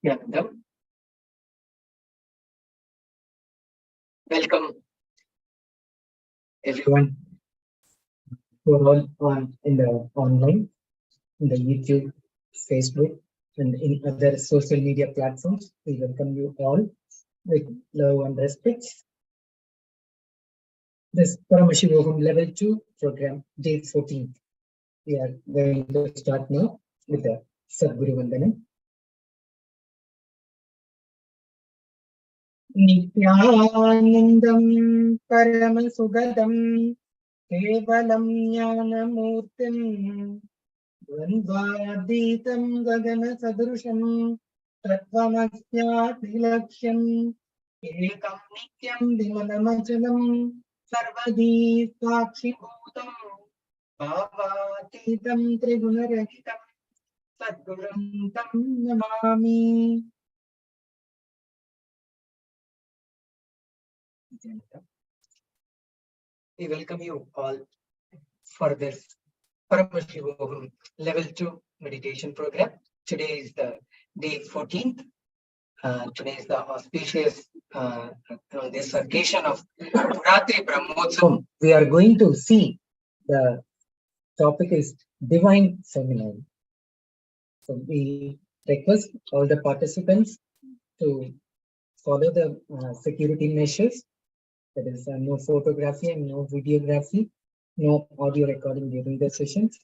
Nityananda. Welcome everyone who are all in the online, in the YouTube, Facebook, and in other social media platforms. We welcome you all with love and respect. This Paramashivoham Level 2 program, day 14. We are going to start now with the Sadguru Vandanam. Nithyanandam Paramashivoham Kevalam Jnanamurtim Dvandvaditam Gagana Sadrusham Tattvamasya Tilaksham Ekam Nityam Vimanamachalam Sarvadi Sakshibhutam Bhavatitam Trigunarakhitam Sadgurum Tam Namami. We welcome you all for this Paramashivoham Level 2 meditation program. Today is the day 14th. Today is the auspicious on this occasion of Ratri Brahmotsavam. We are going to see the topic is Divine Feminine. So we request all the participants to follow the security measures. There is no photography and no videography, no audio recording during the sessions.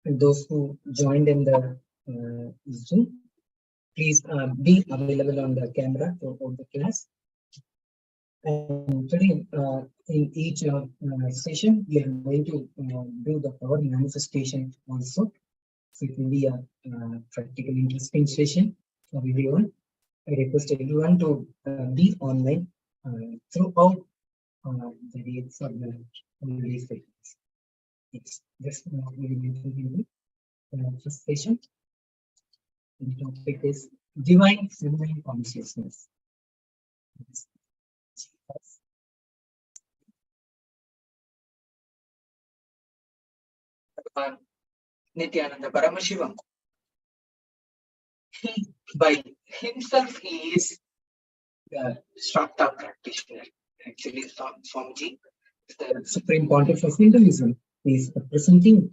And those who joined in the Zoom, please be available on the camera to hold the class. And today, in each session, we are going to do the power manifestation also. So it will be a practical, interesting session for everyone. I request everyone to be online throughout the days of the holiday sessions. It's just we will the first session. The topic is Divine Feminine Consciousness. Nithyananda Paramashivam. He, by himself, he is the Shakta practitioner. Actually, Swamiji is the Supreme Pontiff of Hinduism. He is representing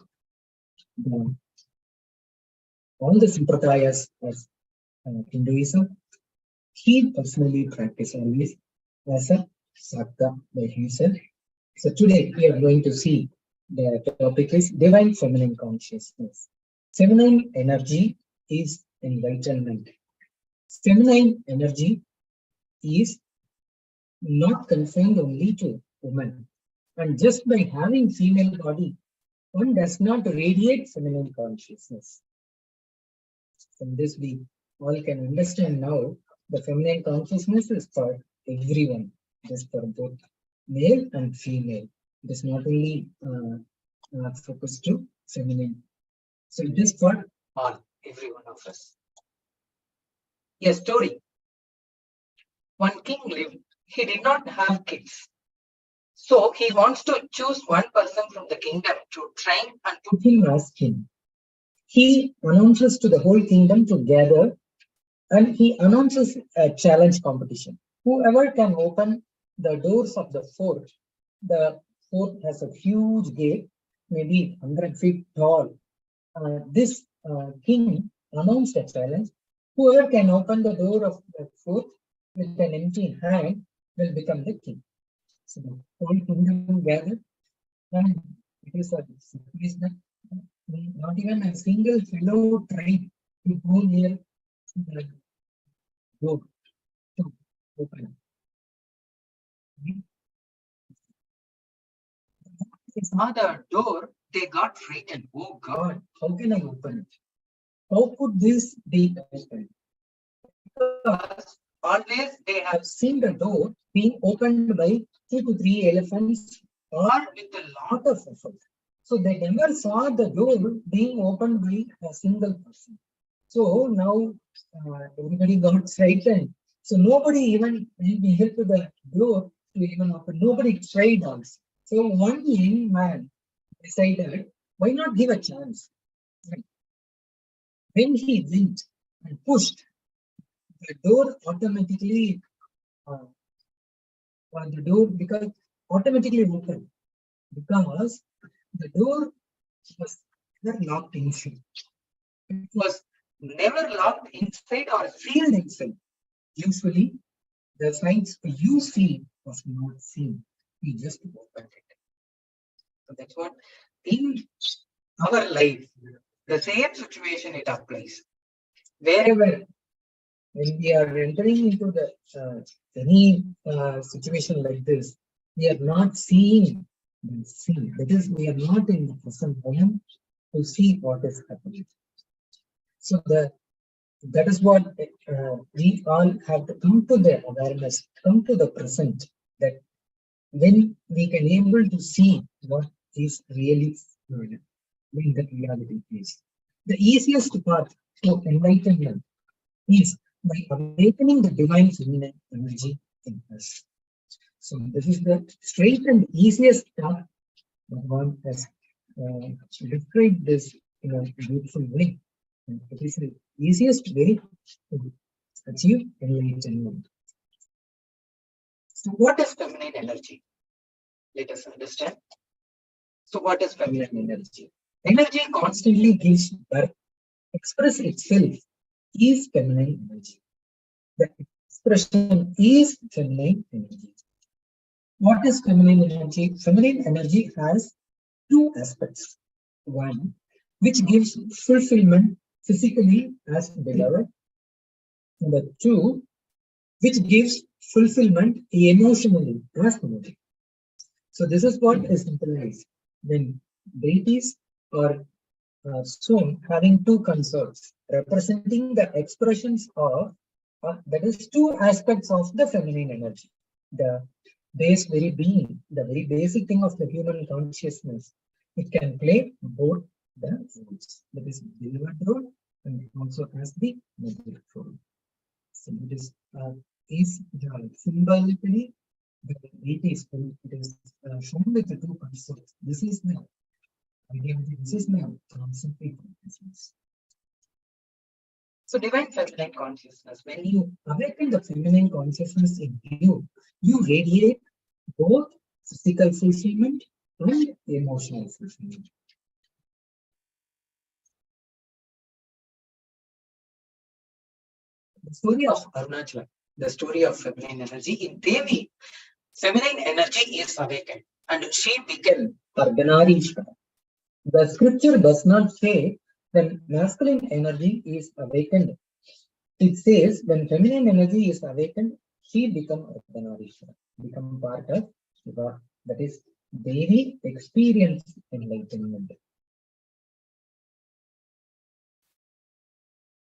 all the Sampradayas of Hinduism. He personally practices always as a Shakta by himself. So today we are going to see the topic is Divine Feminine Consciousness. Feminine energy is enlightenment. Feminine energy is not confined only to women. And just by having female body, one does not radiate feminine consciousness. From this we all can understand now the feminine consciousness is for everyone, just for both male and female. It is not only focused to feminine. So it is for all, every one of us. A story. One king lived. He did not have kids. So he wants to choose one person from the kingdom to train and put him as king. He announces to the whole kingdom to gather and he announces a challenge competition. Whoever can open the doors of the fort has a huge gate, maybe 100 feet tall. This king announced a challenge. Whoever can open the door of the fort with an empty hand will become the king. So the whole kingdom gathered, and it is a surprise that not even a single fellow tried to go near the door to open. They saw the door, they got frightened. Oh God, how can I open it? How could this be opened? Because always they have seen the door being opened by 2 to 3 elephants or with a lot of effort. So they never saw the door being opened by a single person. So now everybody got frightened. So nobody even helped the door to even open. Nobody tried also. So one young man decided, why not give a chance? Right? When he went and pushed, the door automatically, or the door because automatically open because the door was never locked inside. It was never locked inside or sealed inside. Usually, the signs you see was not seen. You just opened it. So that's what in our life, the same situation it applies. Wherever when we are entering into the any situation like this, we are not seeing the scene. That is, we are not in the present moment to see what is happening. So that is what we all have to come to the awareness, come to the present. That when we can able to see what is really when the reality is. The easiest path to enlightenment is by awakening the divine feminine energy in us. So this is the straight and easiest path. One has described this in a beautiful way. And it is the easiest way to achieve enlightenment. So what is feminine energy? Let us understand. So what is feminine energy? Energy constantly gives birth, express itself is feminine energy. The expression is feminine energy. What is feminine energy? Feminine energy has two aspects. One, which gives fulfillment physically as beloved. Number two, which gives fulfillment emotionally as beloved. So this is what is symbolized when deities are shown having two consorts representing the expressions of that is two aspects of the feminine energy. The base very being, the very basic thing of the human consciousness, it can play both the roles. That is beloved role and also as the mother role. So it is symbolically the deities, it is shown with the two consorts. This is the idea. This is the concept of consciousness. So divine feminine consciousness, when you awaken the feminine consciousness in you, you radiate both physical fulfillment and emotional fulfillment. The story of Arunachala, the story of feminine energy in Devi, feminine energy is awakened and she became Ardhanarishvara. The scripture does not say that masculine energy is awakened. It says when feminine energy is awakened, she becomes Ardhanarishvara, become part of Shiva. That is, Devi experience enlightenment.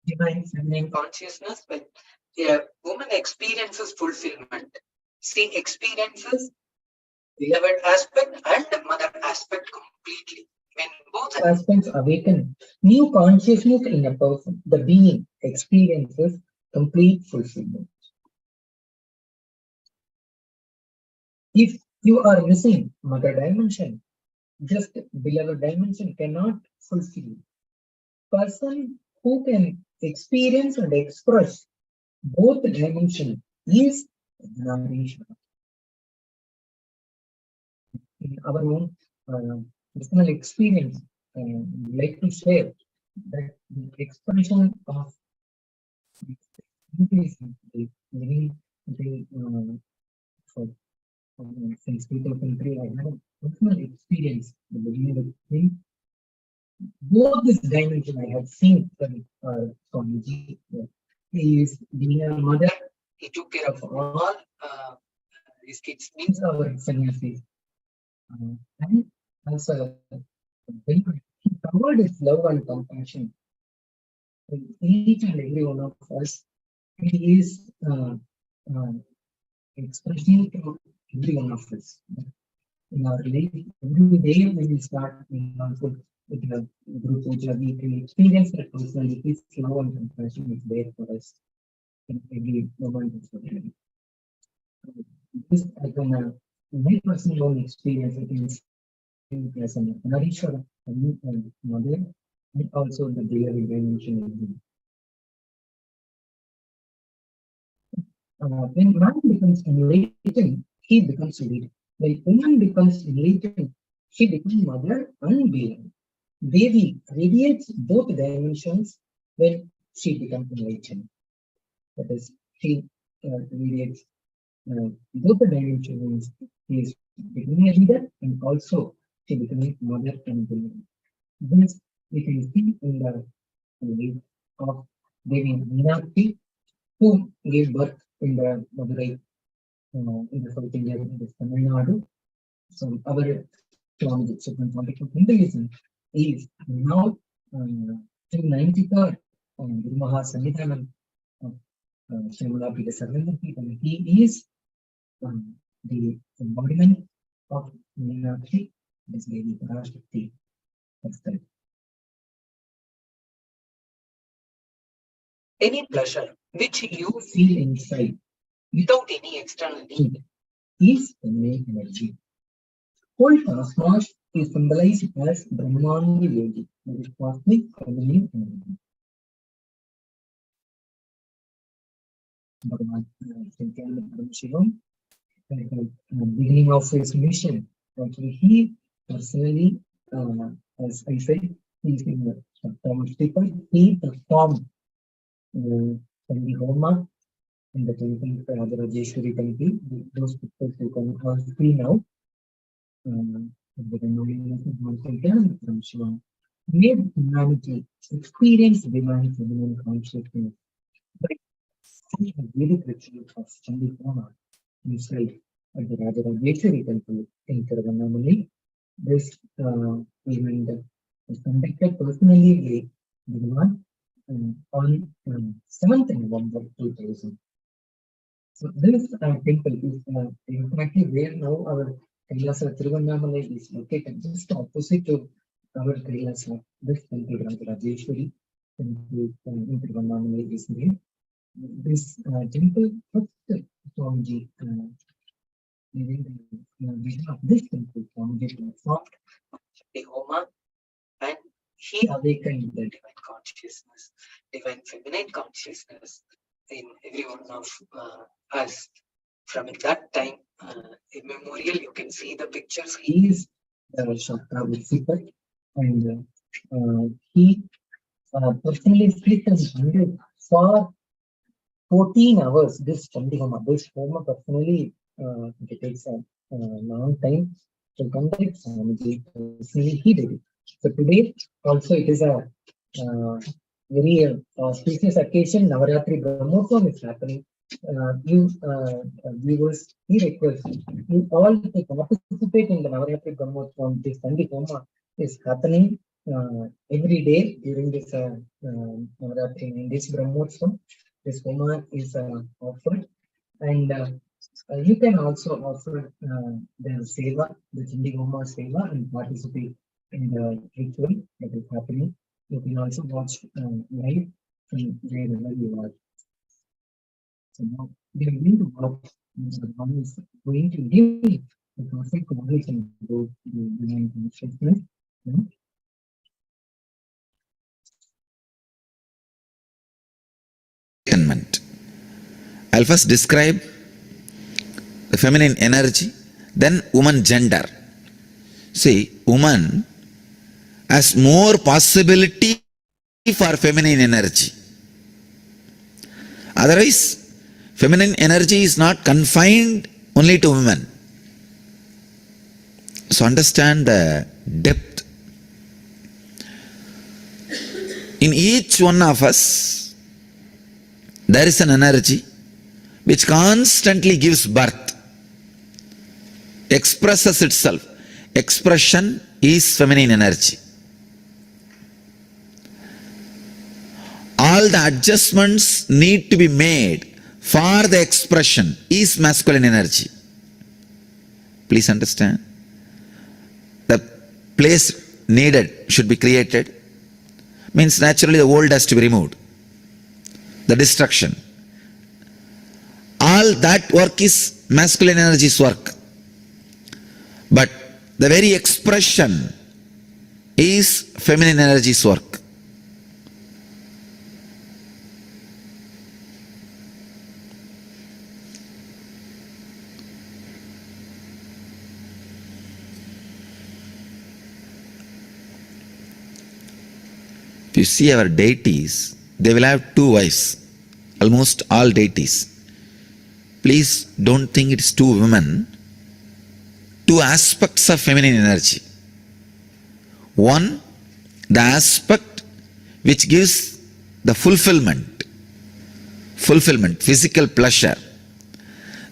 Divine feminine consciousness, when a woman experiences fulfillment, she experiences beloved aspect and mother aspect completely. When both aspects awaken, new consciousness in a person, the being experiences complete fulfillment. If you are missing mother dimension, just beloved dimension cannot fulfill. Person who can experience and express both dimensions is Ardhanarishvara. In our own personal experience, like to share that the expression of living since 2003, I had a personal experience the beginning of the thing. Both this dimension I have seen from Swamiji. He is being a mother, he took care of all his kids, means our sannyasis. And also, he covered his love and compassion in each and every one of us. He is expressing to every one of us. In our life, every day when we start also with the group puja, we can experience that personally. His love and compassion is there for us in every moment of the day. This I can my personal own experience, I can see as an Narishwara, mother, and also the daily dimension in him. When man becomes enlightened, he becomes leader. When woman becomes enlightened, she becomes mother and beloved. Devi radiates both dimensions when she becomes enlightened. That is, she radiates both the dimensions. She is becoming a leader and also she becoming mother and beloved. This we can see in the life of Devi Meenakshi, who gave birth in the Madurai, in the South India, in the Tamil Nadu. So our theology, Supreme Topic of Hinduism, is now 293rd Guru Maha Sanitana Srimala Pita Sarvanapita, and he is the embodiment of Meenakshi, this Devi Parashakti. That's the any pleasure which you feel inside without any external need is feminine energy. Whole cosmos is symbolized as Brahmanda Yogi, that is cosmic feminine energy. Bhagavan Nithyananda Paramashivam, at the beginning of his mission, actually he personally, as I said, he is in the form of people, he performed Homa in the temple, the Rajeshwari temple. Those pictures you can all see now. The Sanatana Hindu made humanity experience divine feminine consciousness by seeing a Vedic ritual of Homa inside at the Rajeshwari temple in Tiruvannamalai. This event was conducted personally by Bhagavan on 7th November 2000. So this temple is exactly where now our KAILASA Tiruvannamalai is located, just opposite to our KAILASA. This temple, Rajeshwari temple in Tiruvannamalai is there. This temple, first Swamiji, this temple, Swamiji performed the Homa, and he awakened the divine consciousness, divine feminine consciousness in every one of us. From that time immemorial, you can see the pictures. He is the Shakta Visitor, and he personally split his 100 for 14 hours. This Homa personally it takes a long time to conduct. Swamiji personally he did it. So today also it is a very auspicious occasion. Navaratri Brahmotsavam is happening. You viewers, we request you all to participate in the Navaratri Brahmotsavam. This Homa is happening every day during this Navaratri, in this Brahmotsavam. This Homa is offered, and you can also offer the Seva, the Chindi Homa Seva, and participate in the ritual that is happening. You can also watch live from wherever you are. So now we are going to watch. One is going to give the perfect knowledge about the divine consciousness. Enlightenment. I'll first describe the feminine energy, then woman gender. See, woman has more possibility for feminine energy. Otherwise, feminine energy is not confined only to women. So understand the depth. In each one of us, there is an energy which constantly gives birth, expresses itself. Expression is feminine energy. All the adjustments need to be made for the expression is masculine energy. Please understand. The place needed should be created. Means naturally the old has to be removed. The destruction. All that work is masculine energy's work. But the very expression is feminine energy's work. you see our deities, they will have two wives, almost all deities. Please don't think it's two women, two aspects of feminine energy. One, the aspect which gives the fulfillment, physical pleasure.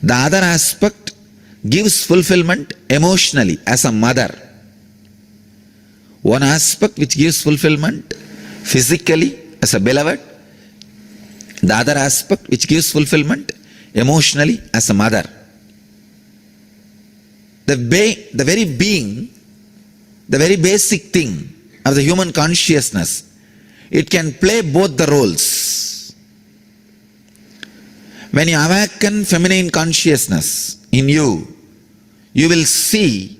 The other aspect gives fulfillment emotionally as a mother. One aspect which gives fulfillment physically as a beloved, the other aspect which gives fulfillment emotionally as a mother. The very being, the very basic thing of the human consciousness, it can play both the roles. When you awaken feminine consciousness in you, you will see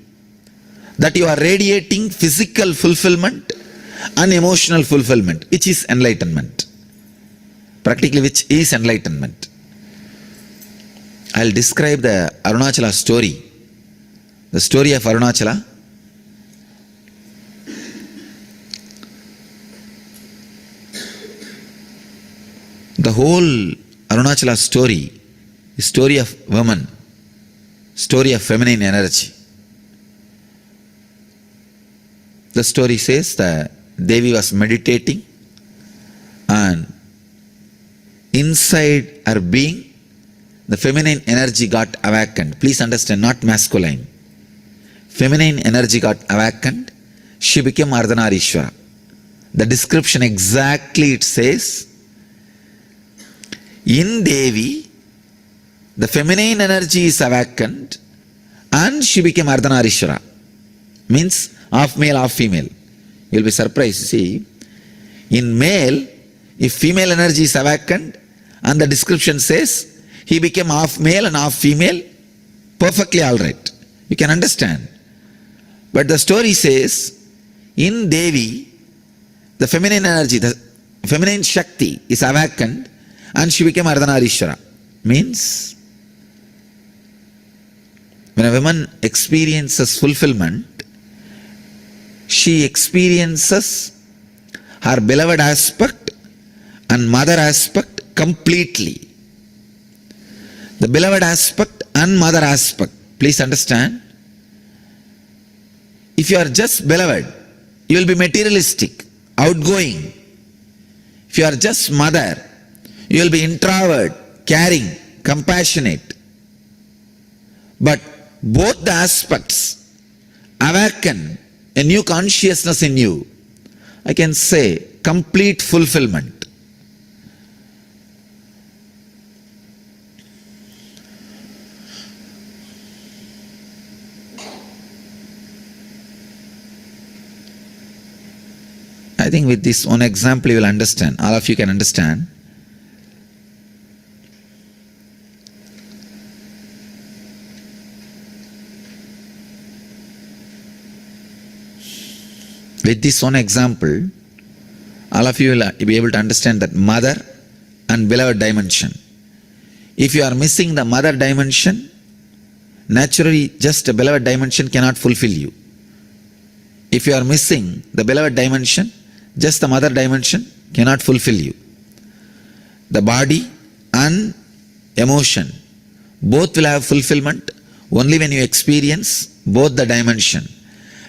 that you are radiating physical fulfillment and emotional fulfillment, which is enlightenment. Practically, which is enlightenment. I'll describe the Arunachala story. The story of Arunachala. The whole Arunachala story is story of woman, story of feminine energy. The story says that Devi was meditating and inside her being, the feminine energy got awakened. Please understand, not masculine. Feminine energy got awakened. She became Ardhanarishwara. The description exactly it says, in Devi, the feminine energy is awakened and she became Ardhanarishwara. Means half male, half female. You'll be surprised. See, in male, if female energy is awakened and the description says he became half male and half female, perfectly all right. You can understand. But the story says, in Devi, the feminine energy, the feminine Shakti is awakened and she became Ardhanarishwara. Means, when a woman experiences fulfillment, she experiences her beloved aspect and mother aspect completely. The beloved aspect and mother aspect. Please understand. If you are just beloved, you will be materialistic, outgoing. If you are just mother, you will be introvert, caring, compassionate. But both the aspects awaken a new consciousness in you. I can say complete fulfillment. I think with this one example you will understand. All of you can understand. With this one example, all of you will be able to understand that mother and beloved dimension. If you are missing the mother dimension, naturally just a beloved dimension cannot fulfill you. If you are missing the beloved dimension, just the mother dimension cannot fulfill you. The body and emotion, both will have fulfillment only when you experience both the dimension.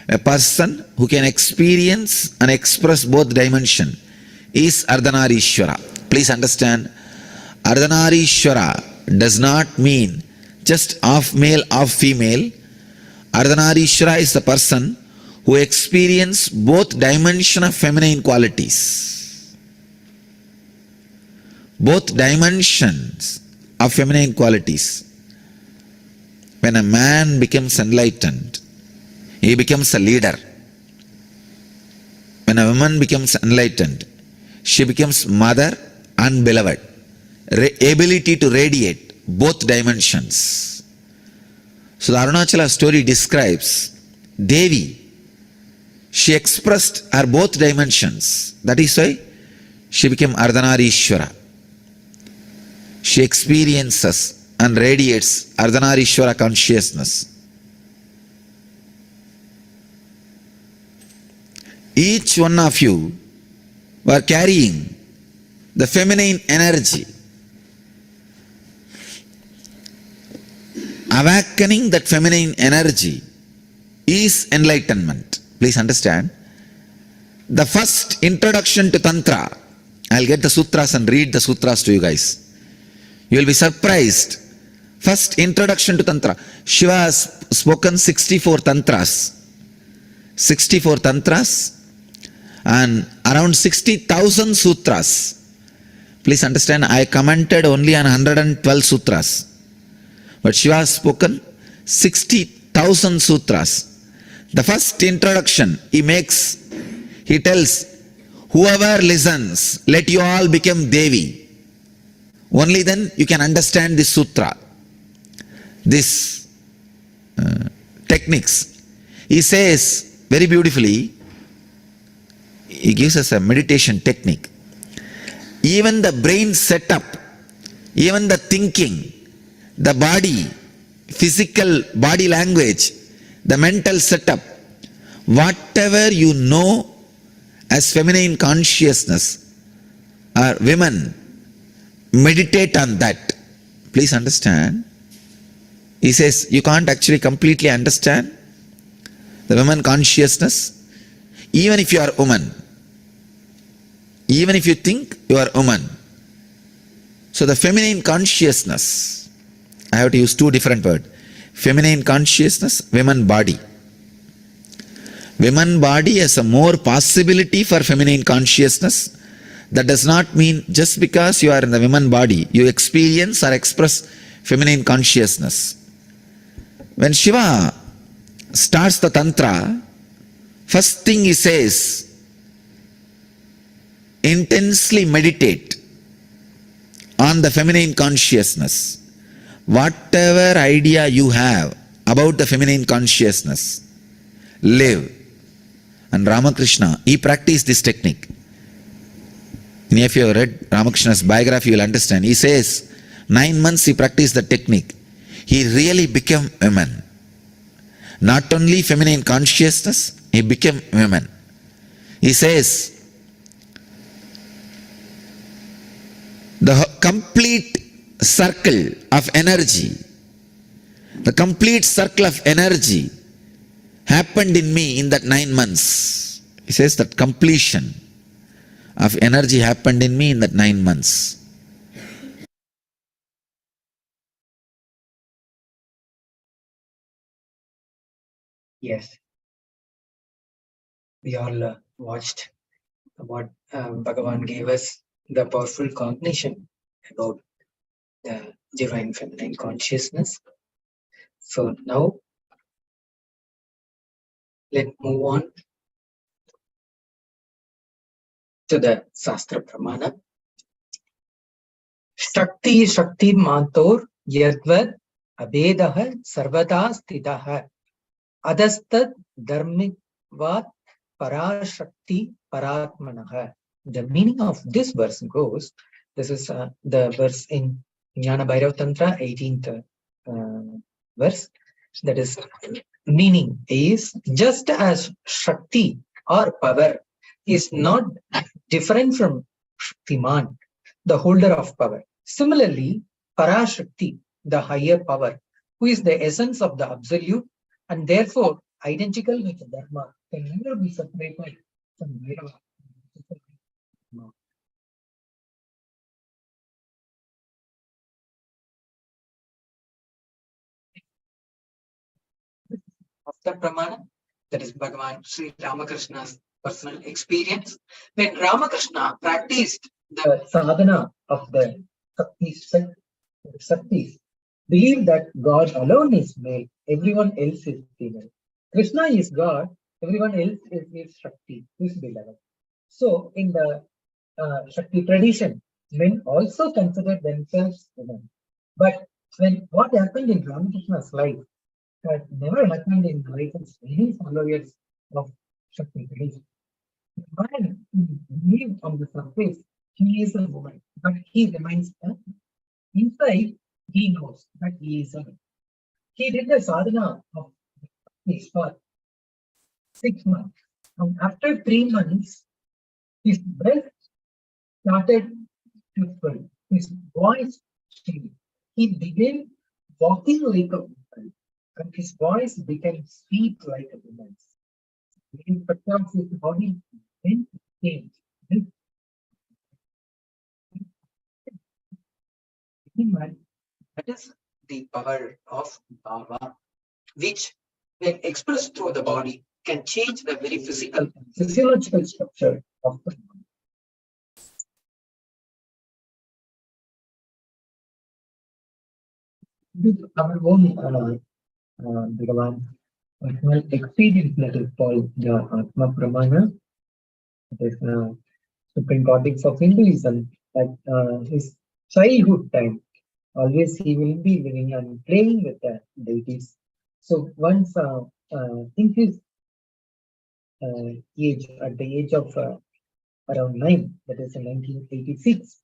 A person who can experience and express both dimension is Ardhanarishwara. Please understand, Ardhanarishwara does not mean just half male, half female. Ardhanarishwara is the person who experience both dimension of feminine qualities. Both dimensions of feminine qualities. When a man becomes enlightened, he becomes a leader. When a woman becomes enlightened, she becomes mother and beloved. Ability to radiate both dimensions. So the Arunachala story describes Devi. She expressed her both dimensions. That is why she became Ardhanarishwara. She experiences and radiates Ardhanarishwara consciousness. Each one of you were carrying the feminine energy. Awakening that feminine energy is enlightenment. Please understand. The first introduction to Tantra, I'll get the sutras and read the sutras to you guys. You will be surprised. First introduction to Tantra. Shiva has spoken 64 Tantras. 64 Tantras and around 60,000 sutras. Please understand, I commented only on 112 sutras. But Shiva has spoken 60,000 sutras. The first introduction he tells, whoever listens, let you all become Devi. Only then you can understand this sutra, this techniques. He says very beautifully, he gives us a meditation technique. Even the brain setup, even the thinking, the body, physical body language, the mental setup, whatever you know as feminine consciousness or women, meditate on that. Please understand. He says you can't actually completely understand the woman consciousness even if you are a woman. Even if you think you are a woman. So the feminine consciousness, I have to use two different words. Feminine consciousness, women body. Women body has a more possibility for feminine consciousness. That does not mean just because you are in the women body, you experience or express feminine consciousness. When Shiva starts the Tantra, first thing he says, intensely meditate on the feminine consciousness. Whatever idea you have about the feminine consciousness, live. And Ramakrishna, he practiced this technique. And if you have read Ramakrishna's biography, you will understand. He says, 9 months he practiced the technique. He really became woman. Not only feminine consciousness, he became woman. He says, the complete circle of energy, the complete circle of energy happened in me in that 9 months. He says that completion of energy happened in me in that 9 months. Yes, we all watched what Bhagavan gave us the powerful cognition about the divine feminine consciousness. So now let's move on to the Shastra Pramana. Shakti Shakti Mantor Yadvad Abhedaha Sarvada Stitaha Adastad Dharmikvat Parashakti Paratmanaha. The meaning of this verse goes, this is the verse in Jnana Bhairav Tantra, 18th verse. That is, meaning is, just as Shakti or power is not different from Shaktiman, the holder of power. Similarly, Parashakti, the higher power, who is the essence of the absolute and therefore identical with the Dharma, can never be separated from Bhairava. After Pramana, that is Bhagavan Sri Ramakrishna's personal experience. When Ramakrishna practiced the sadhana of the Shaktis, believe that God alone is male, everyone else is female. Krishna is God, everyone else is Shakti, his beloved. So, in the Shakti tradition, men also consider themselves women. But when what happened in Ramakrishna's life had never happened in the life of any followers of Shakti tradition. While he believed on the surface, he is a woman, but he remains a man. Inside, he knows that he is a man. He did the sadhana of Shakti for 6 months. And after 3 months, His breath started to swell. His voice changed. He began walking like a woman, and his voice became sweet like a woman's. In Prakash, his body then changed. This man, that is the power of Baba, which, when expressed through the body, can change the very physical and physiological structure of the body. With our own Bhagavan, personal experience that is called the Atma Pramana, it is supreme cortex of Hinduism, at his childhood time, always he will be living and playing with the deities. So once in his age, at the age of around 9, that is in 1986,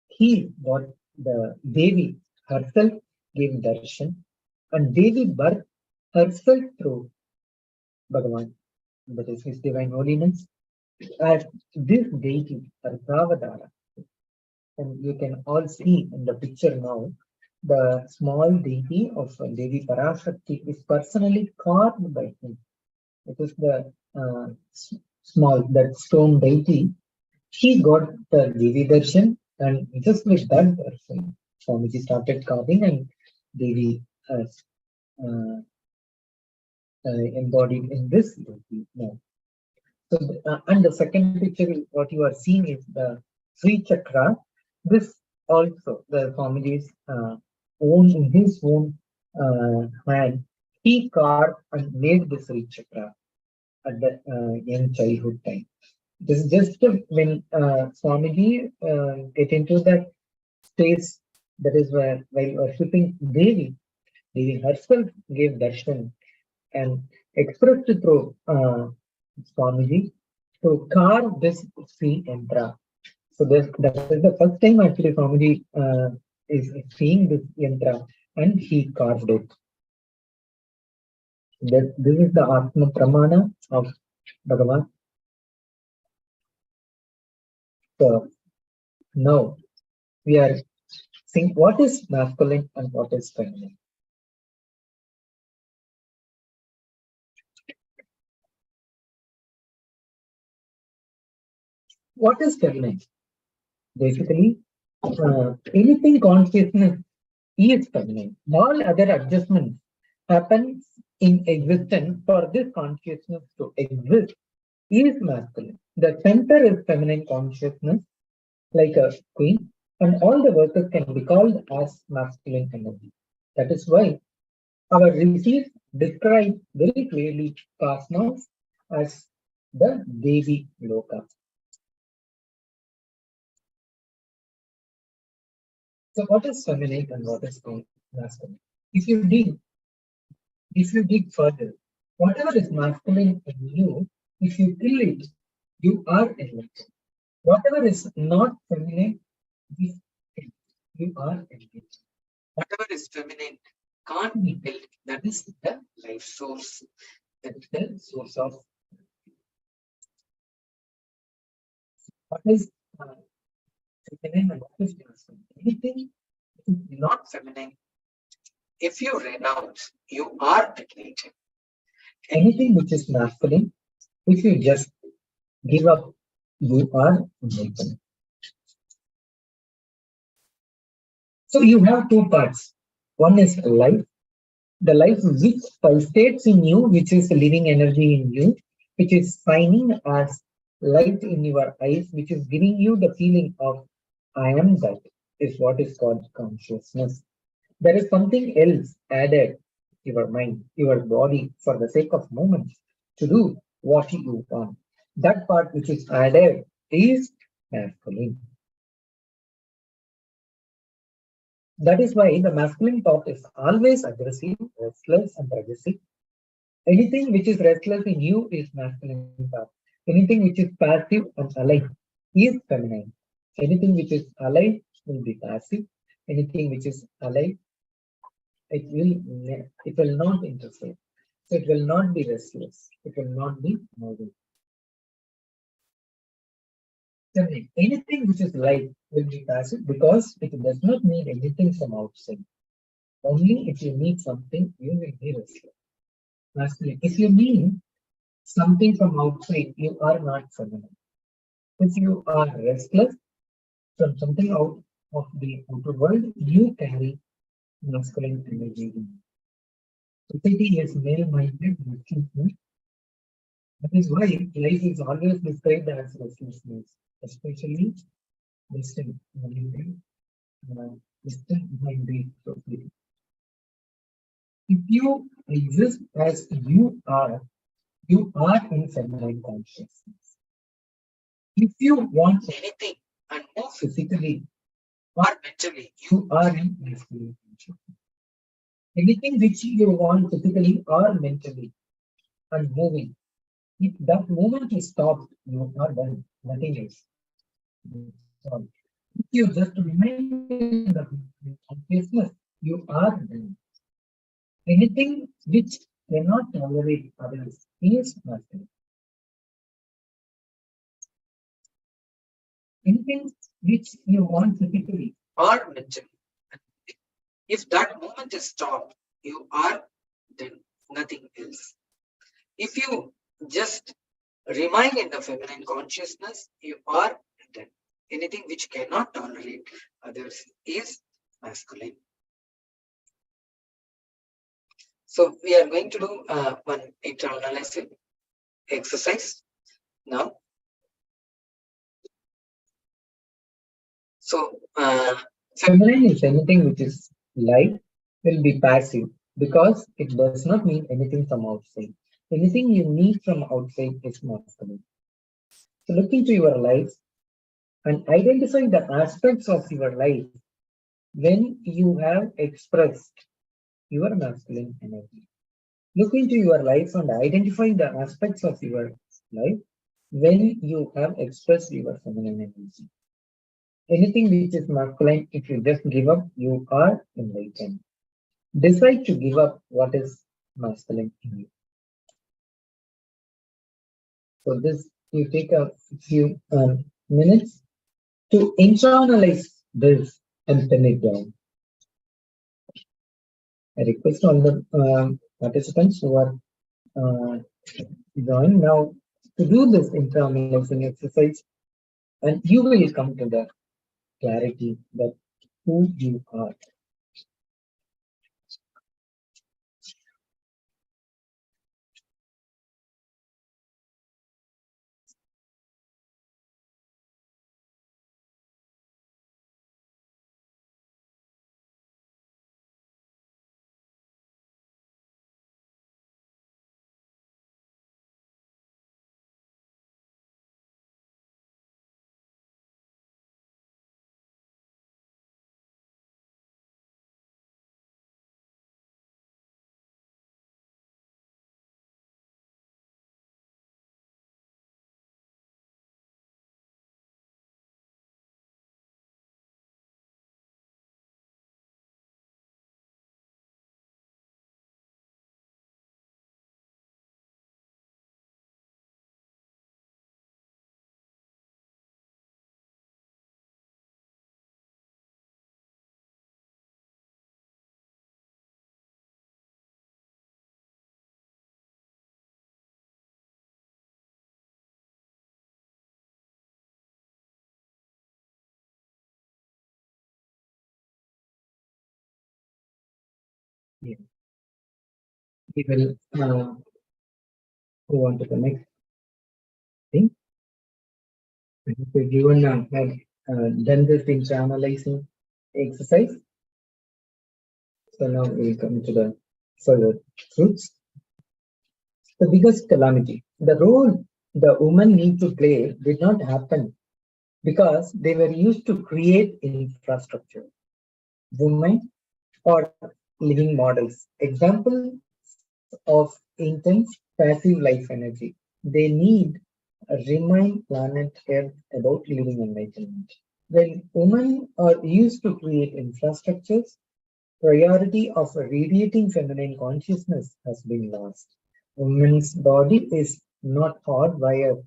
he got the Devi herself gave darshan, and Devi birthed herself through Bhagavan, that is his divine holiness, as this deity, Arthavadara. And you can all see in the picture now, the small deity of Devi Parashakti is personally carved by him. It is the small, that stone deity. He got the Devi darshan, and just with that darshan, Swamiji started carving, and Devi has embodied in this deity now. So, and the second picture, what you are seeing is the Sri Chakra. This also, the Swamiji's own, in his own hand, he carved and made the Sri Chakra at the young childhood time. This is just when Swamiji get into that space, that is where, while worshipping Devi, Devi herself gave darshan and expressed through Swamiji to carve this Sri Yantra. So that is the first time actually Swamiji is seeing this Yantra, and he carved it. This is the Atma Pramana of Bhagavan. So now we are seeing what is masculine and what is feminine. What is feminine? Basically, anything consciousness is feminine. All other adjustments happens in existence for this consciousness to exist is masculine. The center is feminine consciousness, like a queen, and all the workers can be called as masculine energy. That is why our rishis describe very clearly cosmos as the Devi Loka. So what is feminine and what is masculine? If you dig further, whatever is masculine in you, if you kill it, you are enlightened. Whatever is not feminine, if you are enlightened. Whatever is feminine can't be killed. That is the life source. That is the source of what is feminine and what is masculine. Anything which is not feminine, if you renounce, you are enlightened. Anything which is masculine, if you just give up, you are enlightened. So you have two parts. One is life, the life which pulsates in you, which is living energy in you, which is shining as light in your eyes, which is giving you the feeling of I am that, is what is called consciousness. There is something else added, your mind, your body, for the sake of movement, to do what you want. That part which is added is masculine. That is why the masculine thought is always aggressive, restless, and aggressive. Anything which is restless in you is masculine thought. Anything which is passive and alive is feminine. Anything which is alive will be passive. Anything which is alive, it will not interfere. So it will not be restless. It will not be moving. feminine. Anything which is light will be passive because it does not need anything from outside. Only if you need something, you will be restless. Masculine. If you need something from outside, you are not feminine. If you are restless from something out of the outer world, you carry masculine energy in. Society is male-minded. That is why life is always described as restlessness, especially Western-minded society. If you exist as you are in feminine consciousness. If you want anything and move physically or mentally, you are in masculine consciousness. Anything which you want physically or mentally and moving, if that movement is stopped, you are done. Nothing else. If you just remain in the consciousness, you are done. Anything which cannot tolerate others is masculine. Anything which you want physically or mentally, if that moment is stopped, you are done. Nothing else. If you just remain in the feminine consciousness, you are done. Anything which cannot tolerate others is masculine. So we are going to do one internalizing exercise now. So feminine is anything which is light, will be passive because it does not need anything from outside. Anything you need from outside is masculine. So look into your life and identify the aspects of your life when you have expressed your masculine energy. Look into your life and identify the aspects of your life when you have expressed your feminine energy. Anything which is masculine, if you just give up, you are enlightened. Decide to give up what is masculine in you. So this, you take a few minutes to internalize this and pen it down. I request all the participants who are joined now to do this internalizing exercise, and you will come to the clarity that who you are. Yeah. We will go on to the next thing. If everyone have done this internalizing exercise, so now we will come to the further truths. The biggest calamity, the role the women need to play did not happen because they were used to create infrastructure. Women or living models, examples of intense passive life energy. They need a remind planet Earth about living enlightenment. When women are used to create infrastructures, priority of radiating feminine consciousness has been lost. Woman's body is not hardwired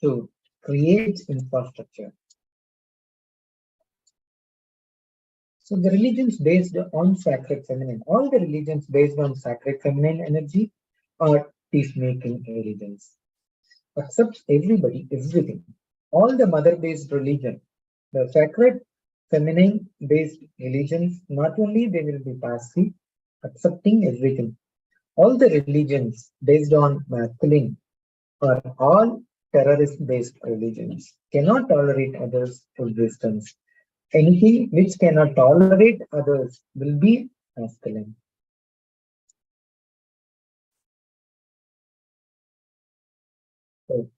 to creates infrastructure. So the religions based on sacred feminine, all the religions based on sacred feminine energy are peacemaking religions. Accepts everybody, everything. All the mother-based religion, the sacred feminine-based religions, not only they will be passive, accepting everything. All the religions based on masculine are all terrorist-based religions, cannot tolerate others' existence. Anything which cannot tolerate others will be masculine. So,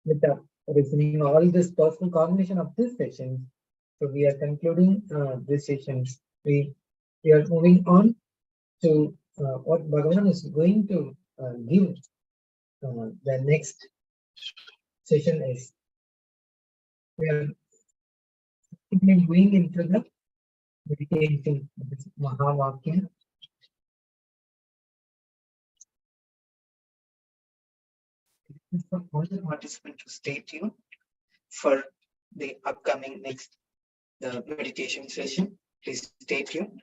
with the reasoning, all this powerful combination of this session, so we are concluding this session. We are moving on to what Bhagavan is going to give. The next session is we are moving into the meditation, this Mahavakya. For all the participants to stay tuned for the upcoming next meditation session. Please stay tuned.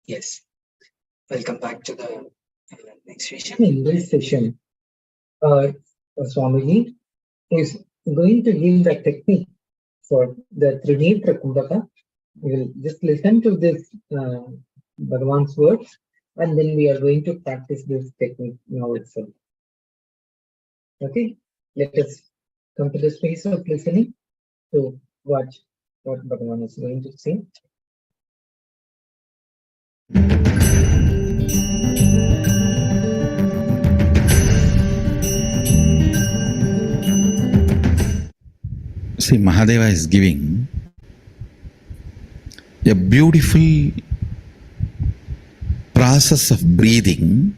Yes, welcome back to the next session. In this session, Swamiji is going to give the technique for the Trinetra Kumbhaka. We will just listen to this Bhagavan's words, and then we are going to practice this technique now itself. Okay, let us come to the space of listening to watch what Bhagavan is going to say. See, Mahadeva is giving a beautiful process of breathing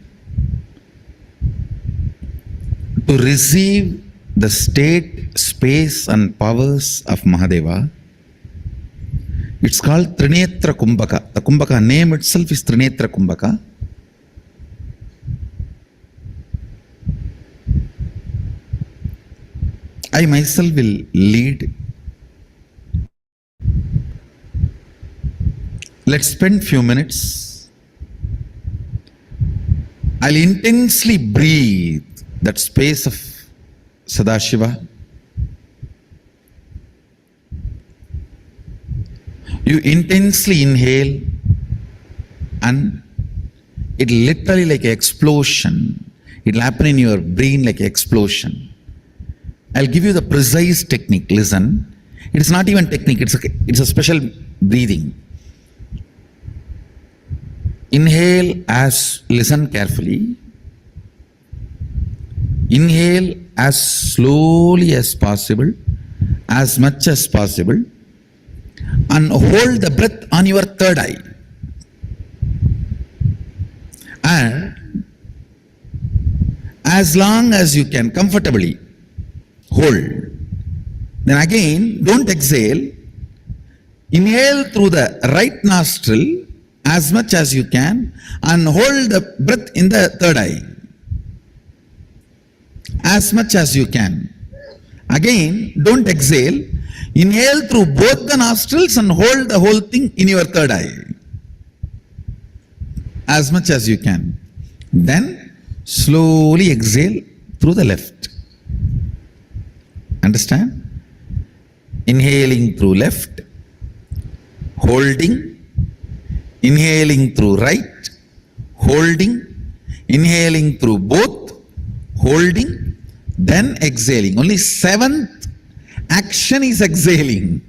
to receive the state, space and powers of Mahadeva. It's called Trinetra Kumbhaka. The Kumbhaka name itself is Trinetra Kumbhaka. I myself will lead. Let's spend few minutes. I'll intensely breathe that space of Sadashiva. You intensely inhale and it literally like an explosion. It'll happen in your brain like an explosion. I'll give you the precise technique. Listen. It's not even technique. It's a special breathing. Inhale as, listen carefully. Inhale as slowly as possible, as much as possible, and hold the breath on your third eye. And as long as you can comfortably hold. Then again, don't exhale. Inhale through the right nostril as much as you can and hold the breath in the third eye. As much as you can. Again, don't exhale. Inhale through both the nostrils and hold the whole thing in your third eye. As much as you can. Then slowly exhale through the left. Understand? Inhaling through left, holding, inhaling through right, holding, inhaling through both, holding, then exhaling. Only seventh action is exhaling.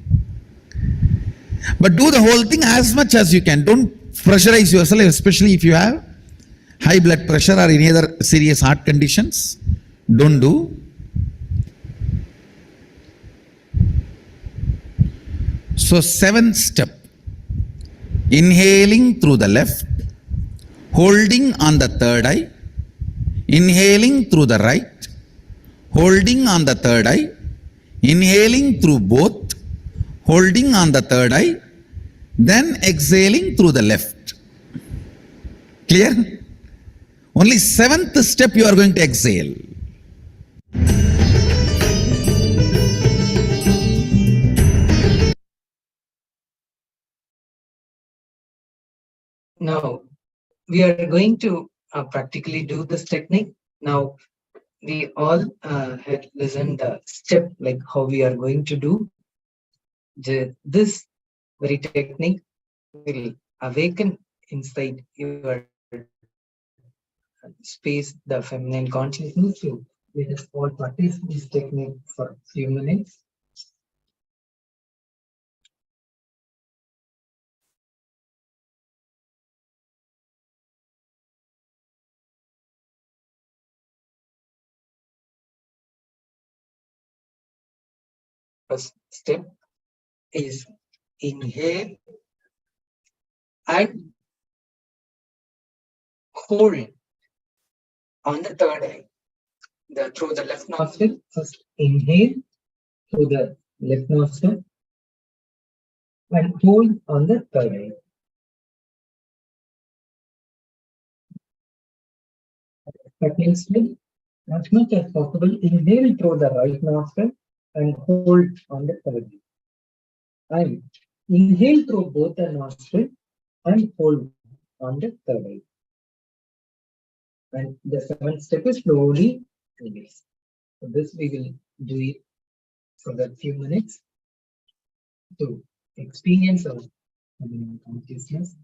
But do the whole thing as much as you can. Don't pressurize yourself, especially if you have high blood pressure or any other serious heart conditions. Don't do. So seventh step, inhaling through the left, holding on the third eye, inhaling through the right, holding on the third eye, inhaling through both, holding on the third eye, then exhaling through the left. Clear? Only seventh step you are going to exhale. Now, we are going to practically do this technique. Now, we all had listened the step, like how we are going to do. This very technique will awaken inside your space the feminine consciousness. So let us all practice this technique for a few minutes. First step is inhale and hold on the third eye. Through the left nostril. First inhale through the left nostril and hold on the third eye. Second step, as much as possible, inhale through the right nostril and hold on the third eye. And inhale through both the nostrils and hold on the third eye. And the seventh step is slowly release. So this we will do it for a few minutes to experience our consciousness.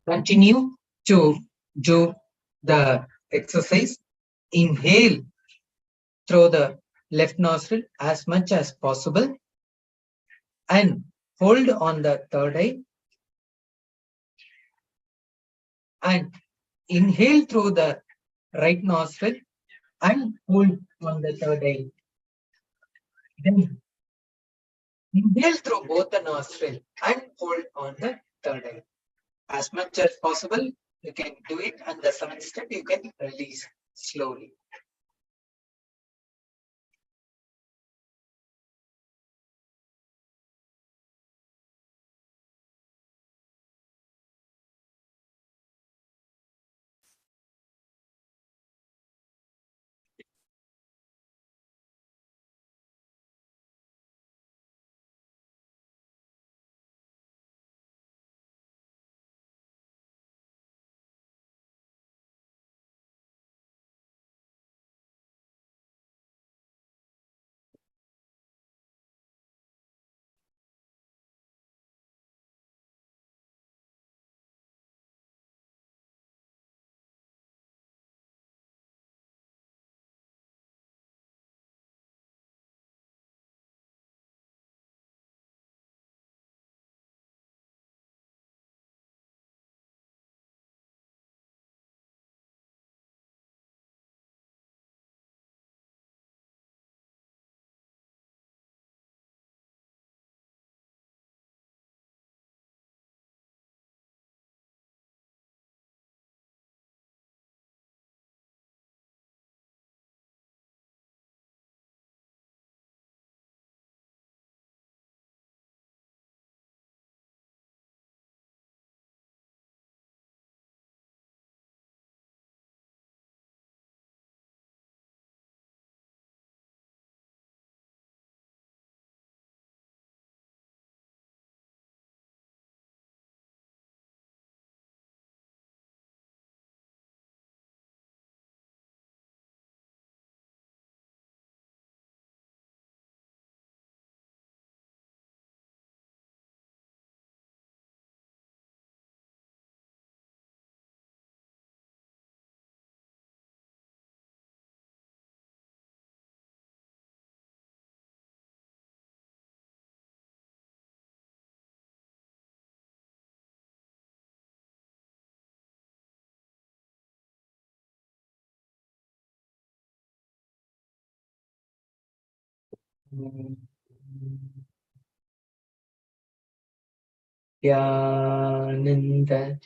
Continue to do the exercise. Inhale through the left nostril as much as possible and hold on the third eye and inhale through the right nostril and hold on the third eye. Then inhale through both the nostril and hold on the third eye. As much as possible, you can do it, and the seventh step you can release slowly. Nithyananda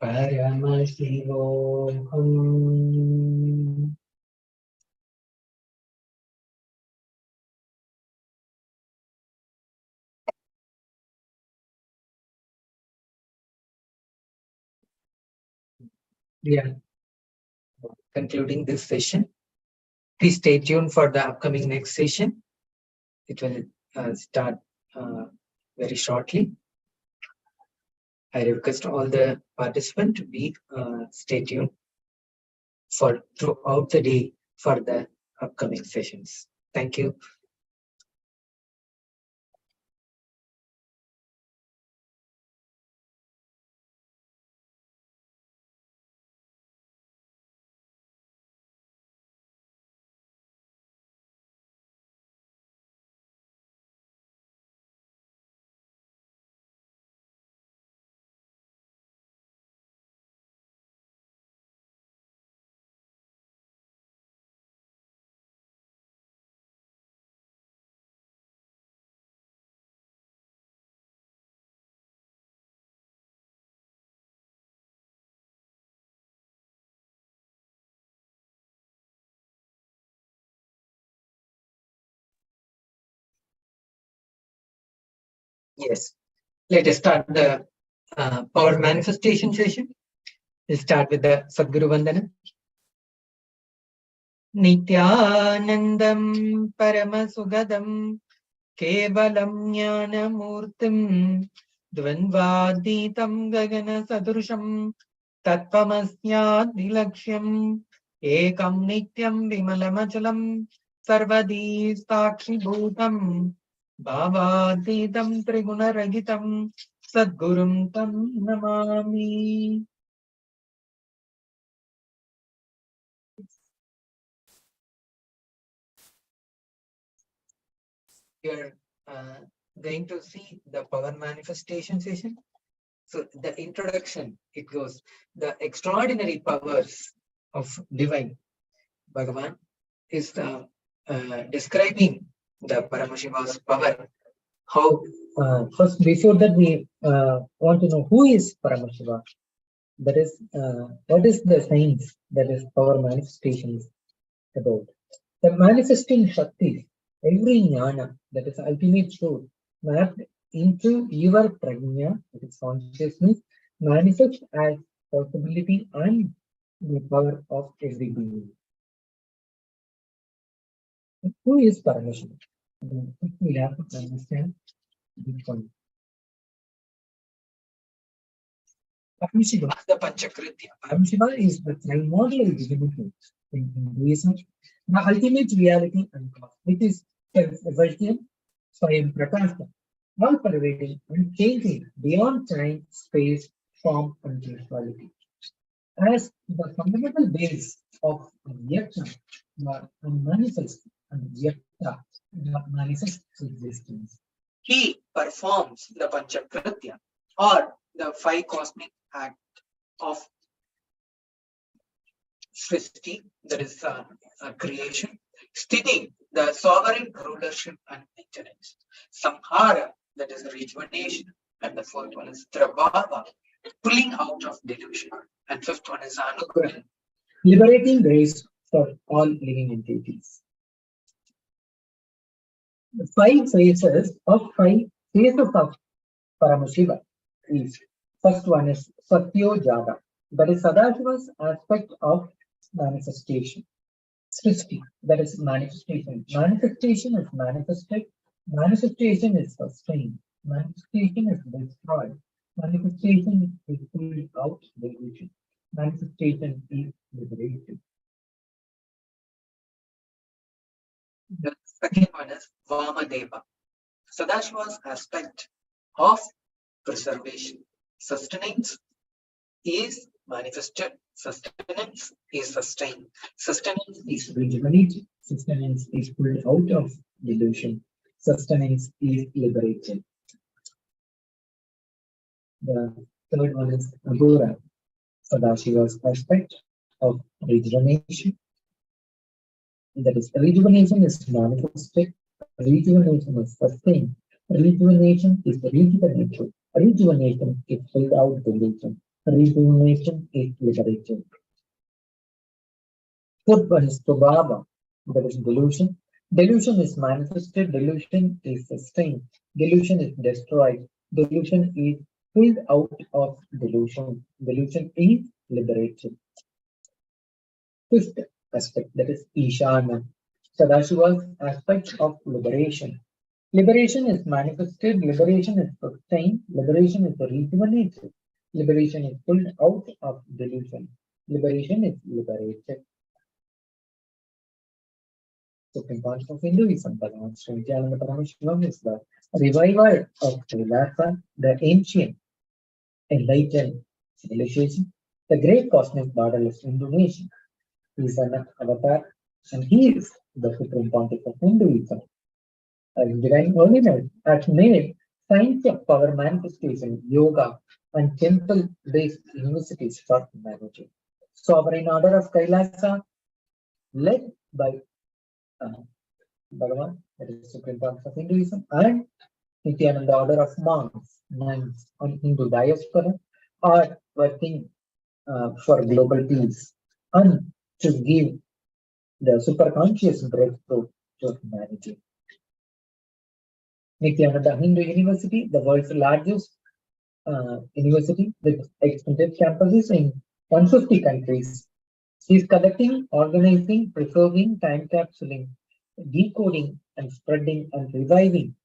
Paramashivoham. Yeah, concluding this session. Please stay tuned for the upcoming next session. It will start very shortly. I request all the participants to be stay tuned for throughout the day for the upcoming sessions. Thank you. Yes, let us start the power manifestation session. We'll start with the Sadguru Vandana. Nithyanandam Paramasugadam Kevalam Jnanamurtim Dvandvaditam Gagana Sadrusham Tattvamasnyadilaksham Ekam Nityam Vimalamachalam Sarvadi Sakshi Bhutam Bhavaditam Triguna Sadgurum Tam Namami. You're going to see the power manifestation session. So the introduction, it goes, the extraordinary powers of divine Bhagavan is describing the Paramashiva's power. How first, before that, we want to know who is Paramashiva. That is, what is the science that is power manifestations about? The manifesting Shakti, every jnana, that is ultimate truth, mapped into your prajna, that is consciousness, manifest as possibility and the power of every being. Who is Paramashiva? We have to understand this one. Paramashiva, the Panchakritya. Paramashiva is the primordial divinity in Hinduism, the ultimate reality and cause. It is self-effulgent, Swayam Prakasha, all pervading and changing beyond time, space, form, and temporality. As the fundamental base of Vyakta, the manifest, and Vyakta, the manifest existence. He performs the Panchakritya, or the five cosmic acts of Srishti, that is creation, Sthiti, the sovereign rulership and maintenance, Samhara, that is rejuvenation, and the fourth one is Trabhava, pulling out of delusion, and fifth one is Anugraha, liberating grace for all living entities. The five phases of Paramashiva is, first one is Satyo Jada, that is Sadashiva's aspect of manifestation. Srishti, that is manifestation. Manifestation is manifested, manifestation is sustained, manifestation is destroyed, manifestation is pulled out delusion, manifestation is liberation. The second one is Vamadeva, Sadashiva's aspect of preservation. Sustenance is manifested, sustenance is sustained, sustenance is rejuvenated, sustenance is pulled out of delusion, sustenance is liberated. The third one is Agora, Sadashiva's aspect of rejuvenation. That is, rejuvenation is manifested, rejuvenation is sustained, rejuvenation is rejuvenated, rejuvenation is pulled out delusion, rejuvenation is liberated. Fourth one is Prabhava, that is delusion. Delusion is manifested, delusion is sustained, delusion is destroyed, delusion is pulled out of delusion, delusion is liberated. Fifth aspect, that is Ishana, Sadashiva's aspect of liberation. Liberation is manifested, liberation is sustained, liberation is rejuvenated, liberation is pulled out of delusion, liberation is liberated. Supreme Conscious of Hinduism, Sanatana Hindu Dharma is the revival of KAILASA, the ancient enlightened civilization, the great cosmic model of Indonesia. He is an avatar, and he is the Supreme Pontiff of Hinduism. As divine holiness has made science of power manifestation, yoga, and temple-based universities for humanity. Sovereign order of KAILASA, led by Bhagavan, that is Supreme Pontiff of Hinduism, and Nithyananda order of monks on Hindu diaspora, are working for global peace and to give the superconscious breakthrough to humanity. Nithyananda Hindu University, the world's largest university with extended campuses in 150 countries, is collecting, organizing, preserving, time capsuling, decoding, and spreading and reviving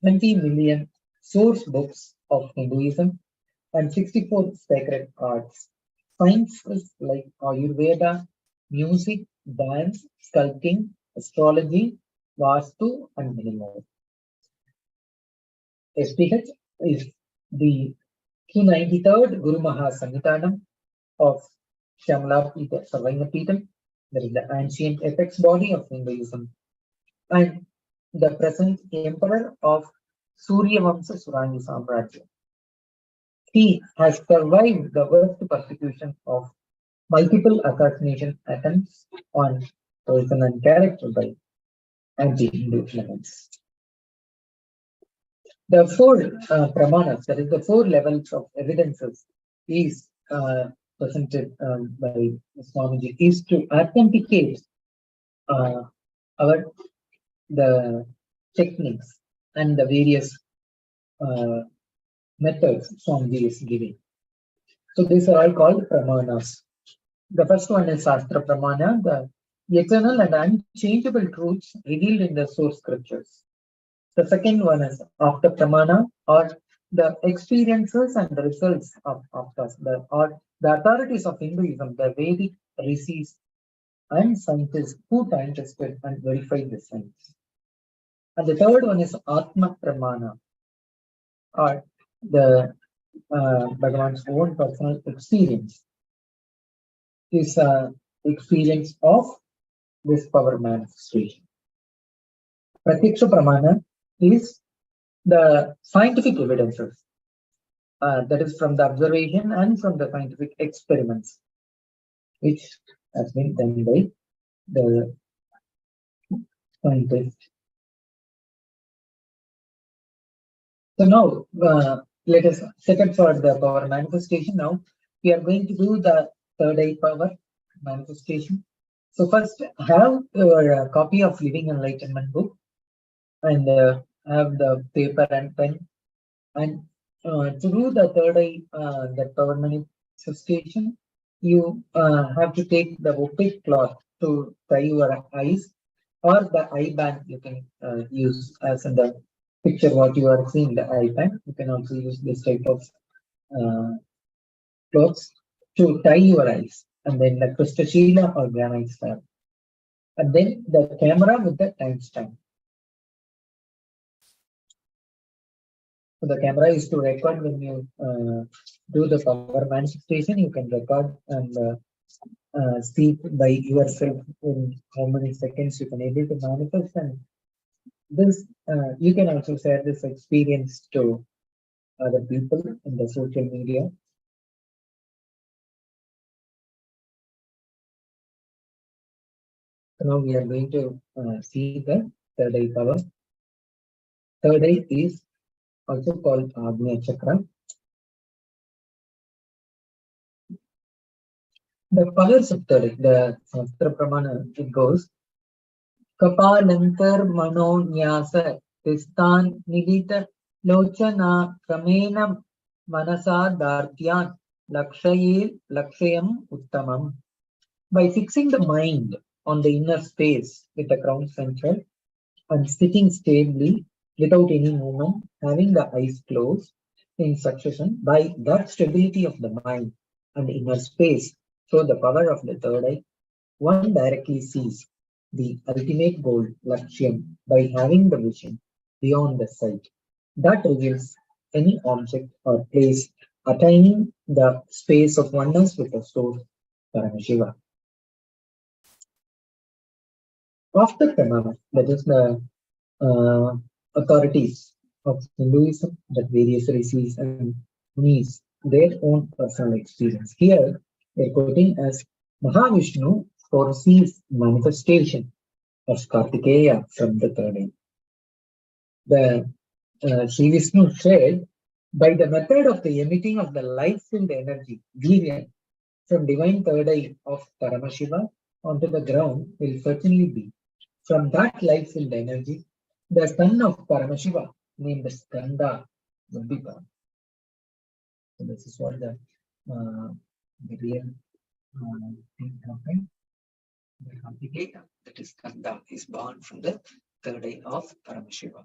20 million source books of Hinduism and 64 sacred arts. Sciences like Ayurveda, music, dance, sculpting, astrology, Vastu, and many more. SPH is the 293rd Guru Maha Sanghitanam of Shamla Sarvainapeetham, that is the ancient apex body of Hinduism, and the present emperor of Surya Vamsa Surani Samrajya. He has survived the worst persecution of multiple assassination attempts on person and character by anti-Hindu elements. The four pramanas, that is the four levels of evidences, is presented by Swamiji, is to authenticate the techniques and the various methods Swamiji is giving. So these are all called pramanas. The first one is Shastra Pramana, the eternal and unchangeable truths revealed in the source scriptures. The second one is After Pramana, or the experiences and the results of aftars, or the authorities of Hinduism, the Vedic rishis and scientists who time tested and verified the science. And the third one is Atma Pramana, or the Bhagavan's own personal experience. Is experience of this power manifestation. Pratyaksha Pramana is the scientific evidences, that is from the observation and from the scientific experiments, which has been done by the scientists. So now let us set up for the power manifestation. Now we are going to do the third eye power manifestation. So first have your copy of Living Enlightenment book and have the paper and pen, and to do the third eye, the power manifestation, you have to take the opaque cloth to tie your eyes, or the eye band you can use, as in the picture what you are seeing, the eye band. You can also use this type of clothes to tie your eyes, and then the Kristashila or granite slab, and then the camera with the timestamp. So the camera is to record when you do the power manifestation. You can record and see by yourself in how many seconds you can able to manifest, and this you can also share this experience to other people in the social media. So now we are going to see the third eye power. Third eye is also called Agnya Chakra. The powers of third eye, the Shastra Pramana, it goes Kapalantar Mano Nyasa Tistan Nidita Lochana Kamena Manasa Dhartyan Lakshayam Uttamam. By fixing the mind on the inner space with the crown center and sitting stably without any movement, having the eyes closed in succession, by that stability of the mind and the inner space, so the power of the third eye, one directly sees the ultimate goal, Lakshyam, by having the vision beyond the sight. That reveals any object or place attaining the space of oneness with the source, Paramashiva. After Pramana, that is the authorities of Hinduism, that various rishis and munis, their own personal experience. Here, they're quoting as Mahavishnu foresees manifestation of Kartikeya from the third eye. The Sri Vishnu said, by the method of the emitting of the light-filled energy, Virya, from divine third eye of Paramashiva onto the ground will certainly be. From that light-filled energy, the son of Paramashiva, named Skanda, will be born. So this is what the real thing happened. The Kartikeya, that is Skanda, is born from the third eye of Paramashiva.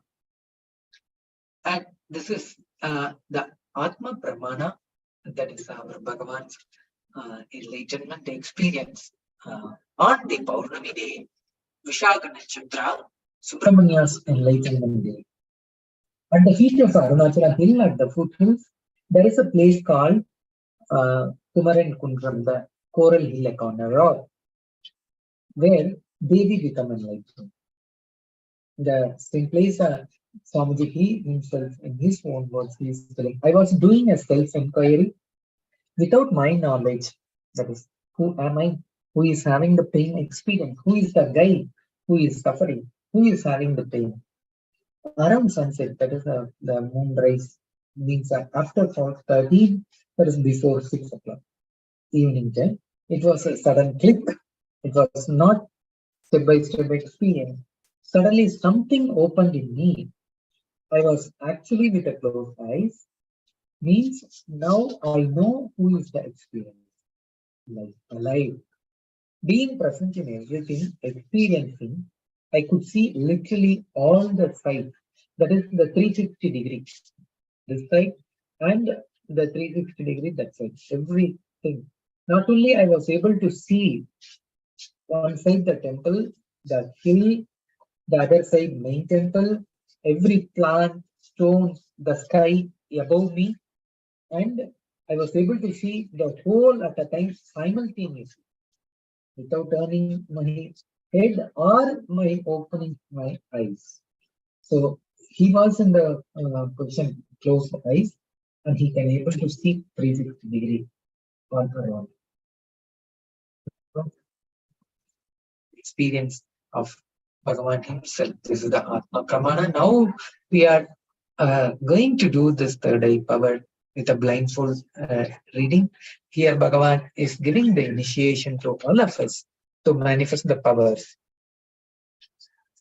And this is the Atma Pramana, that is our Bhagavan's enlightenment experience on the Paurnami day, Vishaka Nakshatra, Subramania's enlightenment day. At the feet of Arunachala hill, at the foothills, there is a place called Kumaran Kundram, the coral hill on a rock, where Devi become enlightened. The same place Swamiji, he himself, in his own words, he is telling, I was doing a self-inquiry without my knowledge. That is, who am I? Who is having the pain experience? Who is the guy who is suffering? Who is having the pain? Around sunset, that is the moonrise, means that after 4:30, that is before 6 o'clock, evening time. It was a sudden click. It was not step-by-step experience. Suddenly something opened in me. I was actually with a closed eyes, means now I know who is the experience, like alive, being present in everything, experiencing. I could see literally all the sides. That is the 360 degree. This side and the 360-degree that side. Everything. Not only I was able to see one side the temple, the hill, the other side main temple, every plant, stone, the sky above me, and I was able to see the whole at a time simultaneously without turning my head or my opening my eyes. So he was in the position closed eyes and he can able to see 360 degree all around. Experience of Bhagavan himself. This is the Atma Pramana. Now we are going to do this third eye power with a blindfold reading. Here Bhagavan is giving the initiation to all of us to manifest the powers.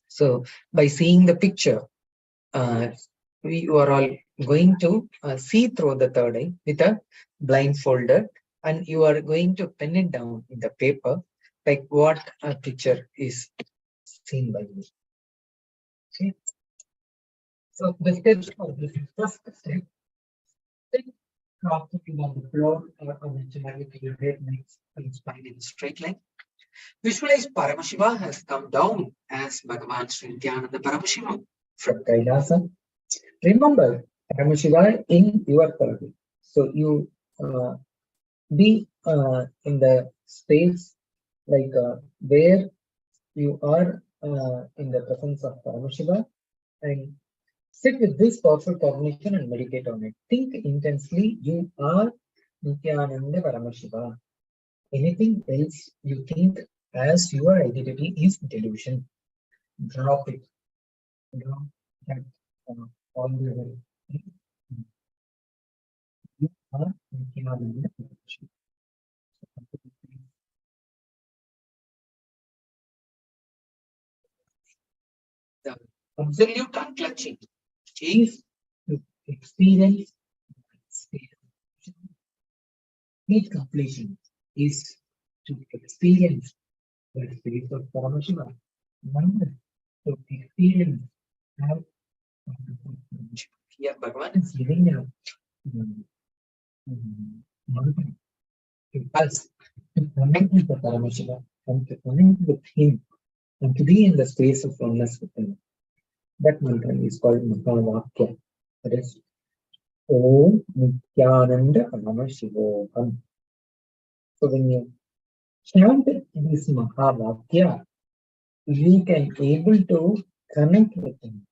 So by seeing the picture, we are all going to see through the third eye with a blindfolded, and you are going to pen it down in the paper like what a picture is seen by me. Okay. So the steps of this first step, crossing on the floor or on the chair with your head next and spine in a straight line. Visualize Paramashiva has come down as Bhagavan Sri Nithyananda Paramashivam from KAILASA. Remember Paramashiva in your body. So you be in the space like where you are in the presence of Paramashiva and sit with this powerful cognition and meditate on it. Think intensely, you are Nithyananda Paramashiva. Anything else you think as your identity is delusion. Drop it. Drop that all the way. You are Nithyananda Paramashiva. The absolute unclutching is to experience Complete completion is to experience the spirit of Paramashiva. One to experience how here Bhagavan is giving a mantra to us to connect with the Paramashiva and to connect with him and to be in the space of oneness with him. That mantra is called Mahavakya. That is Om Nithyananda Paramashivoham. So when you chant this Mahavakya, you can able to connect with him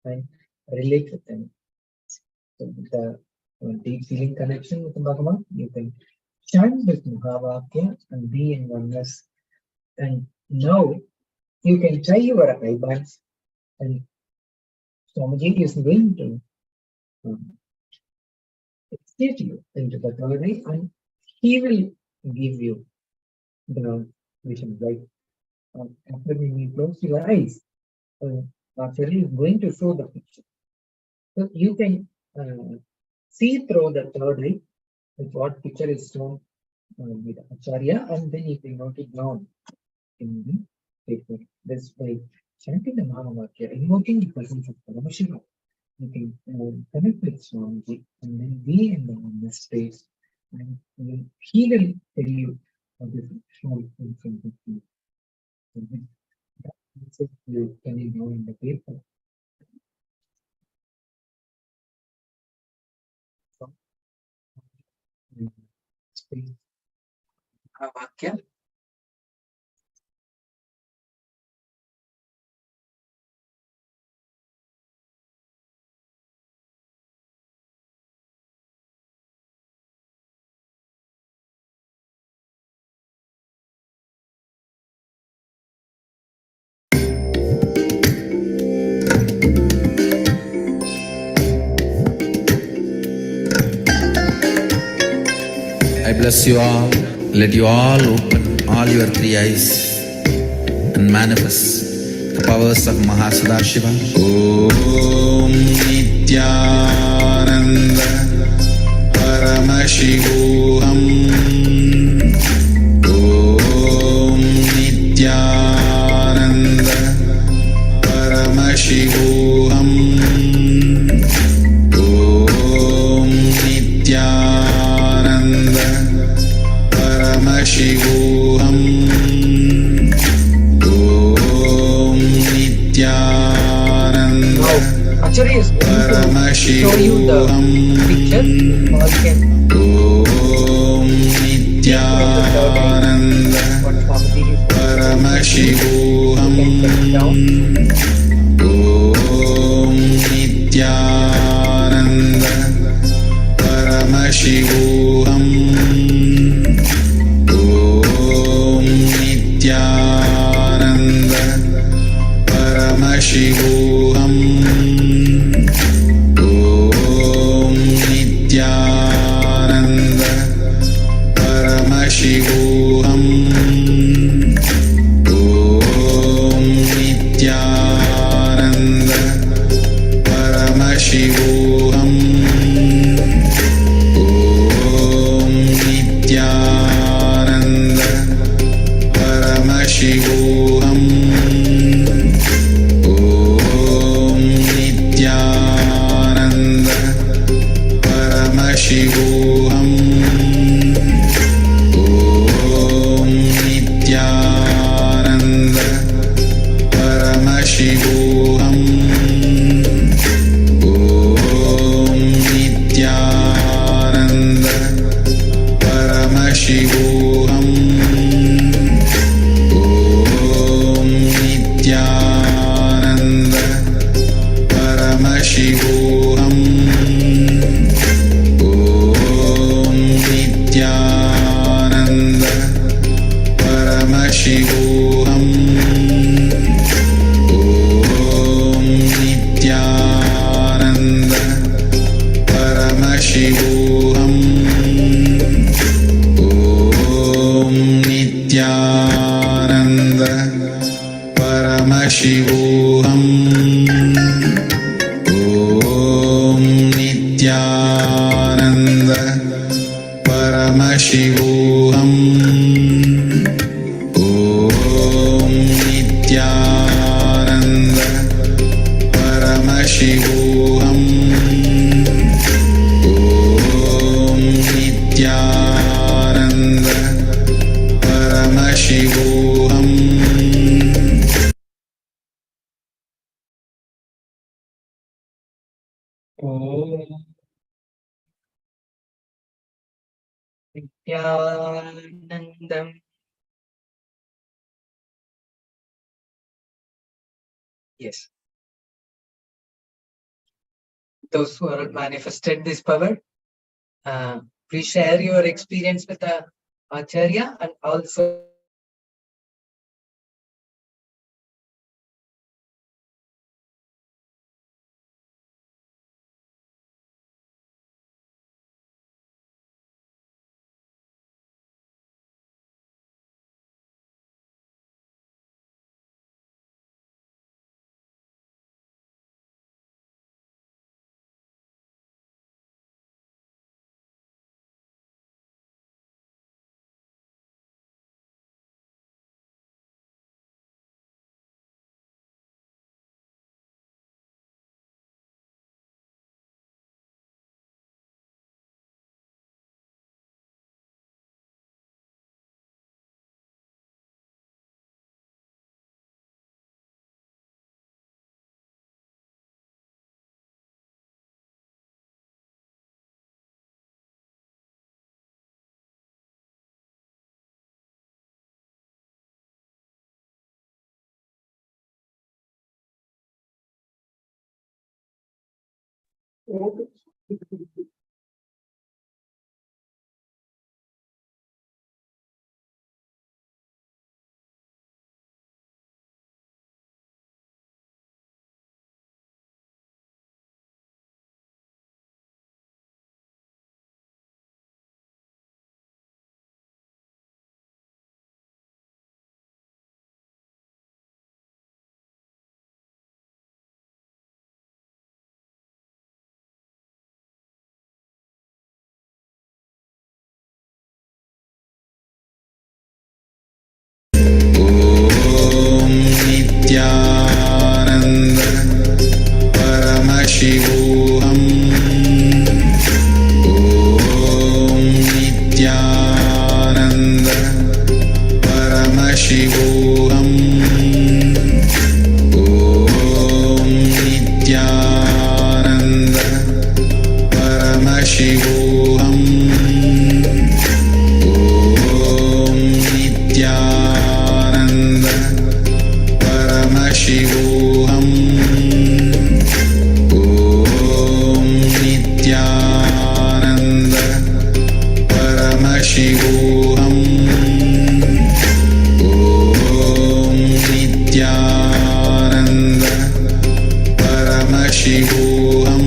and relate with him. So with the deep feeling connection with Bhagavan, you can chant this Mahavakya and be in oneness. And now you can try your eyeballs and Swamiji is going to state you into the third eye and he will give you the vision. Like after you close your eyes, Acharya is going to show the picture. So you can see through the third eye with what picture is shown with Acharya, and then you can note it down in the paper. This by chanting the Mahavakya, invoking the presence of Paramashiva, you can connect with Swamiji and then be in the oneness space, and he will tell you what is shown in front of you. So that's it. You can ignore in the paper. So, space. Mahavakya. bless you all. Let you all open all your three eyes and manifest the powers of Mahasudashiva. Om Nithyananda Paramashivoham. Om Nithyananda Paramashivoham. Om Nithyananda Paramashivoham. Om Nithyananda Acharya is going to show you the picture. Or you can Om Nithyananda what property is Paramashivoham. down. Om Nithyananda Paramashivoham. Om Nithyananda Paramashivoham. Om Nithyananda Paramashivoham. Om Nithyananda Paramashivoham. Om Nithyananda Paramashivoham. Om Nithyananda Paramashivoham. Om Nithyananda Paramashivoham. Om Nithyananda Paramashivoham. Om Nithyananda Paramashivoham. Om Nithyananda Paramashivoham. Om Nithyananda Paramashivoham. Om Nithyananda Paramashivoham. Om Nithyananda Paramashivoham. Om Nithyananda Paramashivoham. Om Nithyananda Paramashivoham. Om Nithyanandam. Yes. Those who are manifested this power, please share your experience with the Acharya and also Paramashivoham. Om Nithyananda Paramashivoham. Om Nithyananda Paramashivoham. Om Nithyananda Paramashivoham. Om Nithyananda Paramashivoham. Om Nithyananda Paramashivoham.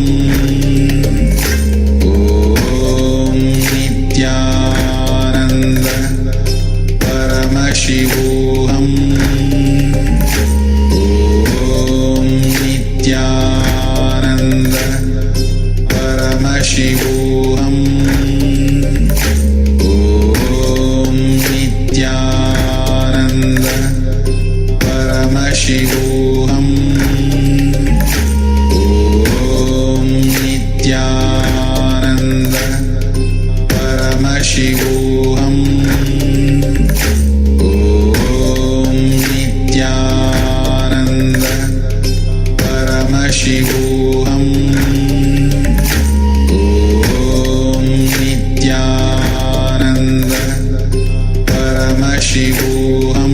Om Nithyananda Paramashivoham. Om Nithyananda Paramashivoham. Om Nithyananda Paramashivoham. Om Nithyananda Paramashivoham. Om Nithyananda Paramashivoham. Om Nithyananda Paramashivoham.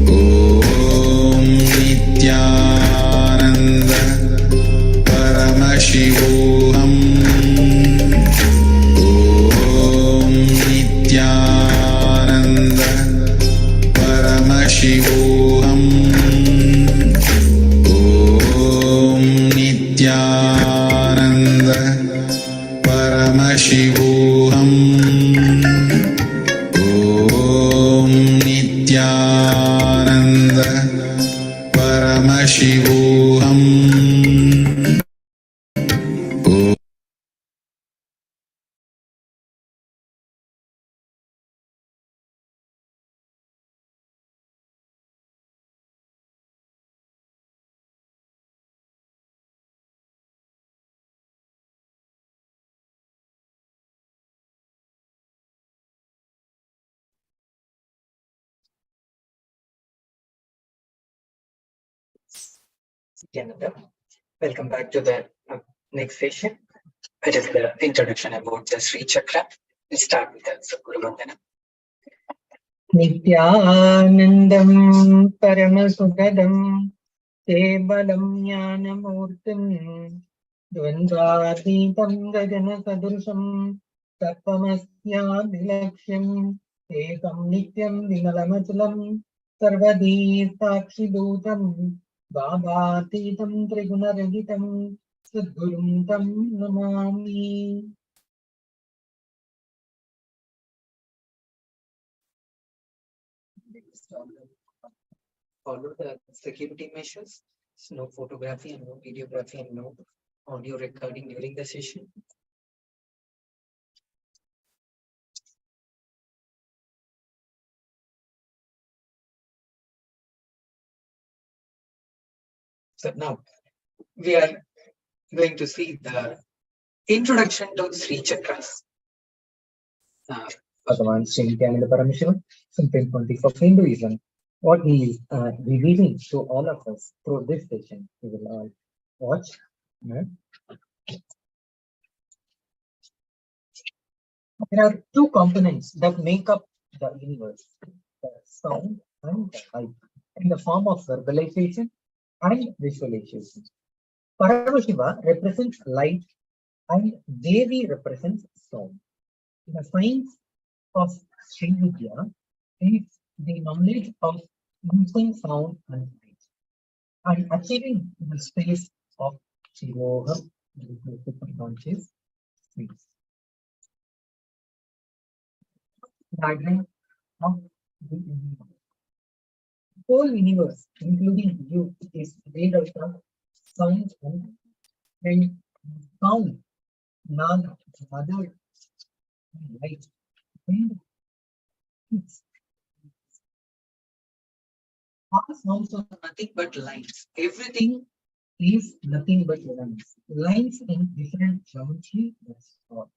Om Nithyananda Paramashivoham. Om Nithyananda Paramashivoham. Om Nithyananda Paramashivoham. Om Nithyananda Paramashivoham. Nithyananda. Welcome back to the next session. It is the introduction about the Sri Chakra. We start with the Sadguru Vandana. Nithyanandam Paramasukadam Kevalam Jnanamurtim Dvandvatitam Gagana Sadrusham Tapamasyavilaksham Ekam Nityam Vimalamachalam Sarvadi Sakshibhutam Bhabatitam Trigunarahitam Sadgurum Tam Namami. Follow the security measures. No photography and no videography and no audio recording during the session. So now we are going to see the introduction to Sri Chakras. Bhagavan Sri Nithyananda Paramashivam, Supreme Pontiff of Hinduism. What he is revealing to all of us through this session, we will all watch. There are two components that make up the universe, the sound and the light, in the form of verbalization and visualization. Paramashiva represents light and Devi represents sound. The science of Sri Vidya is the knowledge of using sound and light and achieving the space of Shivoham, the superconscious space. Diagram of the universe. The whole universe, including you, is made out of sound and sound, none other light. All sounds are nothing but lights. Everything is nothing but lines. Lines in different geometry, that's all.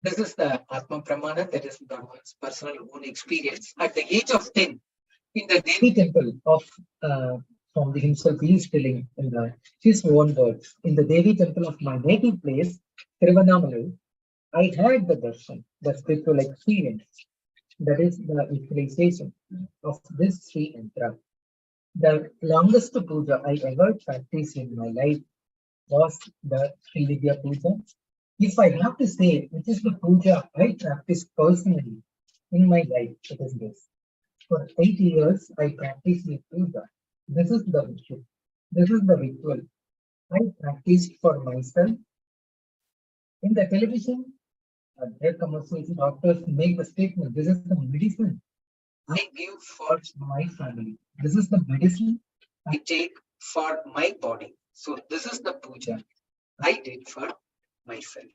This is the Atma Pramana, that is Brahman's personal own experience. At the age of 10, in the Devi temple of from the himself, he is telling in his own words, in the Devi temple of my native place, Tiruvannamalai, I had the darshan, the spiritual experience. That is the visualization of this Sri Yantra. The longest puja I ever practiced in my life was the Sri Vidya Puja. If I have to say which is the puja I practiced personally in my life, it is this. For 8 years, I practiced the puja. This is the ritual. This is the ritual I practiced for myself. In the television, their commercials, doctors make the statement, this is the medicine I give for my family. This is the medicine I take for my body. So this is the puja I did for myself.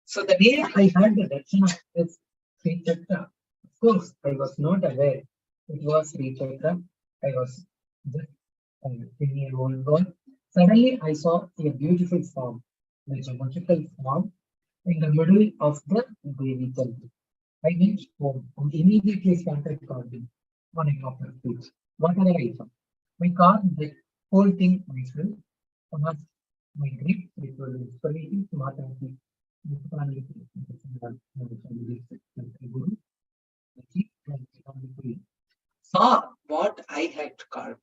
So the day I had the darshan of this Sri Chakra, of course, I was not aware it was Sri Chakra. I was just a 10-year-old boy. Suddenly I saw a beautiful form, the geometrical form, in the middle of the Devi temple. I went home and immediately started carving on a proper foot. Whatever I saw. My car did whole thing myself. One of my great spiritual inspirations, Mataji, saw what I had carved.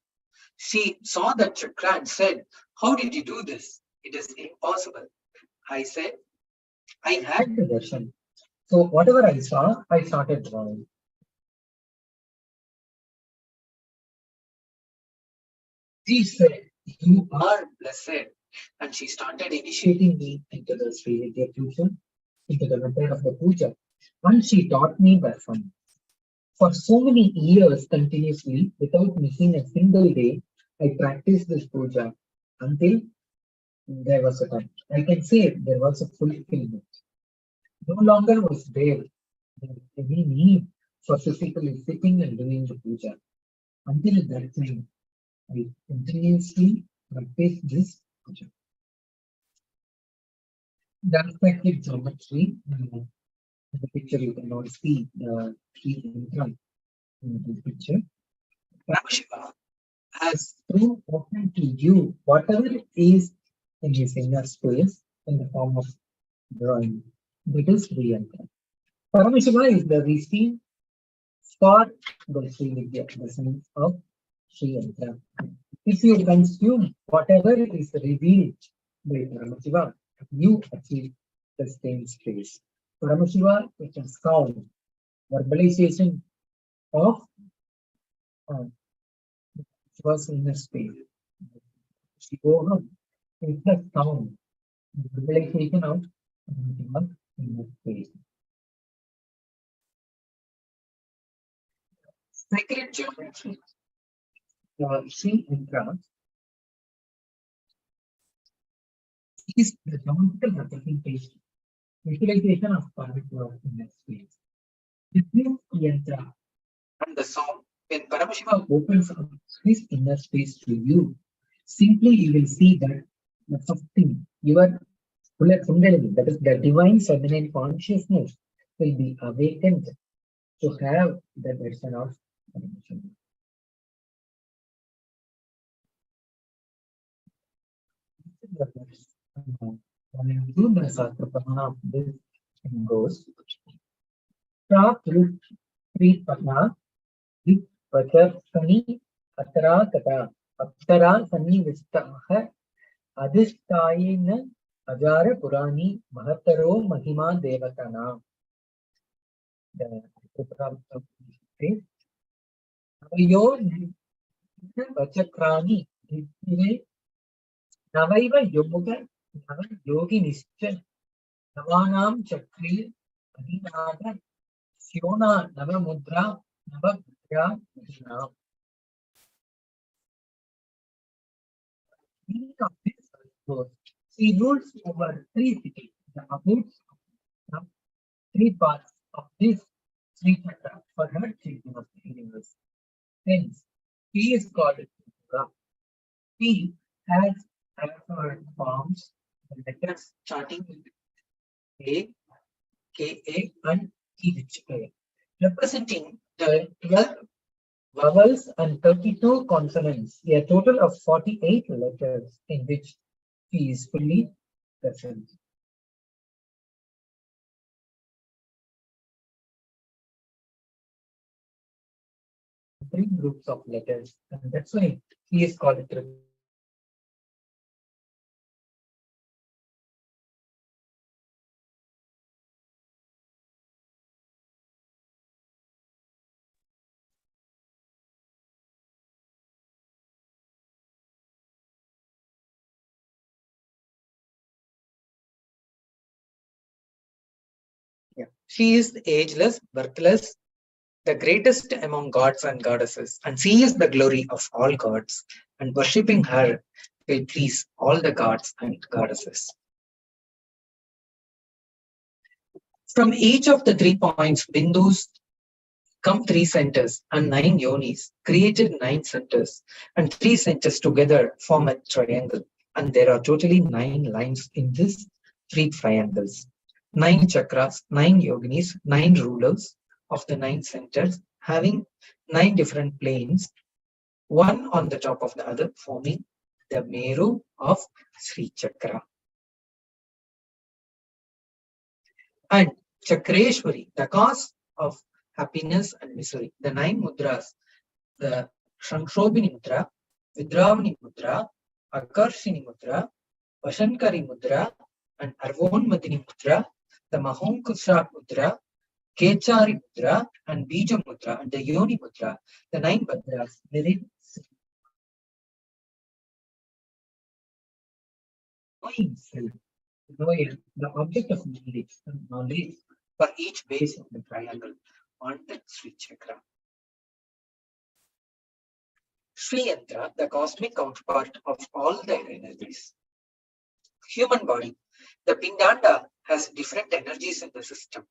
She saw the chakra and said, how did you do this? It is impossible. I said, I had the darshan. So whatever I saw, I started drawing. She said, you are blessed. And she started initiating me into the Sri Vidya Puja, into the method of the puja. And she taught me by fun. For so many years continuously, without missing a single day, I practiced this puja until there was a time. I can say there was a fulfillment. No longer was there any need for physically sitting and doing the puja. Until that time, I continuously practice this puja. The respective geometry, in the picture you cannot see the tree in front in the picture. Paramashivoham has through open to you whatever is in his inner space in the form of drawing. That is real. Paramashivoham is the receipt for the Sri Vidya, the sense of Sri Yantra. If you consume whatever is revealed by Paramashivoham, you achieve the same space. Paramashivoham is a sound, verbalization of Shiva's inner space. Shivoham is the sound, verbalization of Paramashivoham's inner space. Sacred geometry. Sri Yantra is the geometrical representation, visualization of Paramashivoham's inner space. This is Yantra and the song. When Paramashivoham opens up his inner space to you, simply you will see that the first thing, your Kundalini, that is the divine feminine consciousness, will be awakened to have the darshan of Paramashivoham. When you do the Shastra Pramana of this thing goes, Pra Prut Pri Pata Vachasani Atara Kata Aptara Sani Vistaha Adhistayena Ajara Purani Mahataro Mahima Devatana. The says, Your Vachakrani Navaiva Yoga Nava Yogi Nishcha Navanam Chakri Adinada Siona Nava Mudra Nava Mudra Mudra. Meaning of this verse, he rules over 3 cities, the abodes of 3 parts of this Sri Chakra for her children of the universe. Hence, P is called Chakra. P has alphabet forms, the letters starting with A, KA, and THA, representing the 12 vowels and 32 consonants, a total of 48 letters in which P is fully present. Three groups of letters, and that's why P is called triple. Yeah. She is ageless, birthless, the greatest among gods and goddesses, and she is the glory of all gods, and worshipping her will please all the gods and goddesses. From each of the 3 points, bindus, come 3 centers and 9 yonis, created 9 centers, and 3 centers together form a triangle. And there are totally 9 lines in this 3 triangles. 9 chakras, 9 yoginis, 9 rulers of the 9 centers, having 9 different planes, one on the top of the other, forming the Meru of Sri Chakra. And Chakreshwari, the cause of happiness and misery. The 9 mudras, the Shanshobini mudra, Vidravani mudra, Akarshini mudra, Vashankari mudra, and Arvonmadini mudra, the Mahonkusha mudra, Kechari mudra, and Bija mudra, and the Yoni mudra, the 9 mudras, knowing self, knowing the object of knowledge for each base of the triangle on the Sri Chakra. Sri Yantra, the cosmic counterpart of all the energies. Human body, the Pindanda has different energies in the system,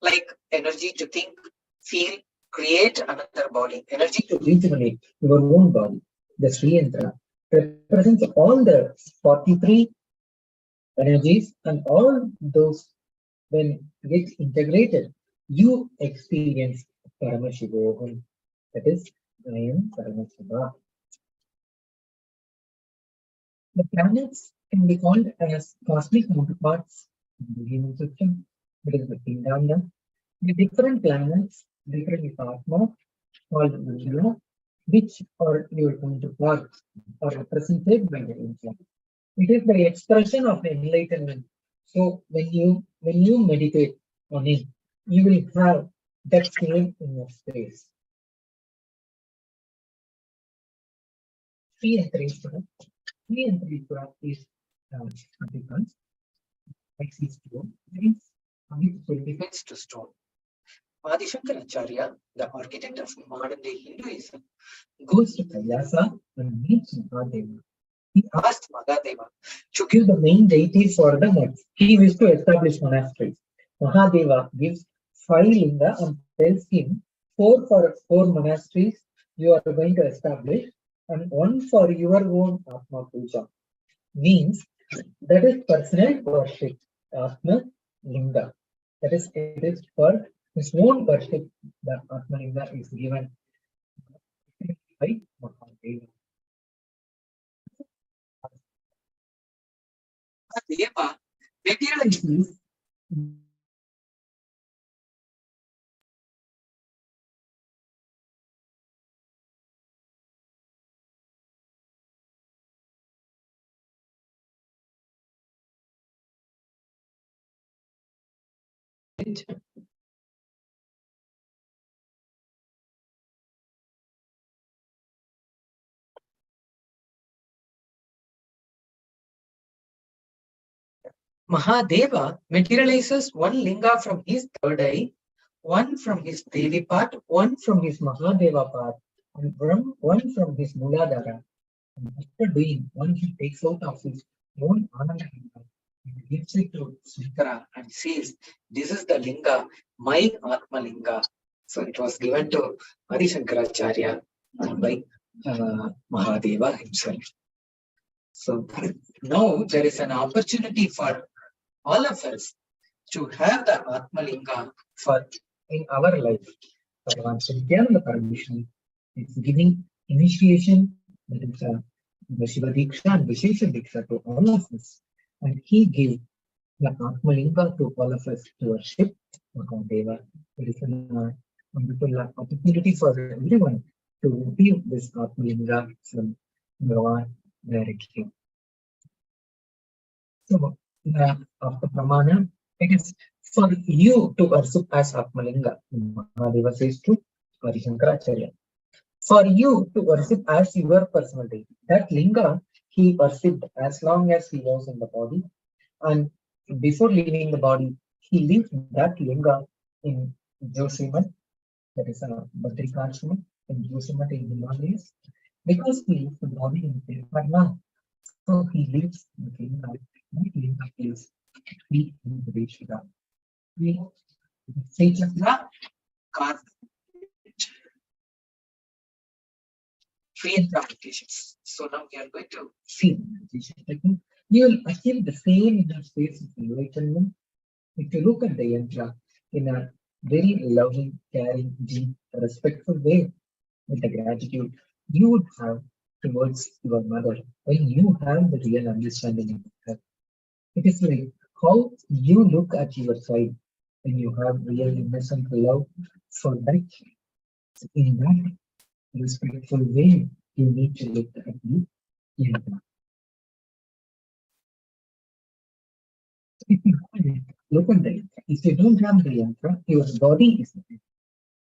like energy to think, feel, create another body, energy to regenerate your own body. The Sri Yantra represents all the 43 energies, and all those, when get integrated, you experience Paramashivoham. That is, I am Paramashiva. The planets can be called as cosmic counterparts in the human system. It is the Pindanda. The different planets, different Atma, called Mandala, which are your counterparts, are represented by the intellect. It is the expression of enlightenment. So when you meditate on it, you will have that same inner space. Sri and Trishwara. Sri and Trishwara is significance. Axis stone means significance to stone. Adi Shankaracharya, the architect of modern day Hinduism, goes to KAILASA and meets Mahadeva. He asked Mahadeva to give the main deity for the month. He wished to establish monasteries. Mahadeva gives 5 linga and tells him 4 for 4 monasteries you are going to establish, and 1 for your own Atma Puja. Means that is personal worship, Atma Linga. That is, it is for his own worship, the Atma Linga is given by Mahadeva. Deva materializes Mahadeva materializes 1 linga from his third eye, 1 from his Devi part, 1 from his Mahadeva part, and 1 from his Muladhara. And after doing, 1 he takes out of his own Ananda Linga and gives it to Shankara and says, "This is the Linga, my Atma Linga." So it was given to Adi Shankaracharya by Mahadeva himself. So now there is an opportunity for all of us to have the Atmalinga for in our life. Bhagavan Sri Nithyananda Paramashivam is giving initiation, that is the Shiva Diksha and Vishesha Diksha to all of us. And he gave the Atmalinga to all of us to worship Mahadeva. It is a wonderful opportunity for everyone to receive this Atmalinga from Bhagavan directly. So, after Pramana, it is for you to worship as Atmalinga. Mahadeva says to Adi Shankaracharya, for you to worship as your personal deity. That linga he worshipped as long as he was in the body, and before leaving the body, he left that linga in Joshimat, that is a Badrikashram in Joshimat in Himalayas, because he left the body in Paramashivoham. So he leaves the linga. That linga is free in the Vishwada. We say free and applications. So now we are going to see the meditation technique. You will achieve the same inner space of enlightenment if you look at the yantra in a very loving, caring, deep, respectful way with the gratitude you would have towards your mother when you have the real understanding of her. It is like how you look at your child when you have real innocent love for that. In that respectful way, you need to look at the yantra. If you look at the yantra, if you don't have the yantra, your body is not.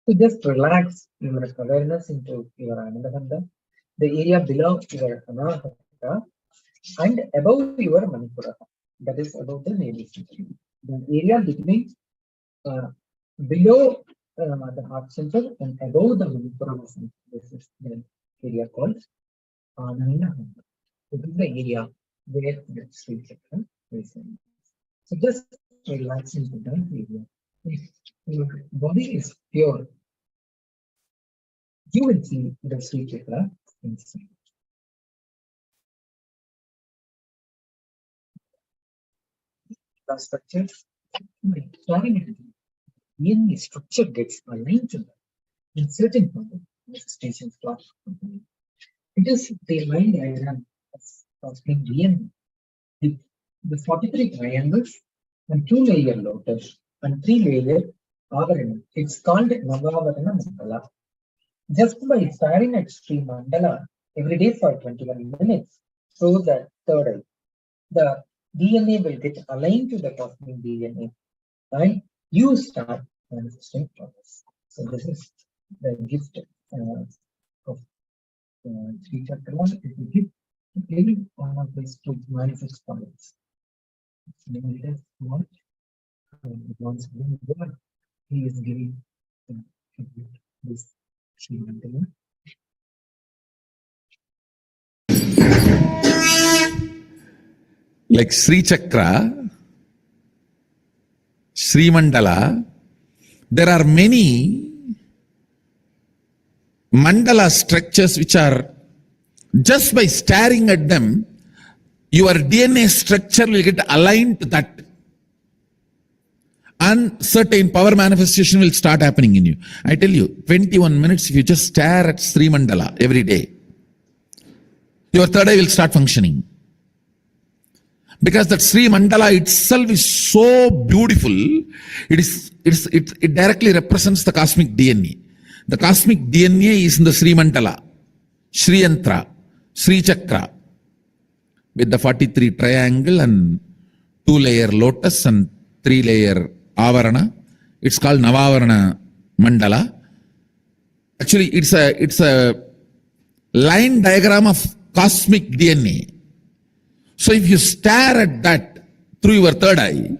So just relax your awareness into your Anandabandha, the area below your Anahata, and above your Manipura. That is above the navel center. The area between below the heart center and above the Manipura. This is the area called Anandabandha. This is the area where the Sri Chakra is. So just relax into that area. If your body is pure, you will see the Sri Chakra inside. The structure, when the structure gets aligned to that, in certain manifestations class, it is the line diagram of DNA. The 43 triangles and 2-layer lotus and 3-layer avarana. It's called Navavarana Mandala. Just by staring at Sri Mandala every day for 21 minutes through the third eye, the DNA will get aligned to the cosmic DNA and you start manifesting progress. So this is the gift of Sri Chakra. It will give any one of these to manifest progress. Once he is giving this Sri Mandala. Like Sri Chakra, Sri Mandala, there are many mandala structures which are, just by staring at them, your DNA structure will get aligned to that. And certain power manifestation will start happening in you. I tell you, 21 minutes, if you just stare at Sri Mandala every day, your third eye will start functioning. Because that Sri Mandala itself is so beautiful, it directly represents the cosmic DNA. The cosmic DNA is in the Sri Mandala, Sri Yantra, Sri Chakra, with the 43 triangle and 2-layer lotus and 3-layer avarana. It's called Navavarana Mandala. Actually, it's a line diagram of cosmic DNA. So if you stare at that through your third eye,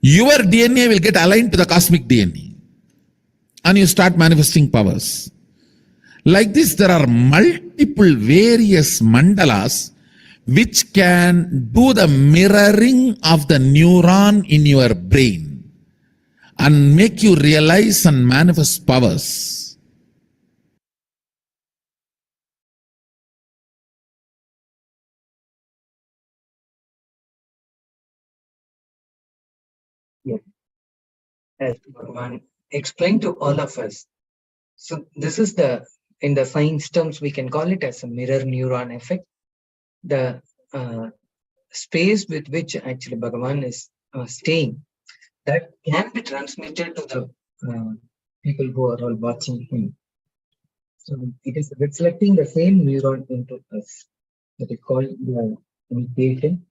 your DNA will get aligned to the cosmic DNA and you start manifesting powers. Like this, there are multiple various mandalas which can do the mirroring of the neuron in your brain. and make you realize and manifest powers. Yes, as Bhagavan explained to all of us. So this is in the science terms, we can call it as a mirror neuron effect. The space with which actually Bhagavan is staying, that can be transmitted to the people who are all watching him. So it is reflecting the same neuron into us. That is called the imitation.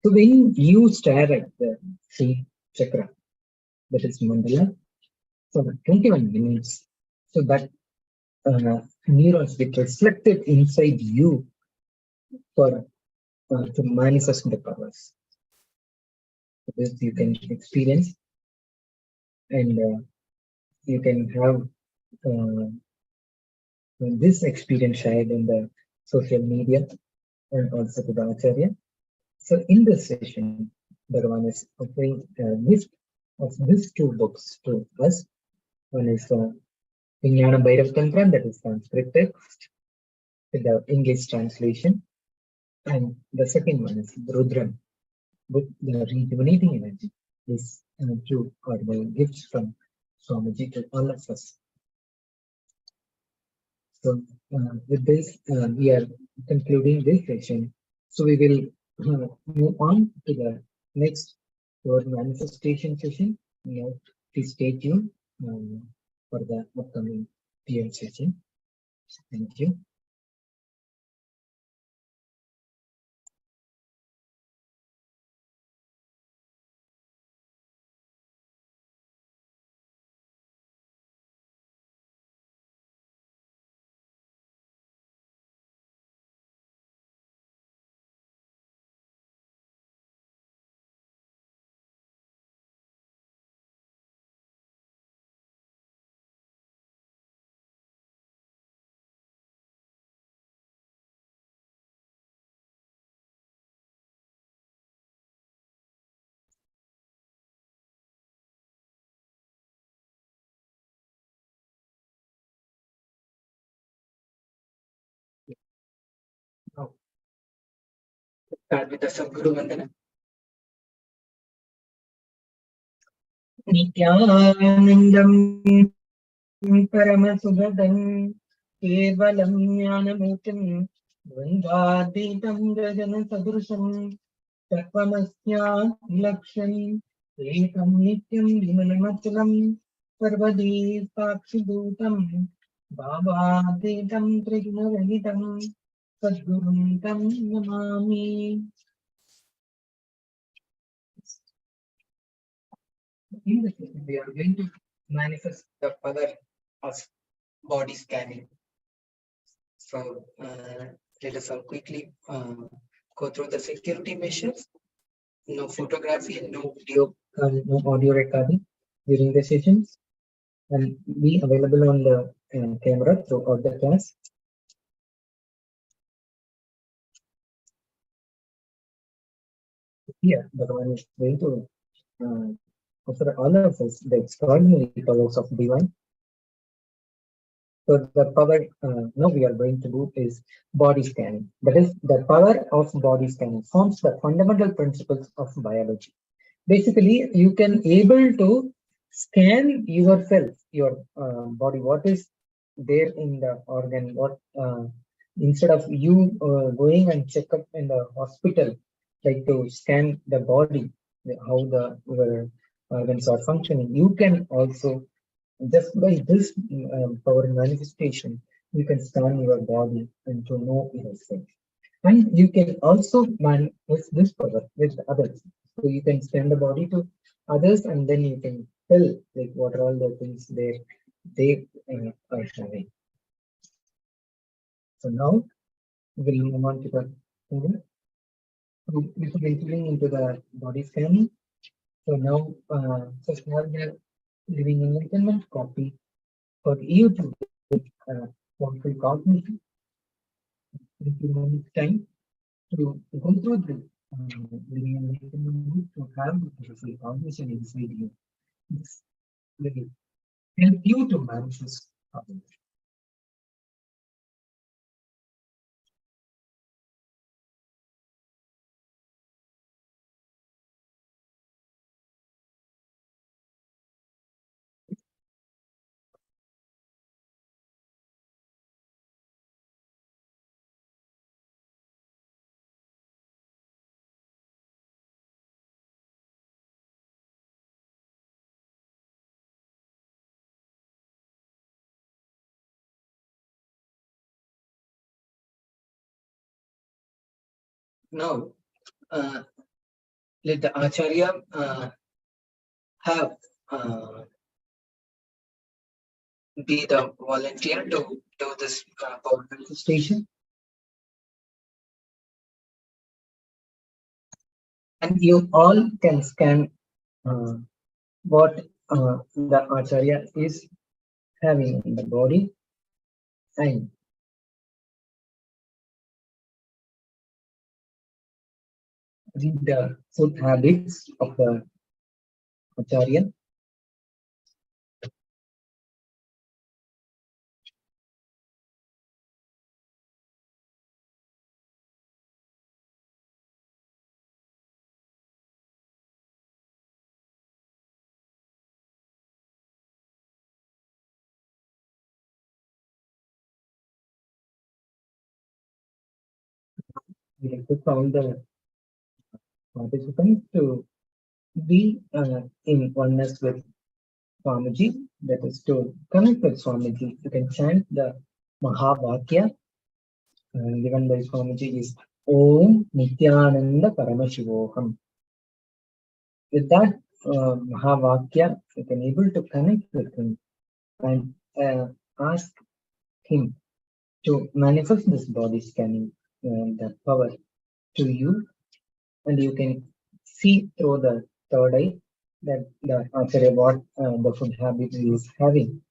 So when you stare at the seed chakra, that is mandala, for 21 minutes, so that neurons get reflected inside you for to manifest the powers. So this you can experience, and you can have this experience shared in the social media and also to the Acharya. So in this session, Bhagavan is offering a list of these two books to us. One is Vijnana Bhairav Tantra, that is Sanskrit text with the English translation. And the second one is Rudram, with the rejuvenating energy. These two are the gifts from Swamiji to all of us. So with this, we are concluding this session. So we will move on to the next manifestation session. Now, please stay tuned for the upcoming PM session. Thank you. Now, start with the Sadguru Vandana. Nithyanandam Paramashivoham Kevalam Jnanamurtim Dvandvatītam Gajana Sadrusham Tatvamasya Laksham Ekam Nityam Vimalamachalam Sarvadi Sakshibhutam Bhavatītam Trigunarahitam Sadgurum Tam Namami. In this session, we are going to manifest the power of body scanning. So let us all quickly go through the security measures. No photography, no video, no audio recording during the sessions, and be available on the camera throughout the class. Here, Bhagavan is going to offer all of us the extraordinary powers of divine. So the power now we are going to do is body scanning. That is, the power of body scanning forms the fundamental principles of biology. Basically, you can able to scan yourself, your body, what is there in the organ, what instead of you going and check up in the hospital, like to scan the body, how your organs are functioning. You can also, just by this power manifestation, you can scan your body and to know yourself. And you can also manifest this power with others. So you can scan the body to others, and then you can tell like what are all the things they are having. So now we will move on to the so before entering into the body scanning. So now just have the living enlightenment copy for you to full cognition. Time to go through the living enlightenment to have the full cognition inside you. This will help you to manifest others. Now, let the Acharya have be the volunteer to do this power manifestation. And you all can scan what the Acharya is having in the body and read the food habits of the Acharya. We request all the participants to be in oneness with Swamiji, that is to connect with Swamiji. You can chant the Mahavakya given by Swamiji is Om Nithyananda Paramashivoham. With that Mahavakya, you can able to connect with him and ask him to manifest this body scanning that power to you, and you can see through the third eye that the Acharya what the food habit is having,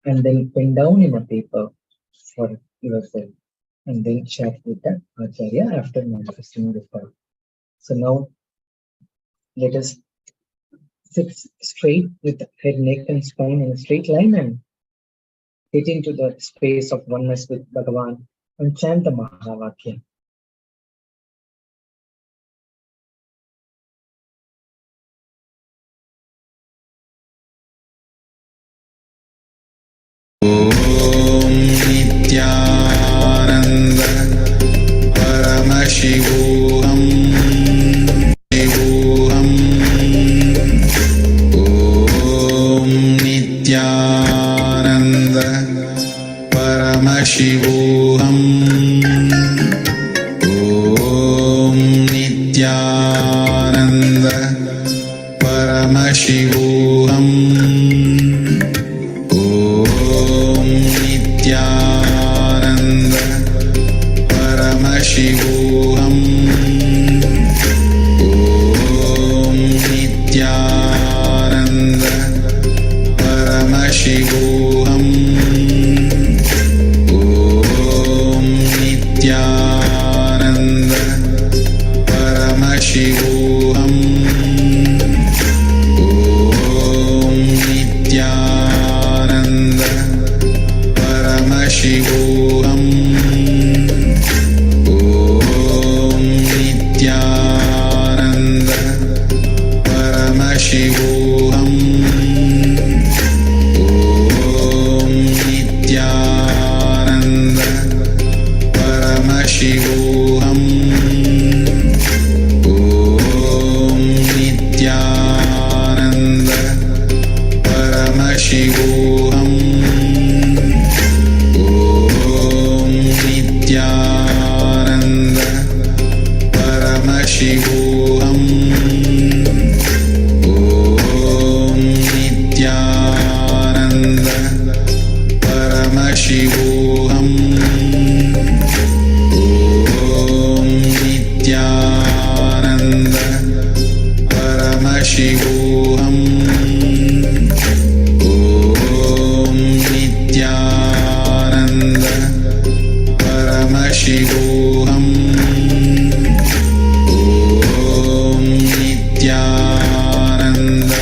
and then pen down in a paper for yourself, and then share with the Acharya after manifesting the power. So now let us sit straight with the head, neck, and spine in a straight line and get into the space of oneness with Bhagavan and chant the Mahavakya. Nithyananda Paramashivoham Shivoham Om Nithyananda Paramashivoham Om Nithyananda Paramashivoham Nithyananda Paramashivoham Om Nithyananda Paramashivoham Om Nithyananda Paramashivoham Om Nithyananda Paramashivoham Om Nithyananda Paramashivoham Om Nithyananda Paramashivoham Om Nithyananda Paramashivoham Om Nithyananda Paramashivoham Om Nithyananda Paramashivoham Om Nithyananda Paramashivoham Om Nithyananda Paramashivoham Om Nithyananda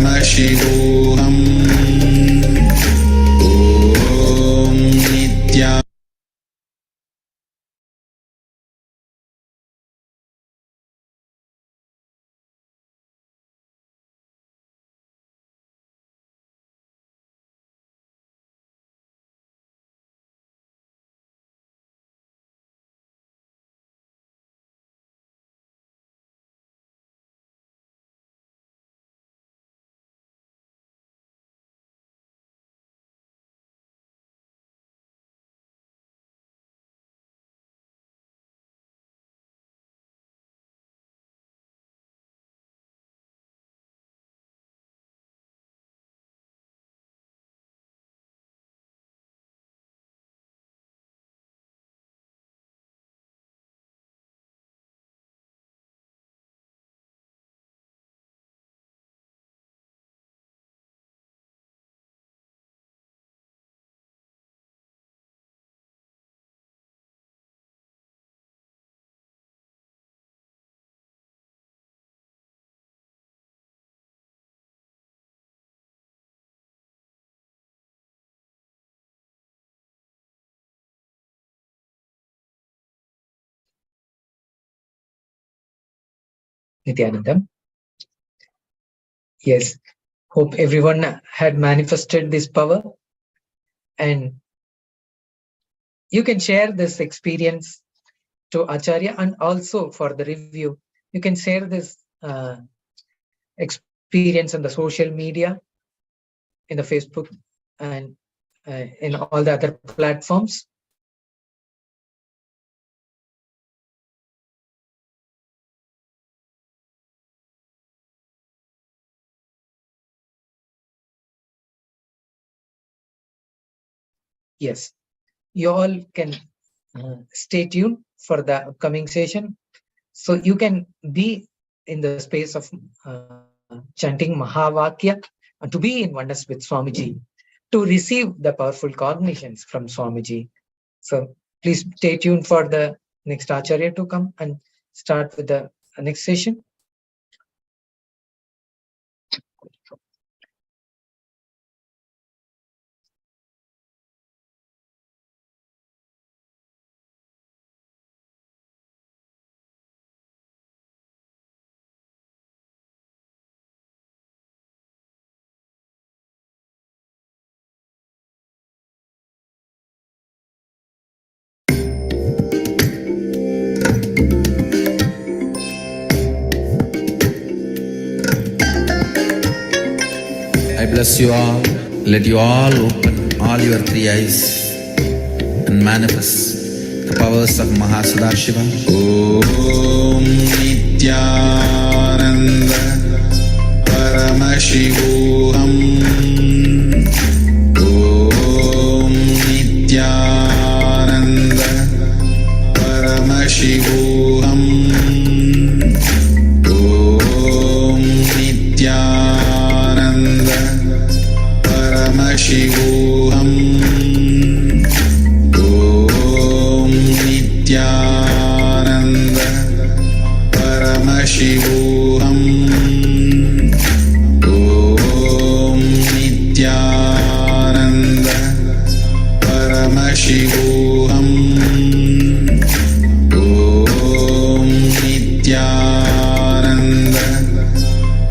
Paramashivoham. Om Nitya. Nithyanandam. Yes, hope everyone had manifested this power, and you can share this experience to Acharya, and also for the review, you can share this experience on the social media, in the Facebook, and in all the other platforms. Yes, you all can stay tuned for the upcoming session. So you can be in the space of chanting Mahavakya, and to be in oneness with Swamiji, to receive the powerful cognitions from Swamiji. So please stay tuned for the next Acharya to come and start with the next session. I bless you all. Let you all open all your three eyes and manifest the powers of Mahasudarshiva. Om Nithyananda Paramashivoham. Om Nithyananda Paramashivoham. Om Nithyananda Paramashivoham. Om Nithyananda Paramashivoham. Om Nithyananda Paramashivoham. Om Nithyananda Paramashivoham. Om Nithyananda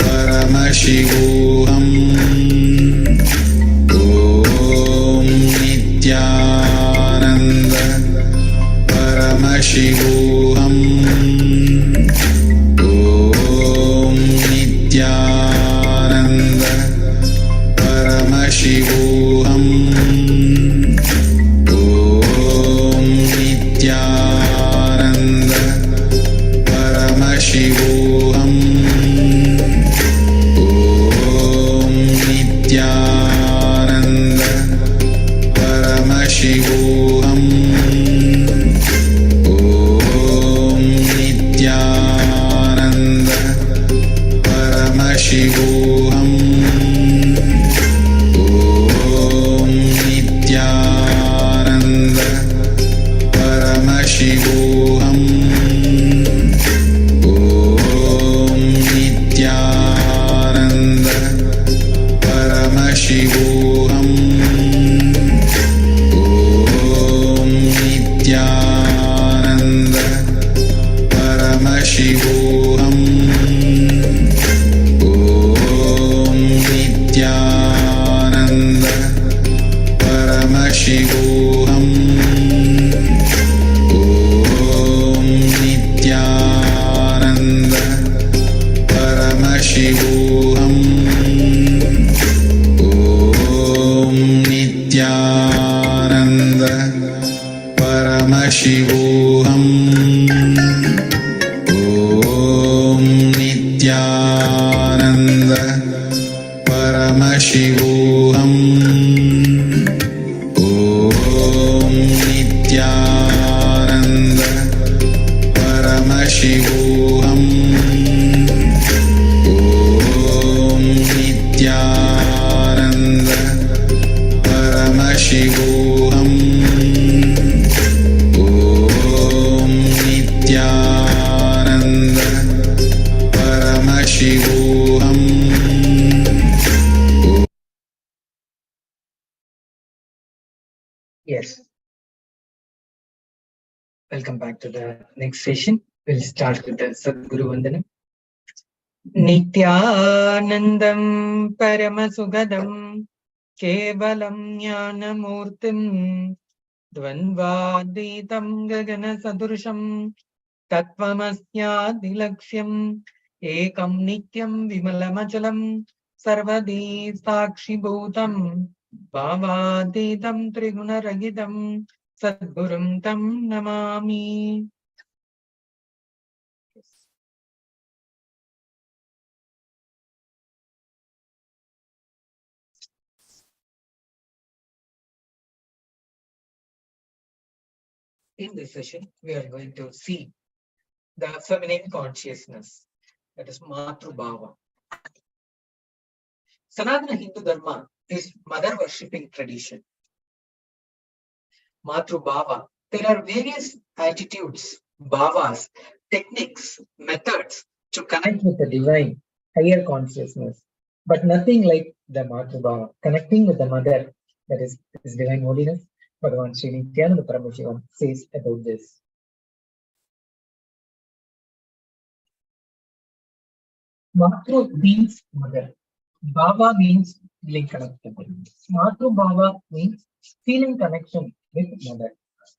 Paramashivoham. Om Nithyananda Paramashivoham. Om Nithyananda Paramashivoham. Om Nithyananda Paramashivoham. Om Nithyananda Paramashivoham. Om Nithyananda Paramashivoham. Om Nithyananda Paramashivoham. Om Nithyananda Paramashivoham. Om Nithyananda Paramashivoham. Om Nithyananda Paramashivoham. Om Nithyananda Paramashivoham. Om Nithyananda Paramashivoham. Om Nithyananda Paramashivoham. Om Nithyananda Paramashivoham. Om Nithyananda Paramashivoham. Yes. Welcome back to the next session. We'll start with the Sadguru Vandanam. Nithyanandam Paramasugam Kevalam Jnanamurtim Dvandvaditam Gagana Sadursham Tattvamasyaadilaksham Ekam Nityam Vimalamachalam Sarvadi Sakshi Bhutam Bhavaditam Trigunaragitam Sadgurum Tam Namami. In this session, we are going to see the feminine consciousness, that is Matru Bhava. Sanatana Hindu Dharma is mother worshipping tradition. Matru Bhava. There are various attitudes, bhavas, techniques, methods to connect with the divine, higher consciousness, but nothing like the Matru Bhava, connecting with the mother, that is His Divine Holiness. Bhagavan Sri Nithyananda Paramashivam says about this. Matru means mother. Bhava means feeling connected. Matru Bhava means feeling connection with mother.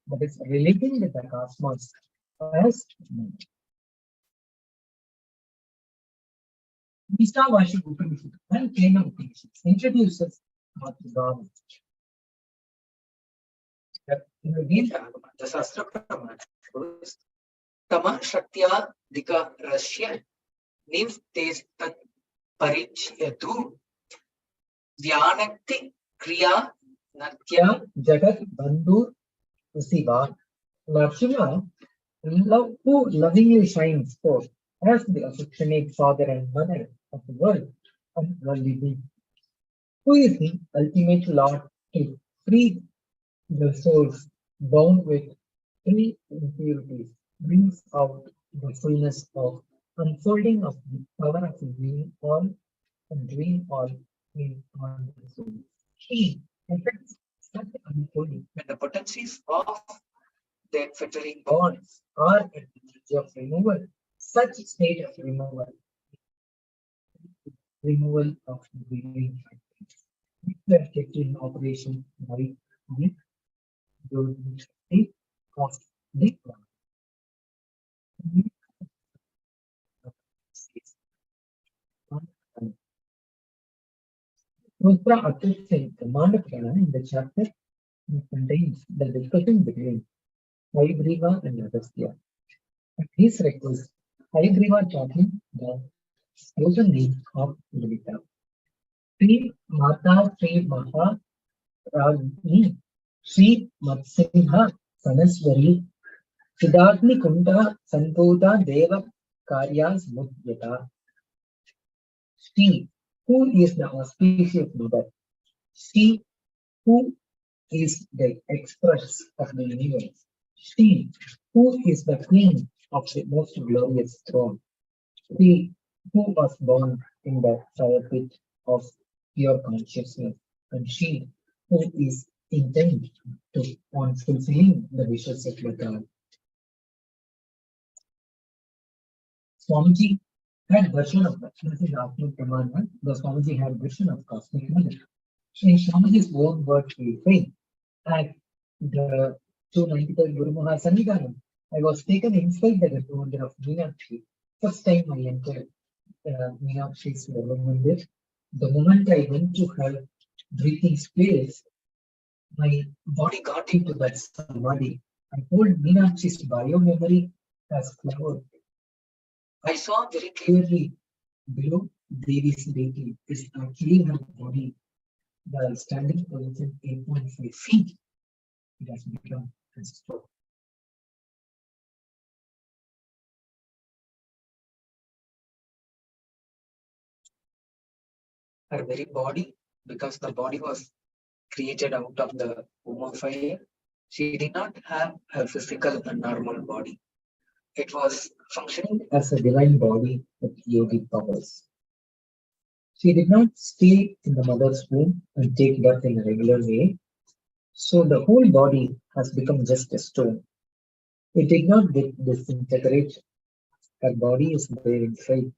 That is relating with the cosmos as mother. Vishwavashik Upanishad and Kena Upanishad introduces Matru Bhava. In the Veda, the Sastra Pramana goes, Tama Shaktya Dika Rasya Niv Tes Tat Parichyatu Dhyanakti Kriya Natya Jagat Bandhu Usiva. Narasimha, who lovingly shines forth as the affectionate father and mother of the world and worldly being, who is the ultimate Lord to free the souls bound with three impurities, brings out the fullness of unfolding of the power of being all and doing all in all the soul. He effects such unfolding when the potencies of their fettering bonds are at the edge of removal. Such state of removal of the living factors, which were kept in operation by the of the plant. Rudra utters a command prana in the chapter that contains the discussion between Hayagriva and Agastya. At his request, Hayagriva taught him the chosen name of Devita. Sri Mata Sri Maha Ragni Sri Matsingha Sanaswari Siddhartni Kunda Sanputa Deva Karyas Mudhyata. She who is the auspicious mother, she who is the express of the universe, she who is the queen of the most glorious throne, she who was born in the fire pit of pure consciousness, and she who is intent on fulfilling the wishes of the God. Swamiji had version of that. This is Atma Pramana. The Swamiji had version of cosmic mother. In Swamiji's own words, we say, at the 293rd Guru Maha Sannidhanam, I was taken inside the wonder of Meenakshi. First time I entered Meenakshi's Mandir. The moment I went to her breathing space, my body got into that samadhi. I hold Meenakshi's bio memory as flower. I saw very clearly below Devi's deity is actually her body. The standing position 8.5 feet. It has become a stroke. Her very body, because the body was created out of the womb of fire, she did not have a physical and normal body. It was functioning as a divine body with yogic powers. She did not stay in the mother's womb and take birth in a regular way. So the whole body has become just a stone. It did not get disintegrate. Her body is there inside.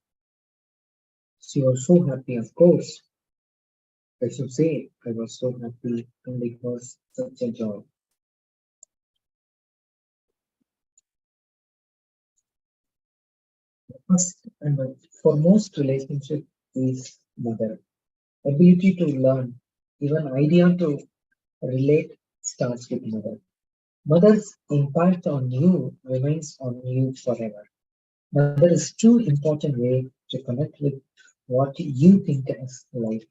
She was so happy, of course. I should say I was so happy and it was such a joy. The first and the foremost relationship is mother. Ability to learn, even idea to relate starts with mother. Mother's impact on you remains on you forever. Mother is too important way to connect with what you think as life.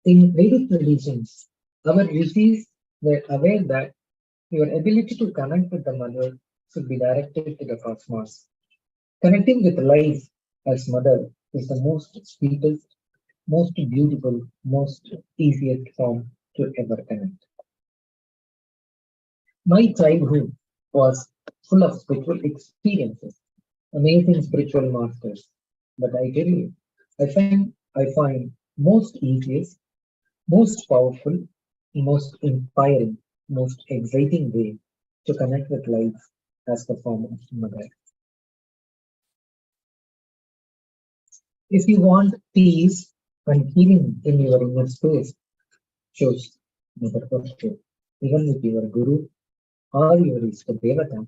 In Vedic traditions, our rishis were aware that your ability to connect with the mother should be directed to the cosmos. Connecting with life as mother is the most sweetest, most beautiful, most easiest form to ever connect. My childhood was full of spiritual experiences, amazing spiritual masters. But I tell you, I find most easiest, most powerful, most inspiring, most exciting way to connect with life as the form of mother. If you want peace and healing in your inner space, choose mother worship. Even with your guru or your Ishta Devata,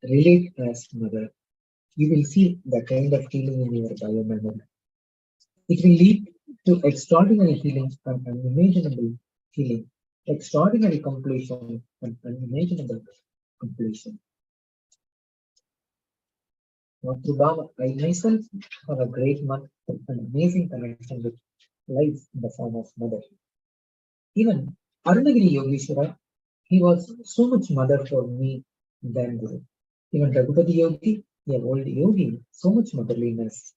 relate as mother. You will see the kind of healing in your biomemory. It will lead to extraordinary healing and unimaginable healing, extraordinary completion and unimaginable completion. Baba, I myself have a great and amazing connection with life in the form of mother. Even Arunagiri Yogeshwara, he was so much mother for me than Guru. Even Ragupati Yogi, the old yogi, so much motherliness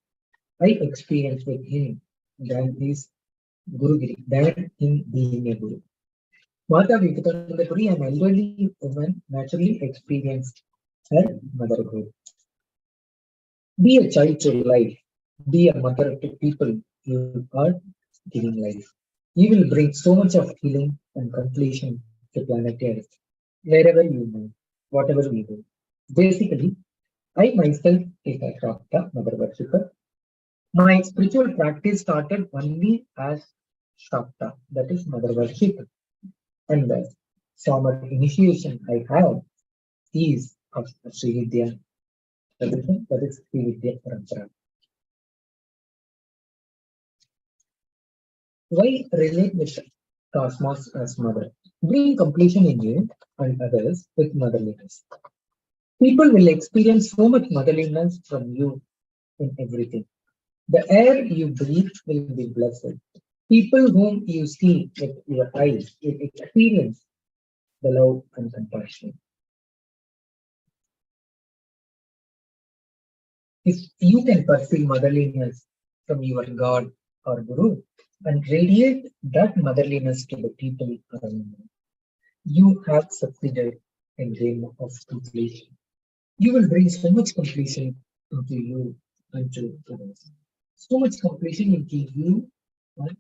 I experienced with him than his Gurugiri, than him being a Guru. Mata Vivekanandapuri, an elderly woman, naturally experienced her motherhood. Be a child to life. Be a mother to people you are giving life. You will bring so much of healing and completion to planet Earth, wherever you move, whatever we do. Basically, I myself is a Shakta, mother worshipper. My spiritual practice started only as Shakta, that is mother worshipper. And the formal initiation I have is of Sri Vidya tradition, that is Sri Vidya Parampara. Why relate with cosmos as mother? Bring completion in you and others with motherliness. People will experience so much motherliness from you in everything. The air you breathe will be blessed. People whom you see with your eyes will experience the love and compassion. If you can perceive motherliness from your God or Guru and radiate that motherliness to the people around you, you have succeeded in game of completion. You will bring so much completion into you and to others. So much completion will give you and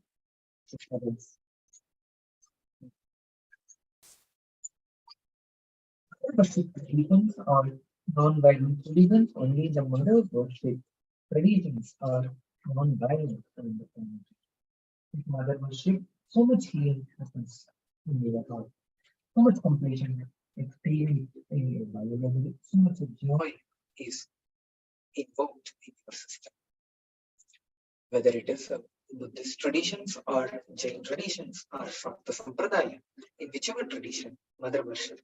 to others. Worship traditions are non-violent traditions. Only the mother worship traditions are non-violent. And with mother worship, so much healing happens in your heart. So much completion experience in your body. So much joy is invoked in your system. Whether it is Buddhist traditions or Jain traditions or Shakta Sampradaya, in whichever tradition, mother worship,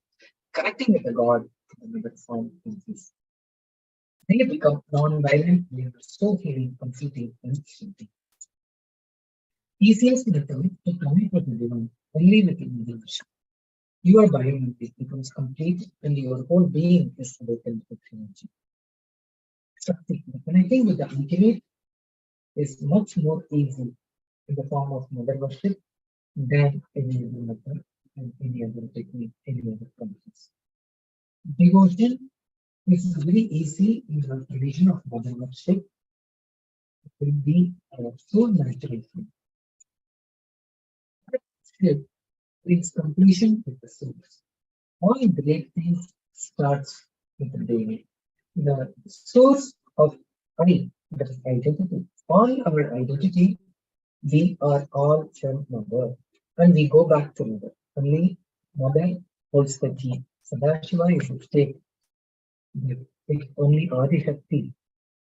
connecting with the God in another form exists. They become non-violent, they are so healing, comforting, and soothing. Easiest method to connect with the divine only within mother worship. Your bioenergy becomes complete and your whole being is awakened with energy. Shakti, connecting with the ultimate is much more easy in the form of mother worship than any other method and any other technique, any other practice. Devotion is very easy in the tradition of mother worship. It will be so natural. Worship brings completion with the source. All great things starts with the Devi. The source of I, that is identity. All our identity, we are all from mother. And we go back to mother. Only mother holds the key. Sadashiva is a state. It's only Adi Shakti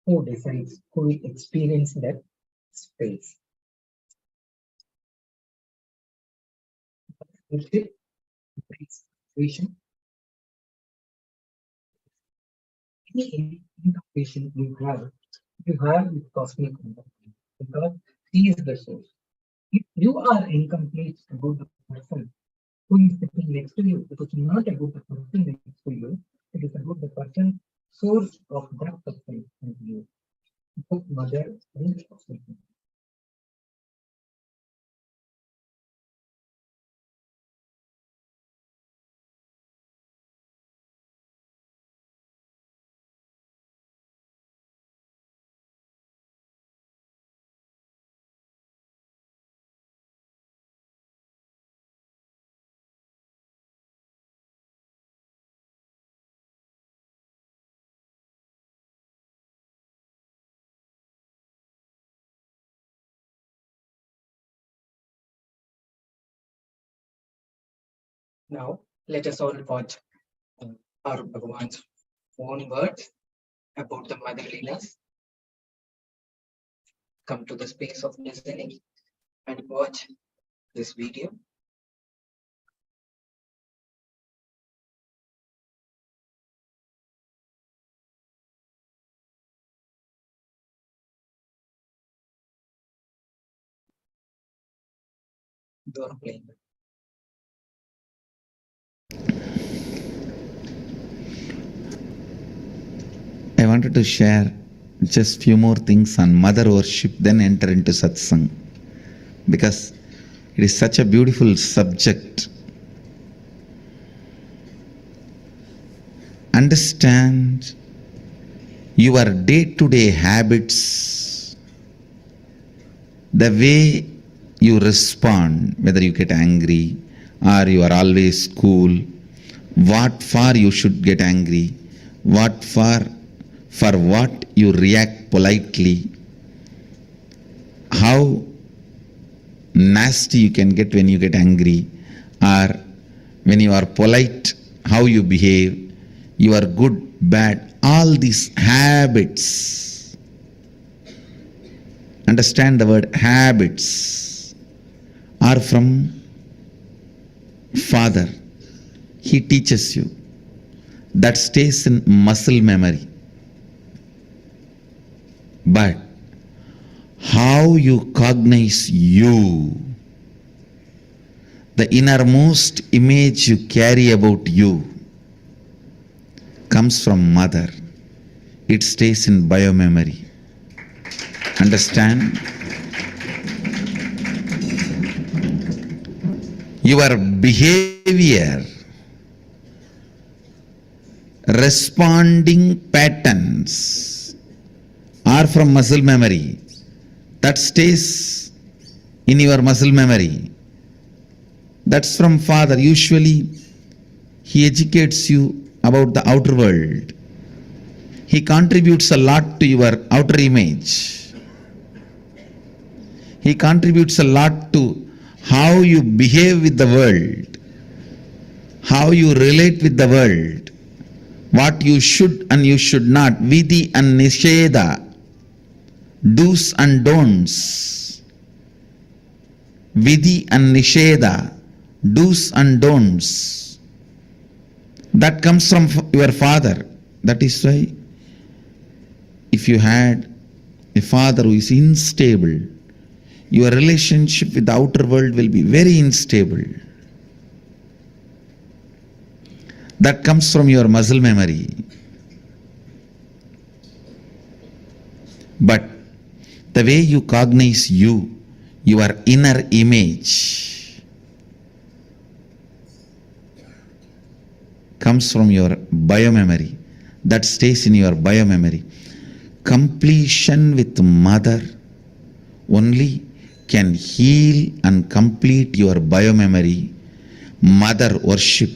who decides, who will experience that space. Worship brings vision. Any innovation you have with cosmic mother because she is the source. If you are incomplete about the person who is sitting next to you, it is not about the person next to you, it is about the person, source of that person and you. Both mother and cosmic mother. Now, let us all watch our Bhagavan's own words about the motherliness. Come to the space of listening and watch this video. Don't blame them. I wanted to share just few more things on mother worship, then enter into satsang, because it is such a beautiful subject. Understand your day-to-day habits, the way you respond, whether you get angry or you are always cool, what for you should get angry, what for what you react politely, how nasty you can get when you get angry, or when you are polite, how you behave, you are good, bad, all these habits. Understand the word habits are from Father. He teaches you. That stays in muscle memory. But how you cognize you, the innermost image you carry about you, comes from mother. It stays in biomemory. Understand? Your behavior, responding patterns are from muscle memory. that stays in your muscle memory. That's from father. Usually he educates you about the outer world. He contributes a lot to your outer image. He contributes a lot to how you behave with the world, how you relate with the world, what you should and you should not, vidhi and nisheda, do's and don'ts. Vidhi and nisheda, do's and don'ts. That comes from your father. That is why if you had a father who is unstable, your relationship with the outer world will be very unstable. That comes from your muscle memory. But the way you cognize you, your inner image, comes from your biomemory. That stays in your biomemory. Completion with mother only can heal and complete your biomemory. Mother worship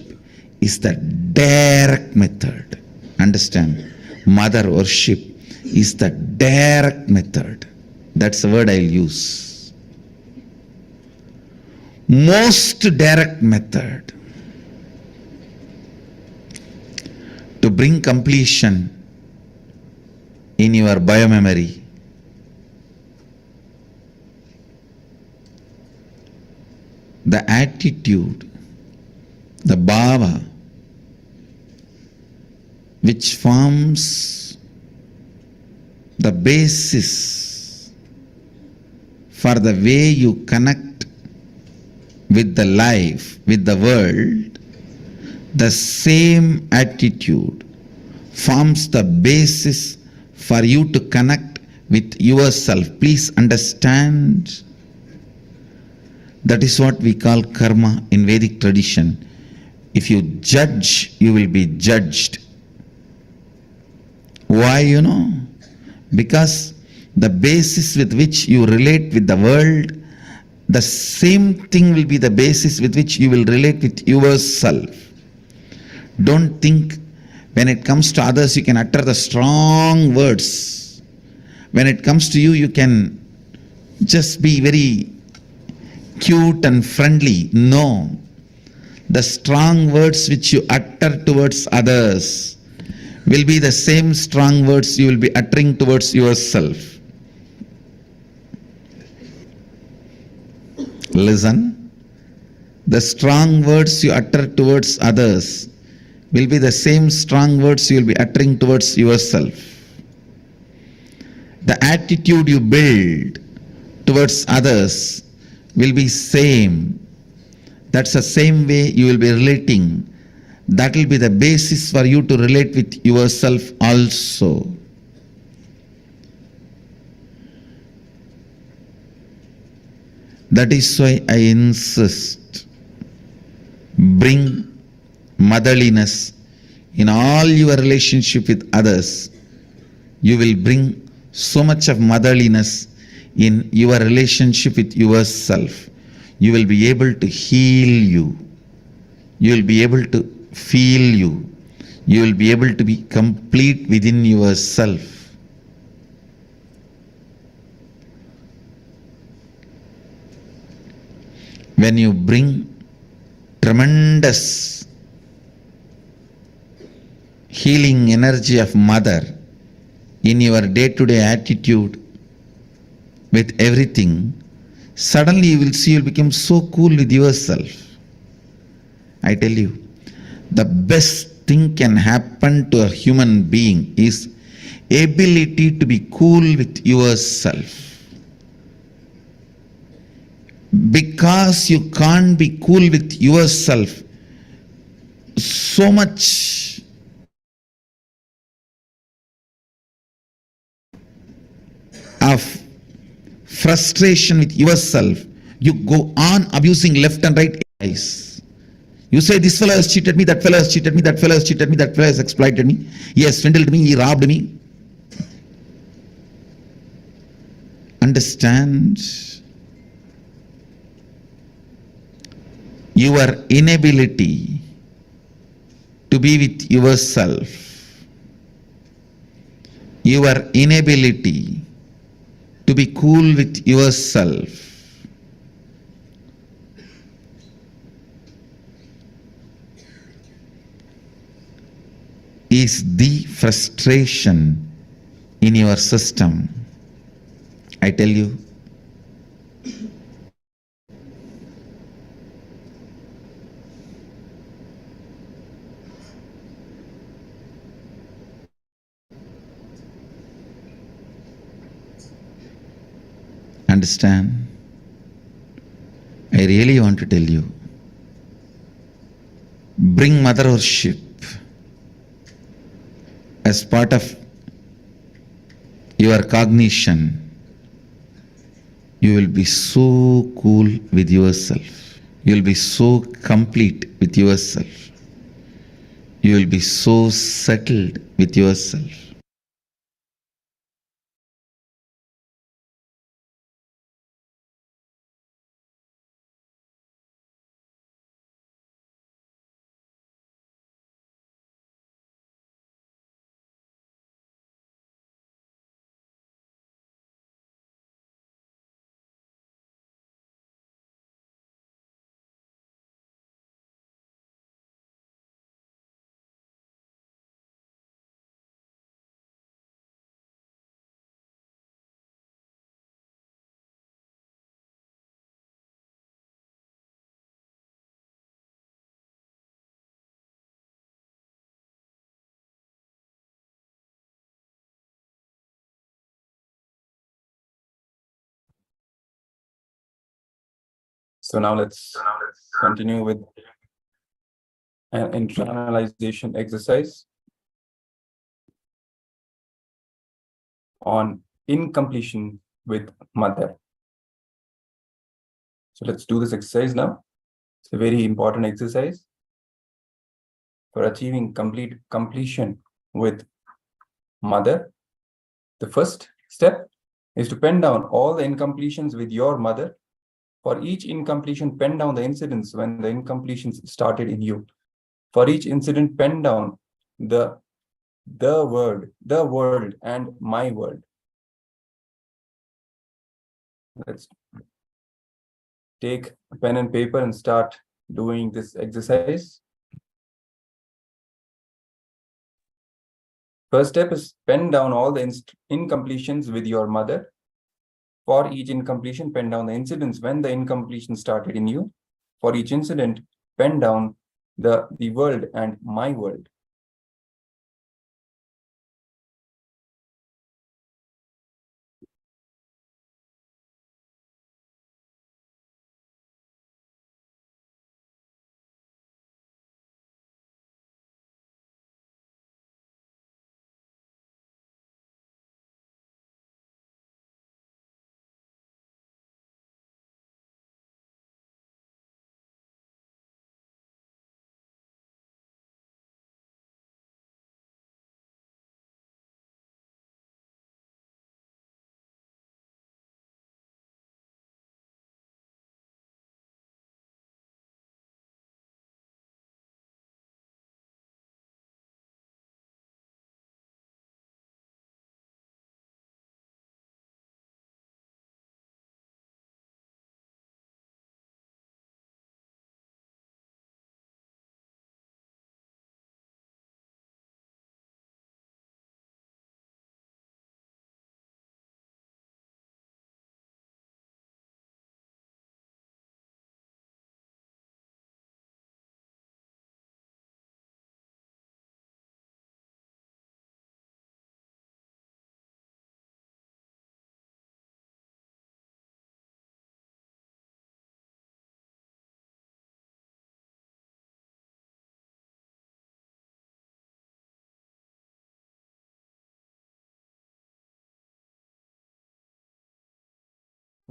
is the direct method. Understand? Mother worship is the direct method. That's the word I'll use. Most direct method to bring completion in your biomemory. The attitude, the bhava, which forms the basis for the way you connect with the life, with the world, the same attitude forms the basis for you to connect with yourself. Please understand, that is what we call karma in Vedic tradition. If you judge, you will be judged. Why, you know? Because the basis with which you relate with the world, the same thing will be the basis with which you will relate with yourself. Don't think when it comes to others you can utter the strong words. When it comes to you, you can just be very cute and friendly. No. The strong words which you utter towards others will be the same strong words you will be uttering towards yourself. Listen. The strong words you utter towards others will be the same strong words you will be uttering towards yourself. The attitude you build towards others will be same. That's the same way you will be relating. That will be the basis for you to relate with yourself also. That is why I insist, bring motherliness in all your relationship with others. You will bring so much of motherliness in your relationship with yourself. You will be able to heal you. You will be able to feel you. You will be able to be complete within yourself. When you bring tremendous healing energy of mother in your day-to-day attitude with everything, suddenly you will see you will become so cool with yourself. I tell you, the best thing can happen to a human being is ability to be cool with yourself. Because you can't be cool with yourself, so much of frustration with yourself, you go on abusing left and right guys. You say, this fellow has cheated me, that fellow has cheated me, that fellow has cheated me, that fellow has exploited me, he has swindled me, he robbed me. understand your inability to be with yourself, your inability to be cool with yourself, is the frustration in your system. I tell you, understand? I really want to tell you, bring mothership as part of your cognition. You will be so cool with yourself. You will be so complete with yourself. You will be so settled with yourself. So now let's continue with an internalization exercise on incompletion with mother. So let's do this exercise now. It's a very important exercise for achieving completion with mother. The first step is to pen down all the incompletions with your mother. For each incompletion, pen down the incidents when the incompletions started in you. For each incident, pen down the world, and my world. Let's take a pen and paper and start doing this exercise. First step is pen down all the incompletions with your mother. For each incompletion, pen down the incidents when the incompletion started in you. For each incident, pen down the world and my world.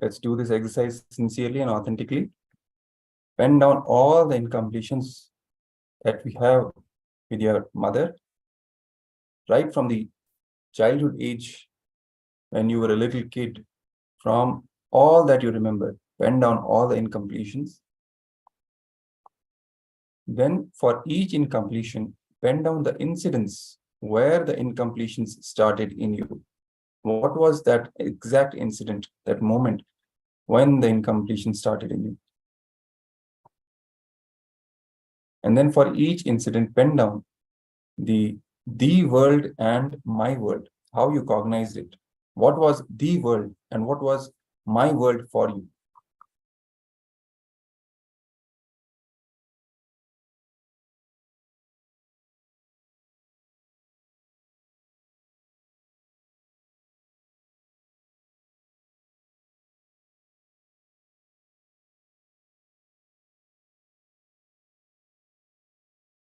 Let's do this exercise sincerely and authentically. Pen down all the incompletions that we have with your mother, right from the childhood age when you were a little kid From all that you remember, pen down all the incompletions. Then for each incompletion, pen down the incidents where the incompletions started in you. What was that exact incident, that moment when the incompletion started in you? And then for each incident, pen down the world and my world, how you cognized it. What was the world and what was my world for you?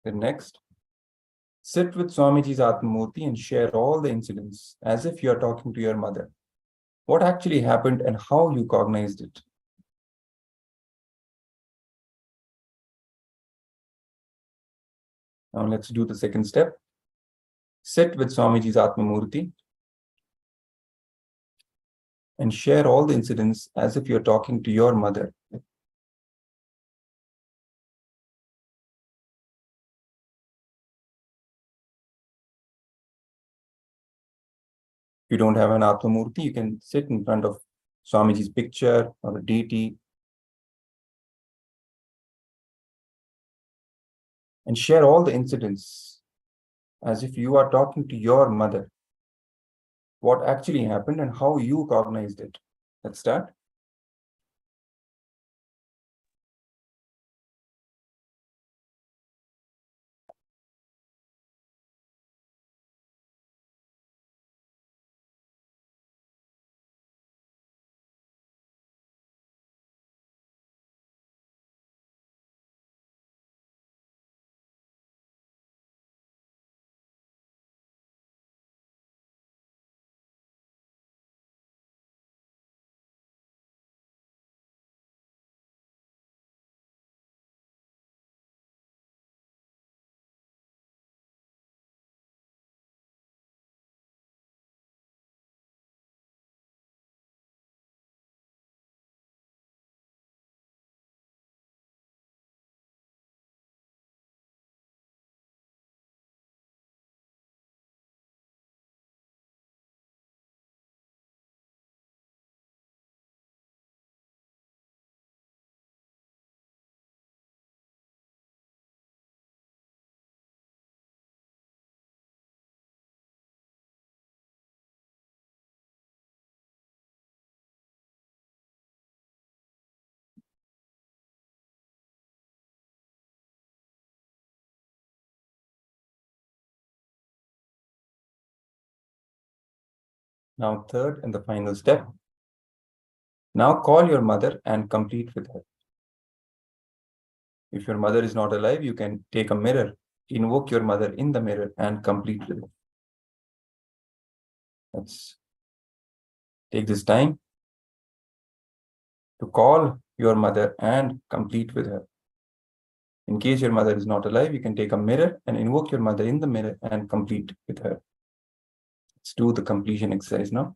Then next, sit with Swamiji's Atmamurti and share all the incidents as if you are talking to your mother. What actually happened and how you cognized it. Now let's do the second step. Sit with Swamiji's Atmamurti and share all the incidents as if you're talking to your mother. If you don't have an Atmamurti, you can sit in front of Swamiji's picture or a deity and share all the incidents as if you are talking to your mother. What actually happened and how you cognized it. Let's start. Now, third and the final step. Now call your mother and complete with her. If your mother is not alive, you can take a mirror, invoke your mother in the mirror and complete with it. Let's take this time to call your mother and complete with her. In case your mother is not alive, you can take a mirror and invoke your mother in the mirror and complete with her. Let's do the completion exercise now.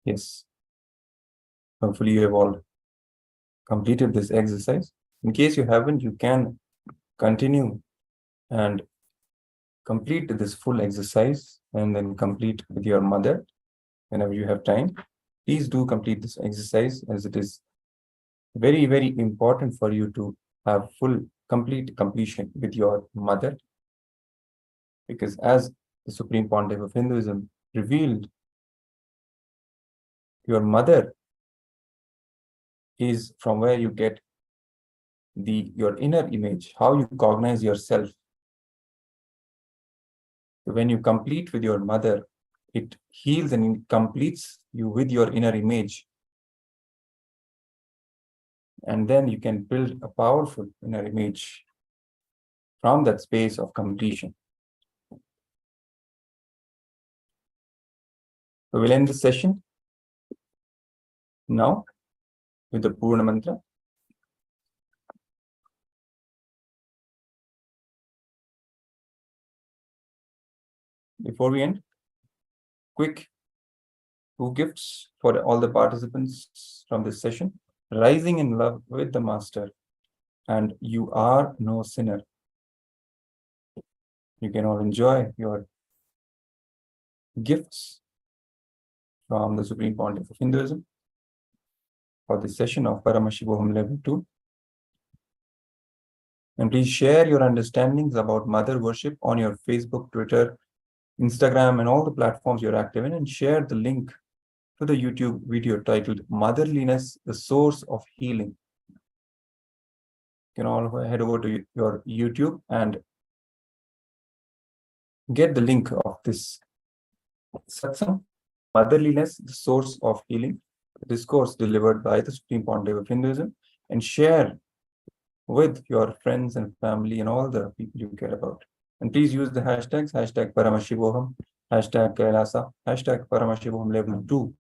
Yes. Hopefully you have all completed this exercise. In case you haven't, you can continue and complete this full exercise and then complete with your mother whenever you have time. Please do complete this exercise, as it is very, very important for you to have complete completion with your mother. Because as the Supreme Pontiff of Hinduism revealed, your mother is from where you get your inner image, how you cognize yourself. So when you complete with your mother, it heals and it completes you with your inner image. And then you can build a powerful inner image from that space of completion. So we'll end the session now with the Purna Mantra. Before we end, quick 2 gifts for all the participants from this session. Rising in love with the Master, and you are no sinner. You can all enjoy your gifts from the Supreme Pontiff of Hinduism for this session of Paramashivoham Level 2. And please share your understandings about mother worship on your Facebook, Twitter, Instagram, and all the platforms you're active in, and share the link to the YouTube video titled Motherliness, the Source of Healing. You can all head over to your YouTube and get the link of this satsang, Motherliness, the Source of Healing, the discourse delivered by the Supreme Pontiff of Hinduism, and share with your friends and family and all the people you care about. And please use the hashtags, hashtag Paramashivoham, hashtag KAILASA, hashtag Paramashivoham Level 2,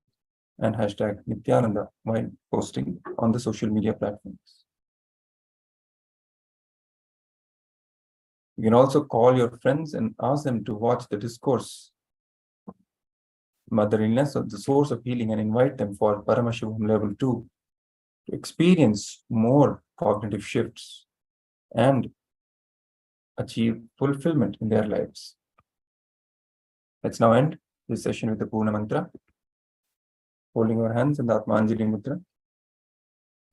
and hashtag Nithyananda while posting on the social media platforms. You can also call your friends and ask them to watch the discourse, Motherliness, the Source of Healing, and invite them for Paramashivoham Level 2 to experience more cognitive shifts and achieve fulfillment in their lives. Let's now end this session with the Purna Mantra. Holding our hands in the Atmanjali Mudra.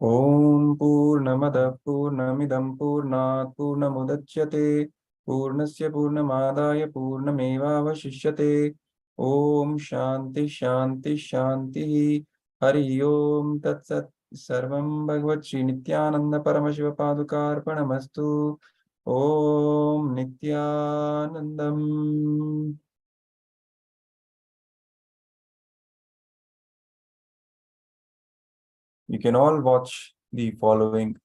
Om Purnamada Purnamidam Purnat Purnamudachyate Purnasya Purnamadaya Purnamevavashishyate. Om Shanti Shanti Shanti. Hari Om Tat Sat. Sarvam Bhagavad Shri Nithyananda Paramashiva Padukarpanamastu. Om Nithyanandam. You can all watch the following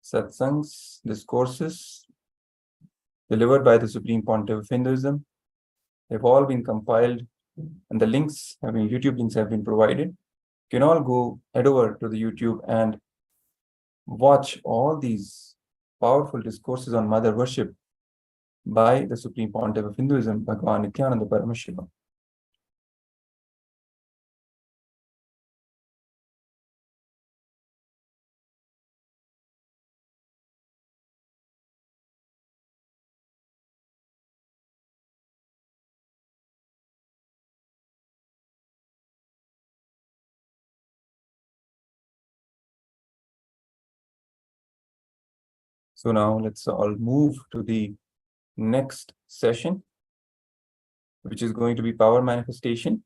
satsangs, discourses delivered by the Supreme Pontiff of Hinduism. They've all been compiled, and the links YouTube links have been provided. You can all head over to the YouTube and watch all these powerful discourses on mother worship by the Supreme Pontiff of Hinduism, Bhagavan Nithyananda Paramashivam. So now let's all move to the next session, which is going to be power manifestation.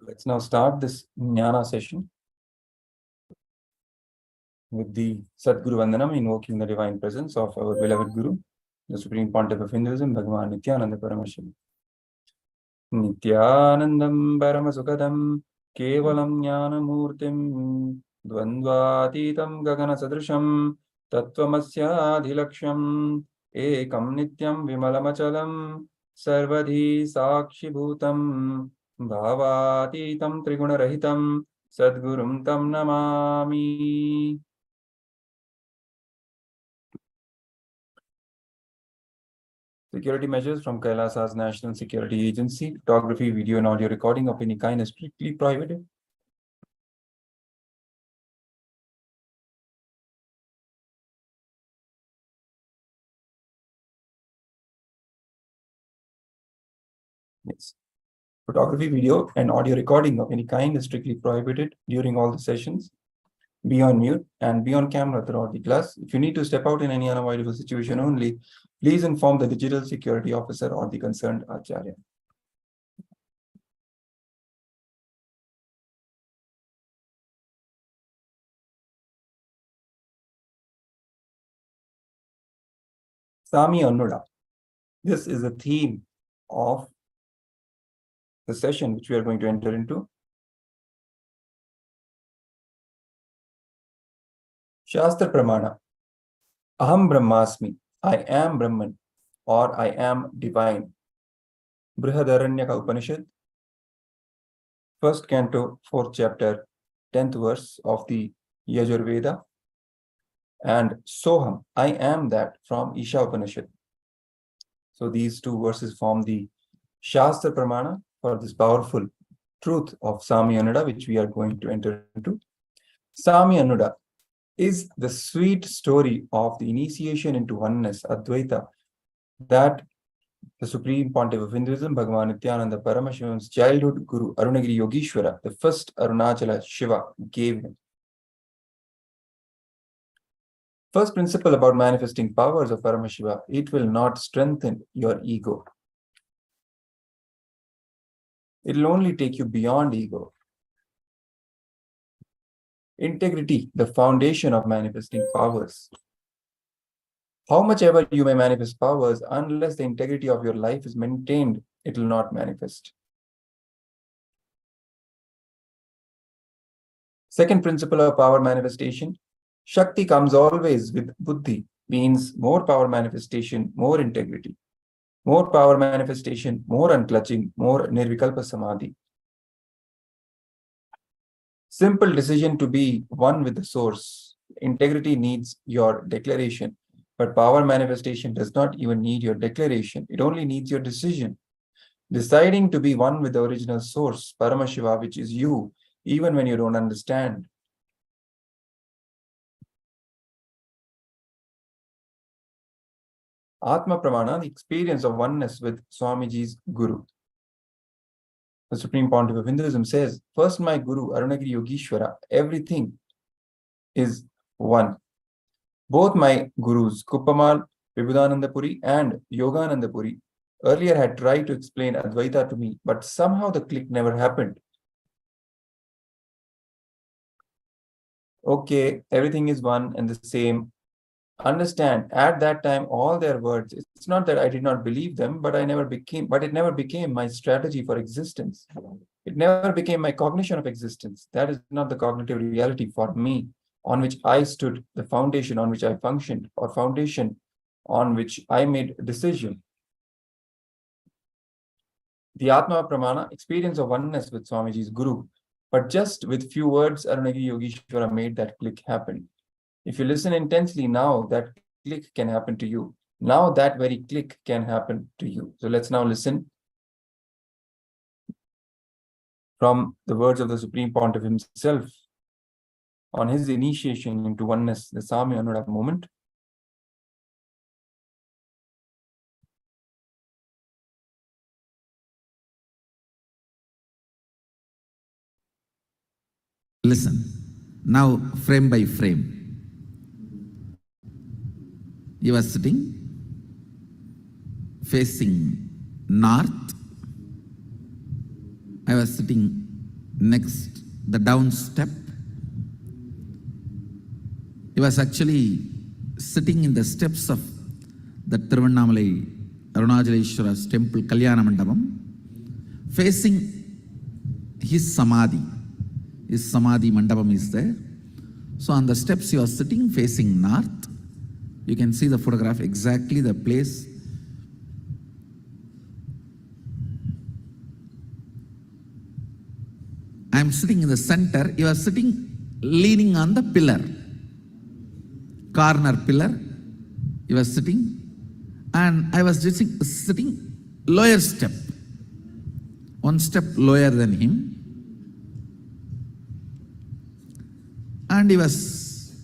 Let's now start this Jnana session with the Sadguru Vandanam, invoking the divine presence of our beloved Guru, the Supreme Pontiff of Hinduism, Bhagavan Nithyananda Paramashivam. Nithyanandam Paramasukadam Kevalam Jnanamurtim Dvandvatitam Gagana Sadrisham Tattvamasya Ekam Nityam Vimalamachalam Sarvadhi Sakshibhutam Bhavatitam Trigunarahitam Sadgurum Tam Namami. Security measures from KAILASA's National Security Agency. Photography, video, and audio recording of any kind is strictly prohibited. Yes. Photography, video, and audio recording of any kind is strictly prohibited during all the sessions. Be on mute and be on camera throughout the class. If you need to step out in any unavoidable situation only, please inform the digital security officer or the concerned Acharya. Sami Annuda. This is the theme of the session which we are going to enter into. Shastra Pramana. Aham Brahmasmi. I am Brahman, or I am divine. Brihadaranyaka Upanishad, 1st canto, 4th chapter, 10th verse of the Yajurveda. And Soham, I am that, from Isha Upanishad. So these two verses form the Shastra Pramana for this powerful truth of Sami Anuda, which we are going to enter into. Sami Anuda is the sweet story of the initiation into oneness, Advaita, that the Supreme Pontiff of Hinduism, Bhagavan Nithyananda Paramashivam's childhood Guru, Arunagiri Yogeshwara, the first Arunachala Shiva, gave him. First principle about manifesting powers of Paramashiva, it will not strengthen your ego. It will only take you beyond ego. Integrity, the foundation of manifesting powers. How much ever you may manifest powers, unless the integrity of your life is maintained, it will not manifest. Second principle of power manifestation, Shakti comes always with Buddhi, means more power manifestation, more integrity. More power manifestation, more unclutching, more nirvikalpa samadhi. Simple decision to be one with the source. Integrity needs your declaration, but power manifestation does not even need your declaration. It only needs your decision. Deciding to be one with the original source, Paramashiva, which is you, even when you don't understand. Atma Pramana, the experience of oneness with Swamiji's Guru. The Supreme Pontiff of Hinduism says, first my Guru, Arunagiri Yogeshwara, everything is one. Both my Gurus, Kuppamal, Vibhudananda Puri and Yogananda Puri, earlier had tried to explain Advaita to me, but somehow the click never happened. Okay, everything is one and the same. Understand, at that time, all their words, it's not that I did not believe them, but it never became my strategy for existence. It never became my cognition of existence. That is not the cognitive reality for me, on which I stood, the foundation on which I functioned, or foundation on which I made a decision. The Atma Pramana, experience of oneness with Swamiji's Guru, but just with few words, Arunagiri Yogeshwara made that click happen. If you listen intensely now, that click can happen to you. Now that very click can happen to you. So let's now listen from the words of the Supreme Pontiff himself on his initiation into oneness, the Sami Anuda moment. Listen, now frame by frame. You are sitting facing north. I was sitting Next, the down step. He was actually sitting in the steps of the Tiruvannamalai Arunachaleshwara's temple, Kalyana Mandapam, facing his Samadhi. His Samadhi Mandapam is there. So on the steps he was sitting facing north. You can see the photograph, exactly the place. I am sitting in the center. He was sitting leaning on the pillar, corner pillar. He was sitting, and I was just sitting lower step, one step lower than him. And he was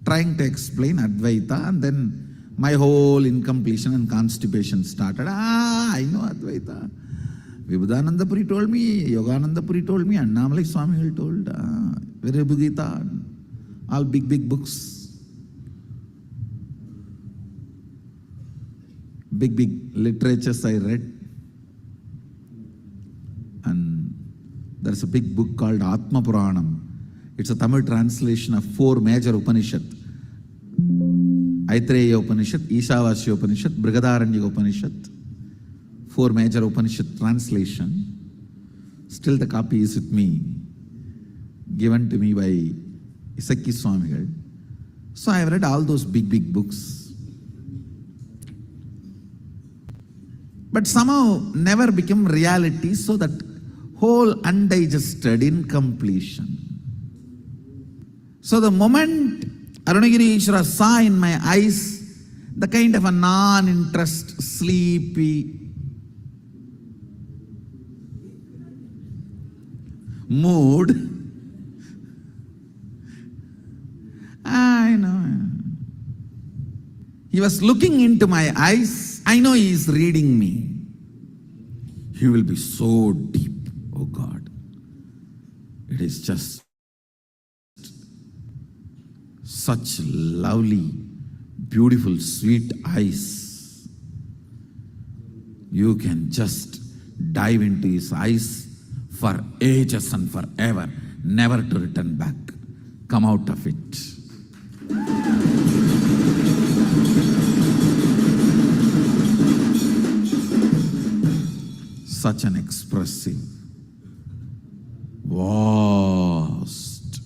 trying to explain Advaita, and then my whole incompletion and constipation started. I know Advaita. Vibhudananda Puri told me, Yogananda Puri told me, Annamalai Swami told, Virabhugita, all big books. Big literatures I read. And there's a big book called Atma Puranam. It's a Tamil translation of 4 major Upanishads. Aitreya Upanishad, Ishavasya Upanishad, Brihadaranyaka Upanishad. 4 major Upanishad translation. Still the copy is with me, given to me by Isaki Swamigal. So I have read all those big books. But somehow never became reality, so that whole undigested incompletion. So the moment Arunagiri Ishvara saw in my eyes the kind of a non-interest, sleepy mood, I know. He was looking into my eyes. I know he is reading me. He will be so deep. Oh God. It is just such lovely, beautiful, sweet eyes. You can just dive into his eyes for ages and forever, never to return back. Come out of it. Such an expressive, vast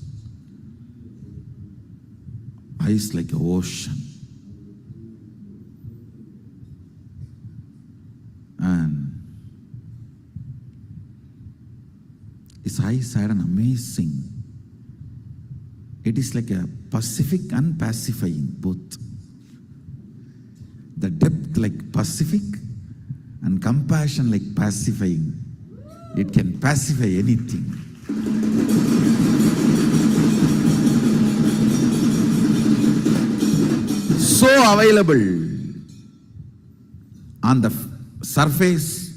eyes like an ocean. And his eyes had an amazing, it is like a Pacific and pacifying both. The depth like Pacific and compassion like pacifying. It can pacify anything. So available on the surface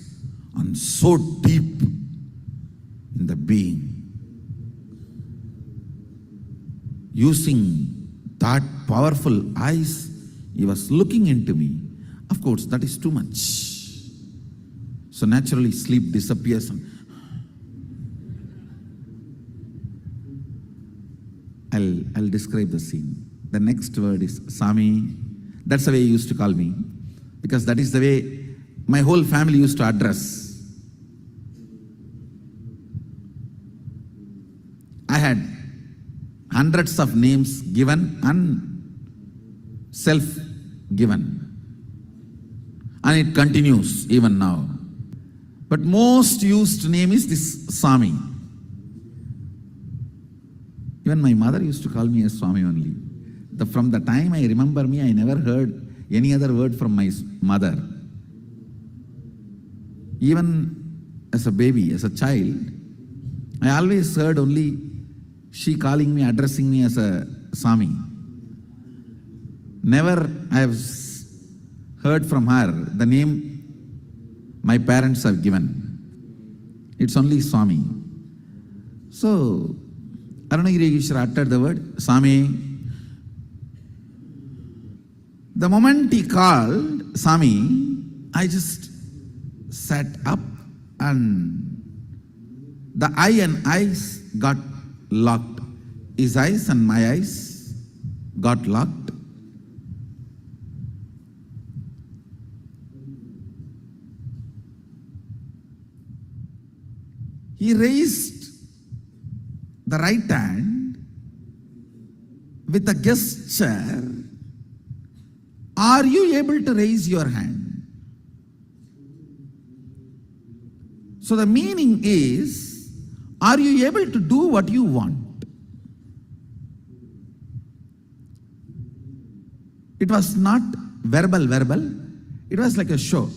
and so deep in the being. Using that powerful eyes, he was looking into me. Of course, that is too much. So naturally sleep disappears. I'll describe the scene. The next word is Sami. That's the way he used to call me, because that is the way my whole family used to address. I had hundreds of names given and self-given. And it continues even now. But most used name is this Swami. Even my mother used to call me as Swami only. From the time I remember me, I never heard any other word from my mother. Even as a baby, as a child, I always heard only she calling me, addressing me as a Swami. Never I have heard from her the name my parents have given. It's only Swami. So, Arunagiri Ishvara uttered the word Swami. The moment he called Swami, I just sat up and The eye and eyes got locked. His eyes and my eyes got locked. He raised the right hand with a gesture. Are you able to raise your hand? So the meaning is, are you able to do what you want? It was not verbal. It was like a show.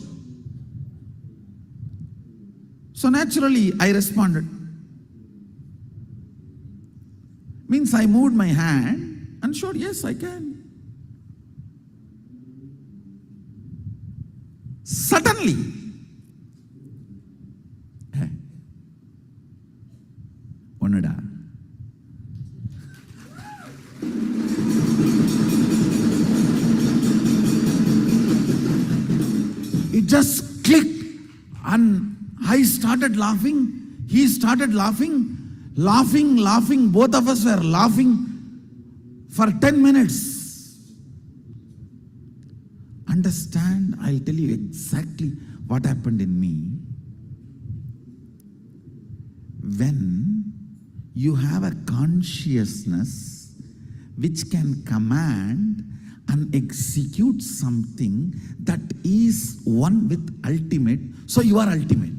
So naturally, I responded. Means I moved my hand and showed, yes, I can. Suddenly, Onada. It just clicked and I started laughing. He started laughing. Laughing. Both of us were laughing for 10 minutes. Understand? I'll tell you exactly what happened in me. When you have a consciousness which can command and execute something that is one with ultimate, so you are ultimate.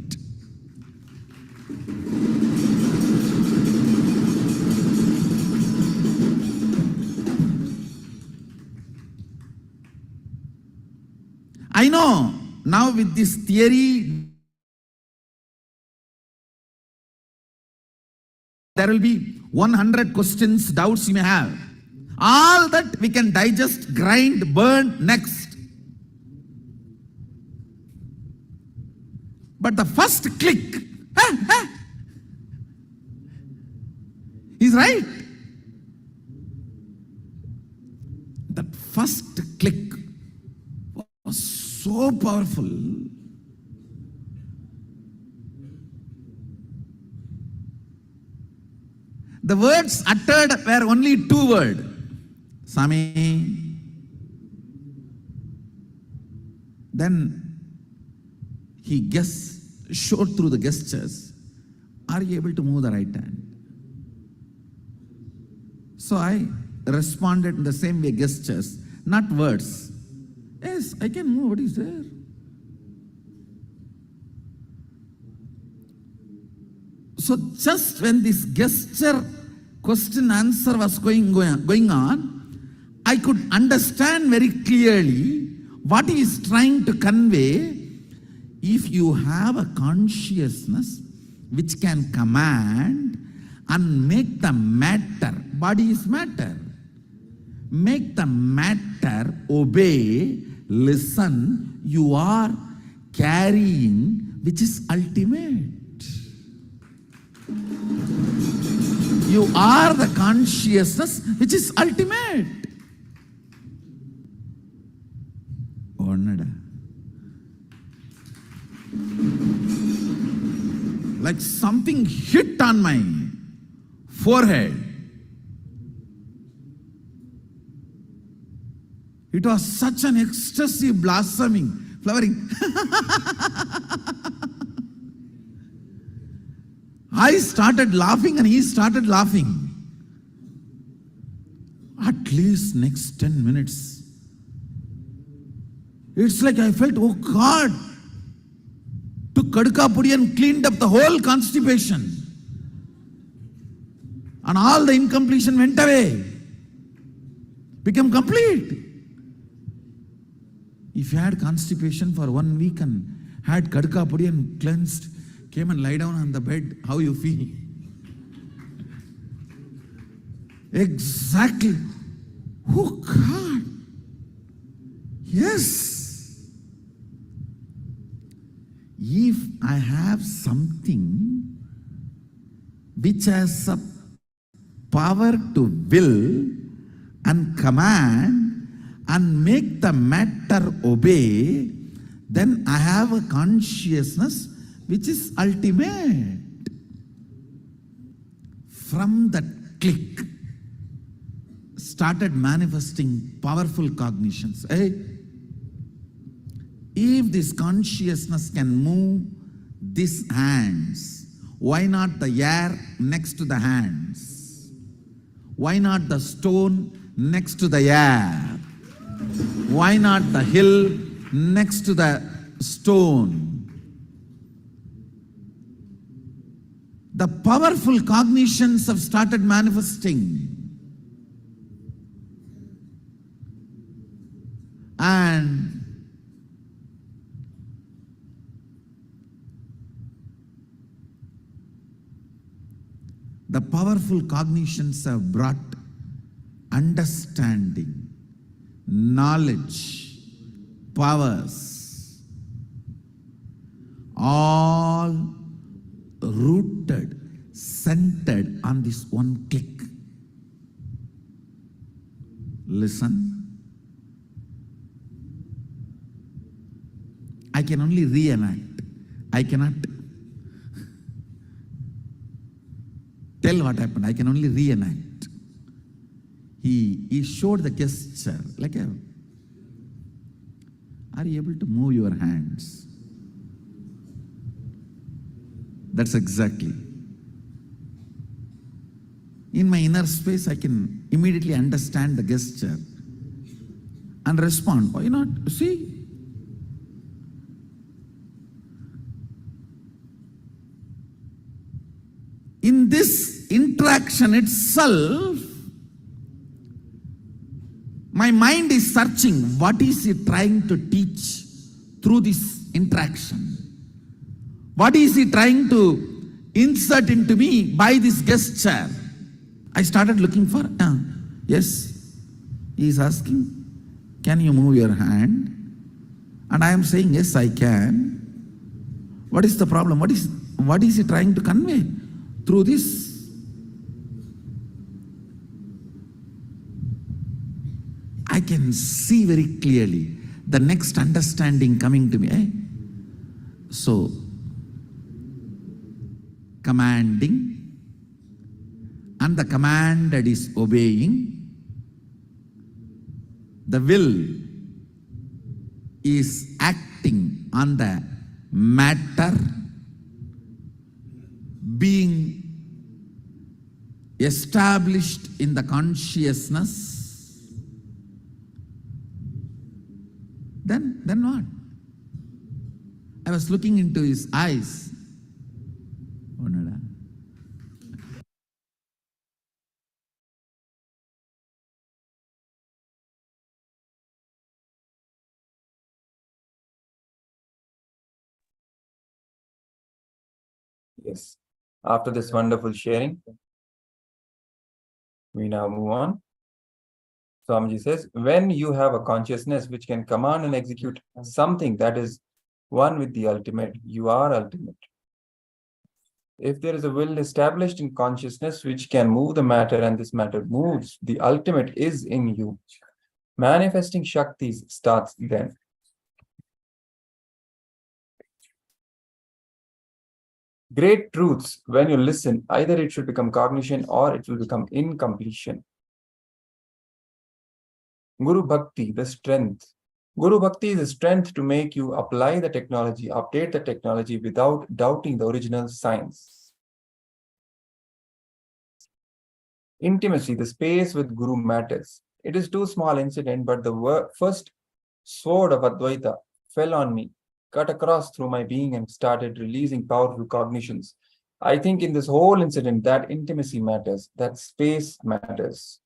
I know now with this theory, there will be 100 questions, doubts you may have. All that we can digest, grind, burn next. But the first click, is right. That first click was so powerful. The words uttered were only 2 words. Swami. Then he showed through the gestures, are you able to move the right hand? So I responded in the same way, gestures, not words. Yes, I can move. What is there? So just when this gesture, question, answer was going on, I could understand very clearly what he is trying to convey. If you have a consciousness which can command and make the matter, body is matter, make the matter obey, listen, you are carrying, which is ultimate. You are the consciousness which is ultimate. Like something hit on my forehead. It was such an ecstasy, blossoming, flowering. I started laughing and he started laughing. At least next 10 minutes. It's like I felt, oh God, took Kadka Pudi and cleaned up the whole constipation. And all the incompletion went away. Became complete. If you had constipation for 1 week and had Kadka Pudi and cleansed, came and lie down on the bed, how you feel? Exactly. Oh God. Yes. If I have something which has a power to will and command and make the matter obey, then I have a consciousness which is ultimate. from that click, started manifesting powerful cognitions. Hey, if this consciousness can move these hands, why not the air next to the hands? Why not the stone next to the air? Why not the hill next to the stone? The powerful cognitions have started manifesting. And the powerful cognitions have brought understanding, knowledge, powers, all rooted, centered on this one click. Listen. I can only reenact. I cannot tell what happened. I can only reenact. He showed the gesture like a, are you able to move your hands? That's exactly. In my inner space, I can immediately understand the gesture and respond. Why not? See? In this interaction itself, my mind is searching, what is he trying to teach through this interaction? What is he trying to insert into me by this gesture? I started looking for, yes, he is asking, can you move your hand? And I am saying, yes, I can. What is the problem? What is he trying to convey through this? I can see very clearly the next understanding coming to me. So, commanding, and the commanded is obeying. The will is acting on the matter, being established in the consciousness. Then what? I was looking into his eyes. Oh, no. Yes. After this wonderful sharing, we now move on. Swamiji says, when you have a consciousness which can command and execute something that is one with the ultimate, you are ultimate. If there is a will established in consciousness which can move the matter and this matter moves, the ultimate is in you. Manifesting Shaktis starts then. Great truths, when you listen, either it should become cognition or it will become incompletion. Guru Bhakti, the strength. Guru Bhakti is the strength to make you apply the technology, update the technology without doubting the original science. Intimacy, the space with Guru matters. It is too small incident, but the first sword of Advaita fell on me, cut across through my being and started releasing powerful cognitions. I think in this whole incident, that intimacy matters, that space matters.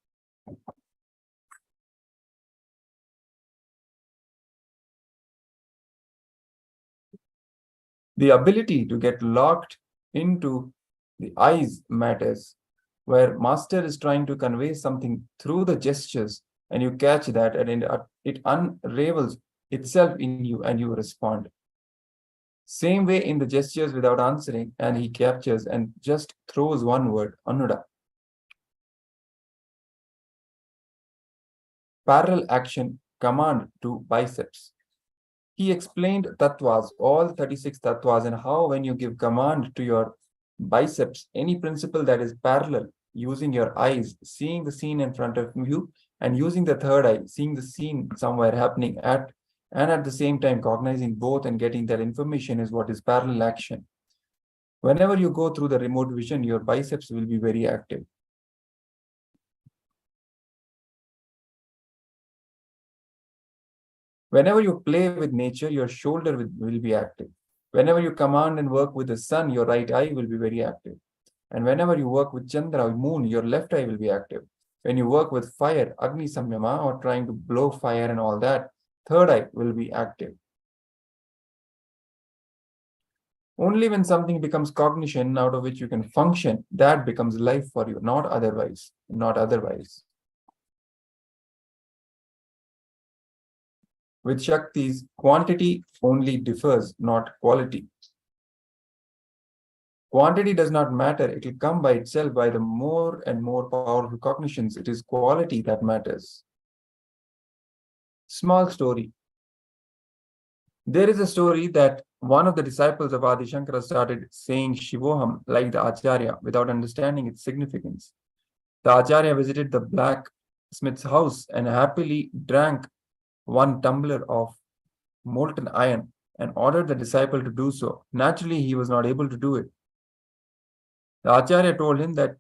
The ability to get locked into the eyes matters, where master is trying to convey something through the gestures and you catch that and it unravels itself in you and you respond. Same way in the gestures without answering, and he captures and just throws one word, Anuda. Parallel action, command to biceps. He explained tattvas, all 36 tattvas, and how when you give command to your biceps, any principle that is parallel using your eyes, seeing the scene in front of you, and using the third eye, seeing the scene somewhere happening at the same time cognizing both and getting that information is what is parallel action. Whenever you go through the remote vision, your biceps will be very active. Whenever you play with nature, your shoulder will be active. Whenever you command and work with the sun, your right eye will be very active. And whenever you work with Chandra, moon, your left eye will be active. When you work with fire, Agni Samyama, or trying to blow fire and all that, third eye will be active. Only when something becomes cognition out of which you can function, that becomes life for you, not otherwise, not otherwise. With Shaktis, quantity only differs, not quality. Quantity does not matter. It will come by itself by the more and more powerful cognitions. It is quality that matters. Small story. There is a story that one of the disciples of Adi Shankara started saying Shivoham like the Acharya without understanding its significance. The Acharya visited the blacksmith's house and happily drank one tumbler of molten iron and ordered the disciple to do so. Naturally, he was not able to do it. The Acharya told him that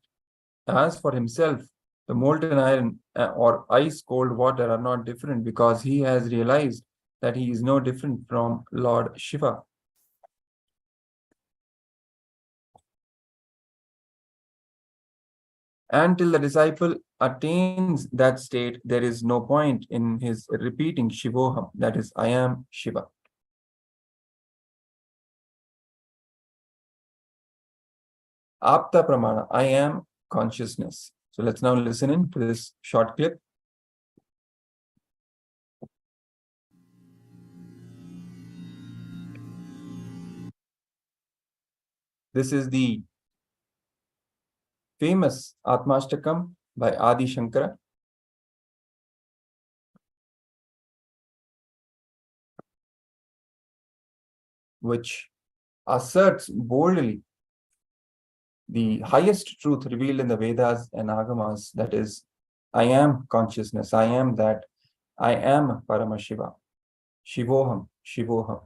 as for himself, the molten iron or ice cold water are not different because he has realized that he is no different from Lord Shiva. Until the disciple attains that state, there is no point in his repeating Shivoham, that is, I am Shiva. Apta Pramana, I am consciousness. So let's now listen in to this short clip. This is the famous Atmashtakam by Adi Shankara. Which asserts boldly the highest truth revealed in the Vedas and Agamas, that is, I am consciousness, I am that, I am Paramashiva, Shivoham, Shivoham.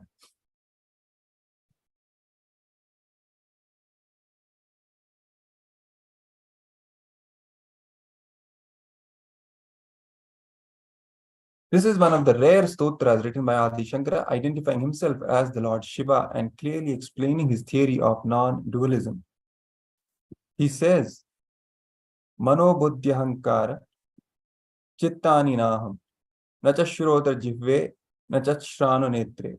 This is one of the rare stotras written by Adi Shankara, identifying himself as the Lord Shiva and clearly explaining his theory of non-dualism. He says, Mano buddhyahankara chittani naham nacha shrotar jivve nacha shrano netre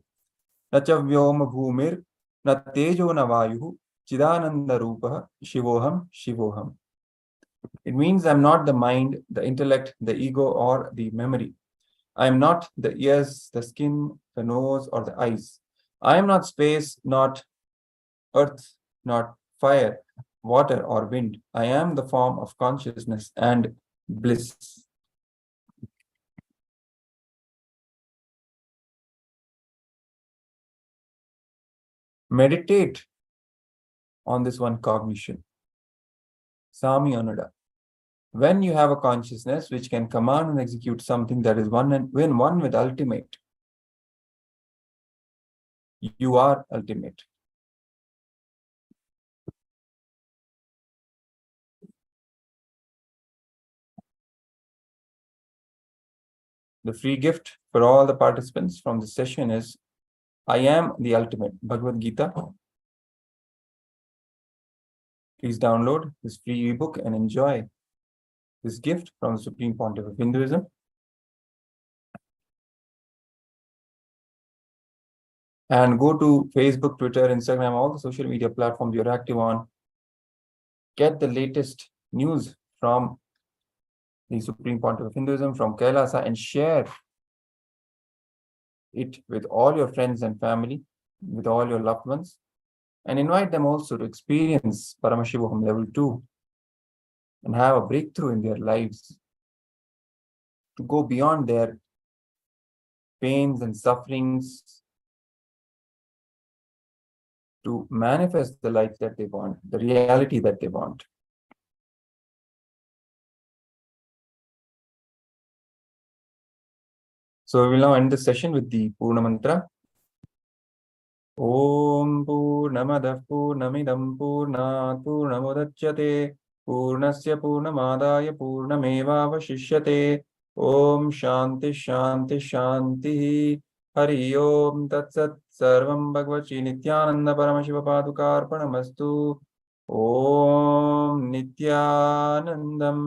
nacha vyoma bhumir na tejo na vayuhu chidananda rupaha shivoham shivoham. It means I'm not the mind, the intellect, the ego, or the memory. I am not the ears, the skin, the nose, or the eyes. I am not space, not earth, not fire, water, or wind. I am the form of consciousness and bliss. Meditate on this one cognition. Sami Anada. When you have a consciousness which can command and execute something that is one with ultimate, you are ultimate. The free gift for all the participants from this session is I am the ultimate, Bhagavad Gita. Please download this free ebook and enjoy this gift from the Supreme Pontiff of Hinduism. And go to Facebook, Twitter, Instagram, all the social media platforms you're active on. Get the latest news from the Supreme Pontiff of Hinduism, from KAILASA, and share it with all your friends and family, with all your loved ones, and invite them also to experience Paramashivoham level 2 and have a breakthrough in their lives, to go beyond their pains and sufferings, to manifest the life that they want, the reality that they want. So we will now end the session with the Purna Mantra. Om Purnamadav Purnamidam Purnat Purnamudachyate Purnasya Purnamadaya Purnamevavashishyate Om Shanti Shanti Shanti Hari Om Tat Sat Sarvam Bhagavachi Nithyananda Paramashiva Padukarpanamastu Om Nithyanandam.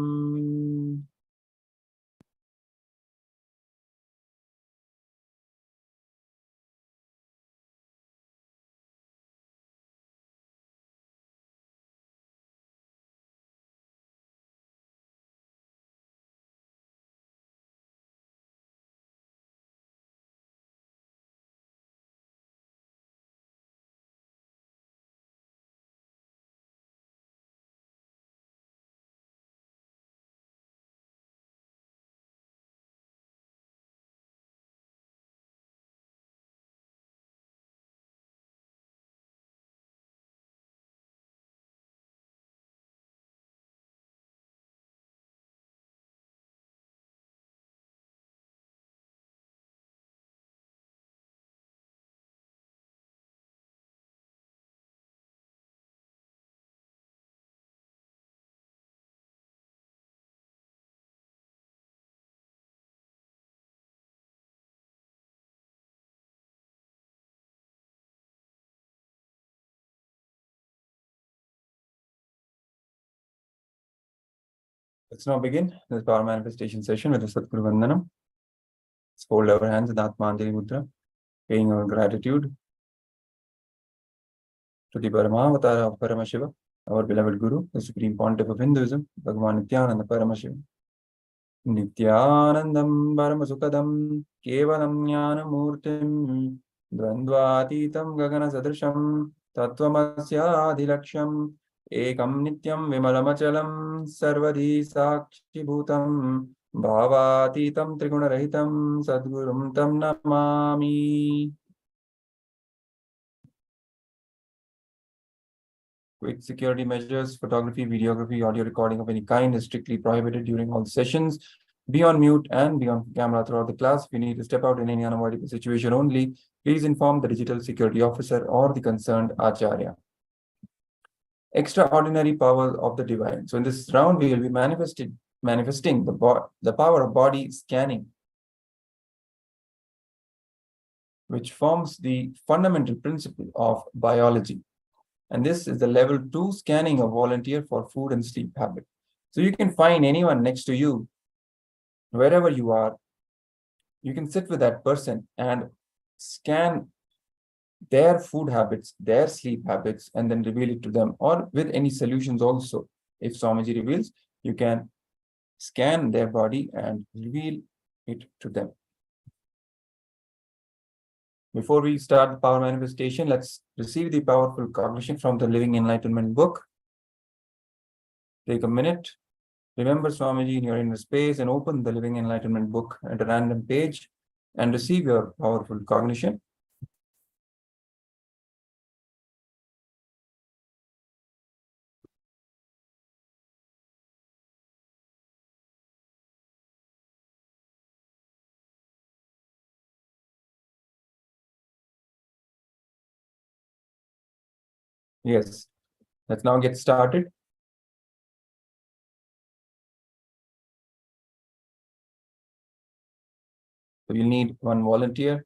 Let's now begin this power manifestation session with the Satguru Vandanam. Let's fold our hands in Atmanjali Mudra, paying our gratitude to the Paramavatara of Paramashiva, our beloved Guru, the Supreme Pontiff of Hinduism, Bhagavan Nithyananda Paramashivam. Nithyanandam Paramasukadam Kevalam Jnanamurtim Dvandvatitam Gagana Sadrisham Tattvamasya Adhilaksham Ekam Nityam Vimalamachalam Sarvadhi Sakshi Bhutam Bhavatitam Trigunarahitam Sadgurum Tam Namami. Quick security measures: photography, videography, audio recording of any kind is strictly prohibited during all sessions. Be on mute and be on camera throughout the class. If you need to step out in any unavoidable situation only, please inform the digital security officer or the concerned Acharya. Extraordinary power of the divine. So in this round, we will be manifesting the power of body scanning, which forms the fundamental principle of biology. And this is the level 2 scanning of volunteer for food and sleep habit. So you can find anyone next to you, wherever you are. You can sit with that person and scan their food habits, their sleep habits, and then reveal it to them, or with any solutions also. If Swamiji reveals, you can scan their body and reveal it to them. Before we start the power manifestation, let's receive the powerful cognition from the Living Enlightenment book. Take a minute, remember Swamiji in your inner space, and open the Living Enlightenment book at a random page and receive your powerful cognition. Yes, let's now get started. So you'll need one volunteer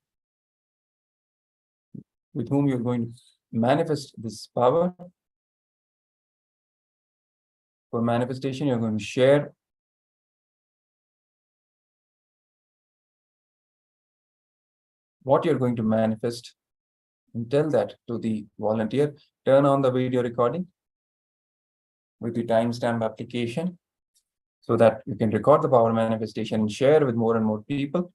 with whom you're going to manifest this power. For manifestation, you're going to share what you're going to manifest and tell that to the volunteer. Turn on the video recording with the timestamp application so that you can record the power manifestation and share with more and more people.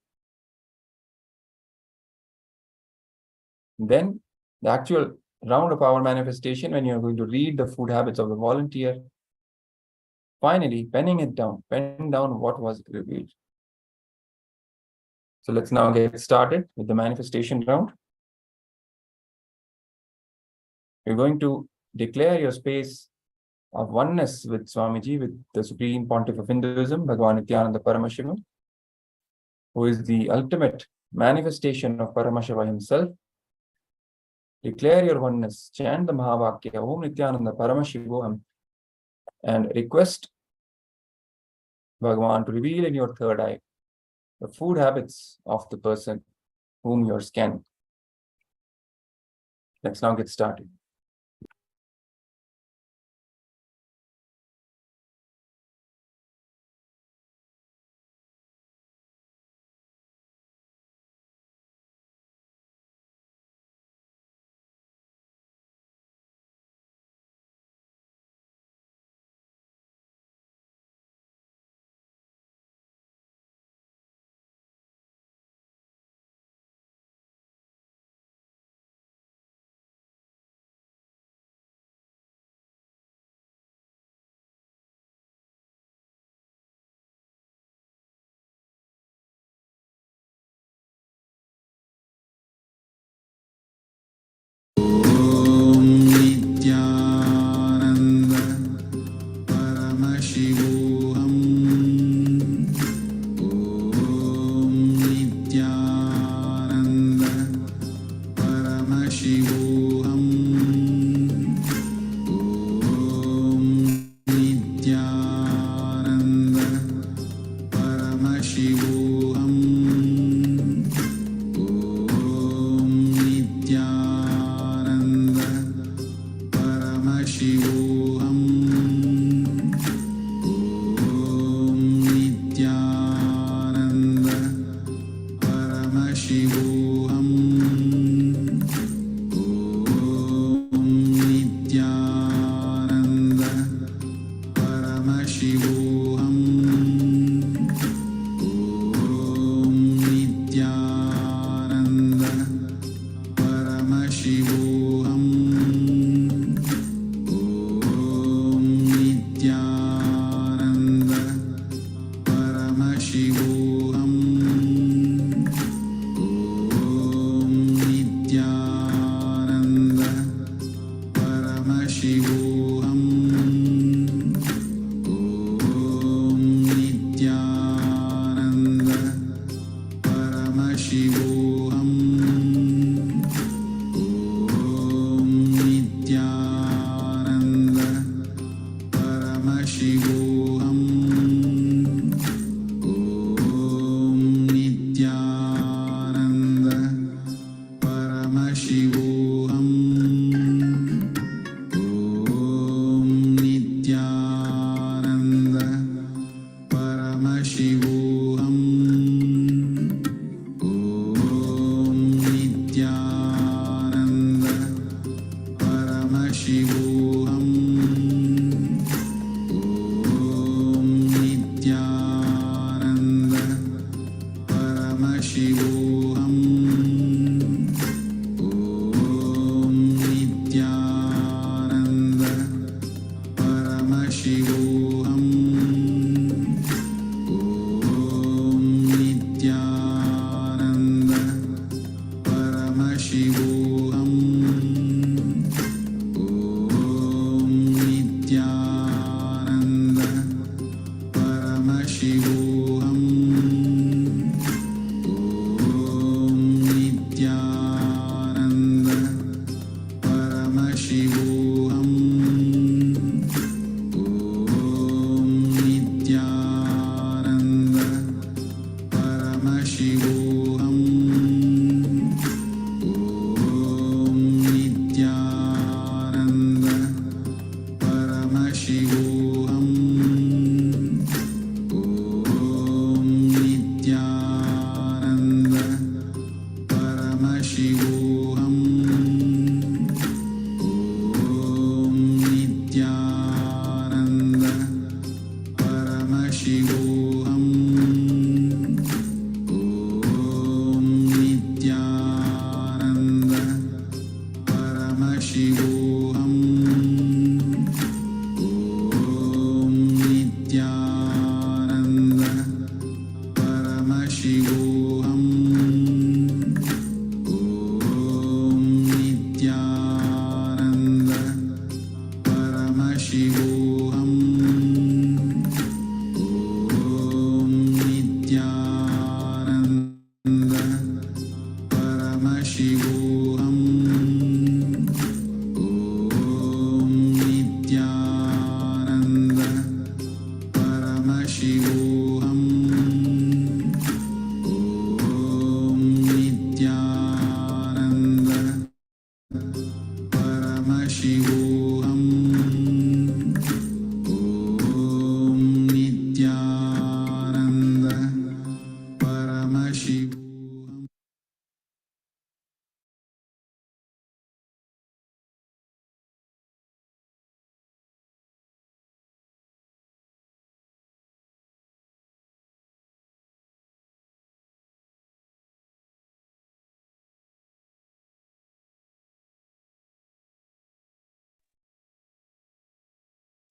Then the actual round of power manifestation, when you're going to read the food habits of the volunteer, finally penning it down, pen down what was revealed. So let's now get started with the manifestation round. You're going to declare your space of oneness with Swamiji, with the Supreme Pontiff of Hinduism, Bhagavan Nithyananda Paramashivam. who is the ultimate manifestation of Paramashiva himself, declare your oneness, chant the Mahavakya, Om Nithyananda Paramashivoham, and request Bhagavan to reveal in your third eye the food habits of the person whom you are scanning. Let's now get started.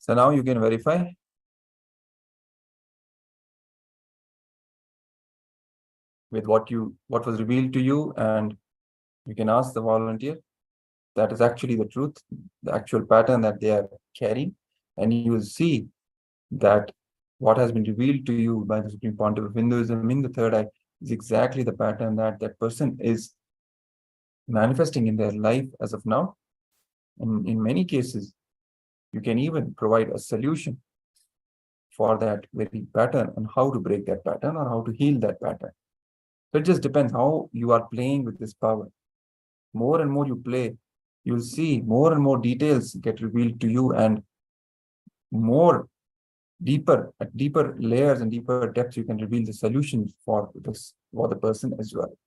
So now you can verify. With what was revealed to you, and you can ask the volunteer that is actually the truth, the actual pattern that they are carrying, and you will see that what has been revealed to you by the Supreme Pontiff of Hinduism in the third eye is exactly the pattern that that person is manifesting in their life as of now. And in many cases, you can even provide a solution for that very pattern and how to break that pattern or how to heal that pattern. So it just depends how you are playing with this power. More and more you play, you'll see more and more details get revealed to you, and more at deeper layers and deeper depths, you can reveal the solutions for the person as well.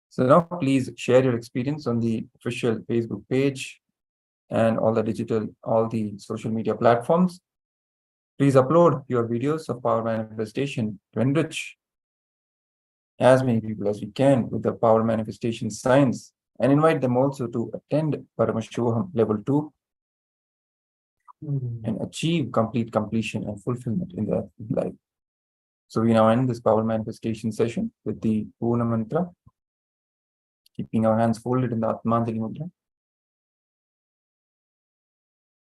So now please share your experience on the official Facebook page and all the social media platforms. Please upload your videos of power manifestation to enrich as many people as we can with the power manifestation science, and invite them also to attend Paramashivoham level 2 and achieve complete completion and fulfillment in their life. So we now end this power manifestation session with the Purna Mantra, keeping our hands folded in the Atmanjali Mudra.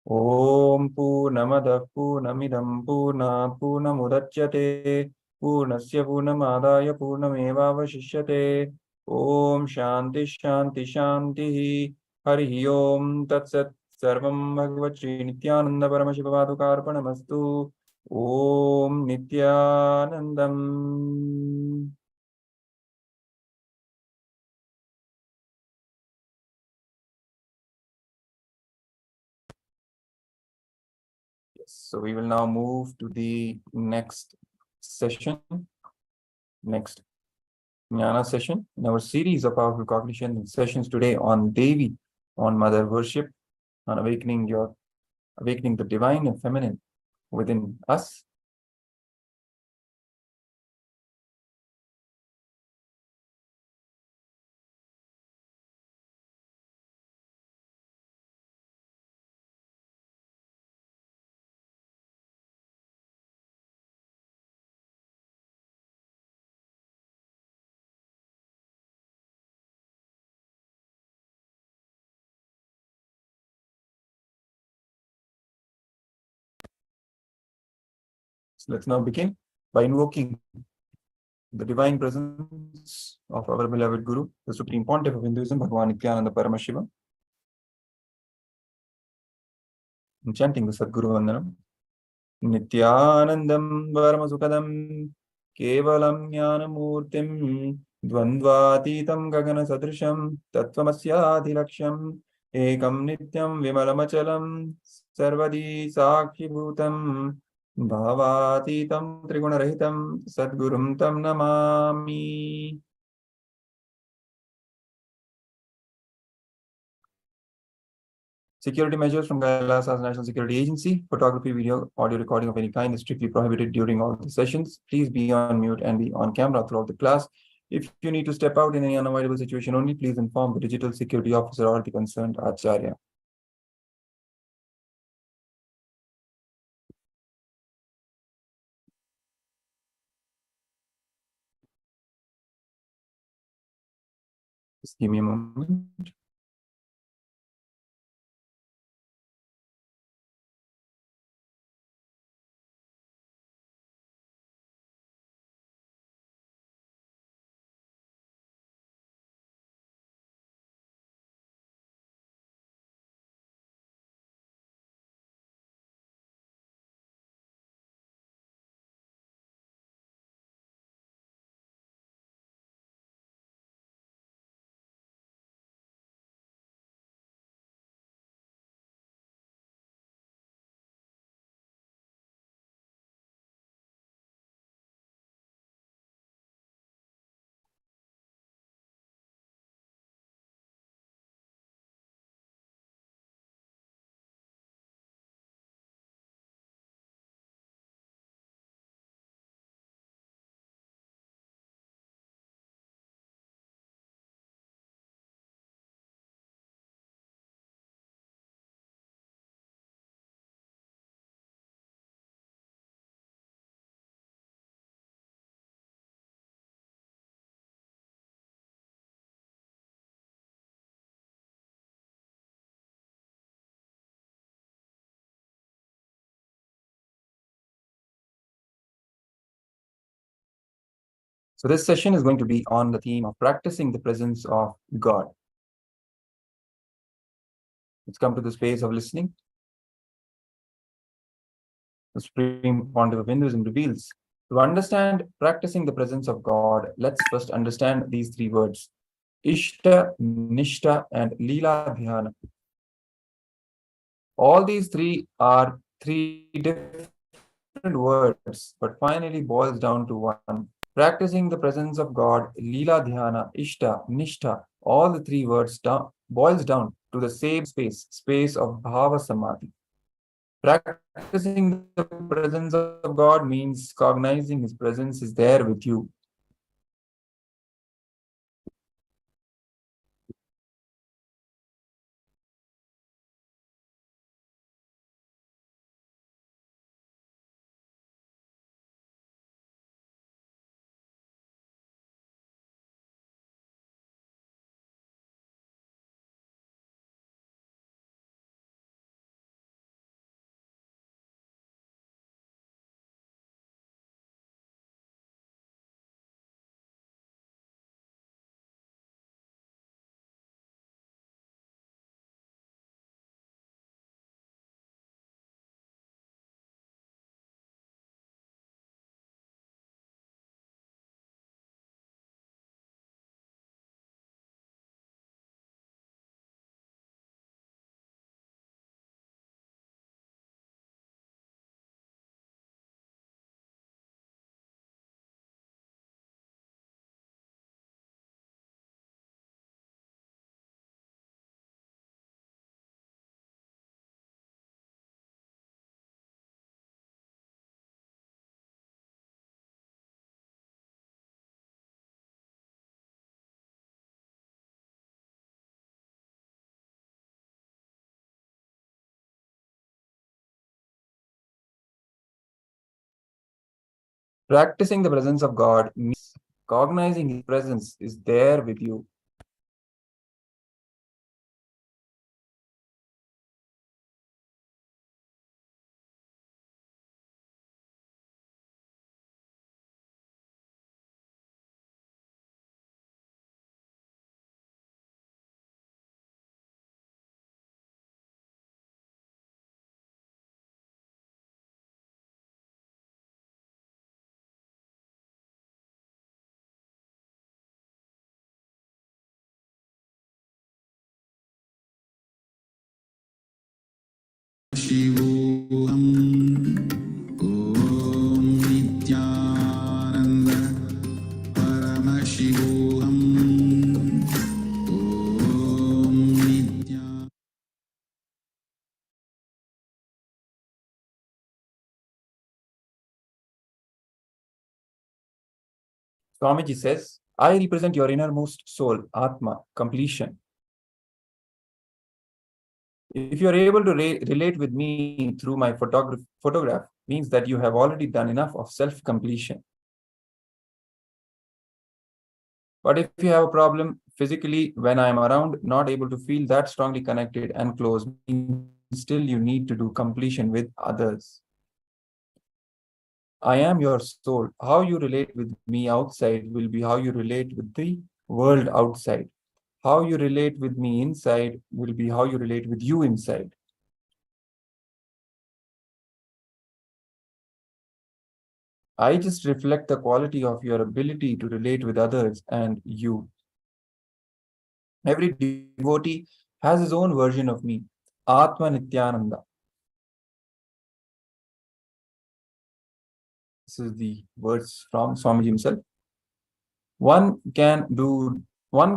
Om Purnamadah Purnamidam Purnat Purnamudachyate Purnasya Purnamadaya Purnamevavashishyate. Om Shanti Shanti Shanti. Hari Om Tat Sat. Sarvam Bhagavat Shri Nithyananda Paramashivoham. Om Nithyanandam. So we will now move to the next session, next Jnana session in our series of powerful cognition sessions today on Devi, on mother worship, on awakening the divine and feminine within us. So let's now begin by invoking the divine presence of our beloved Guru, the Supreme Pontiff of Hinduism, Bhagavan Nithyananda Paramashivam, and chanting the Sadguru Vandanam. Nithyanandam Paramasukadam Kevalam Jnanamurtim Dvandvatitam Gagana Sadrisham Tattvamasyadhilaksham Ekam Nityam Vimalamachalam Sarvadi Sakshi Bhutam Bhavatitam Trigunarahitam Sadgurum Tam Namami. Security measures from KAILASA's National Security Agency. Photography, video, audio recording of any kind is strictly prohibited during all the sessions. Please be on mute and be on camera throughout the class. If you need to step out in any unavoidable situation only, please inform the digital security officer or the concerned Acharya. Just give me a moment. So this session is going to be on the theme of practicing the presence of God. Let's come to the space of listening. The Supreme Pontiff of Hinduism reveals, to understand practicing the presence of God, let's first understand these three words: Ishta, Nishta, and Leela Dhyana. All these three are three different words, but finally boils down to one. Practicing the presence of God, Leela Dhyana, Ishta, Nishtha, all the three words boils down to the same space of Bhava Samadhi. Practicing the presence of God means cognizing His presence is there with you. Practicing the presence of God means cognizing His presence is there with you. Shivoham. Om Nithyananda Paramashivoham. Om Nithyananda. Swamiji says, I represent your innermost soul, Atma, completion. If you are able to relate with me through my photograph, means that you have already done enough of self-completion. But if you have a problem physically, when I am around, not able to feel that strongly connected and close, still you need to do completion with others. I am your soul. How you relate with me outside will be how you relate with the world outside. How you relate with me inside will be how you relate with you inside. I just reflect the quality of your ability to relate with others and you. Every devotee has his own version of me, Atma Nithyananda. This is the words from Swamiji himself. One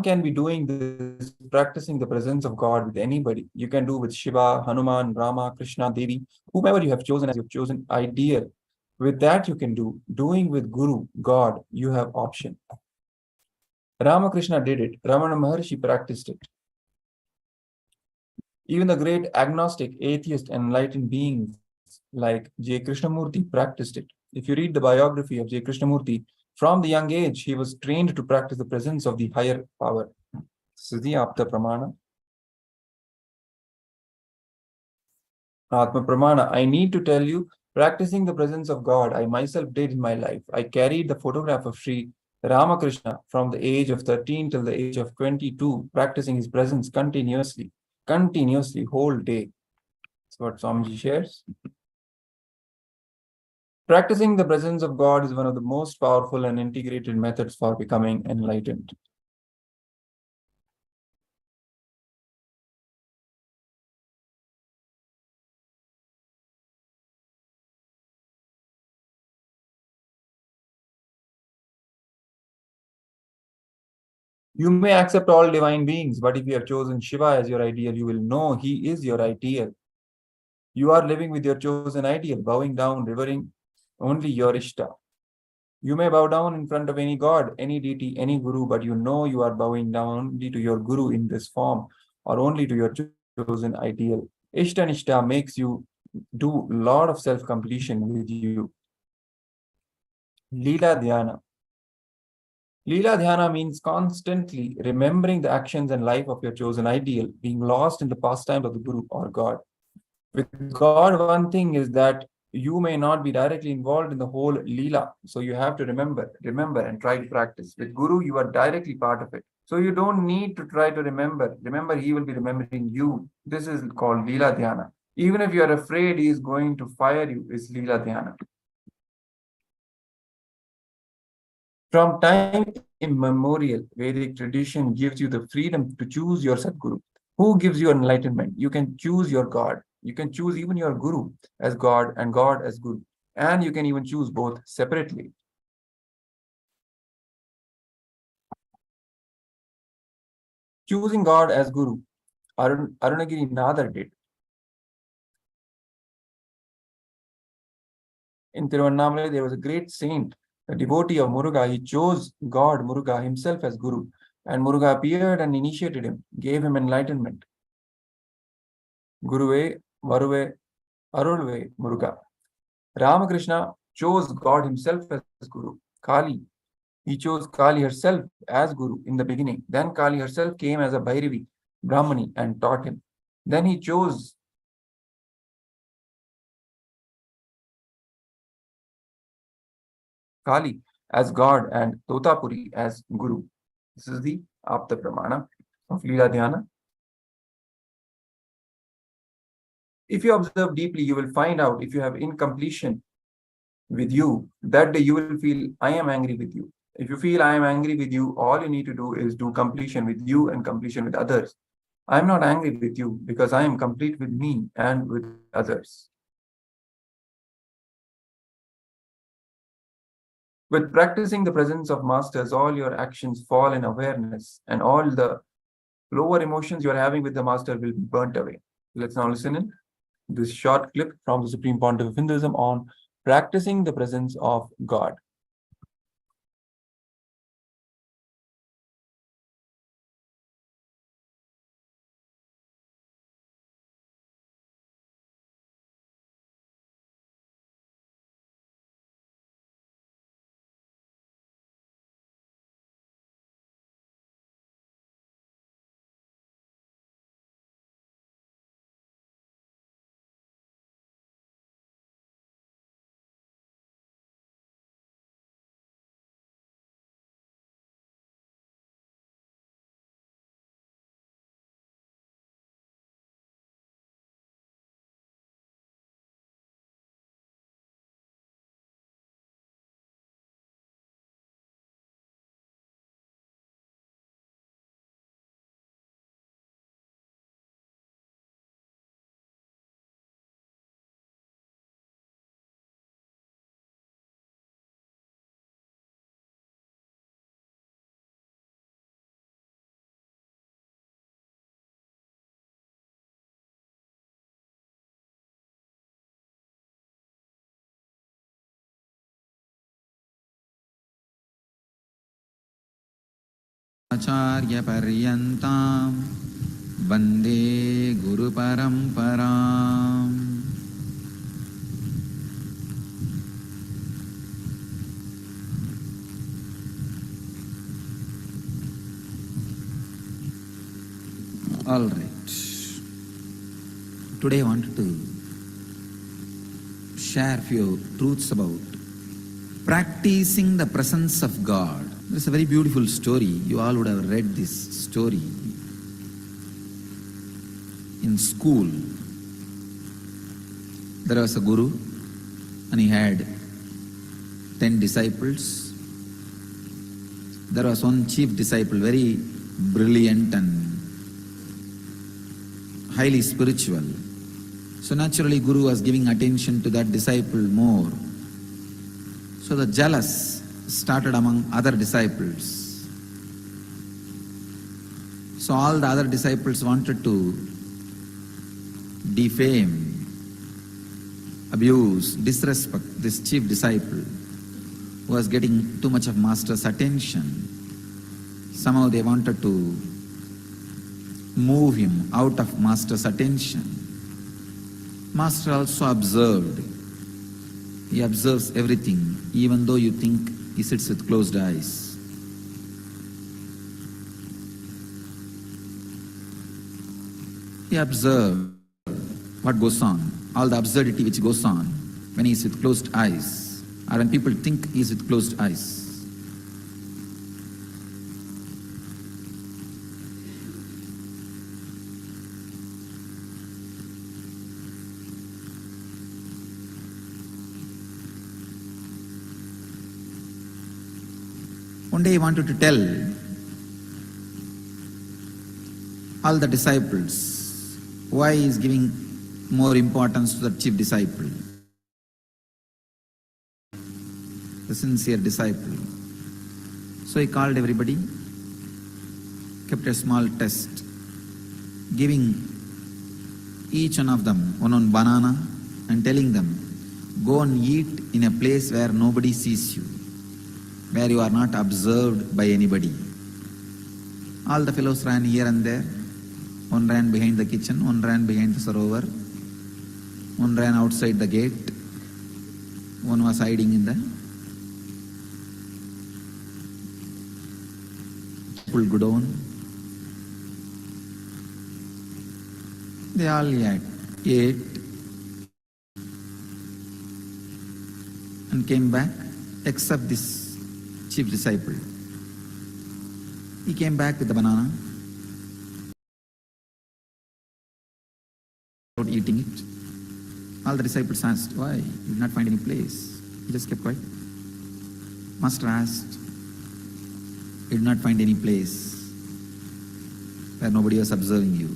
can be doing this, practicing the presence of God with anybody. You can do with Shiva, Hanuman, Rama, Krishna, Devi, whomever you have chosen as your chosen ideal. With that you can do. Doing with Guru, God, you have option. Ramakrishna did it. Ramana Maharshi practiced it. Even the great agnostic, atheist, enlightened beings like J. Krishnamurti practiced it. If you read the biography of J. Krishnamurti, from the young age, he was trained to practice the presence of the higher power. Siddhi Apta Pramana. Atma Pramana. I need to tell you, practicing the presence of God, I myself did in my life. I carried the photograph of Sri Ramakrishna, from the age of 13 till the age of 22, practicing his presence continuously, whole day. That's what Swamiji shares. Practicing the presence of God is one of the most powerful and integrated methods for becoming enlightened. You may accept all divine beings, but if you have chosen Shiva as your ideal, you will know he is your ideal. You are living with your chosen ideal, bowing down, revering only your Ishta. You may bow down in front of any god, any deity, any guru, but you know you are bowing down only to your guru in this form, or only to your chosen ideal. Ishta Nishta makes you do a lot of self-completion with you. Leela Dhyana. Leela Dhyana means constantly remembering the actions and life of your chosen ideal, being lost in the pastimes of the Guru or God. With God, one thing is that you may not be directly involved in the whole Leela. So you have to remember and try to practice. With Guru, you are directly part of it. So you don't need to try to remember. Remember, he will be remembering you. This is called Leela Dhyana. Even if you are afraid he is going to fire you, it's Leela Dhyana. From time immemorial, Vedic tradition gives you the freedom to choose your Sadguru. Who gives you enlightenment? You can choose your God. You can choose even your Guru as God and God as Guru. And you can even choose both separately. Choosing God as Guru, Arunagiri Nadar did. In Tiruvannamalai, there was a great saint, a devotee of Muruga. He chose God, Muruga, himself as Guru. And Muruga appeared and initiated him, gave him enlightenment. Guruve, Varuve, Arulve, Muruga. Ramakrishna chose God himself as Guru. Kali, he chose Kali herself as Guru in the beginning. Then Kali herself came as a Bhairavi, Brahmani, and taught him. Then he chose Kali as God and Totapuri as Guru. This is the Apta Pramana of Leela Dhyana. If you observe deeply, you will find out if you have incompletion with you, that day you will feel, I am angry with you. If you feel I am angry with you, all you need to do is do completion with you and completion with others. I am not angry with you because I am complete with me and with others. With practicing the presence of masters, all your actions fall in awareness and all the lower emotions you are having with the master will be burnt away. Let's now listen in this short clip from the Supreme Pontiff of Hinduism on practicing the presence of God. Acharya Paryantam Vande Guru Paramparam. All right. Today I wanted to share a few truths about practicing the presence of God There's a very beautiful story. You all would have read this story in school. There was a guru and he had 10 disciples. There was one chief disciple, very brilliant and highly spiritual. So naturally Guru was giving attention to that disciple more. So the jealous started among other disciples. So all the other disciples wanted to defame, abuse, disrespect this chief disciple who was getting too much of master's attention. Somehow they wanted to move him out of master's attention. Master also observed. He observes everything, even though you think he sits with closed eyes. He observed what goes on, all the absurdity which goes on when he is with closed eyes, or when people think he is with closed eyes. One day he wanted to tell all the disciples why he is giving more importance to the chief disciple, the sincere disciple. So he called everybody, kept a small test, giving each one of them one banana and telling them, go and eat in a place where nobody sees you, where you are not observed by anybody. All the fellows ran here and there. One ran behind the kitchen, one ran behind the sarovar, one ran outside the gate, one was hiding in the godown. They all ate and came back, except this chief disciple. He came back with the banana, without eating it. All the disciples asked, why? He did not find any place. He just kept quiet. Master asked, he did not find any place where nobody was observing you.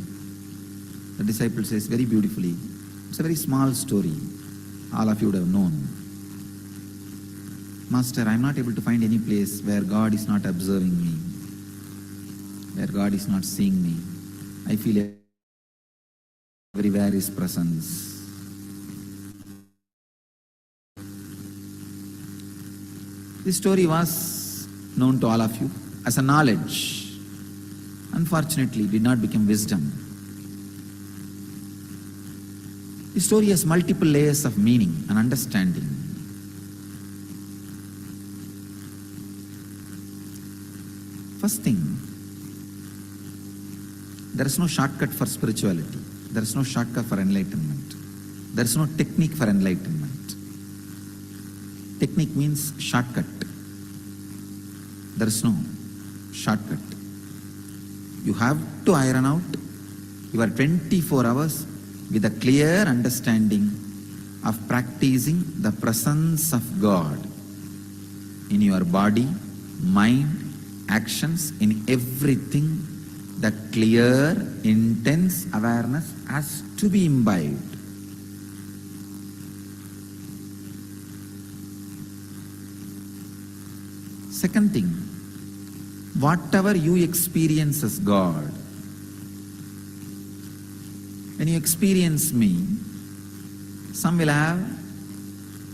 The disciple says very beautifully, it's a very small story, all of you would have known. Master, I am not able to find any place where God is not observing me, where God is not seeing me. I feel everywhere His presence. This story was known to all of you as a knowledge. Unfortunately, it did not become wisdom. This story has multiple layers of meaning and understanding. First thing, there is no shortcut for spirituality. There is no shortcut for enlightenment. There is no technique for enlightenment. Technique means shortcut. There is no shortcut. You have to iron out your 24 hours with a clear understanding of practicing the presence of God in your body, mind, actions, in everything. The clear, intense awareness has to be imbibed. Second thing, whatever you experience as God, when you experience me, some will have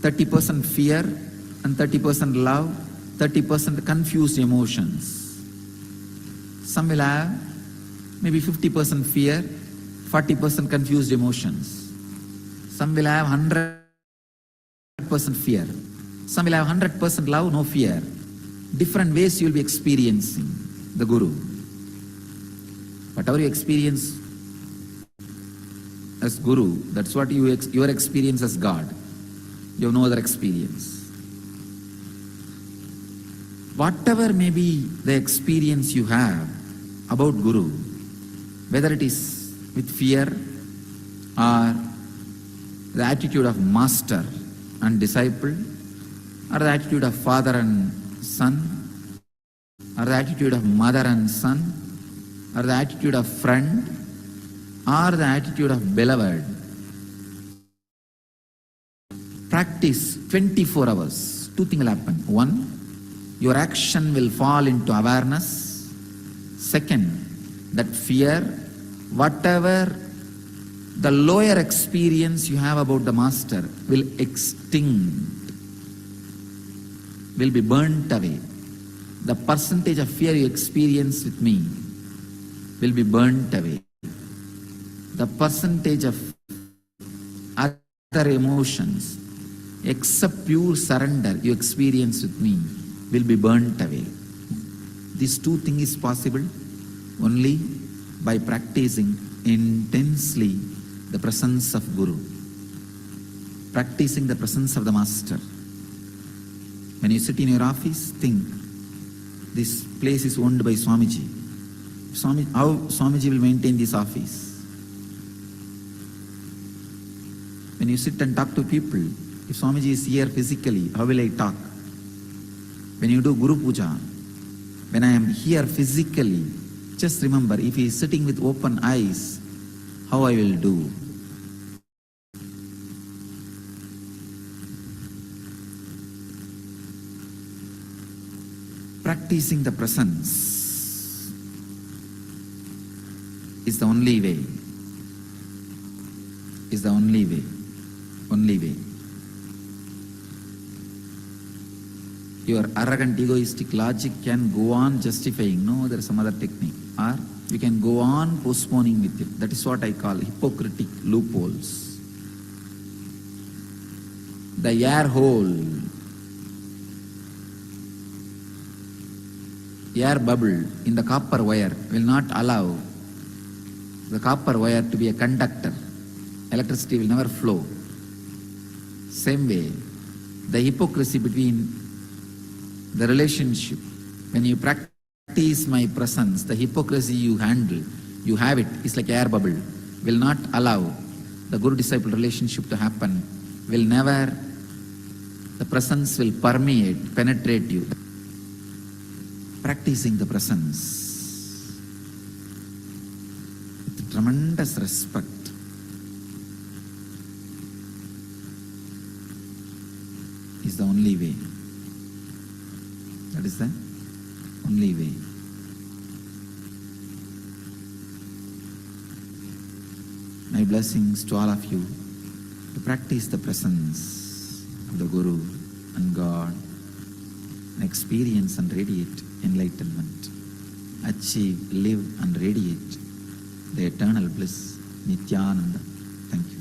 30% fear and 30% love, 30% confused emotions. Some will have maybe 50% fear, 40% confused emotions. Some will have 100% fear. Some will have 100% love, no fear. Different ways you will be experiencing the Guru. Whatever you experience as Guru, that's what your experience as God. You have no other experience. whatever may be the experience you have about Guru, whether it is with fear or the attitude of master and disciple, or the attitude of father and son, or the attitude of mother and son, or the attitude of friend, or the attitude of beloved, practice 24 hours. Two things will happen. One, your action will fall into awareness. Second, that fear, whatever the lower experience you have about the master will extinct, will be burnt away. The percentage of fear you experience with me will be burnt away. The percentage of other emotions, except pure surrender you experience with me, will be burnt away. These two things is possible only by practicing intensely the presence of Guru, practicing the presence of the Master. When you sit in your office, think, this place is owned by Swamiji. How Swamiji will maintain this office? When you sit and talk to people, if Swamiji is here physically, how will I talk? When you do Guru Puja, when I am here physically, just remember, if he is sitting with open eyes, how I will do. Practicing the presence is the only way. Is the only way. Only way. Your arrogant, egoistic logic can go on justifying, no, there is some other technique. Or you can go on postponing with it. That is what I call hypocritic loopholes. The air hole, air bubble in the copper wire will not allow the copper wire to be a conductor. Electricity will never flow. Same way, the hypocrisy between the relationship, when you practice my presence, the hypocrisy you handle, you have it, it's like air bubble, will not allow the Guru-disciple relationship to happen, will never, the presence will permeate, penetrate you. Practicing the presence with tremendous respect is the only way. That is the only way. My blessings to all of you to practice the presence of the Guru and God and experience and radiate enlightenment, achieve, live and radiate the eternal bliss, Nithyananda. Thank you.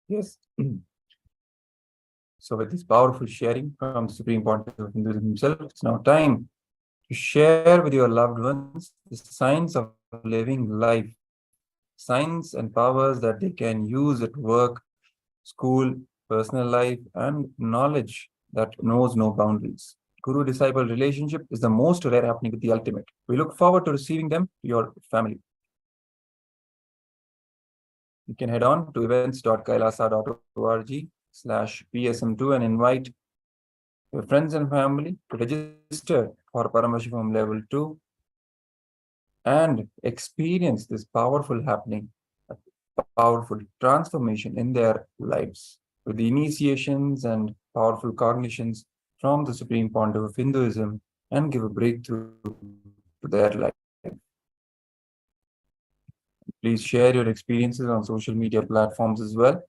Yes. So with this powerful sharing from Supreme Pontiff of Hinduism himself, it's now time to share with your loved ones the signs of living life, signs and powers that they can use at work, school, personal life, and knowledge that knows no boundaries. Guru-disciple relationship is the most rare happening with the ultimate. We look forward to receiving them to your family. You can head on to events.kailasa.org/PSM2 and invite your friends and family to register for Paramashivoham Level 2 and experience this powerful happening, a powerful transformation in their lives with the initiations and powerful cognitions from the Supreme Pontiff of Hinduism and give a breakthrough to their life. Please share your experiences on social media platforms as well.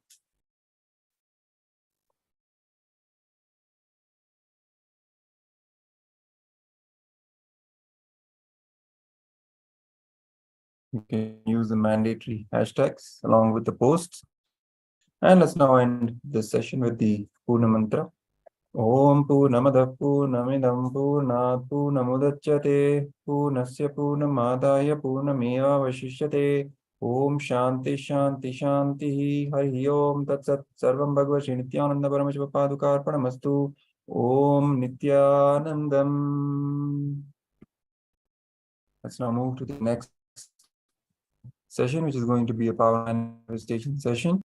You can use the mandatory hashtags along with the posts. And let's now end this session with the Purna Mantra. Om Purnamadah Purnamidam Purnat Purnamudachyate Purnasya Purnamadaya Purnameva Vashishyate Om Shanti Shanti Shanti Hari Om Tat Sat Sarvam Bhagavad Shri Nithyananda Paramashivam Padukarpanamastu Om Nithyanandam. Let's now move to the next session, which is going to be a power manifestation session.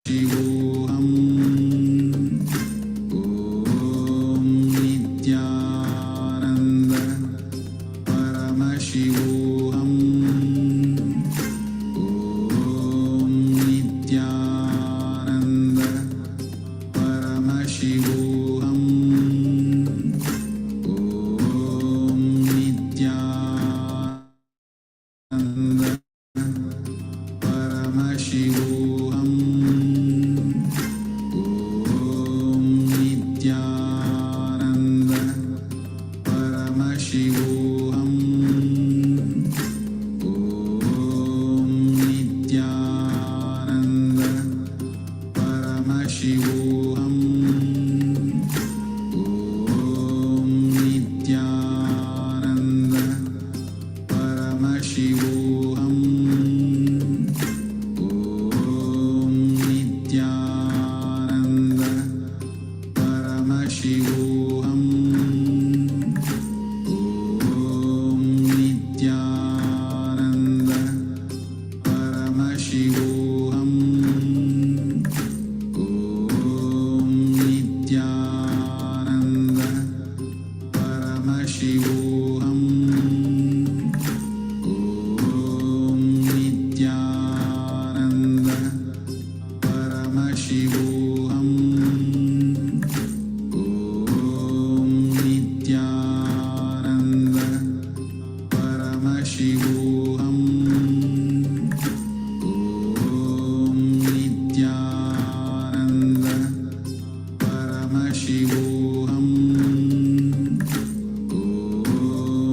Shivoham. Om Nithyananda Paramashivoham. Om Nithyananda Paramashivoham. Om Nithyananda Paramashivoham. Om Nithyananda Paramashivoham. Om Nithyananda Paramashivoham. Om Nithyananda Paramashivoham. Om Nithyananda Paramashivoham. Om Nithyananda Paramashivoham. Om Nithyananda Paramashivoham. Om Nithyananda Paramashivoham. Om Nithyananda Paramashivoham. Om Nithyananda Paramashivoham. Om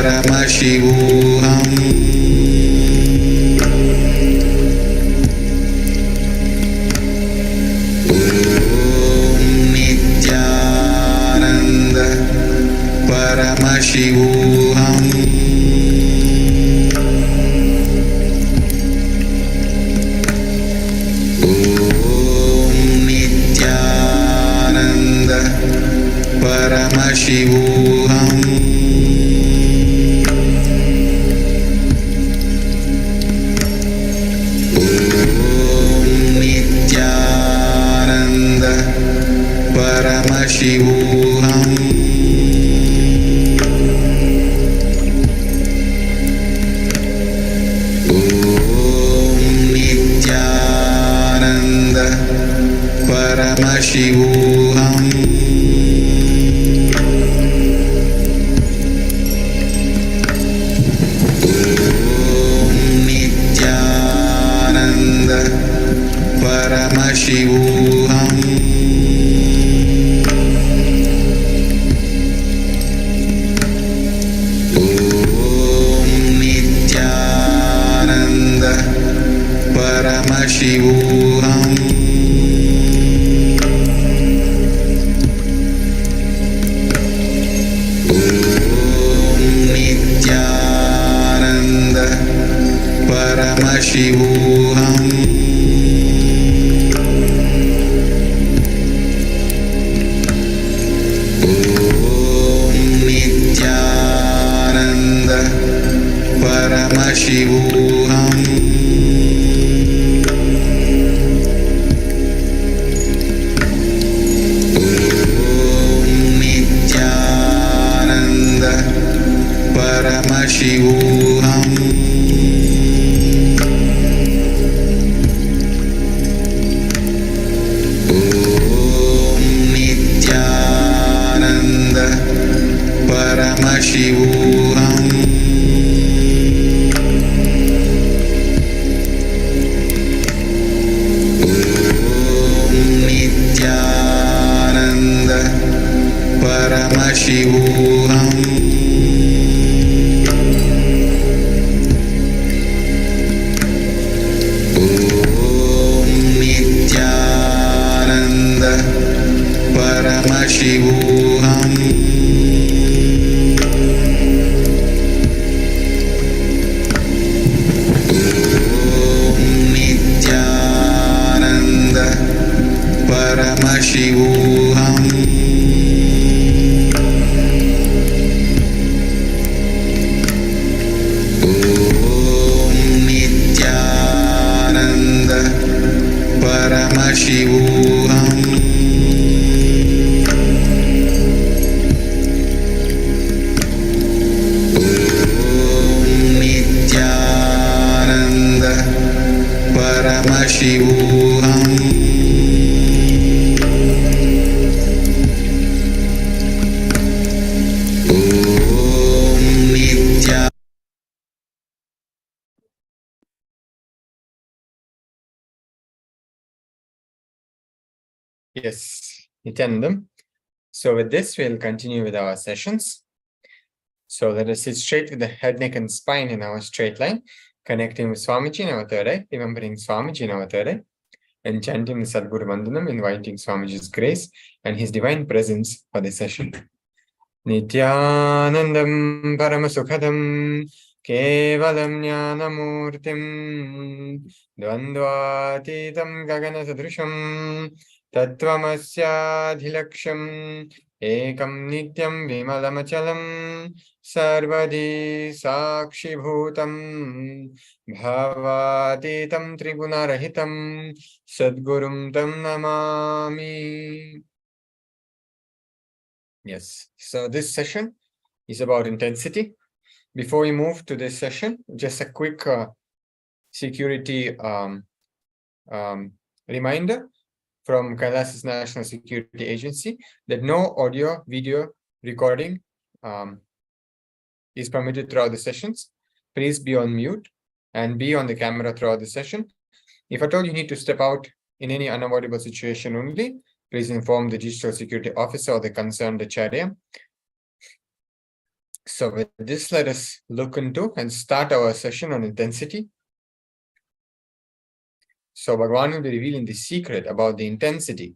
Paramashivoham. Nithyananda Paramashivoham. Nithyananda Paramashivoham. Nithyananda Paramashivoham. Nithyananda Paramashivoham. Nithyananda Paramashivoham. Nithyananda Paramashivoham. Nithyananda Paramashivoham. Nithyananda Paramashivoham. Nithyananda Paramashivoham. Nithyananda Paramashivoham. Nithyananda Paramashivoham. Nithyananda Paramashivoham. Nithyananda Paramashivoham. Nithyananda Paramashivoham. Nithyananda Paramashivoham. Nithyananda. Yes, Nityanandam. So with this, we'll continue with our sessions. So let us sit straight with the head, neck, and spine in our straight line, connecting with Swamiji in our third eye, remembering Swamiji in our third eye, and chanting the Sadguru Vandanam, inviting Swamiji's grace and his divine presence for the session. Nithyanandam Paramasukhadam Kevalam Jnanamurtim Dvandvatitam Gagana Sadrusham Tattvamasya Ekam Nityam Vimalamachalam Sarvadi Sakshi Bhutam Bhavatitam Trigunarahitam Sadgurum Tam Namami. Yes, so this session is about intensity. Before we move to this session, just a quick security reminder from KAILASA's National Security Agency that no audio, video recording is permitted throughout the sessions. Please be on mute and be on the camera throughout the session. If at all you need to step out in any unavoidable situation only, please inform the digital security officer or the concerned acharya. So with this, let us look into and start our session on intensity. So Bhagavan will be revealing the secret about the intensity.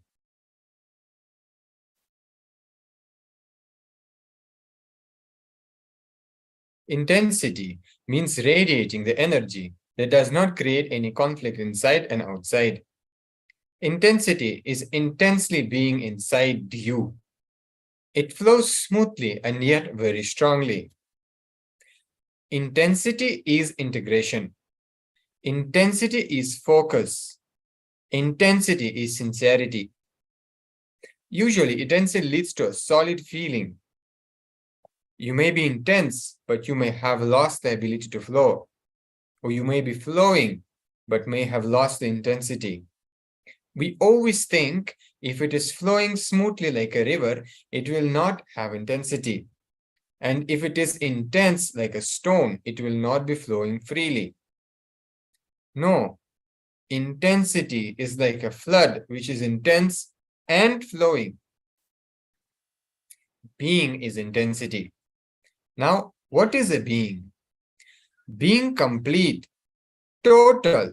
Intensity means radiating the energy that does not create any conflict inside and outside. Intensity is intensely being inside you. It flows smoothly and yet very strongly. Intensity is integration. Intensity is focus. Intensity is sincerity. Usually, intensity leads to a solid feeling. You may be intense, but you may have lost the ability to flow. Or you may be flowing, but may have lost the intensity. We always think if it is flowing smoothly like a river, it will not have intensity. And if it is intense like a stone, it will not be flowing freely. No, intensity is like a flood which is intense and flowing. Being is intensity. Now, what is a being? Being complete, total,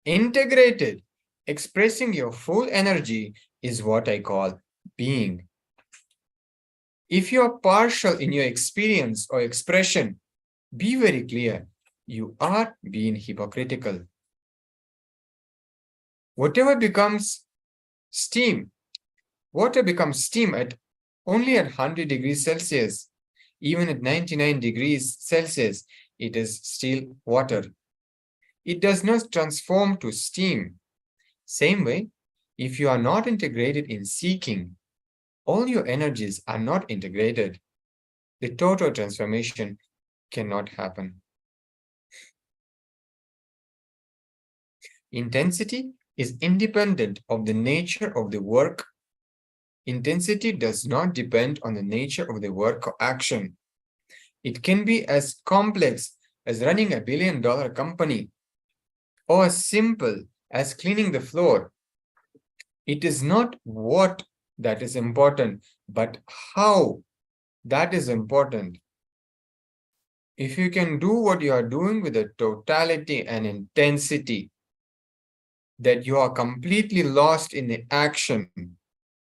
integrated, expressing your full energy is what I call being. If you are partial in your experience or expression, be very clear, you are being hypocritical. Whatever becomes steam, water becomes steam only at 100 degrees Celsius. Even at 99 degrees Celsius, it is still water. It does not transform to steam. Same way, if you are not integrated in seeking, all your energies are not integrated. The total transformation cannot happen. Intensity is independent of the nature of the work. Intensity does not depend on the nature of the work or action. It can be as complex as running $1 billion company or as simple as cleaning the floor. It is not what that is important, but how that is important. If you can do what you are doing with a totality and intensity, that you are completely lost in the action,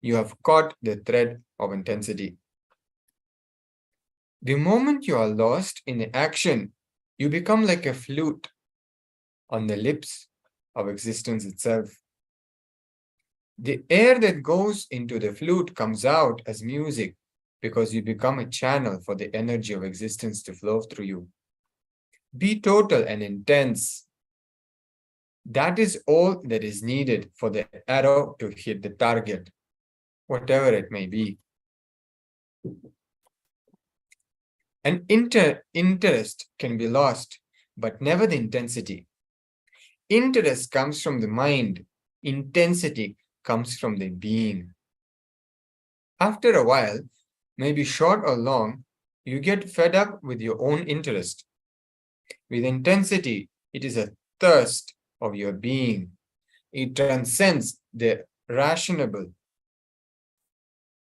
you have caught the thread of intensity. The moment you are lost in the action, you become like a flute on the lips of existence itself. The air that goes into the flute comes out as music because you become a channel for the energy of existence to flow through you. Be total and intense. That is all that is needed for the arrow to hit the target, whatever it may be. An interest can be lost, but never the intensity. Interest comes from the mind. Intensity comes from the being. After a while, maybe short or long, you get fed up with your own interest. With intensity, it is a thirst of your being. It transcends the rationale.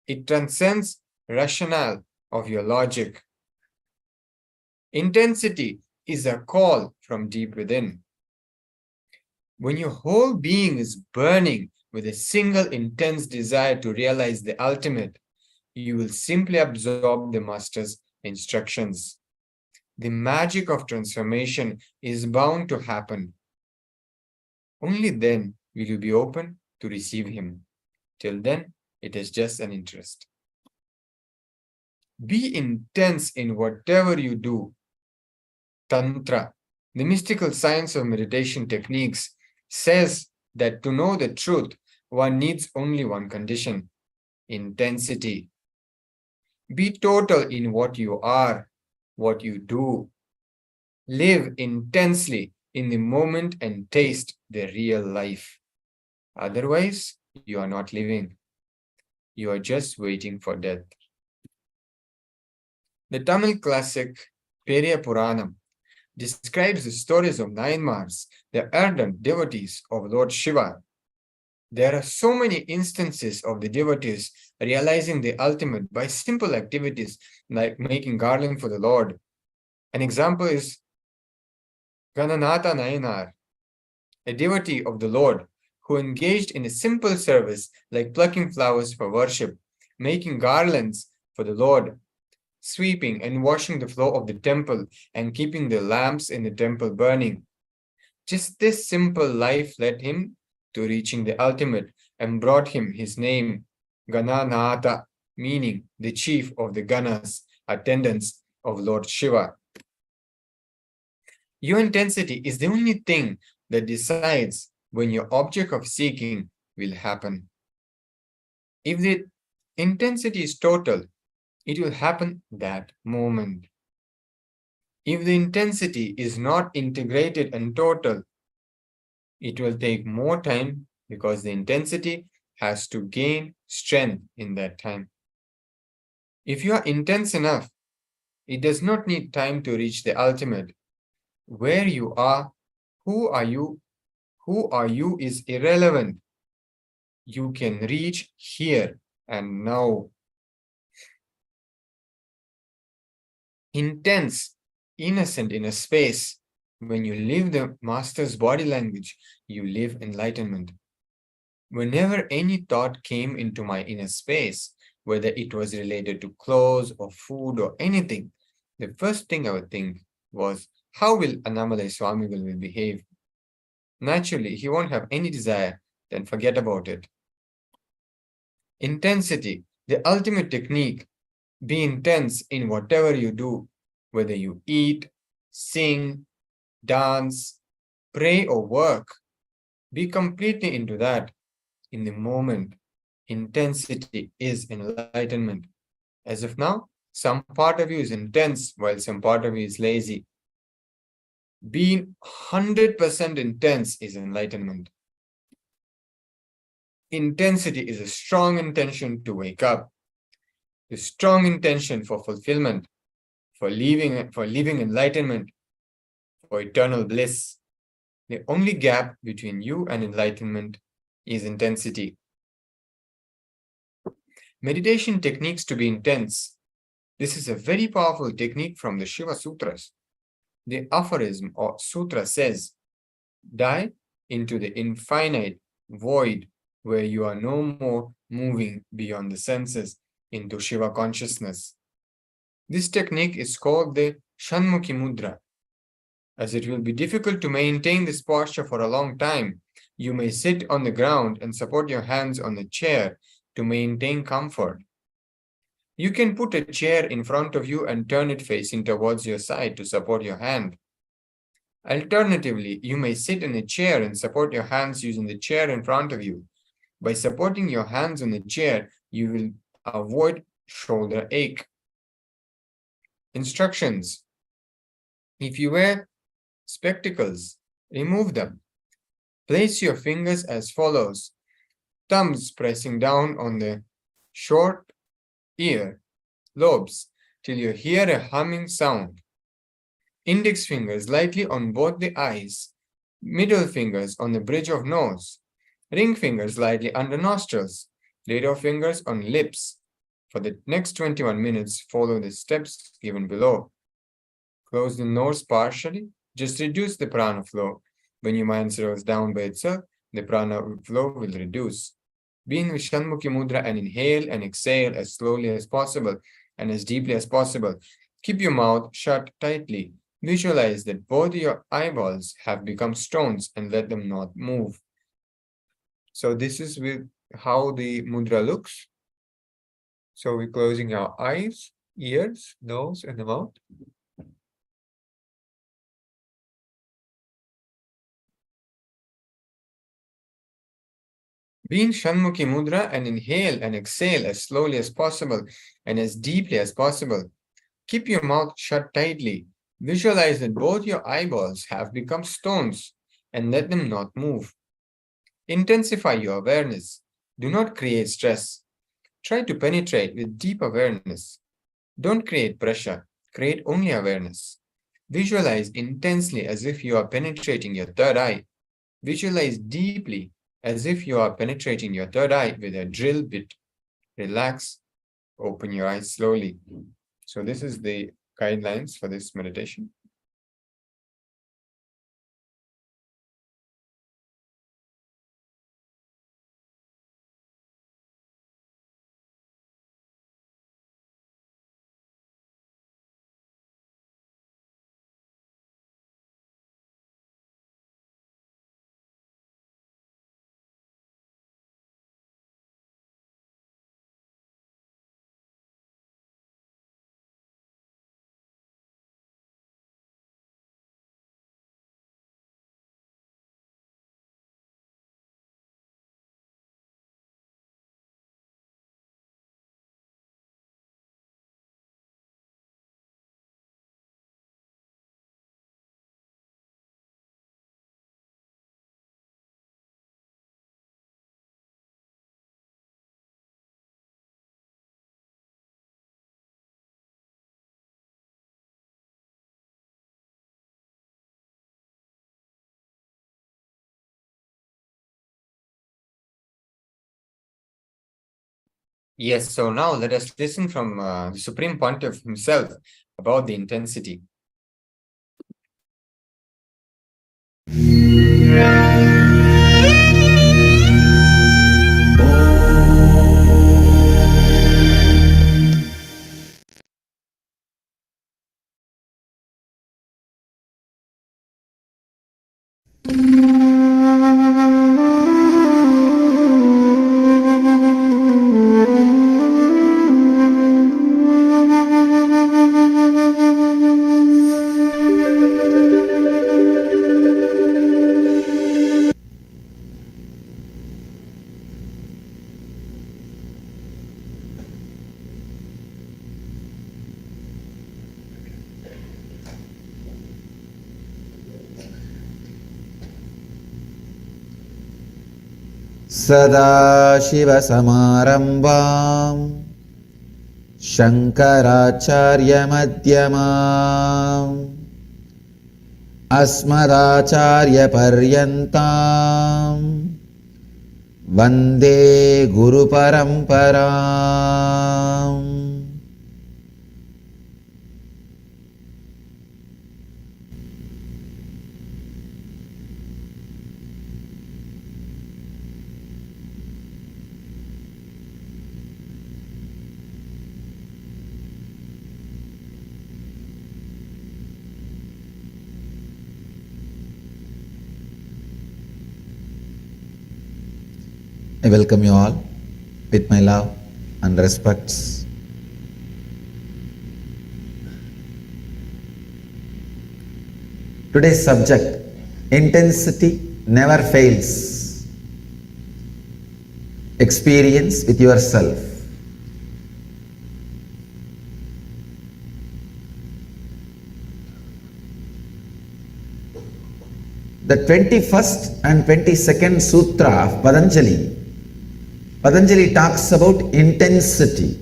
It transcends rationale of your logic. Intensity is a call from deep within. When your whole being is burning with a single intense desire to realize the ultimate, you will simply absorb the master's instructions. The magic of transformation is bound to happen. Only then will you be open to receive him. Till then, it is just an interest. Be intense in whatever you do. Tantra, the mystical science of meditation techniques, says that to know the truth, one needs only one condition: intensity. Be total in what you are, what you do. Live intensely in the moment and taste the real life. Otherwise, you are not living. You are just waiting for death. The Tamil classic Periya Puranam describes the stories of Nayanmars, the ardent devotees of Lord Shiva. There are so many instances of the devotees realizing the ultimate by simple activities like making garland for the Lord. An example is Gananatha Nayanar, a devotee of the Lord who engaged in a simple service like plucking flowers for worship, making garlands for the Lord, sweeping and washing the floor of the temple, and keeping the lamps in the temple burning. Just this simple life led him to reaching the ultimate and brought him his name, Gananatha, meaning the chief of the Ganas, attendants of Lord Shiva. Your intensity is the only thing that decides when your object of seeking will happen. If the intensity is total, it will happen that moment. If the intensity is not integrated and total, it will take more time because the intensity has to gain strength in that time. If you are intense enough, it does not need time to reach the ultimate. Where you are, who are you is irrelevant. You can reach here and now. Intense, innocent in a space. When you live the master's body language, you live enlightenment. Whenever any thought came into my inner space, whether it was related to clothes or food or anything, the first thing I would think was, how will Annamalai Swami will behave? Naturally, he won't have any desire, then forget about it. Intensity, the ultimate technique. Be intense in whatever you do, whether you eat, sing, dance, pray, or work. Be completely into that in the moment. Intensity is enlightenment. As of now, some part of you is intense while some part of you is lazy. Being 100% intense is enlightenment. Intensity is a strong intention to wake up, a strong intention for fulfillment, for living enlightenment, for eternal bliss. The only gap between you and enlightenment is intensity. Meditation techniques to be intense. This is a very powerful technique from the Shiva Sutras. The aphorism or sutra says, dive into the infinite void where you are no more moving beyond the senses into Shiva consciousness. This technique is called the Shanmukhi Mudra. As it will be difficult to maintain this posture for a long time, you may sit on the ground and support your hands on the chair to maintain comfort. You can put a chair in front of you and turn it facing towards your side to support your hand. Alternatively, you may sit in a chair and support your hands using the chair in front of you. By supporting your hands on the chair, you will avoid shoulder ache. Instructions. If you wear spectacles, remove them. Place your fingers as follows. Thumbs pressing down on the short ear lobes till you hear a humming sound. Index fingers lightly on both the eyes. Middle fingers on the bridge of nose. Ring fingers lightly under nostrils. Little fingers on lips. For the next 21 minutes, follow the steps given below. Close the nose partially. Just reduce the prana flow. When your mind settles down by itself, the prana flow will reduce. Be in Shanmukhi Mudra and inhale and exhale as slowly as possible and as deeply as possible. Keep your mouth shut tightly. Visualize that both your eyeballs have become stones and let them not move. So this is with how the mudra looks. So we're closing our eyes, ears, nose, and the mouth. Be in Shanmukhi Mudra and inhale and exhale as slowly as possible and as deeply as possible. Keep your mouth shut tightly. Visualize that both your eyeballs have become stones and let them not move. Intensify your awareness. Do not create stress. Try to penetrate with deep awareness. Don't create pressure. Create only awareness. Visualize intensely as if you are penetrating your third eye. Visualize deeply as if you are penetrating your third eye with a drill bit. Relax, open your eyes slowly. So this is the guidelines for this meditation. Yes, so now let us listen from the Supreme Pontiff himself about the intensity. सदाशिवसमारम्भां शङ्कराचार्यमध्यमाम् अस्मदाचार्यपर्यन्तां वन्दे गुरुपरम्पराम्. I welcome you all with my love and respects. Today's subject, intensity never fails. Experience with yourself. The 21st and 22nd Sutra of Patanjali talks about intensity.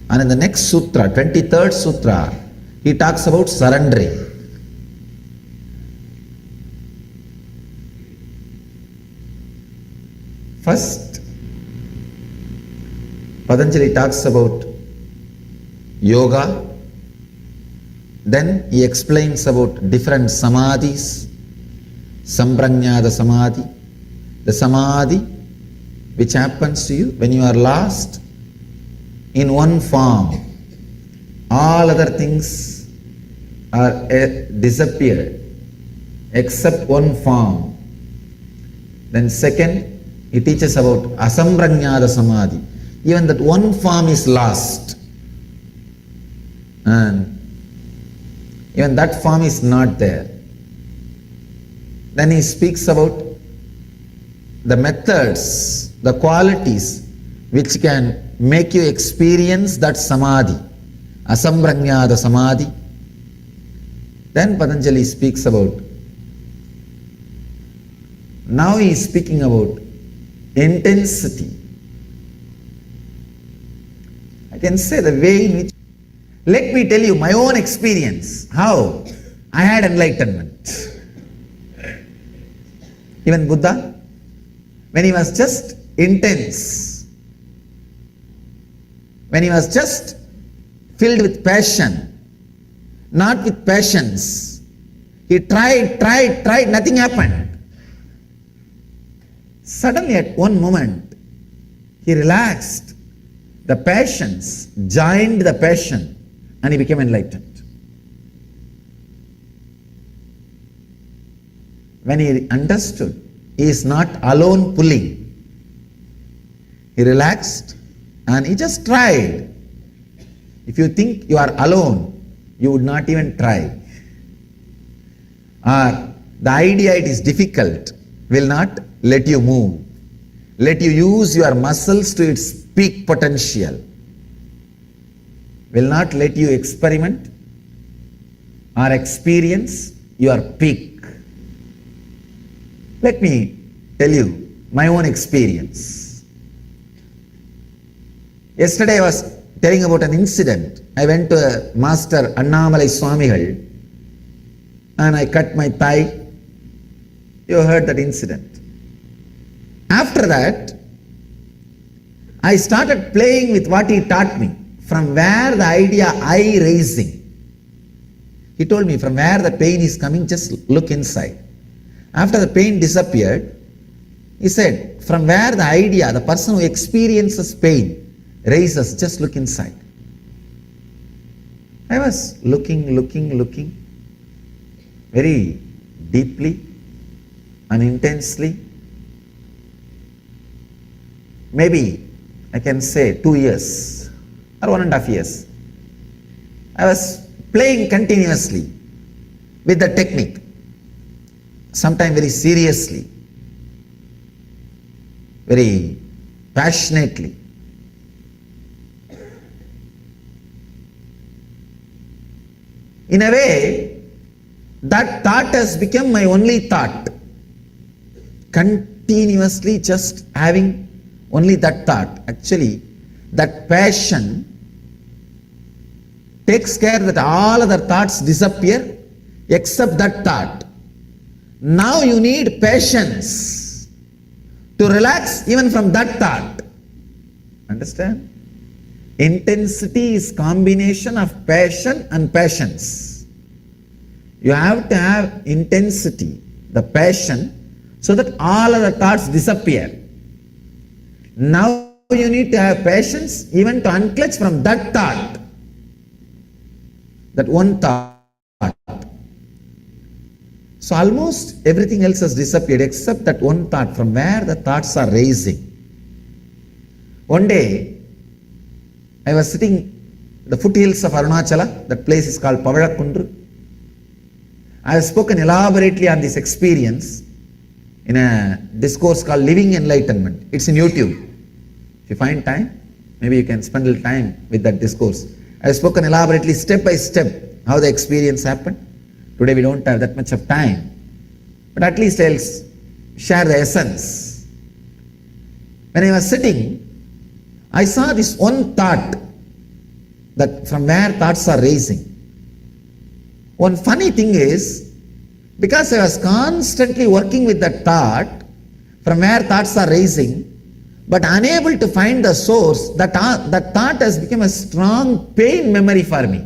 And in the next Sutra, 23rd Sutra, he talks about surrendering. First, Patanjali talks about yoga. Then he explains about different samadhis, samprajñāta samadhi, the samadhi which happens to you when you are lost in one form. All other things are disappeared except one form. Then second, he teaches about asamprajñāta samadhi. Even that one form is lost. And even that form is not there. Then he speaks about the methods, the qualities which can make you experience that samadhi, asamprajñāta samadhi. Then Patanjali speaks about, now he is speaking about intensity. I can say the way in which, let me tell you my own experience, how I had enlightenment. Even Buddha, when he was just intense, when he was just filled with passion, not with patience, he tried, nothing happened. Suddenly at one moment, he relaxed. The passions joined the passion and he became enlightened. When he understood he is not alone pulling, he relaxed and he just tried. If you think you are alone, you would not even try. Or the idea it is difficult will not let you move, let you use your muscles to its peak potential, will not let you experiment or experience your peak. Let me tell you my own experience. Yesterday I was telling about an incident. I went to Master Annamalai Swamigal and I cut my thigh. You heard that incident. After that, I started playing with what he taught me. From where the idea I raising. He told me from where the pain is coming, just look inside. After the pain disappeared, he said, from where the idea, the person who experiences pain, raises, just look inside. I was looking very deeply and intensely. Maybe I can say 2 years or 1.5 years. I was playing continuously with the technique, sometimes very seriously, very passionately. In a way, that thought has become my only thought. Continuously just having only that thought. Actually, that passion takes care that all other thoughts disappear except that thought. Now you need patience to relax even from that thought. Understand? Intensity is combination of passion and patience. You have to have intensity, the passion, so that all other thoughts disappear. Now you need to have patience even to unclutch from that thought, that one thought. So almost everything else has disappeared except that one thought from where the thoughts are raising. One day, I was sitting the foothills of Arunachala, that place is called Pavalakkundru. I have spoken elaborately on this experience in a discourse called Living Enlightenment. It's in YouTube. If you find time, maybe you can spend a little time with that discourse. I have spoken elaborately, step by step, how the experience happened. Today we don't have that much of time, but at least I'll share the essence. When I was sitting, I saw this one thought, that from where thoughts are raising. One funny thing is, because I was constantly working with that thought, from where thoughts are raising, but unable to find the source, that thought has become a strong pain memory for me.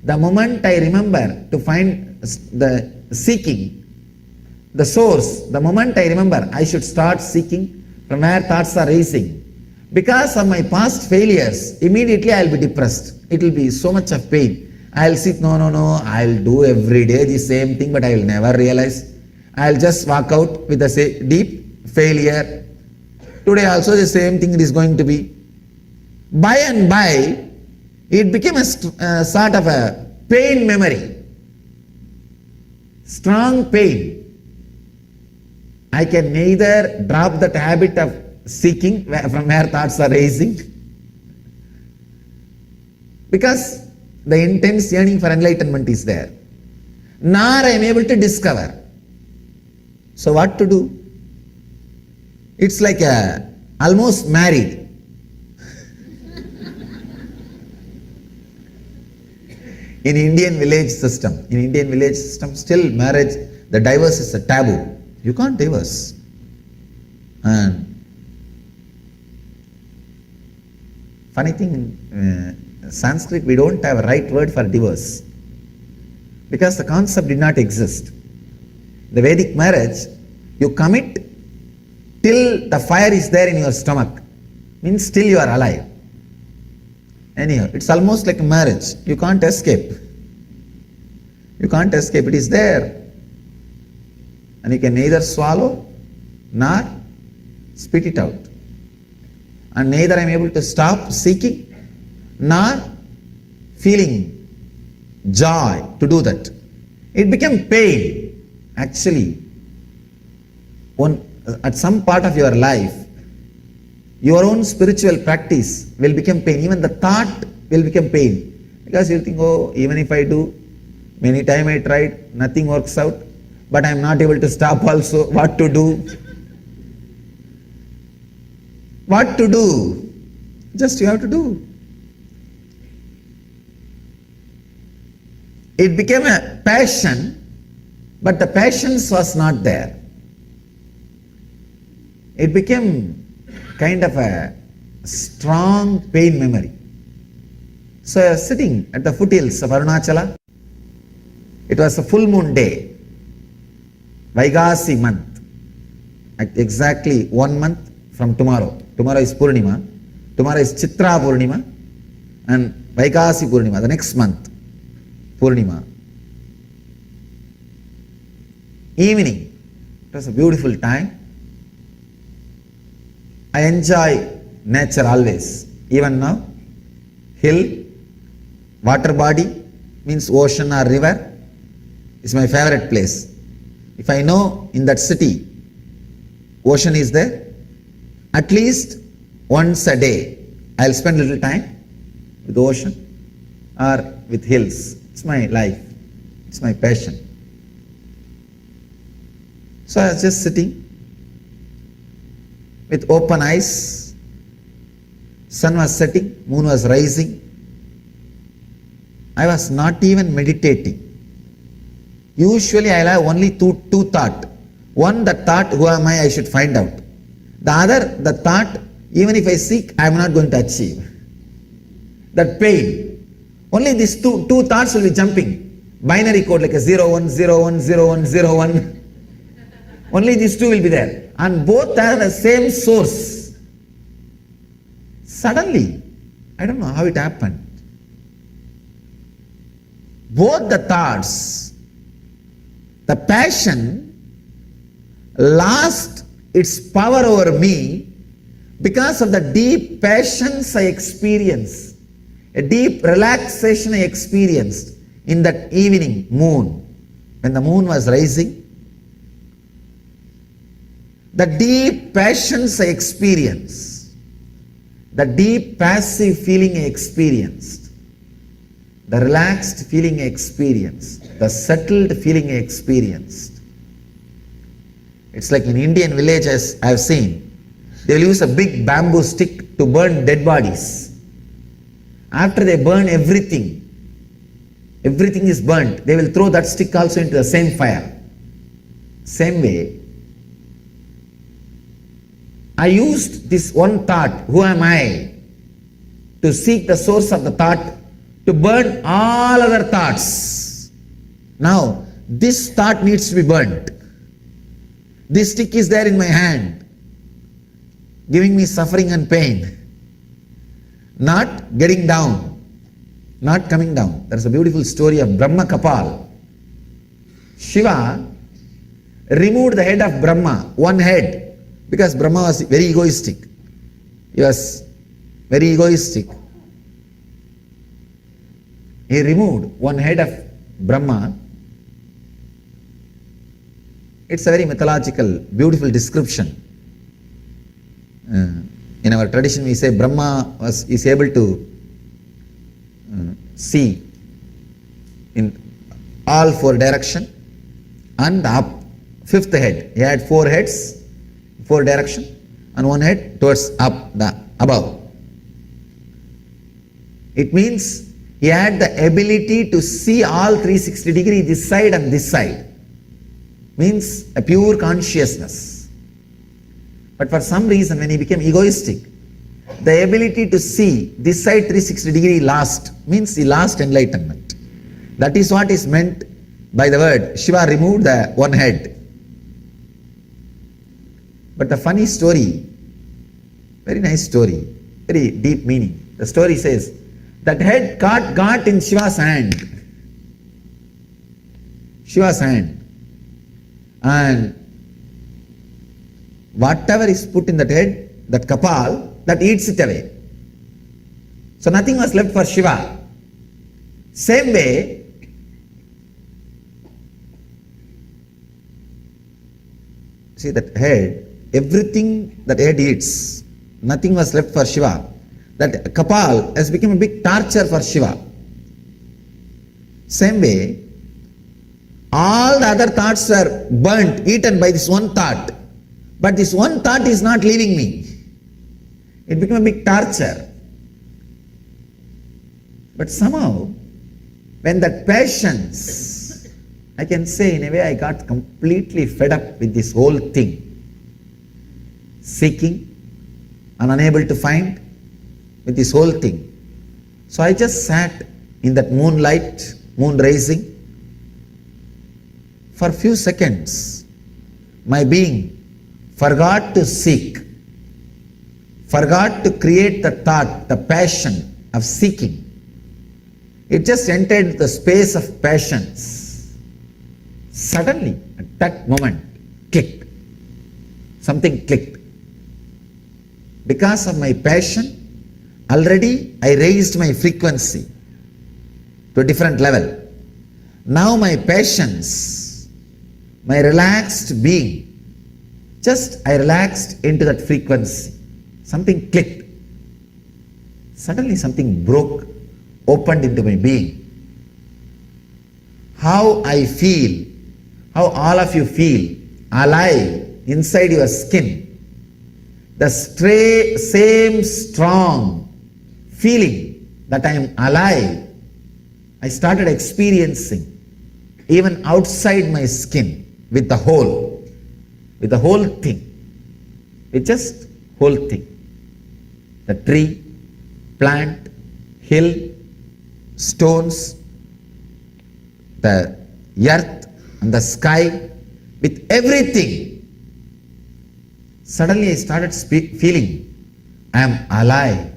The moment I remember to find the seeking, the source, the moment I remember I should start seeking from where thoughts are raising. Because of my past failures, immediately I will be depressed. It will be so much of pain. I will sit, no, I will do every day the same thing, but I will never realize. I will just walk out with a deep failure. Today also the same thing it is going to be. By and by, it became a sort of a pain memory. Strong pain. I can neither drop that habit of seeking from where thoughts are raising, because the intense yearning for enlightenment is there, nor I am able to discover. So what to do? It's like almost married. In Indian village system, still marriage, the divorce is a taboo. You can't divorce. And funny thing, in Sanskrit, we don't have a right word for divorce because the concept did not exist. The Vedic marriage, you commit till the fire is there in your stomach, means still you are alive. Anyhow, it's almost like a marriage. You can't escape. You can't escape. It is there. And you can neither swallow nor spit it out. And neither I am able to stop seeking nor feeling joy to do that. It became pain. Actually, at some part of your life, your own spiritual practice will become pain. Even the thought will become pain. Because you think, oh, even if I do, many times I tried, nothing works out, but I am not able to stop also. What to do? What to do? Just you have to do. It became a passion, but the passions was not there. It became kind of a strong pain memory. So I was sitting at the foothills of Arunachala. It was a full moon day, Vaigasi month, exactly 1 month from tomorrow. Tomorrow is Purnima, tomorrow is Chitra Purnima, and Vaigasi Purnima, the next month, Purnima. Evening, it was a beautiful time. I enjoy nature always, even now. Hill, water body, means ocean or river, is my favorite place. If I know in that city, ocean is there, at least once a day, I'll spend a little time with the ocean or with hills. It's my life. It's my passion. So I was just sitting with open eyes. Sun was setting, moon was rising. I was not even meditating. Usually I'll have only two thoughts. One, the thought, who am I should find out. The other, the thought, even if I seek, I am not going to achieve. That pain. Only these two thoughts will be jumping. Binary code like a 0, 1, 0, 1, 0, 1, 0, 1. Only these two will be there. And both are the same source. Suddenly, I don't know how it happened. Both the thoughts, the passion lost its power over me because of the deep passions I experienced, a deep relaxation I experienced in that evening moon, when the moon was rising. The deep passions I experienced, the deep passive feeling I experienced, the relaxed feeling I experienced, the settled feeling I experienced. It's like in Indian villages I have seen, they will use a big bamboo stick to burn dead bodies. After they burn everything is burnt, they will throw that stick also into the same fire. Same way, I used this one thought, who am I, to seek the source of the thought, to burn all other thoughts. Now, this thought needs to be burnt. This stick is there in my hand, giving me suffering and pain. Not getting down, not coming down. There is a beautiful story of Brahma Kapal. Shiva removed the head of Brahma, one head, because Brahma was very egoistic. He was very egoistic. He removed one head of Brahma. It's a very mythological, beautiful description. In our tradition we say Brahma is able to see in all four directions and up. Fifth head, he had 4 heads, 4 directions, and 1 head towards up, above. It means he had the ability to see all 360 degrees, this side and this side. means a pure consciousness. But for some reason, when he became egoistic, the ability to see this side 360 degree lost, means he lost enlightenment. That is what is meant by the word Shiva removed the one head. But the funny story, very nice story, very deep meaning. The story says that head got in Shiva's hand. Shiva's hand. And whatever is put in that head, that kapal, that eats it away. So nothing was left for Shiva. Same way, see that head, everything that head eats, nothing was left for Shiva. That kapal has become a big torture for Shiva. Same way, all the other thoughts were burnt, eaten by this one thought. But this one thought is not leaving me. It became a big torture. But somehow, when that patience, I can say in a way I got completely fed up with this whole thing. Seeking and unable to find with this whole thing. So I just sat in that moonlight, moon rising. For a few seconds, my being forgot to seek, forgot to create the thought, the passion of seeking. It just entered the space of passions. Suddenly, at that moment, clicked. Something clicked. Because of my passion, already I raised my frequency to a different level. Now my passions, my relaxed being, just I relaxed into that frequency. Something clicked. Suddenly something broke, opened into my being. How I feel, how all of you feel alive inside your skin. The same strong feeling that I am alive, I started experiencing even outside my skin with the whole thing, with just whole thing. The tree, plant, hill, stones, the earth and the sky, with everything. Suddenly I started feeling I am alive,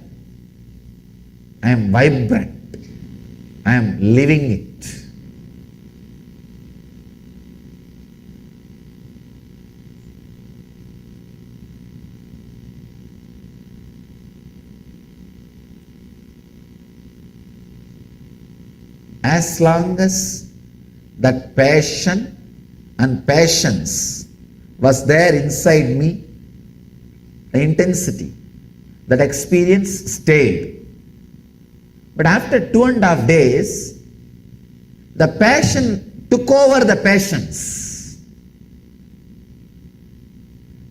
I am vibrant, I am living it. As long as that passion and passions was there inside me, the intensity, that experience stayed. But after 2.5 days, the passion took over the passions.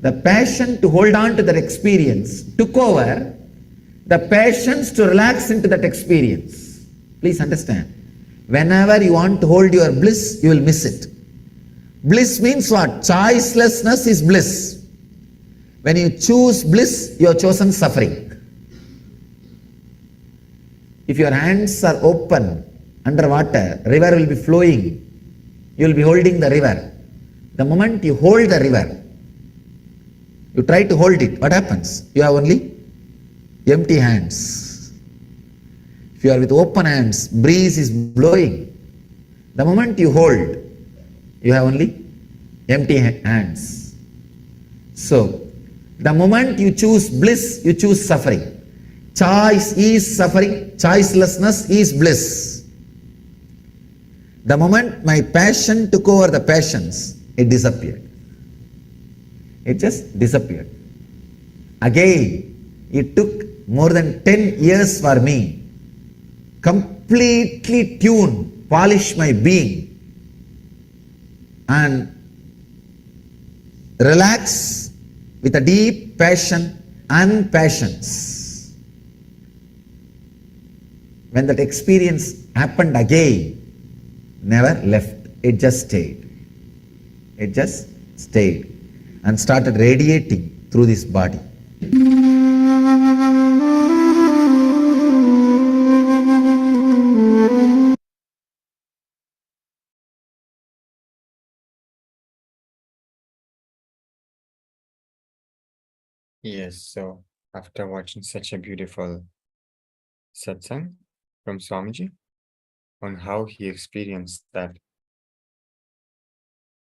The passion to hold on to that experience took over the passions to relax into that experience. Please understand. Whenever you want to hold your bliss, you will miss it. Bliss means what? Choicelessness is bliss. When you choose bliss, you have chosen suffering. If your hands are open underwater, river will be flowing. You will be holding the river. The moment you hold the river, you try to hold it, what happens? You have only empty hands. If you are with open hands, breeze is blowing. The moment you hold, you have only empty hands. So, the moment you choose bliss, you choose suffering. Choice is suffering, choicelessness is bliss. The moment my passion took over the passions, it disappeared. It just disappeared. Again, it took more than 10 years for me completely tune, polish my being and relax with a deep passion and passions. When that experience happened again, never left, it just stayed. It just stayed and started radiating through this body. Yes, so after watching such a beautiful satsang from Swamiji on how he experienced that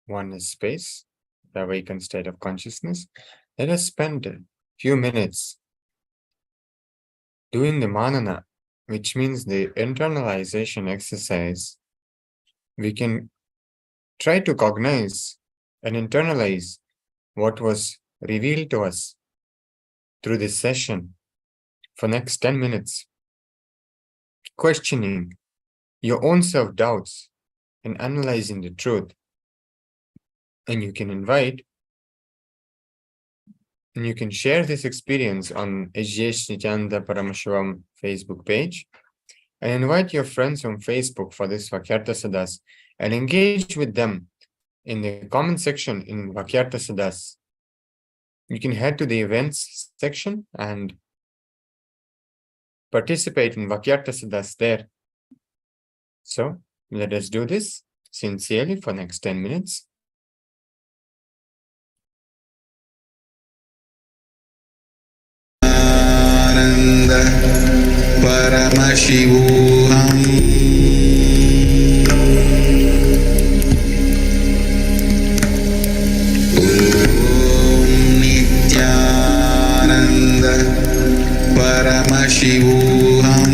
oneness space, the awakened state of consciousness, let us spend a few minutes doing the manana, which means the internalization exercise. We can try to cognize and internalize what was revealed to us through this session for next 10 minutes, questioning your own self-doubts and analyzing the truth. And you can invite and you can share this experience on SPH Nithyananda Paramashivam Facebook page and invite your friends on Facebook for this Vakyartha Sadas and engage with them in the comment section in Vakyartha Sadas. You can head to the events section and participate in Vakyartha Sadas there. So let us do this sincerely for next 10 minutes. Paramashivoham. Om Nithyananda Paramashivoham.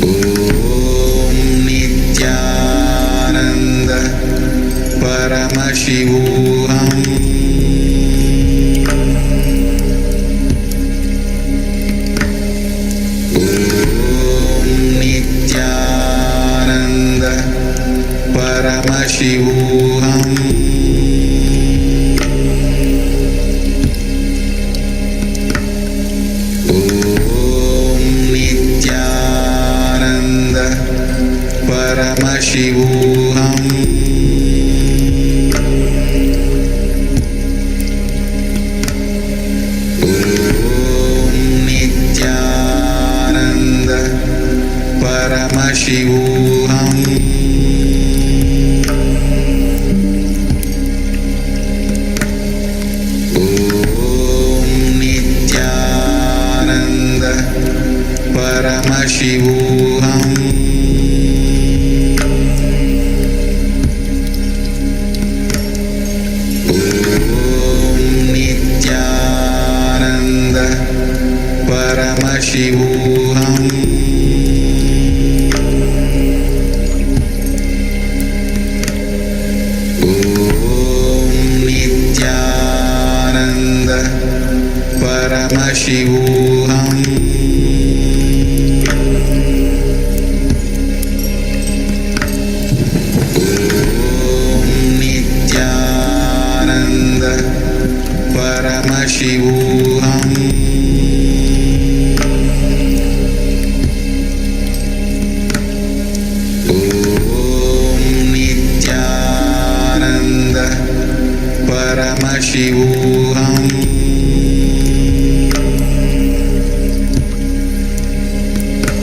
Om Nithyananda Paramashivoham. Paramashivoham. Om Nithyananda Paramashivoham. Om Nithyananda Paramashivoham. Paramashivoham. Om Nithyananda Paramashivoham. Om Nithyananda Paramashivoham. Paramashivoham. Om Nithyananda Paramashivoham. Om Nithyananda Paramashivoham. Paramashivoham.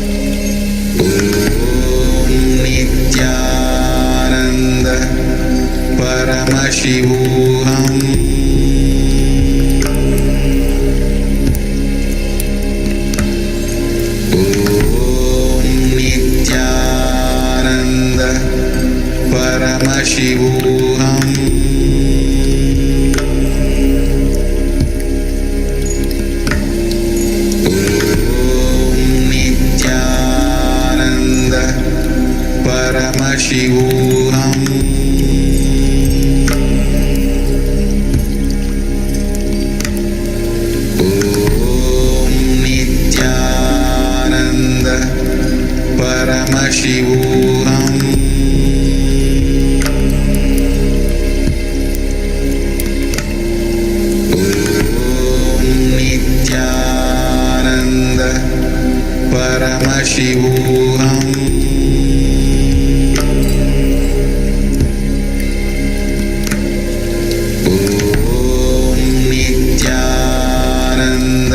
Om Nithyananda Paramashivoham. Om Nithyananda Paramashivoham. Paramashivoham.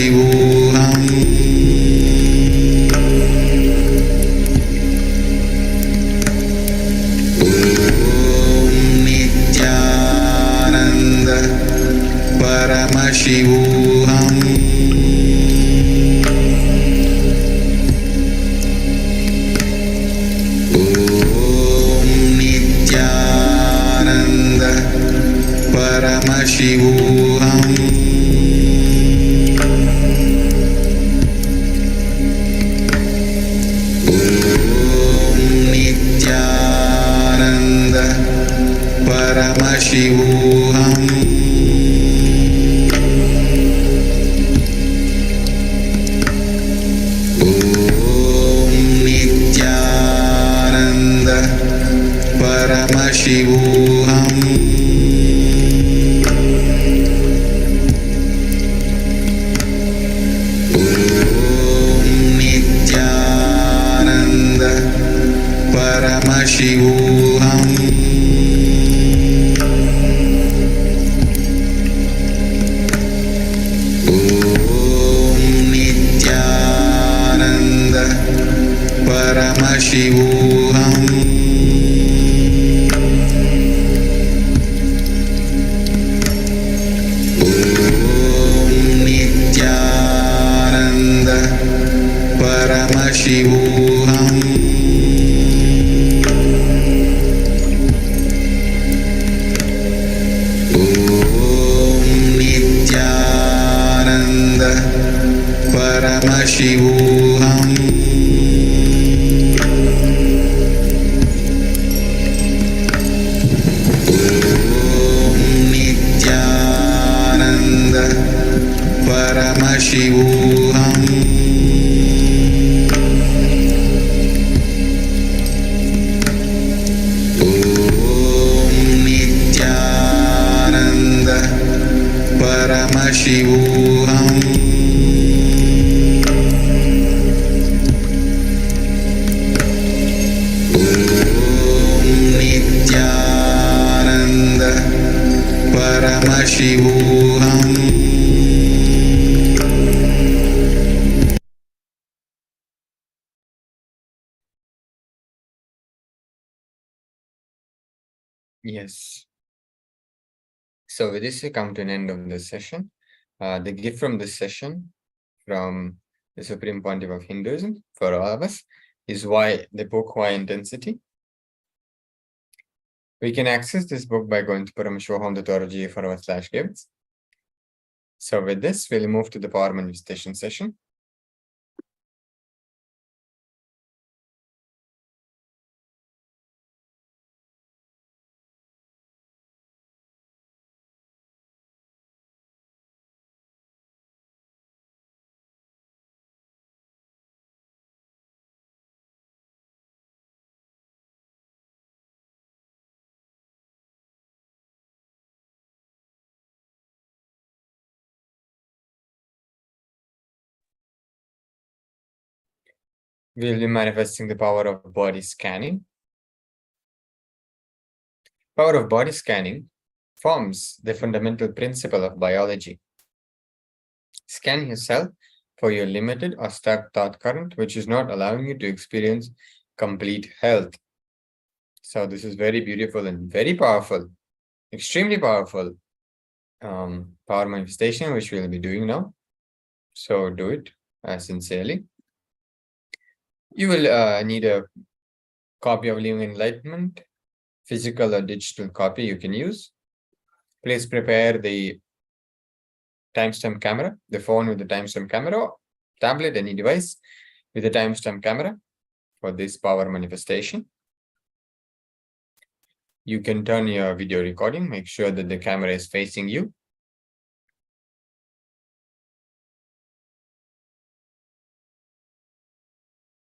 Paramashivoham. Om Nithyananda Paramashivoham. Om Nithyananda Paramashivoham. Om Nithyananda Paramashivoham. Om Nithyananda Paramashivoham. Om Nithyananda Paramashivoham. Om Nithyananda Paramashivoham. Om Nithyananda Paramashivoham. Om Nithyananda Paramashivoham. Om Nithyananda Paramashivoham. Om Nithyananda Paramashivoham. Om Nithyananda Paramashivoham. Yes. So with this, we come to an end of this session. The gift from this session from the Supreme Pontiff of Hinduism for all of us is why the book Why Intensity. We can access this book by going to paramashivoham.org/gifts. So with this, we'll move to the power manifestation session. We'll be manifesting the power of body scanning. Power of body scanning forms the fundamental principle of biology. Scan yourself for your limited or stuck thought current, which is not allowing you to experience complete health. So this is very beautiful and very powerful, extremely powerful power manifestation, which we'll be doing now. So do it sincerely. You will need a copy of Living Enlightenment, physical or digital copy you can use. Please prepare the timestamp camera, the phone with the timestamp camera, tablet, any device with a timestamp camera for this power manifestation. You can turn your video recording, make sure that the camera is facing you.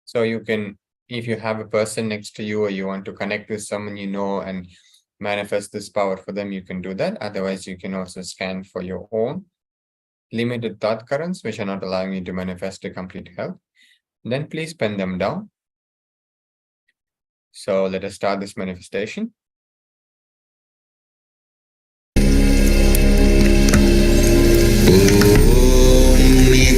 So you can, if you have a person next to you or you want to connect with someone you know and manifest this power for them, you can do that. Otherwise, you can also scan for your own limited thought currents, which are not allowing you to manifest a complete health. Then please pen them down. So let us start this manifestation. Om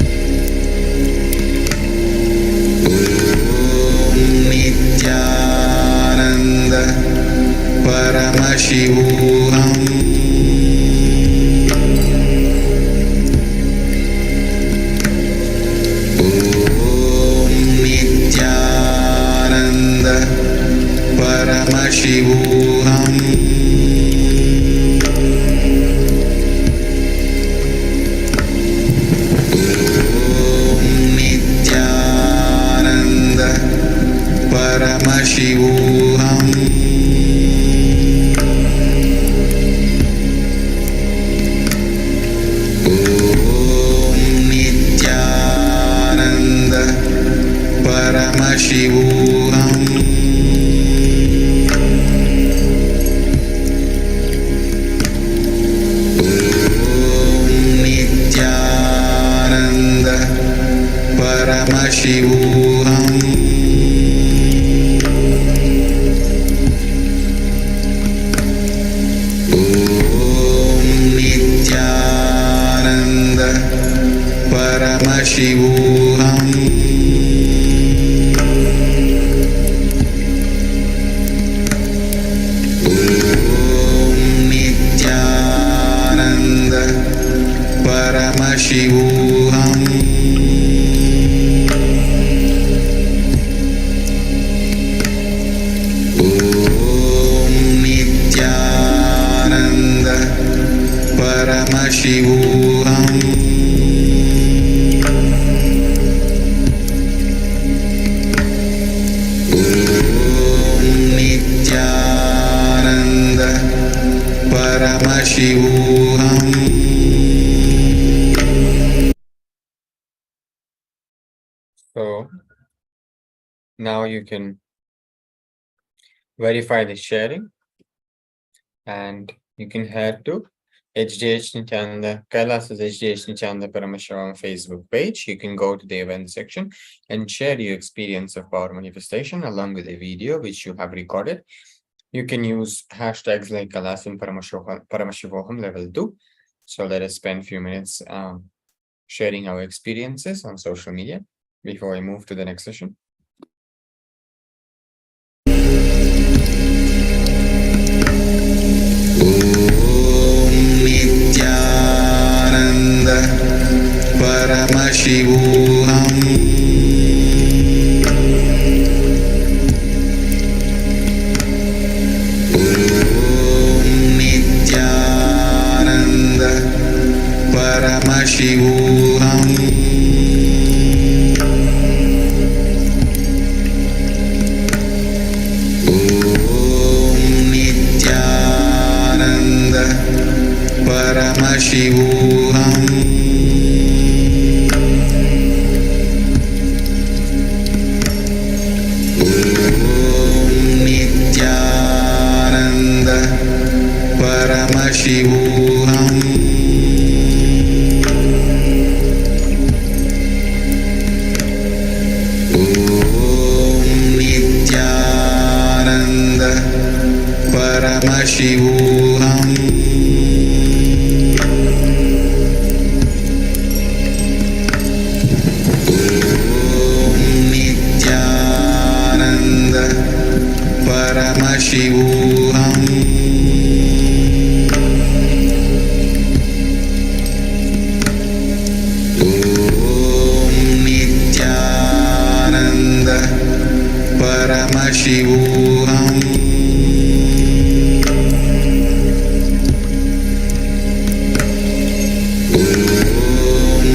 Paramashivoham. Om Nithyananda Paramashivoham. Paramashivoham. Om Nithyananda Paramashivoham. Om Nithyananda Paramashivoham. Paramashivoham. Om Nithyananda Paramashivoham. Om Nithyananda Paramashivoham. Paramashivoham. So now you can verify the sharing and you can head to HDH Nithyananda, KAILASA's HDH Nithyananda Paramashivam Facebook page. You can go to the event section and share your experience of power manifestation along with a video which you have recorded. You can use hashtags like KAILASA and Paramashivoham level 2. So let us spend a few minutes sharing our experiences on social media before I move to the next session. Nithyananda Paramashivoham. Om Nithyananda Paramashivoham. Paramashivoham. Om Nithyananda Paramashivoham. Om Nithyananda Paramashivoham. Paramashivoham. Om Nithyananda Paramashivoham. Om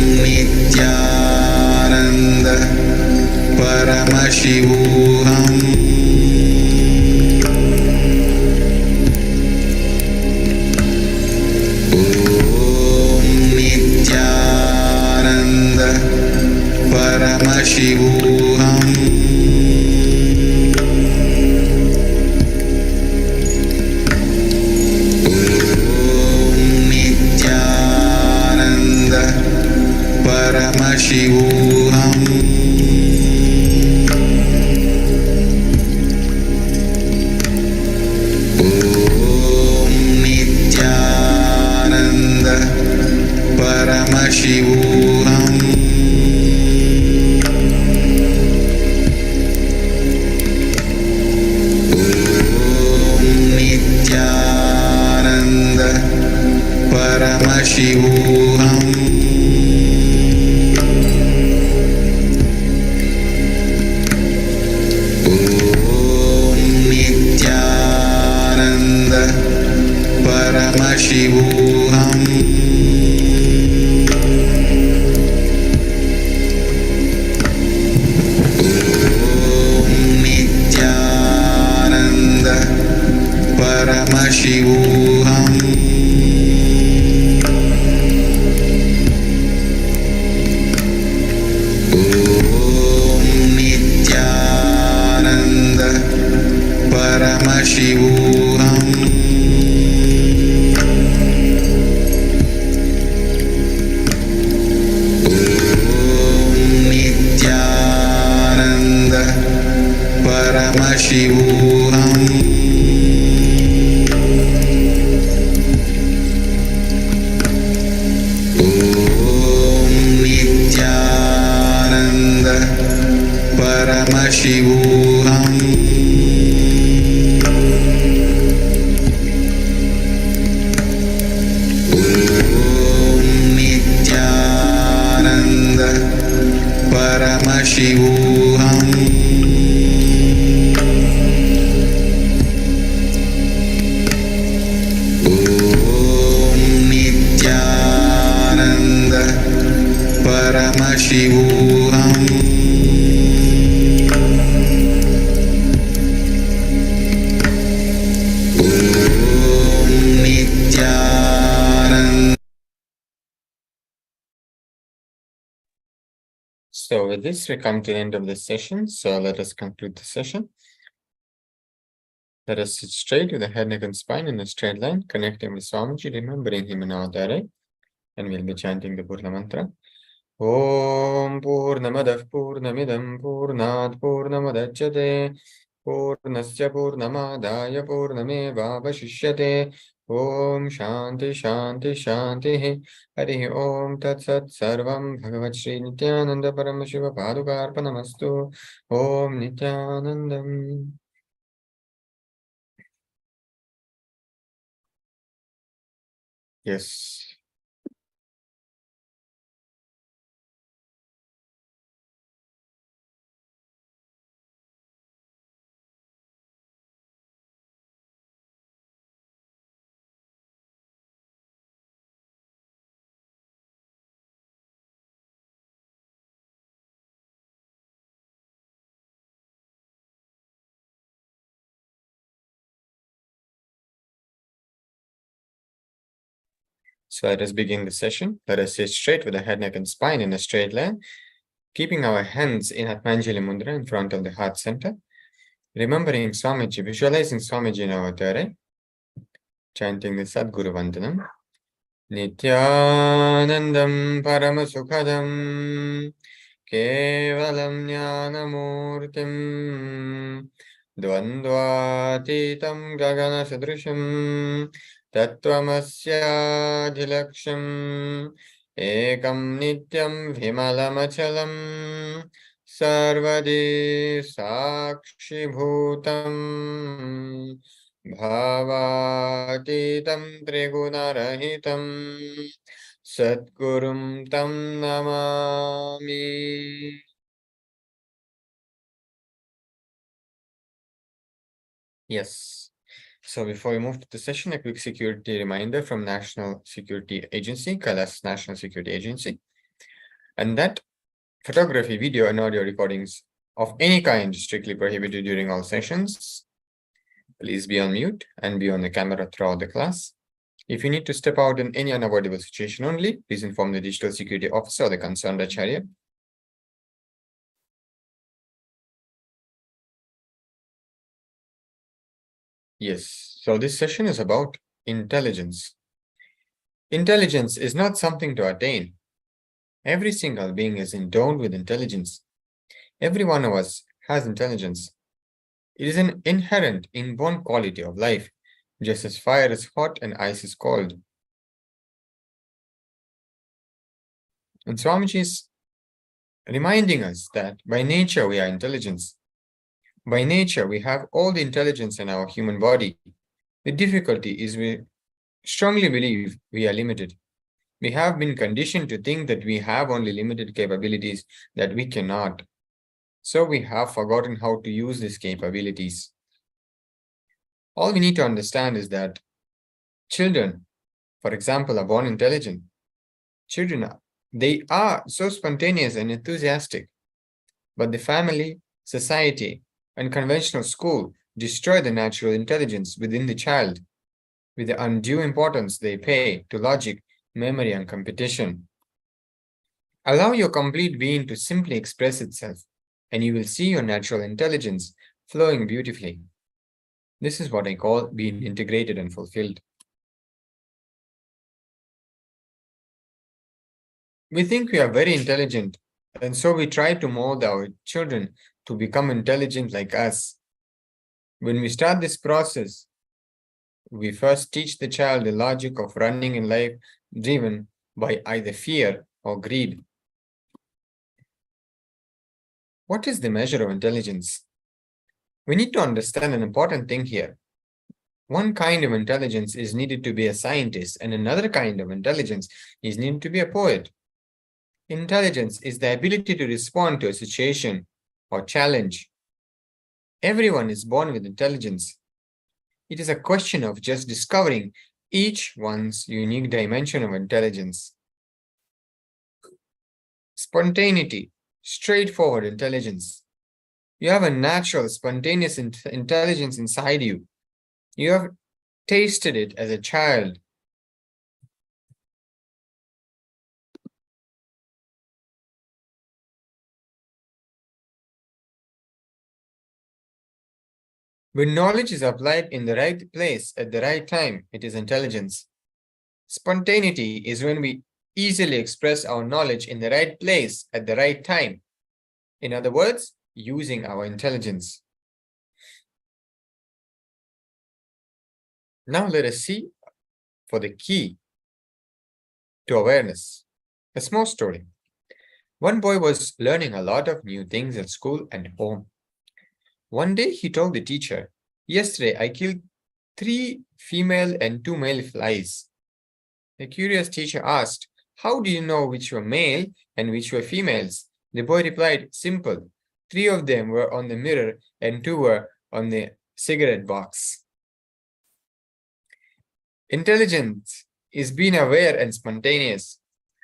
Nithyananda Paramashivoham. Paramashivoham. Om Nithyananda Paramashivoham. Paramashivoham. Nithyananda Paramashivoham. Nithyananda Paramashivoham. Nithyananda Paramashivoham. Nithyananda Paramashivoham. Nithyananda Paramashivoham. Nithyananda Paramashivoham. Nithyananda. So with this, we come to the end of the session. So let us conclude the session. Let us sit straight with the head, neck, and spine in a straight line, connecting with Swamiji, remembering him in our direct. And we'll be chanting the Purna mantra. Om Purnamadav Purnamidam Purnat Purnamadachyate Purnasya Purnamadaya Purnameva Vashishyate Om Shanti Shanti Shanti Hari Om Tat Sat Sarvam Bhagavat Shri Nithyananda Paramashiva Padukarpanamastu Om Nithyanandam. Yes. So let us begin the session. Let us sit straight with the head, neck, and spine in a straight line, keeping our hands in Atmanjali Mudra in front of the heart center. Remembering Swamiji, visualizing Swamiji in our third, chanting the Sadguru Vandanam. Nithyanandam Paramasukhadam Kevalam Jnanamurtim Dvandvatitam Gagana Sadrisham Tattvamasya Ekam Nityam Vimalamachalam Sarvadi Sakshi Bhutam Bhavatitam Trigunarahitam Satgurum Tam Namami. Yes. So before we move to the session, a quick security reminder from National Security Agency, KAILASA National Security Agency, and that photography, video, and audio recordings of any kind is strictly prohibited during all sessions. Please be on mute and be on the camera throughout the class. If you need to step out in any unavoidable situation only, please inform the digital security officer or the concerned acharya. Yes, so this session is about intelligence. Intelligence is not something to attain. Every single being is endowed with intelligence. Every one of us has intelligence. It is an inherent, inborn quality of life, just as fire is hot and ice is cold. And Swamiji is reminding us that by nature we are intelligence. By nature we have all the intelligence in our human body. The difficulty is we strongly believe we are limited. We have been conditioned to think that we have only limited capabilities, that we cannot. So we have forgotten how to use these capabilities. All we need to understand is that children for example, are born intelligent. Children, they are so spontaneous and enthusiastic, but the family, society, and conventional school destroy the natural intelligence within the child with the undue importance they pay to logic, memory, and competition. Allow your complete being to simply express itself, and you will see your natural intelligence flowing beautifully. This is what I call being integrated and fulfilled. We think we are very intelligent, and so we try to mold our children to become intelligent like us. When we start this process, we first teach the child the logic of running in life driven by either fear or greed. What is the measure of intelligence? We need to understand an important thing here. One kind of intelligence is needed to be a scientist, and another kind of intelligence is needed to be a poet. Intelligence is the ability to respond to a situation or challenge. Everyone is born with intelligence. It is a question of just discovering each one's unique dimension of intelligence. Spontaneity, straightforward intelligence. You have a natural, spontaneous intelligence inside you. You have tasted it as a child. When knowledge is applied in the right place at the right time, it is intelligence. Spontaneity is when we easily express our knowledge in the right place at the right time. In other words, using our intelligence. Now let us see for the key to awareness. A small story. One boy was learning a lot of new things at school and home. One day he told the teacher, "Yesterday I killed 3 female and 2 male flies." The curious teacher asked, "How do you know which were male and which were females?" The boy replied, "Simple. 3 of them were on the mirror and 2 were on the cigarette box." Intelligence is being aware and spontaneous.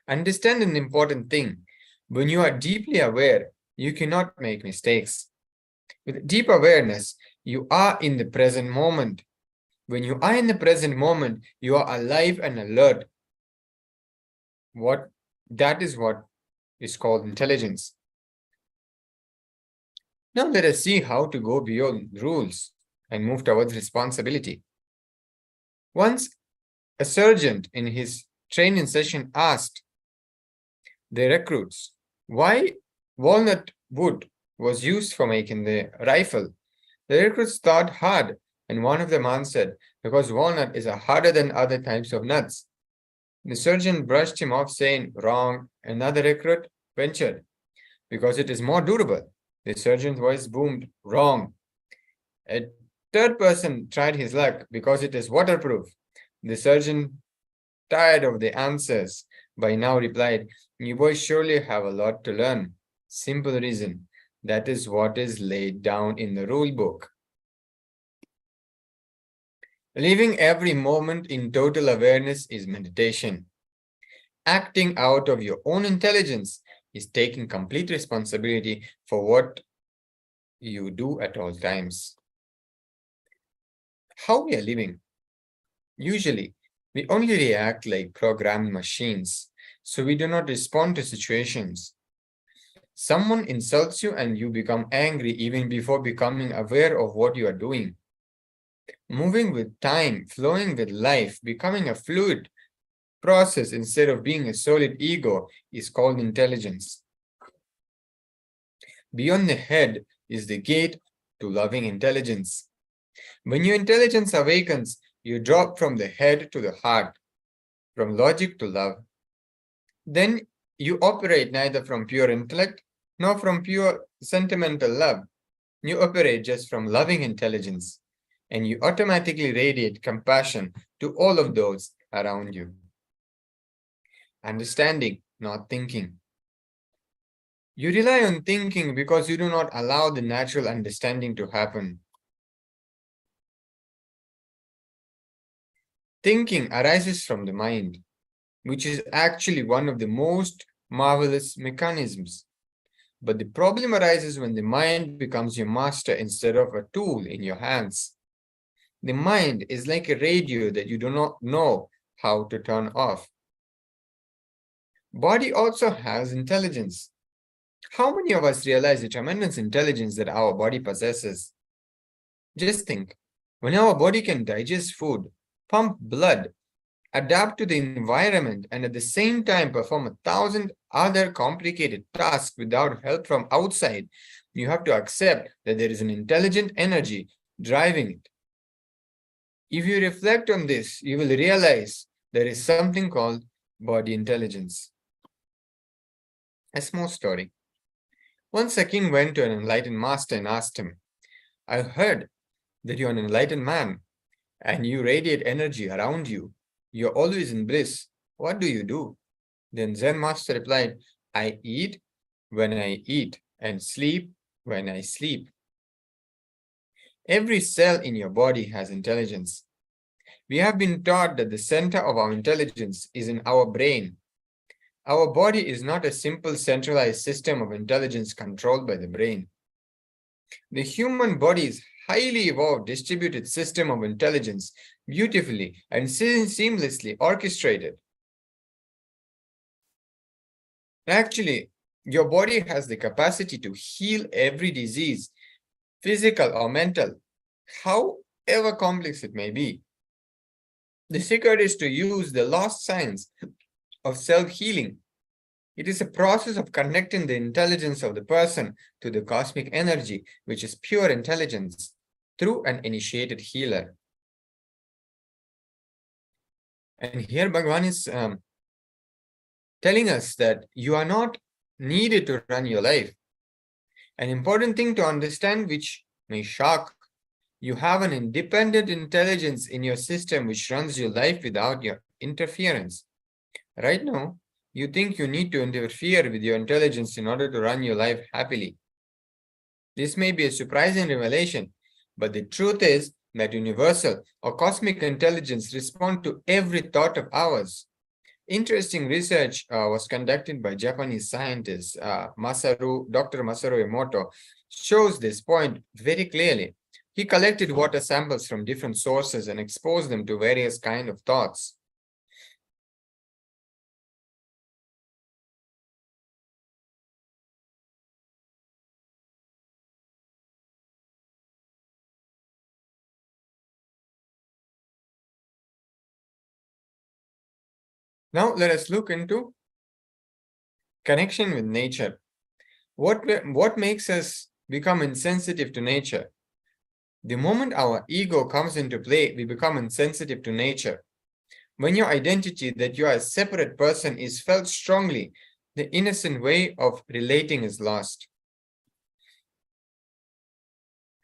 Understand an important thing. When you are deeply aware, you cannot make mistakes. With deep awareness, you are in the present moment. When you are in the present moment, you are alive and alert. That is what is called intelligence. Now let us see how to go beyond rules and move towards responsibility. Once, a sergeant in his training session asked the recruits why walnut wood was used for making the rifle. The recruits thought hard, and one of them answered, "Because walnut is harder than other types of nuts." The sergeant brushed him off, saying, "Wrong." Another recruit ventured, "Because it is more durable." The sergeant's voice boomed, "Wrong." A third person tried his luck, "Because it is waterproof." The sergeant, tired of the answers, by now replied, "You boys surely have a lot to learn. Simple reason. That is what is laid down in the rule book." Living every moment in total awareness is meditation. Acting out of your own intelligence is taking complete responsibility for what you do at all times. How we are living? Usually, we only react like programmed machines, so we do not respond to situations. Someone insults you and you become angry even before becoming aware of what you are doing. Moving with time, flowing with life, becoming a fluid process instead of being a solid ego is called intelligence. Beyond the head is the gate to loving intelligence. When your intelligence awakens, you drop from the head to the heart, from logic to love. Then you operate neither from pure intellect nor from pure sentimental love. You operate just from loving intelligence, and you automatically radiate compassion to all of those around you. Understanding, not thinking. You rely on thinking because you do not allow the natural understanding to happen. Thinking arises from the mind, which is actually one of the most marvelous mechanisms. But the problem arises when the mind becomes your master instead of a tool in your hands. The mind is like a radio that you do not know how to turn off. Body also has intelligence. How many of us realize the tremendous intelligence that our body possesses? Just think, when our body can digest food, pump blood, adapt to the environment, and at the same time perform 1,000 other complicated tasks without help from outside, you have to accept that there is an intelligent energy driving it. If you reflect on this, you will realize there is something called body intelligence. A small story. Once a king went to an enlightened master and asked him, I heard that you're an enlightened man and you radiate energy around you. You're always in bliss. What do you do? Then Zen master replied, I eat when I eat and sleep when I sleep. Every cell in your body has intelligence. We have been taught that the center of our intelligence is in our brain. Our body is not a simple centralized system of intelligence controlled by the brain. The human body is highly evolved distributed system of intelligence, beautifully and seamlessly orchestrated. Actually, your body has the capacity to heal every disease, physical or mental, however complex it may be. The secret is to use the lost science of self-healing. It is a process of connecting the intelligence of the person to the cosmic energy, which is pure intelligence, through an initiated healer. And here Bhagavan is telling us that you are not needed to run your life. An important thing to understand, which may shock, you have an independent intelligence in your system which runs your life without your interference. Right now, you think you need to interfere with your intelligence in order to run your life happily. This may be a surprising revelation, but the truth is that universal or cosmic intelligence responds to every thought of ours. Interesting research was conducted by Japanese scientist Dr. Masaru Emoto shows this point very clearly. He collected water samples from different sources and exposed them to various kinds of thoughts. Now let us look into connection with nature. What makes us become insensitive to nature? The moment our ego comes into play, we become insensitive to nature. When your identity that you are a separate person is felt strongly, the innocent way of relating is lost.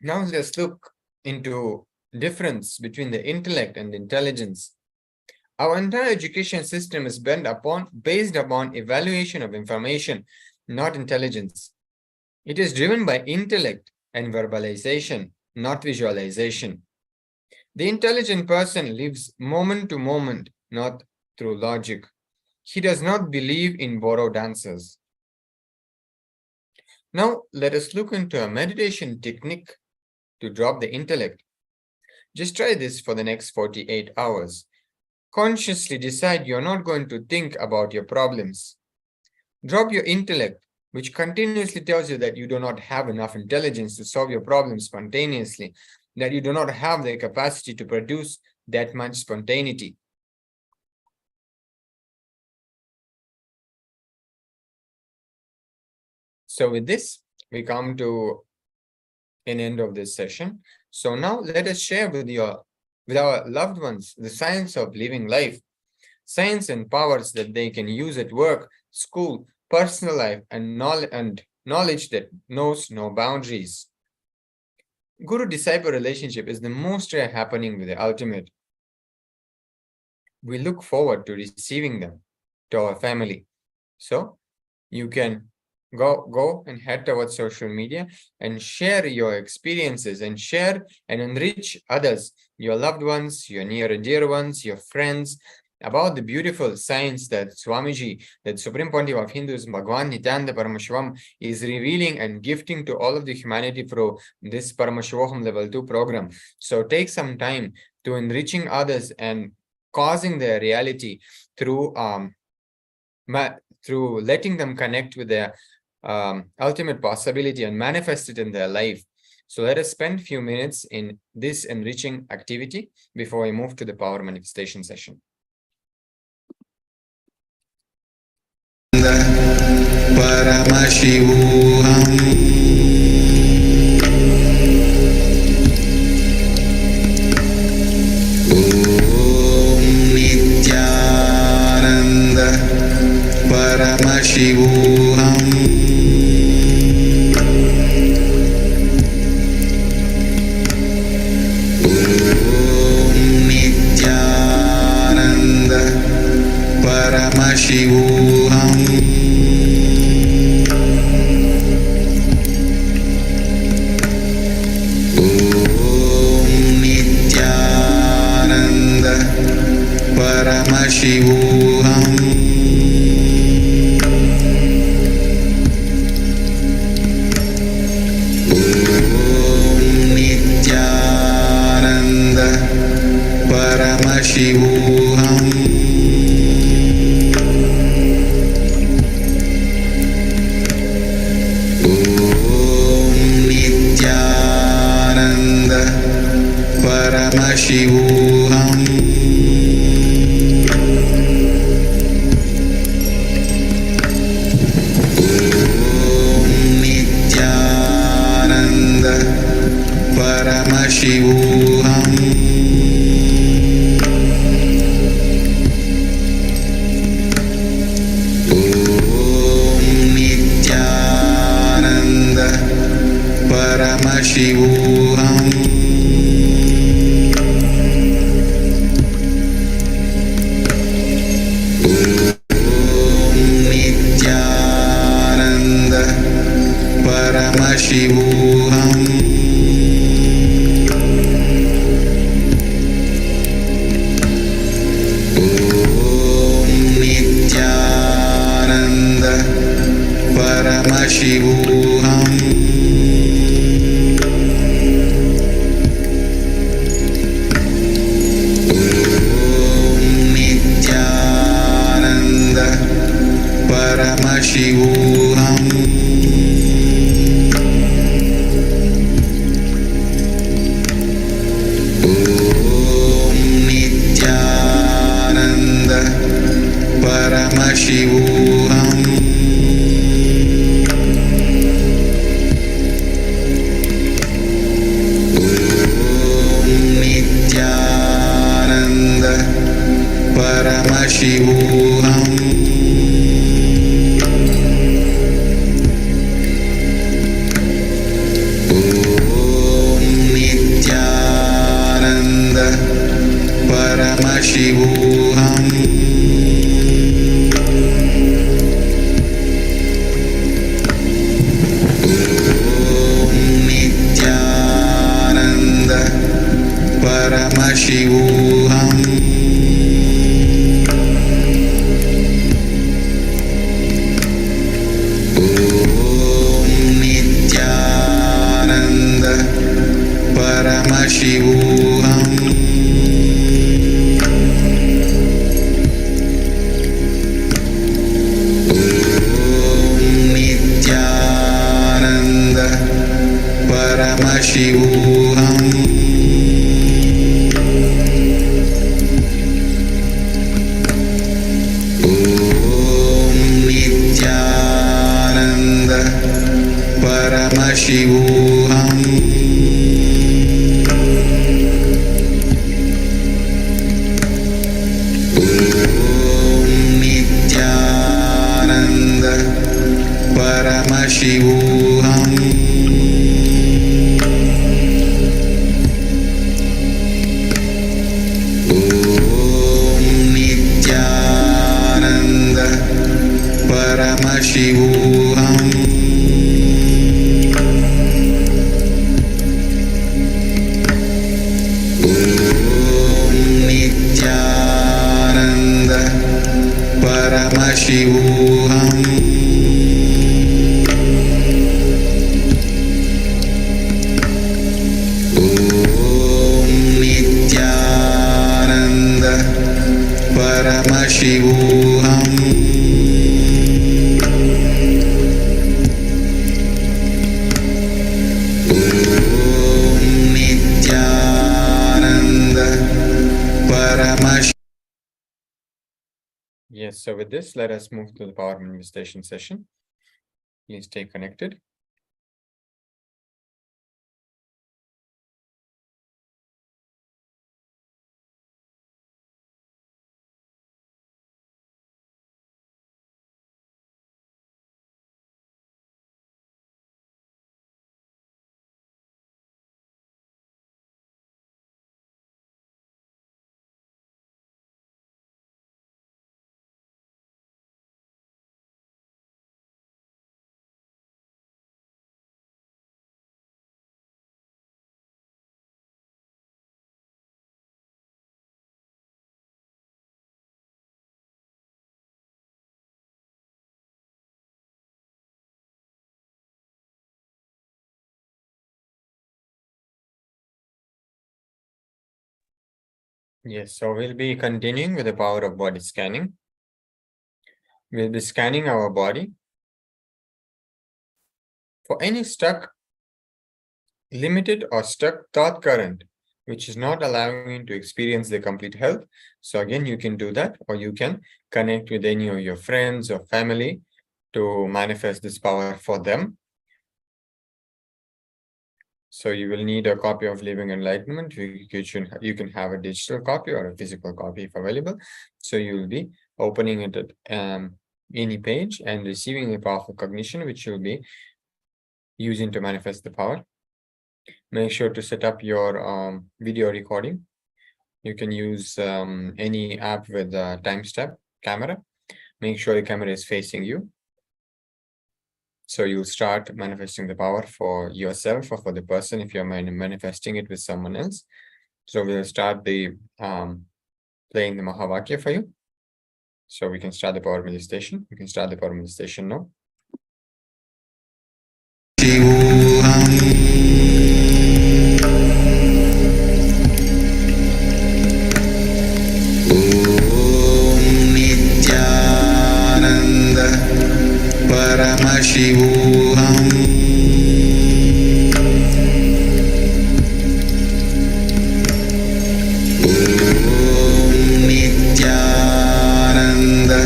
Now let's look into difference between the intellect and intelligence. Our entire education system is based upon evaluation of information, not intelligence. It is driven by intellect and verbalization, not visualization. The intelligent person lives moment to moment, not through logic. He does not believe in borrowed answers. Now, let us look into a meditation technique to drop the intellect. Just try this for the next 48 hours. Consciously decide you're not going to think about your problems. Drop your intellect, which continuously tells you that you do not have enough intelligence to solve your problems spontaneously, that you do not have the capacity to produce that much spontaneity. So with this, we come to an end of this session. So now let us share with our loved ones the science of living life. Science empowers that they can use at work, school, personal life, and knowledge that knows no boundaries. Guru-disciple relationship is the most rare happening with the ultimate. We look forward to receiving them to our family. So you can go and head towards social media and share your experiences and share and enrich others, your loved ones, your near and dear ones, your friends, about the beautiful science that Swamiji, that Supreme Pontiff of Hindus, Bhagwan Nithyananda Paramashivam, is revealing and gifting to all of the humanity through this Paramashivoham Level 2 program. So take some time to enriching others and causing their reality through letting them connect with their ultimate possibility and manifest it in their life. So let us spend a few minutes in this enriching activity before we move to the power manifestation session. Paramashivoham. Om Nithyananda Paramashivoham. Om Nithyananda Paramashivoham. Paramashivoham. Om Nithyananda Paramashivoham. Om Nithyananda Paramashivoham. Paramashivoham. Om Nithyananda Paramashivoham. Om Nithyananda Paramashivoham. Paramashivoham. Om Nithyananda Paramashivoham. Om Nithyananda Paramashivoham. Paramashivoham. Om Nithyananda Paramashivoham. Om Nithyananda Paramashivoham. Paramashivoham. Om Nithyananda Paramashivoham. Om Nithyananda Paramashivoham. Paramashivoham. Om Nithyananda Paramashivoham. Nithyananda Paramashivoham. Nithyananda Paramashivoham. Nithyananda Paramashivoham. Yes, so with this, let us move to the power manifestation session. Please stay connected. Yes, so we'll be continuing with the power of body scanning. We'll be scanning our body for any stuck, limited or stuck thought current, which is not allowing you to experience the complete health. So again, you can do that, or you can connect with any of your friends or family to manifest this power for them. So you will need a copy of Living Enlightenment. You can have a digital copy or a physical copy if available. So you will be opening it at any page and receiving a powerful cognition, which you'll be using to manifest the power. Make sure to set up your video recording. You can use any app with a time-step camera. Make sure the camera is facing you. So you'll start manifesting the power for yourself or for the person if you're manifesting it with someone else. So we'll start the playing the Mahavakya for you. So we can start the power manifestation. You can start the power manifestation now. Nithyananda Paramashivoham. Nithyananda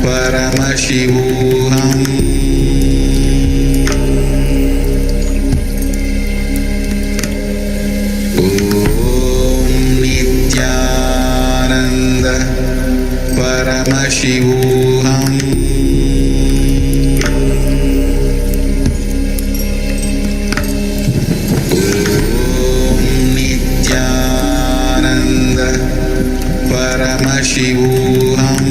Paramashivoham. Nithyananda Paramashivoham. Nithyananda Paramashivoham.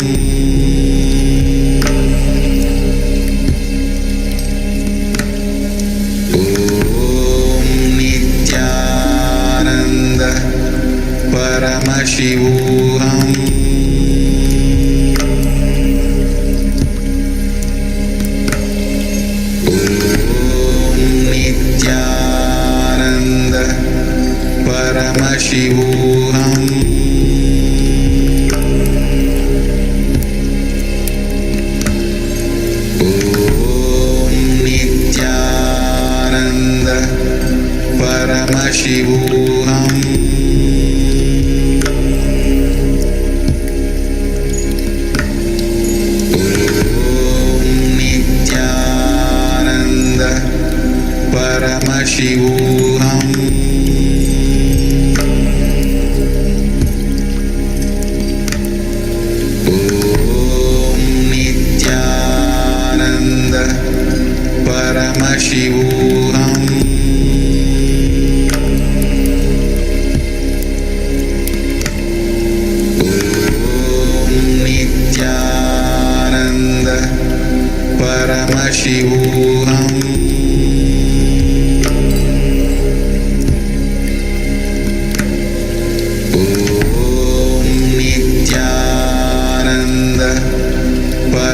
Nithyananda Paramashivoham. Nithyananda Paramashivoham. Nithyananda Paramashivoham. Nithyananda Paramashivoham.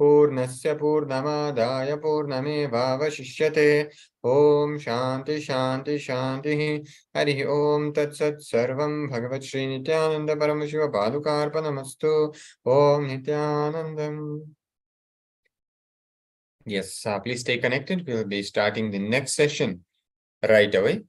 Purnasya Purnamadaya Purnamevavashishyate. Om Shanti Shanti Shanti. Hari Om Tat Sat Sarvam Bhagavat Shri Nithyananda Paramashiva Padukarpanamastu. Om Nithyanandam. Yes, please stay connected. We'll be starting the next session right away.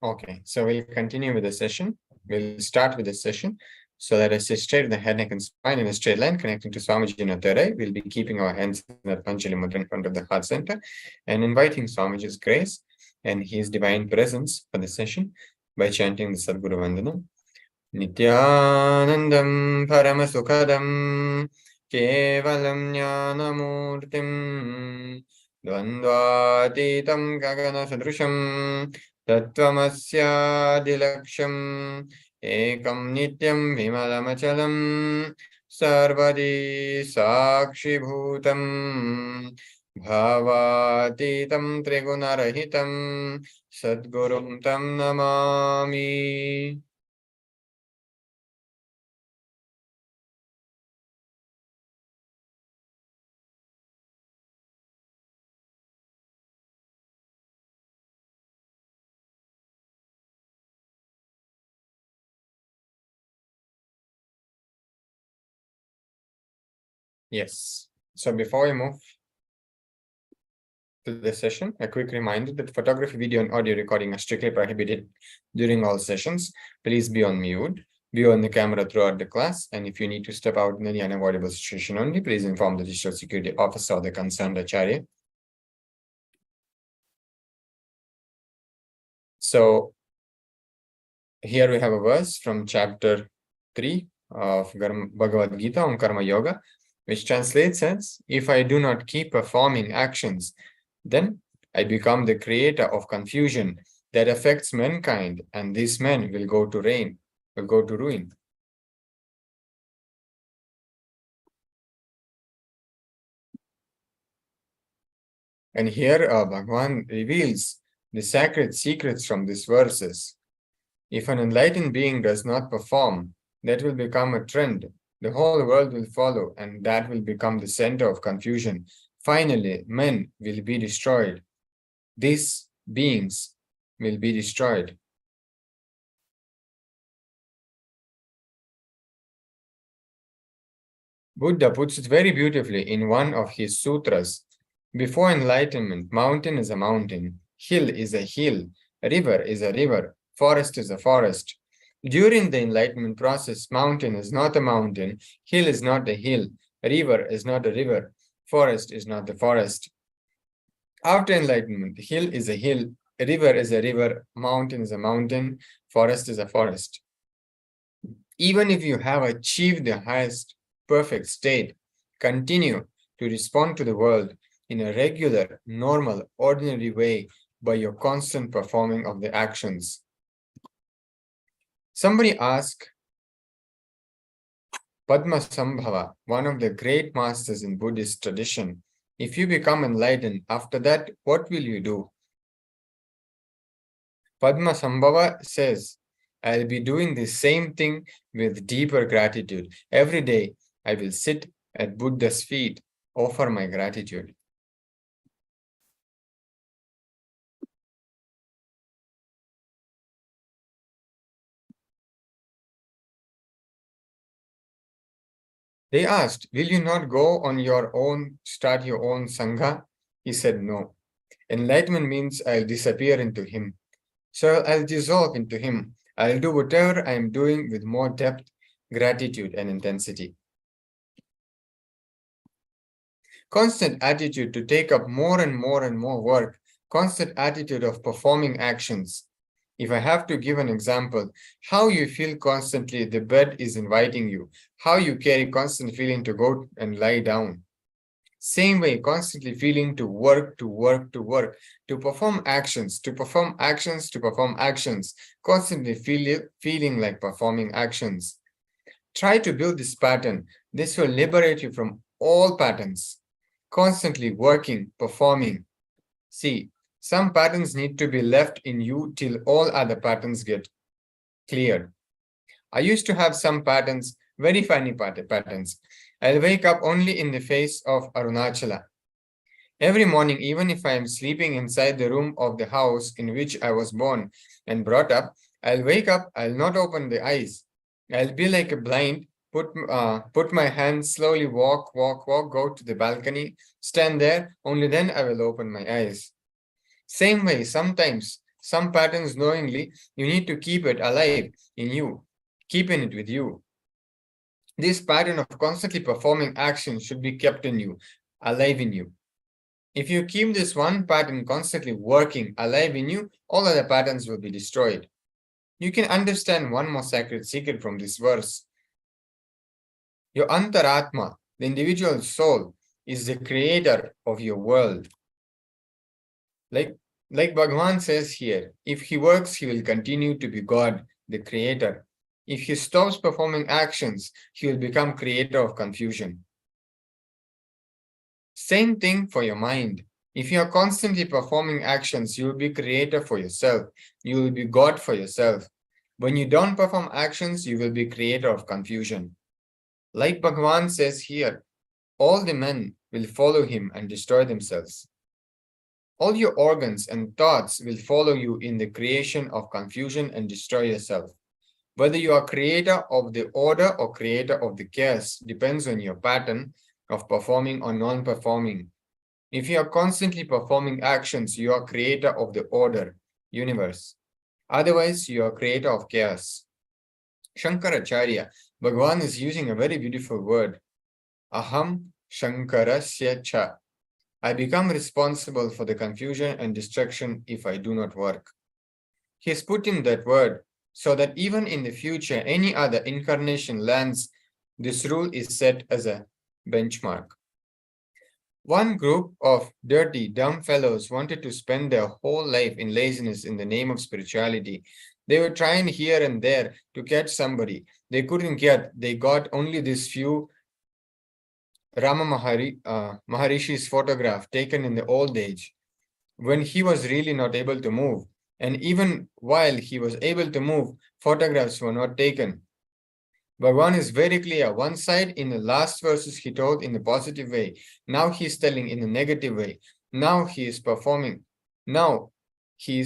Okay, so we'll continue with the session. We'll start with the session. So let us sit straight in the head, neck, and spine in a straight line, connecting to Swamiji in our third eye. We'll be keeping our hands in that Panchali Mudra in front of the heart center and inviting Swamiji's grace and his divine presence for the session by chanting the Sadguru Vandanam. Nithyanandam Paramasukhadam Kevalam Jnanamurtim Dvandvatitam Gagana Sadrusham Tattvamasyadilaksham Ekam Nityam Vimalamachalam Sarvadi Sakshibhutam Bhavatitam Trigunarahitam Sadgurum Tam Namami. Yes. So before we move to the session, a quick reminder that photography, video, and audio recording are strictly prohibited during all sessions. Please be on mute, be on the camera throughout the class, and if you need to step out in any unavoidable situation only, please inform the district security officer or the concerned acharya. So here we have a verse from chapter 3 of Bhagavad Gita on Karma Yoga, which translates as, if I do not keep performing actions, then I become the creator of confusion that affects mankind, and these men will go to ruin. And here Bhagavan reveals the sacred secrets from these verses. If an enlightened being does not perform, that will become a trend. The whole world will follow, and that will become the center of confusion. Finally, men will be destroyed. These beings will be destroyed. Buddha puts it very beautifully in one of his sutras. Before enlightenment, mountain is a mountain, hill is a hill, river is a river, forest is a forest. During the enlightenment process, mountain is not a mountain, hill is not a hill, river is not a river, forest is not the forest. After enlightenment, hill is a hill, river is a river, mountain is a mountain, forest is a forest. Even if you have achieved the highest perfect state, continue to respond to the world in a regular, normal, ordinary way by your constant performing of the actions. Somebody asked Padmasambhava, one of the great masters in Buddhist tradition, if you become enlightened, after that, what will you do? Padmasambhava says, I'll be doing the same thing with deeper gratitude. Every day, I will sit at Buddha's feet, offer my gratitude. They asked, will you not go on your own, start your own Sangha? He said, no. Enlightenment means I'll disappear into him. So I'll dissolve into him. I'll do whatever I am doing with more depth, gratitude, and intensity. Constant attitude to take up more and more and more work, constant attitude of performing actions. If I have to give an example, how you feel constantly, the bed is inviting you, how you carry constant feeling to go and lie down. Same way, constantly feeling to work, to perform actions, constantly feeling like performing actions. Try to build this pattern. This will liberate you from all patterns. Constantly working, performing. See, some patterns need to be left in you till all other patterns get cleared. I used to have some patterns, very funny patterns. I'll wake up only in the face of Arunachala. Every morning, even if I am sleeping inside the room of the house in which I was born and brought up, I'll wake up, I'll not open the eyes. I'll be like a blind, put my hands, slowly walk, go to the balcony, stand there, only then I will open my eyes. Same way, sometimes some patterns knowingly, you need to keep it alive in you, keeping it with you. This pattern of constantly performing action should be kept in you, alive in you. If you keep this one pattern constantly working alive in you, all other patterns will be destroyed. You can understand one more sacred secret from this verse. Your Antaratma, the individual soul, is the creator of your world. Like Bhagavan says here, if he works, he will continue to be God, the creator. If he stops performing actions, he will become creator of confusion. Same thing for your mind. If you are constantly performing actions, you will be creator for yourself. You will be God for yourself. When you don't perform actions, you will be creator of confusion. Like Bhagavan says here, all the men will follow him and destroy themselves. All your organs and thoughts will follow you in the creation of confusion and destroy yourself. Whether you are creator of the order or creator of the chaos depends on your pattern of performing or non-performing. If you are constantly performing actions, you are creator of the order, universe. Otherwise, you are creator of chaos. Shankaracharya, Bhagavan is using a very beautiful word. Aham Shankarasya cha. I become responsible for the confusion and destruction if I do not work. He has put in that word so that even in the future, any other incarnation lands, this rule is set as a benchmark. One group of dirty, dumb fellows wanted to spend their whole life in laziness in the name of spirituality. They were trying here and there to catch somebody. They couldn't get. They got only this few Rama Maharishi's photograph taken in the old age when he was really not able to move. And even while he was able to move, photographs were not taken. Bhagavan is very clear. One side in the last verses he told in the positive way. Now he is telling in the negative way. Now he is performing. Now he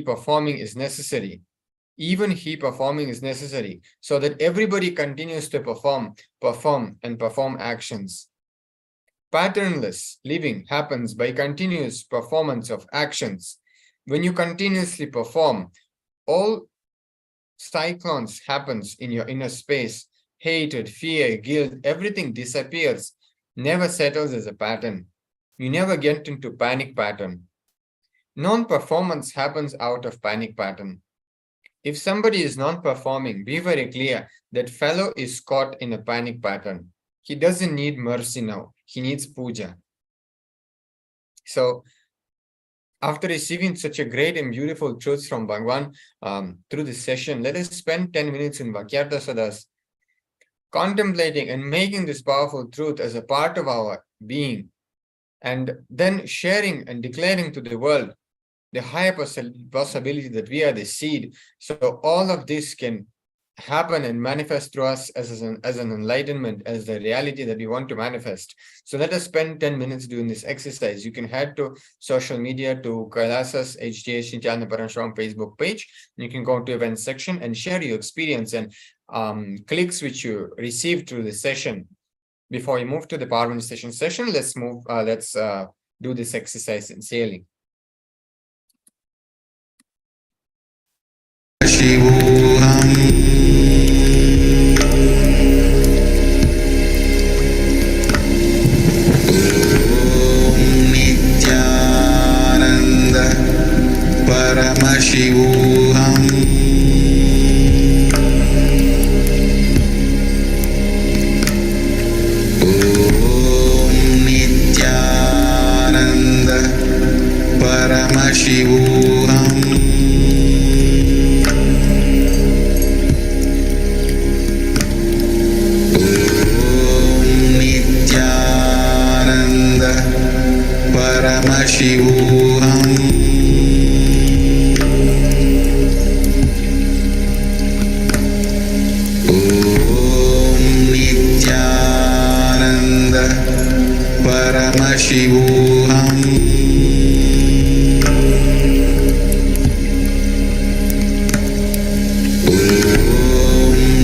performing is necessary. Even he performing is necessary so that everybody continues to perform actions. Patternless living happens by continuous performance of actions. When you continuously perform, all cyclones happens in your inner space. Hatred, fear, guilt, everything disappears, never settles as a pattern. You never get into panic pattern. Non-performance happens out of panic pattern. If somebody is non-performing, be very clear that fellow is caught in a panic pattern. He doesn't need mercy now. He needs puja. So, after receiving such a great and beautiful truth from Bhagavan through this session, let us spend 10 minutes in Vakyartha Sadas, contemplating and making this powerful truth as a part of our being, and then sharing and declaring to the world the higher possibility that we are the seed. So all of this can happen and manifest through us as an enlightenment, as the reality that we want to manifest. So let us spend 10 minutes doing this exercise. You can head to social media to KAILASA's SPH Nithyananda Paramashivam Facebook page. You can go to events section and share your experience and clicks which you received through the session. Before we move to the Power Manifestation session, let's do this exercise in sailing. Nithyananda Paramashivoham. Nithyananda Paramashivoham. Nithyananda Paramashivoham. Nithyananda Paramashivoham.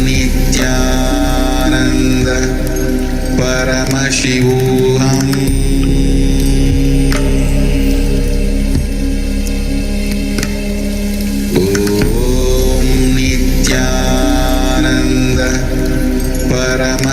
Nithyananda Paramashivoham.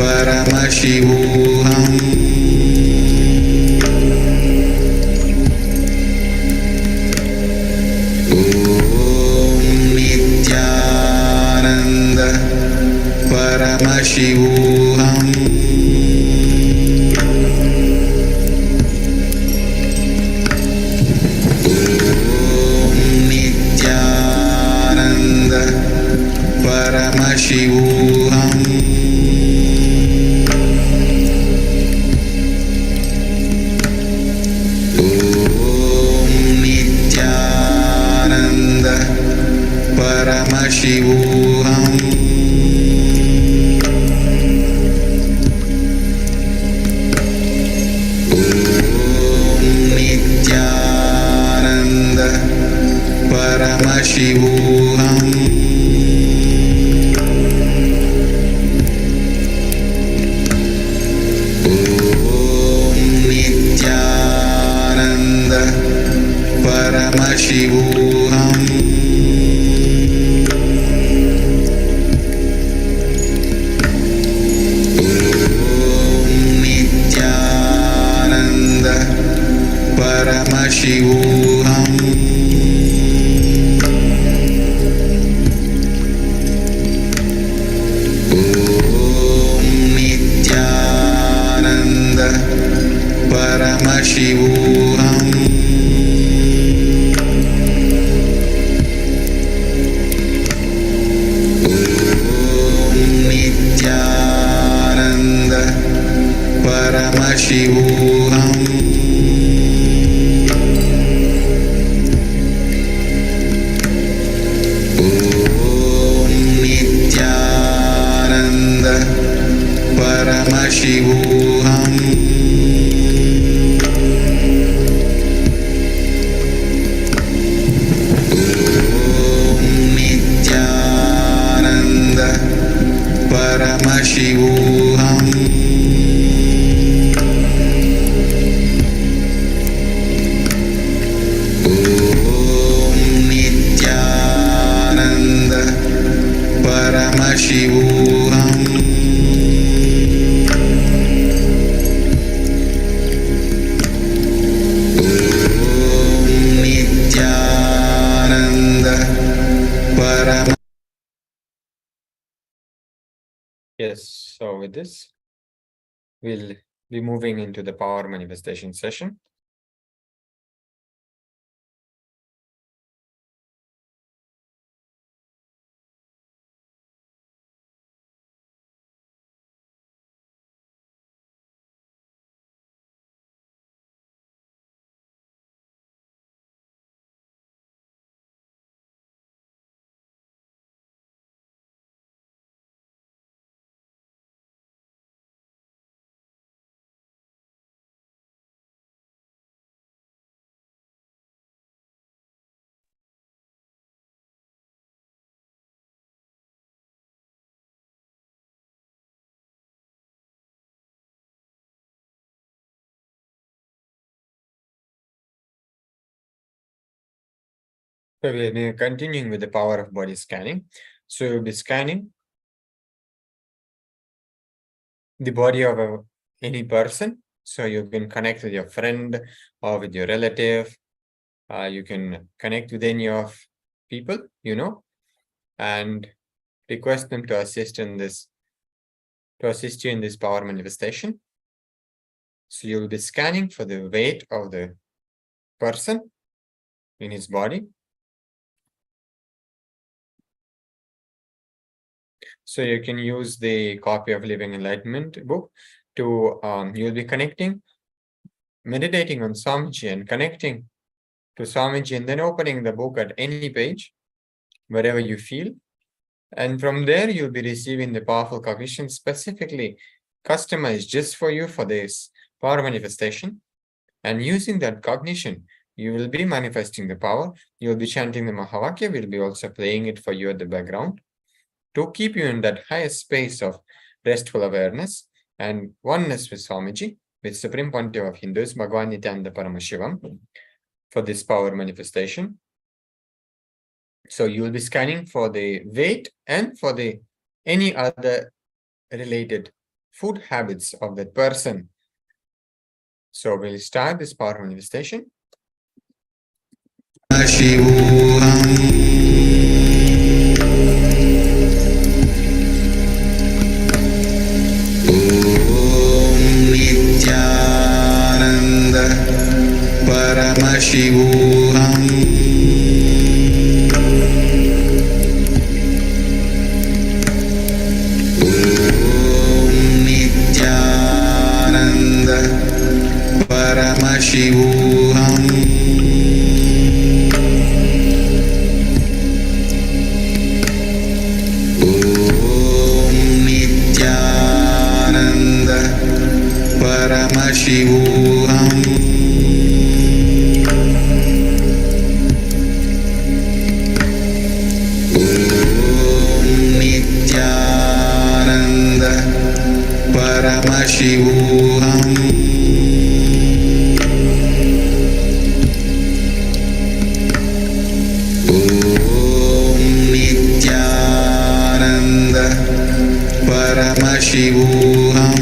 Paramashivoham. Om Nithyananda Paramashivoham. Om Nithyananda Paramashivoham. Om Nithyananda Paramashivoham. Om Nithyananda Paramashivoham. Om Nithyananda Paramashivoham. Om Nithyananda Paramashivoham. Om Nithyananda Paramashivoham. Om Nithyananda Paramashivoham. Om Nithyananda Paramashivoham. Om Nithyananda Paramashivoham. Om Nithyananda Paramashivoham. Om Nithyananda Paramashivoham. Yes, so with this, we'll be moving into the power manifestation session. So we'll be continuing with the power of body scanning. So you'll be scanning the body of any person. So you can connect with your friend or with your relative. You can connect with any of people, you know, and request them to assist you in this power manifestation. So you'll be scanning for the weight of the person in his body. So you can use the copy of Living Enlightenment book to, you'll be meditating on Swamiji and connecting to Swamiji and then opening the book at any page, wherever you feel. And from there, you'll be receiving the powerful cognition specifically customized just for you for this power manifestation. And using that cognition, you will be manifesting the power. You'll be chanting the Mahavakya. We'll be also playing it for you at the background to keep you in that highest space of restful awareness and oneness with Swamiji, with Supreme Pontiff of Hindus, Bhagavan Nithyananda Paramashivam, for this power manifestation. So you will be scanning for the weight and for the any other related food habits of that person. So we'll start this power manifestation. Nithyananda Paramashivoham. Nithyananda Paramashivoham. Nithyananda Paramashivoham. Nithyananda Paramashivoham. Nithyananda Paramashivoham.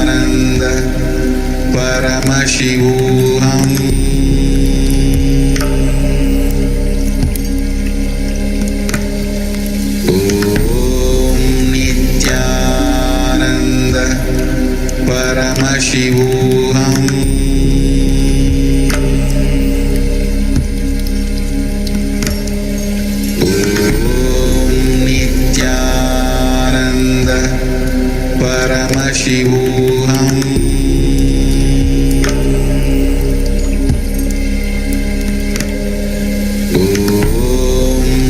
Nithyananda Paramashivoham. Nithyananda Paramashivoham. Nithyananda Paramashivoham.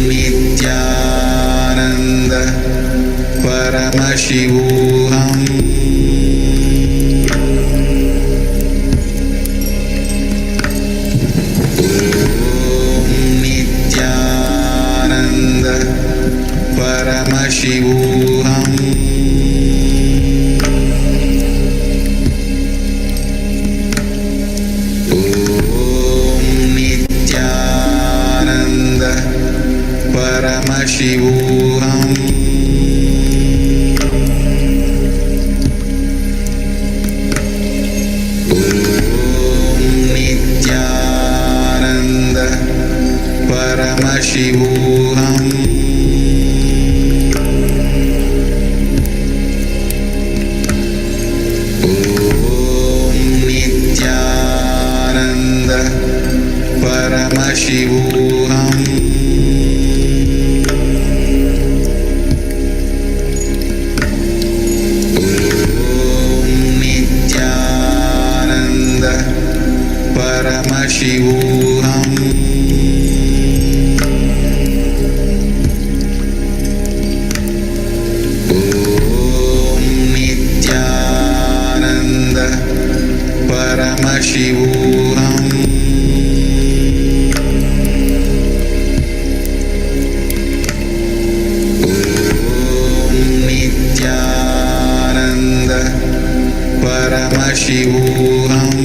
Nithyananda Paramashivoham. Nithyananda Paramashivoham. Nithyananda Paramashivoham. Nithyananda Paramashivoham. Nithyananda Paramashivoham. Nithyananda Paramashivoham. Nithyananda Paramashivoham. Nithyananda Paramashivoham.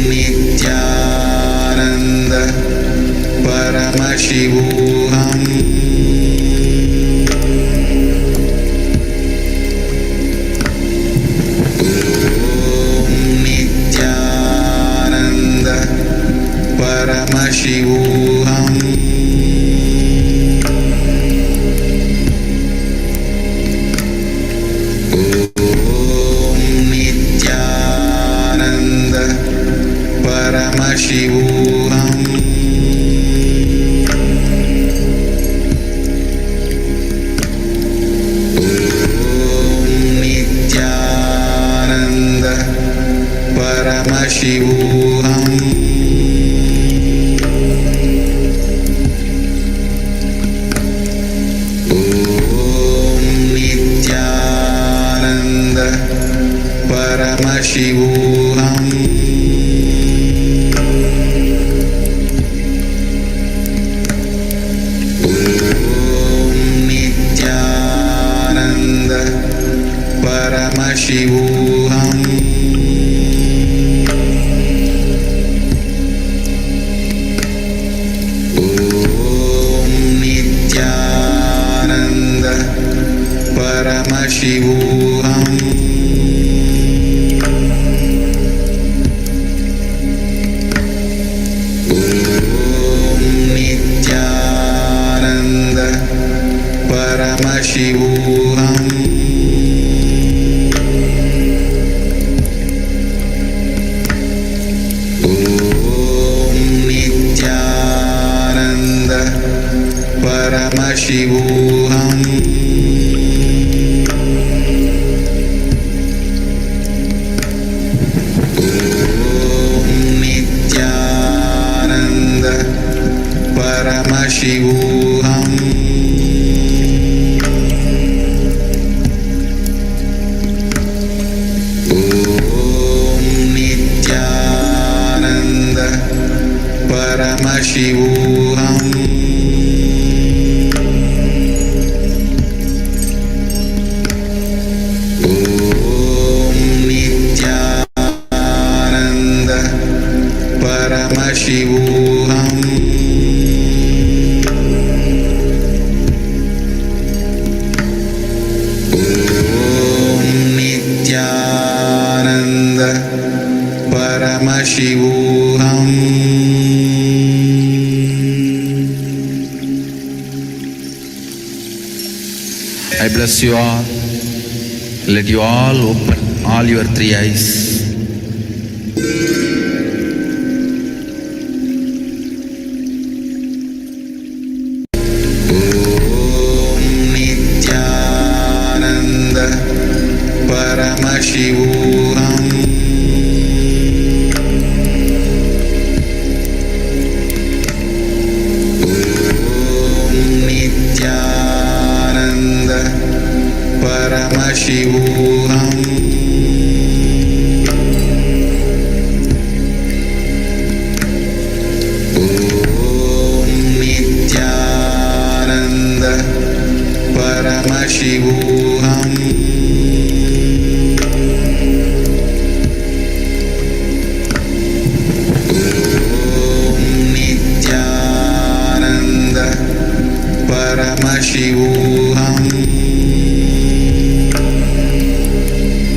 Nithyananda Paramashivoham. Nithyananda Paramashivoham. Nithyananda Paramashivoham. Paramashivoham. Nithyananda Paramashivoham. Nithyananda Paramashivoham. Nithyananda Paramashivoham. Nithyananda Paramashivoham. Nithyananda Paramashivoham. Nithyananda Paramashivoham. I bless you all. Let you all open all your three eyes. Nithyananda Paramashivoham. Nithyananda Paramashivoham. Nithyananda Paramashivoham. Nithyananda Paramashivoham. Nithyananda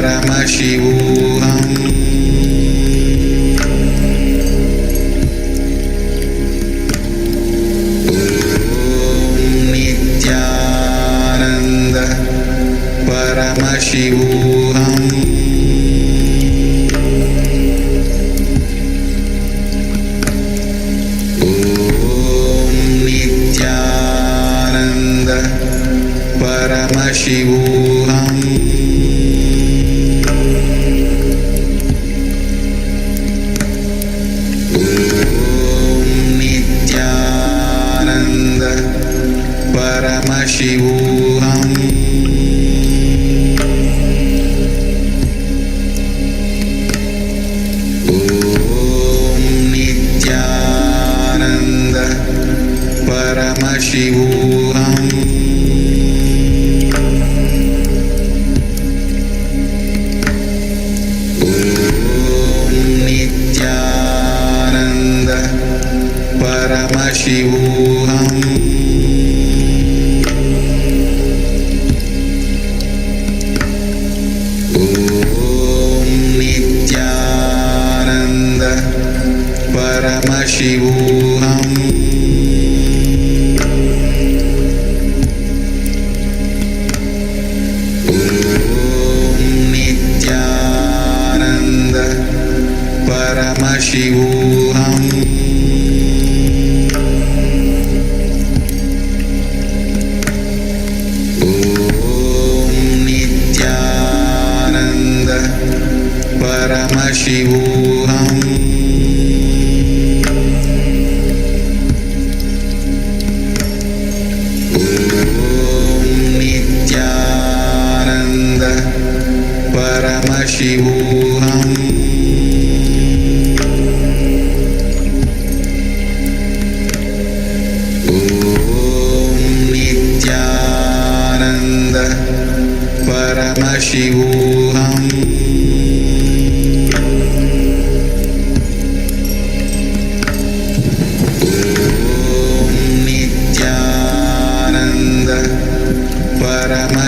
Paramashivoham. Nithyananda Paramashivoham. Nithyananda Paramashivoham. Nithyananda Paramashivoham. Nithyananda Paramashivoham. Nithyananda Paramashivoham. Nithyananda Paramashivoham. Nithyananda Paramashivoham. Nithyananda Paramashivoham. Nithyananda Paramashivoham. Nithyananda Paramashivoham.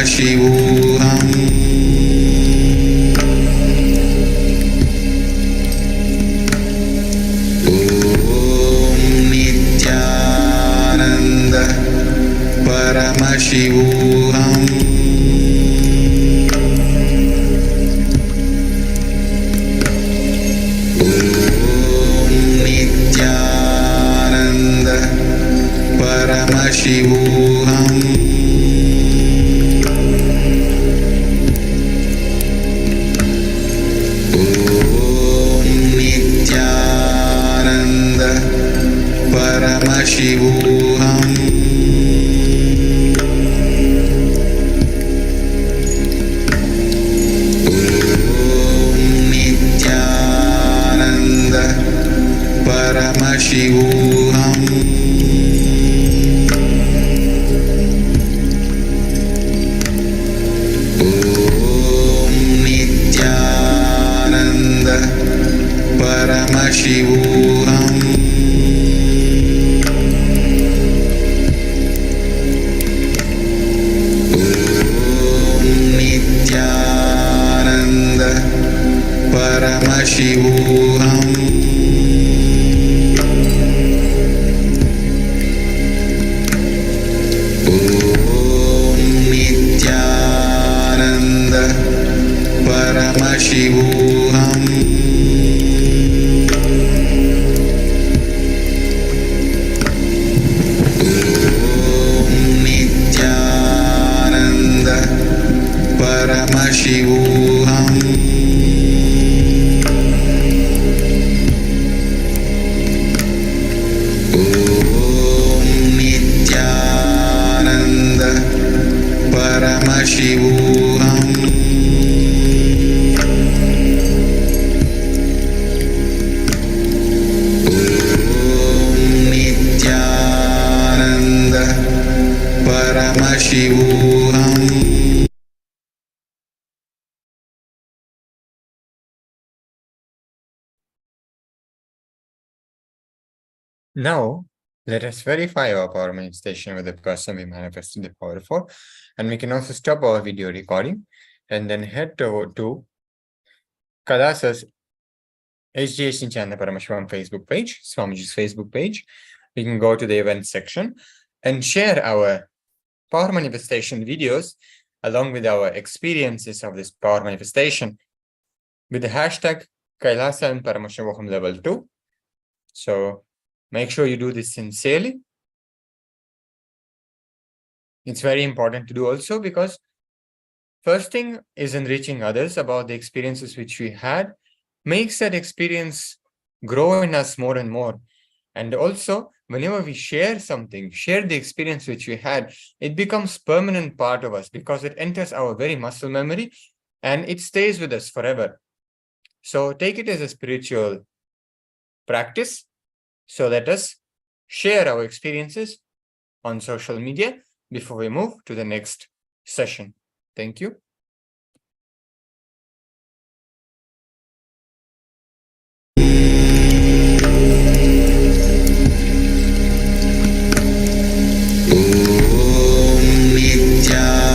Paramashivoham. Om Nithyananda Paramashivoham. Nithyananda Paramashivoham. Om Nithyananda Paramashivoham. Om Nithyananda Paramashivoham. Om Nithyananda Paramashivoham. Om Nithyananda Paramashivoham. Om Nithyananda Paramashivoham. Om Nithyananda Paramashivoham. Om Nithyananda Paramashivoham. Om Nithyananda Paramashivoham. Now, let us verify our power manifestation with the person we manifested the power for. And we can also stop our video recording and then head over to KAILASA's SPH Nithyananda Paramashivam Facebook page, Swamiji's Facebook page. We can go to the event section and share our power manifestation videos along with our experiences of this power manifestation with the hashtag KAILASA and Paramashivoham level 2. So make sure you do this sincerely. It's very important to do also because first thing is enriching others about the experiences which we had makes that experience grow in us more and more. And also, whenever we share something, share the experience which we had, it becomes permanent part of us because it enters our very muscle memory and it stays with us forever. So take it as a spiritual practice. So let us share our experiences on social media before we move to the next session. Thank you.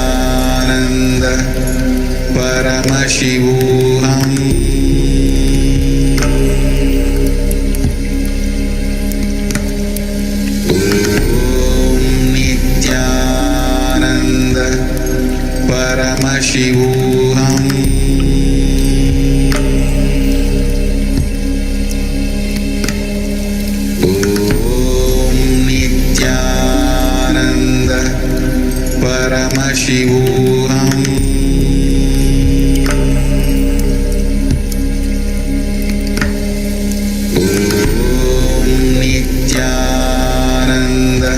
Nithyananda Paramashivoham. Om Nithyananda Paramashivoham. Om Nithyananda Paramashivoham. Om Nithyananda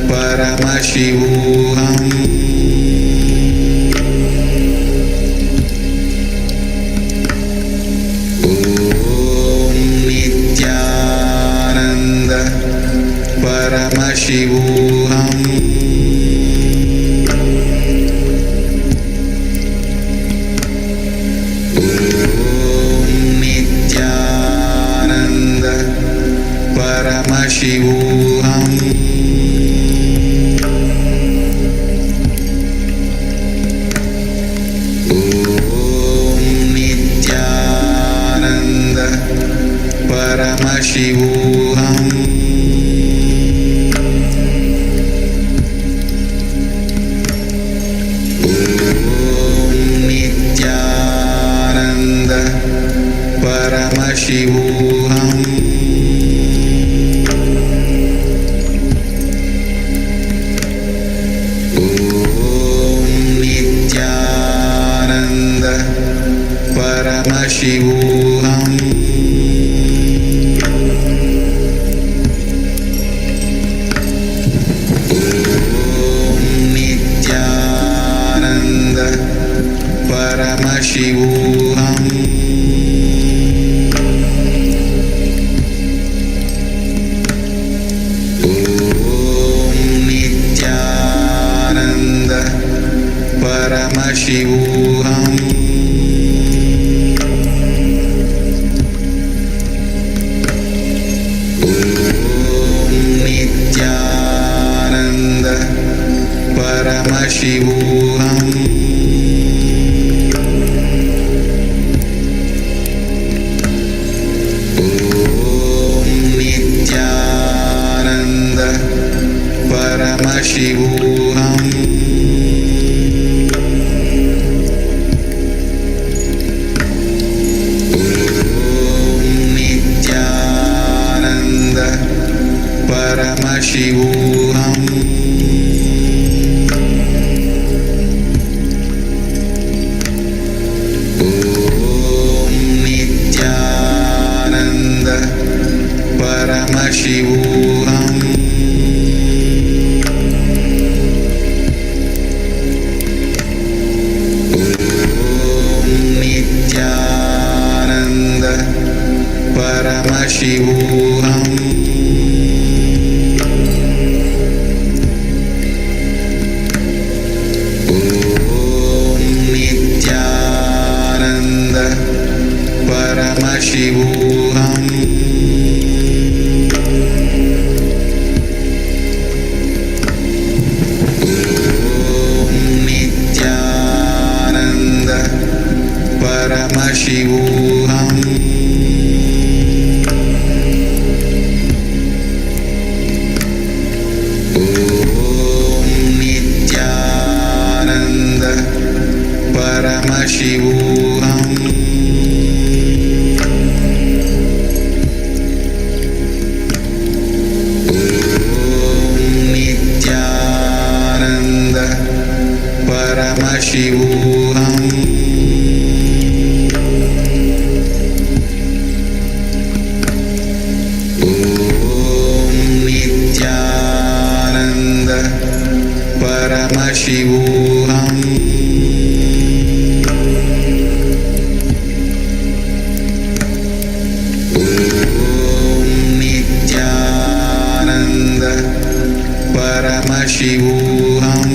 Paramashivoham. Om Nithyananda Paramashivoham. Om Nithyananda Paramashivoham. Paramashivoham. Nithyananda Paramashivoham. Nithyananda Paramashivoham. Nithyananda Paramashivoham. Nithyananda Paramashivoham. Nithyananda Paramashivoham. Nithyananda Paramashivoham. Nithyananda Paramashivoham. Nithyananda Paramashivoham. Nithyananda Paramashivoham. Nithyananda Paramashivoham. Nithyananda Paramashivoham. Nithyananda Paramashivoham. Nithyananda Paramashivoham. Nithyananda Paramashivoham. Nithyananda Paramashivoham.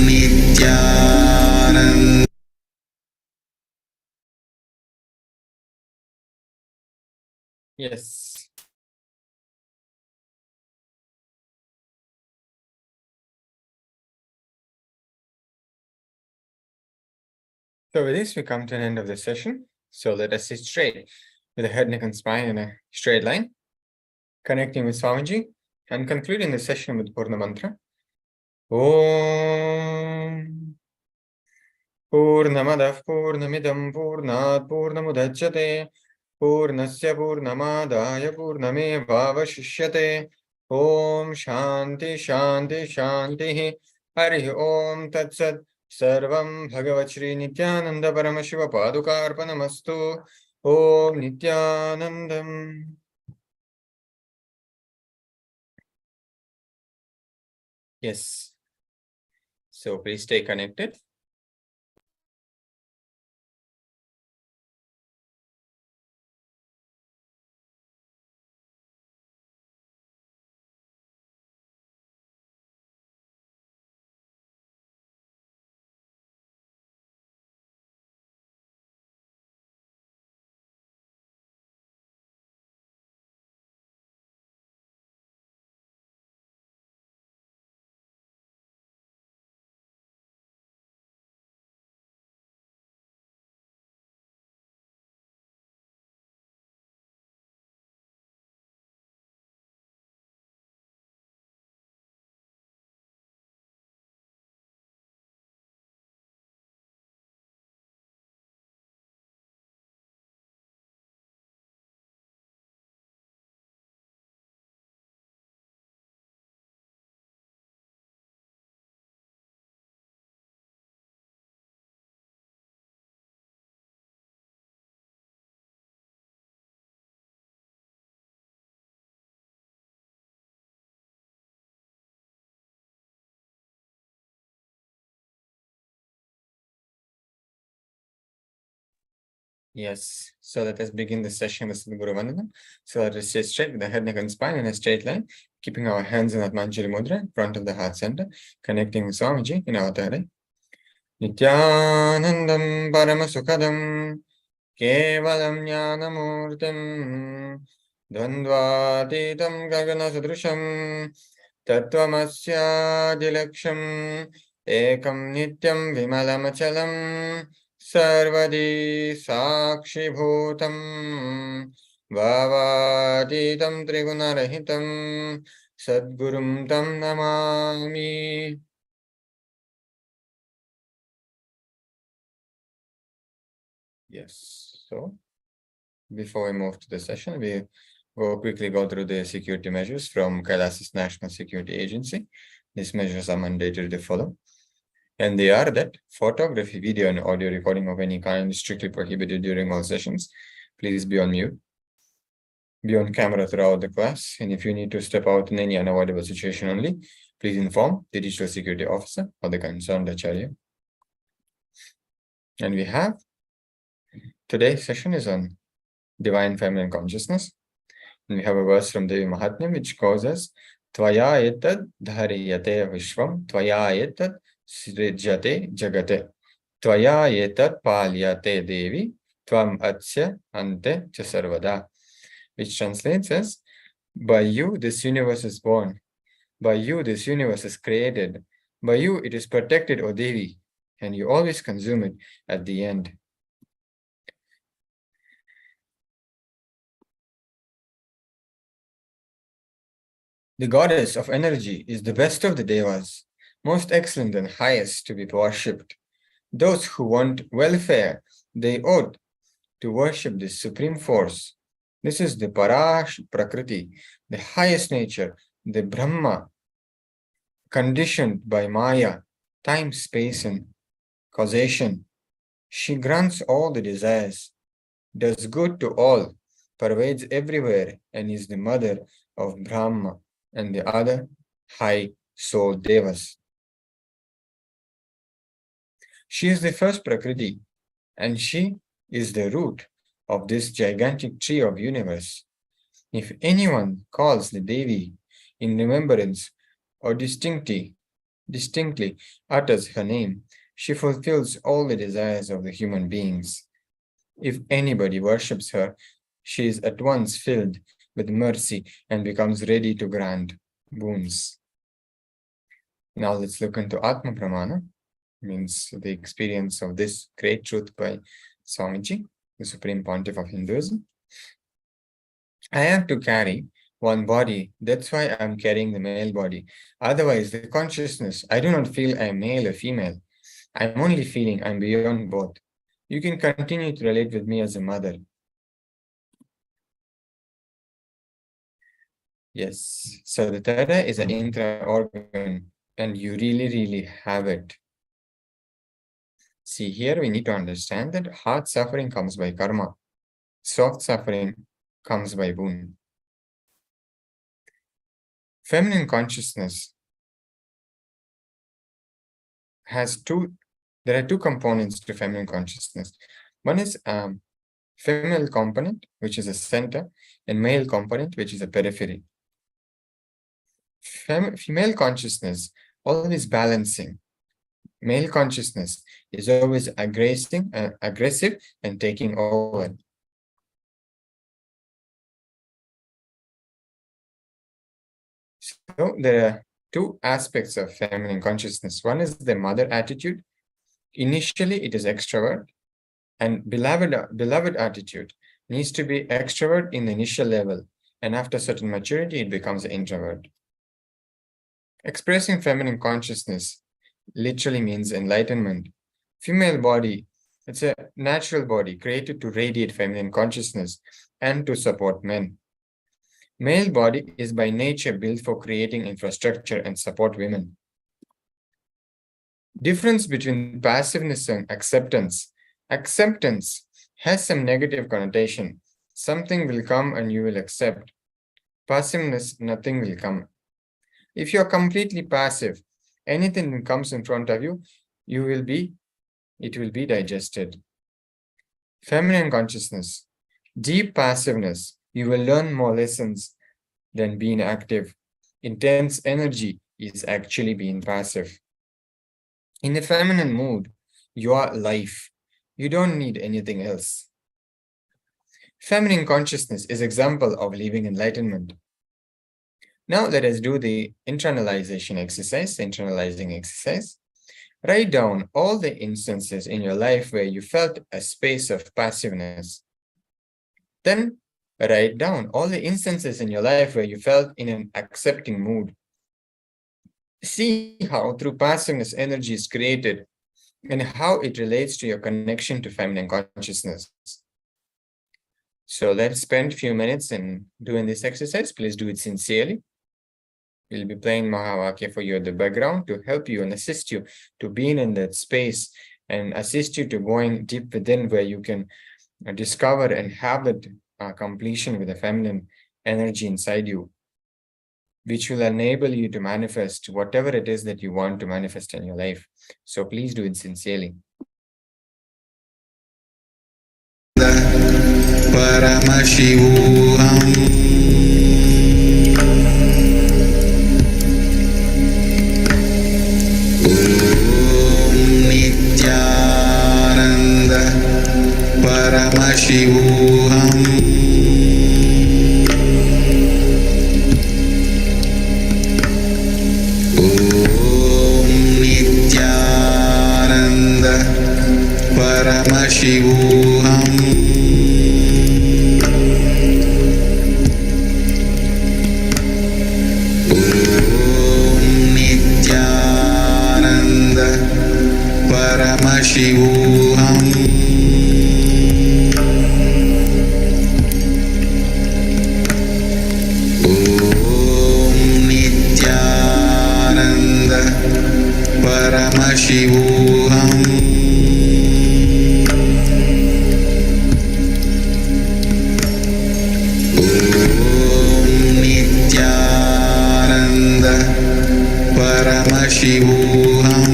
Nithyananda. Yes. So with this, we come to an end of the session. So let us sit straight with the head, neck, and spine in a straight line, connecting with Swamiji and concluding the session with Purna Mantra. Om Purnamadah Purnamidam Purnat Purnamudachyate Purnasya Purnamadaya Purnamevavashishyate Om Shanti Shanti Shanti Hari Om Tat Sat Sarvam Bhagavat Shri Nithyananda Paramashiva Padukarpanamastu Om Nithyanandam. Yes. So please stay connected. Yes, so let us begin the session with the Guru Vandanam. So let us stay straight with the head, neck, and spine in a straight line, keeping our hands in Atmanjali Mudra in front of the heart center, connecting with Swamiji in our third eye. Nithyanandam Paramasukadam Kevalam Jnanamurtim Dvandvatitam Gagana Sudrusham Tattvamasya Ekam Nityam Vimalamachalam Sarvadi Sakshi Bhutam Bhavaditam Trigunarahitam Sadgurum Tam Namami. Yes, so before we move to the session, we will quickly go through the security measures from KAILASA's National Security Agency. These measures are mandatory to follow. And they are that photography, video, and audio recording of any kind is strictly prohibited during all sessions. Please be on mute. Be on camera throughout the class. And if you need to step out in any unavoidable situation only, please inform the digital security officer or the concerned acharya. And we have today's session is on divine feminine consciousness. And we have a verse from Devi Mahatmya which goes as Tvaya etad dhariyate vishvam Tvaya etad srijate jagate Tvaya etad palyate Devi Tvam atsya ante cha sarvada, which translates as, by you this universe is born, by you this universe is created, by you it is protected, O Devi, and you always consume it at the end. The goddess of energy is the best of the devas, most excellent and highest to be worshipped. Those who want welfare, they ought to worship this supreme force. This is the Prakriti, the highest nature, the Brahma, conditioned by Maya, time, space, and causation. She grants all the desires, does good to all, pervades everywhere, and is the mother of Brahma and the other high soul devas. She is the first Prakriti, and she is the root of this gigantic tree of universe. If anyone calls the Devi in remembrance or distinctly utters her name, she fulfills all the desires of the human beings. If anybody worships her, she is at once filled with mercy and becomes ready to grant boons. Now let's look into Atma Pramana, means the experience of this great truth by Swamiji, the Supreme Pontiff of Hinduism. I have to carry one body, that's why I'm carrying the male body. Otherwise, the consciousness, I do not feel I am male or female. I'm only feeling I'm beyond both. You can continue to relate with me as a mother. Yes, so the third eye is an intra-organ, and you really have it. See, here we need to understand that hard suffering comes by karma. Soft suffering comes by boon. Feminine consciousness has there are two components to feminine consciousness. One is female component, which is a center, and male component, which is a periphery. Female consciousness, always balancing. Male consciousness is always aggressive and taking over. So there are two aspects of feminine consciousness. One is the mother attitude. Initially, it is extrovert, and beloved attitude needs to be extrovert in the initial level, and after certain maturity, it becomes an introvert. Expressing feminine consciousness literally means enlightenment. Female body, it's a natural body created to radiate feminine consciousness and to support men. Male body is by nature built for creating infrastructure and support women. Difference between passiveness and acceptance. Acceptance has some negative connotation. Something will come and you will accept. Passiveness, nothing will come. If you are completely passive, anything that comes in front of you, it will be digested. Feminine consciousness, deep passiveness. You will learn more lessons than being active. Intense energy is actually being passive. In the feminine mood, you are life. You don't need anything else. Feminine consciousness is example of living enlightenment. Now let us do the internalization exercise, internalizing exercise. Write down all the instances in your life where you felt a space of passiveness. Then write down all the instances in your life where you felt in an accepting mood. See how through passiveness energy is created and how it relates to your connection to feminine consciousness. So let's spend a few minutes in doing this exercise. Please do it sincerely. We'll be playing Mahavakya for you at the background to help you and assist you to being in that space and assist you to going deep within where you can discover and have that completion with the feminine energy inside you, which will enable you to manifest whatever it is that you want to manifest in your life. So please do it sincerely. Paramashivoham. Nithyananda Paramashivoham. Nithyananda Paramashivoham. Nithyananda Paramashivoham. Nithyananda Paramashivoham. Nithyananda Paramashivoham. Nithyananda Paramashivoham.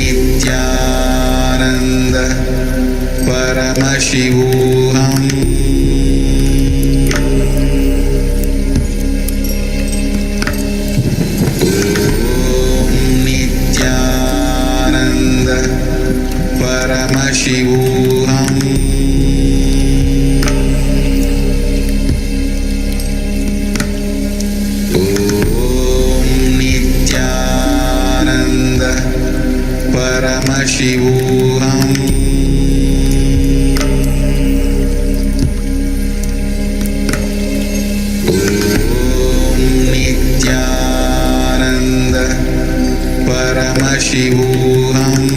Nithyananda Paramashivoham. Nithyananda Paramashivoham. Nithyananda Paramashivoham. Nithyananda Paramashivoham.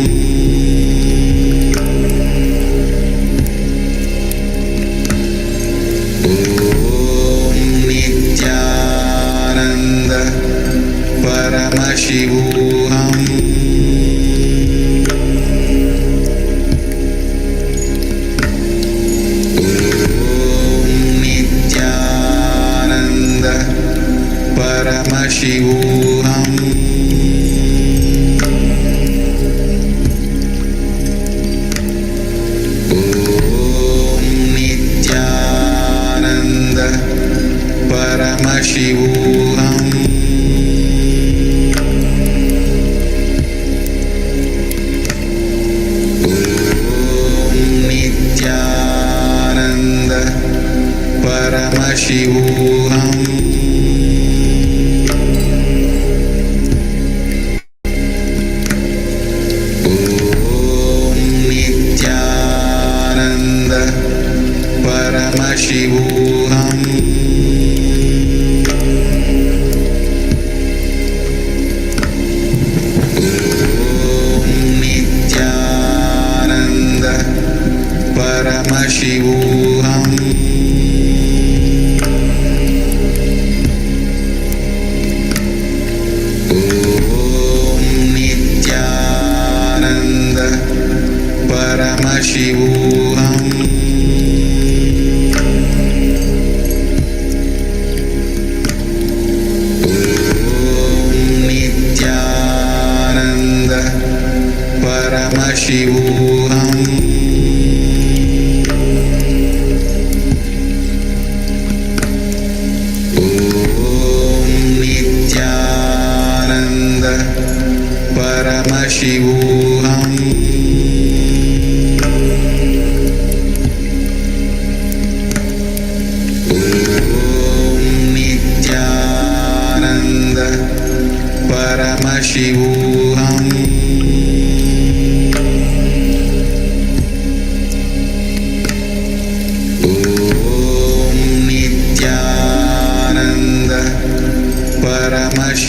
Nithyananda Paramashivoham. Nithyananda Paramashivoham. Nithyananda Paramashivoham. Nithyananda Paramashivoham. Nithyananda Paramashivoham. Nithyananda Paramashivoham.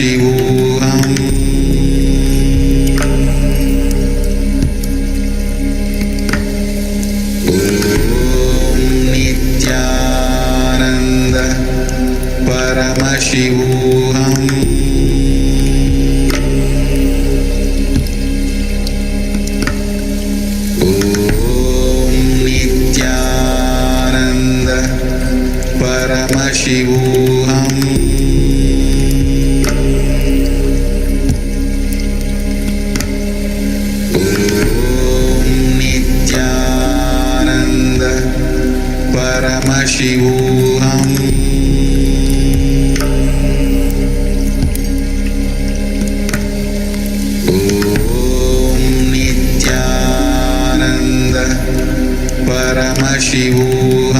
Paramashivoham. Nithyananda Paramashivoham. Nithyananda Paramashivoham. Nithyananda Paramashivoham. Nithyananda Paramashivoham.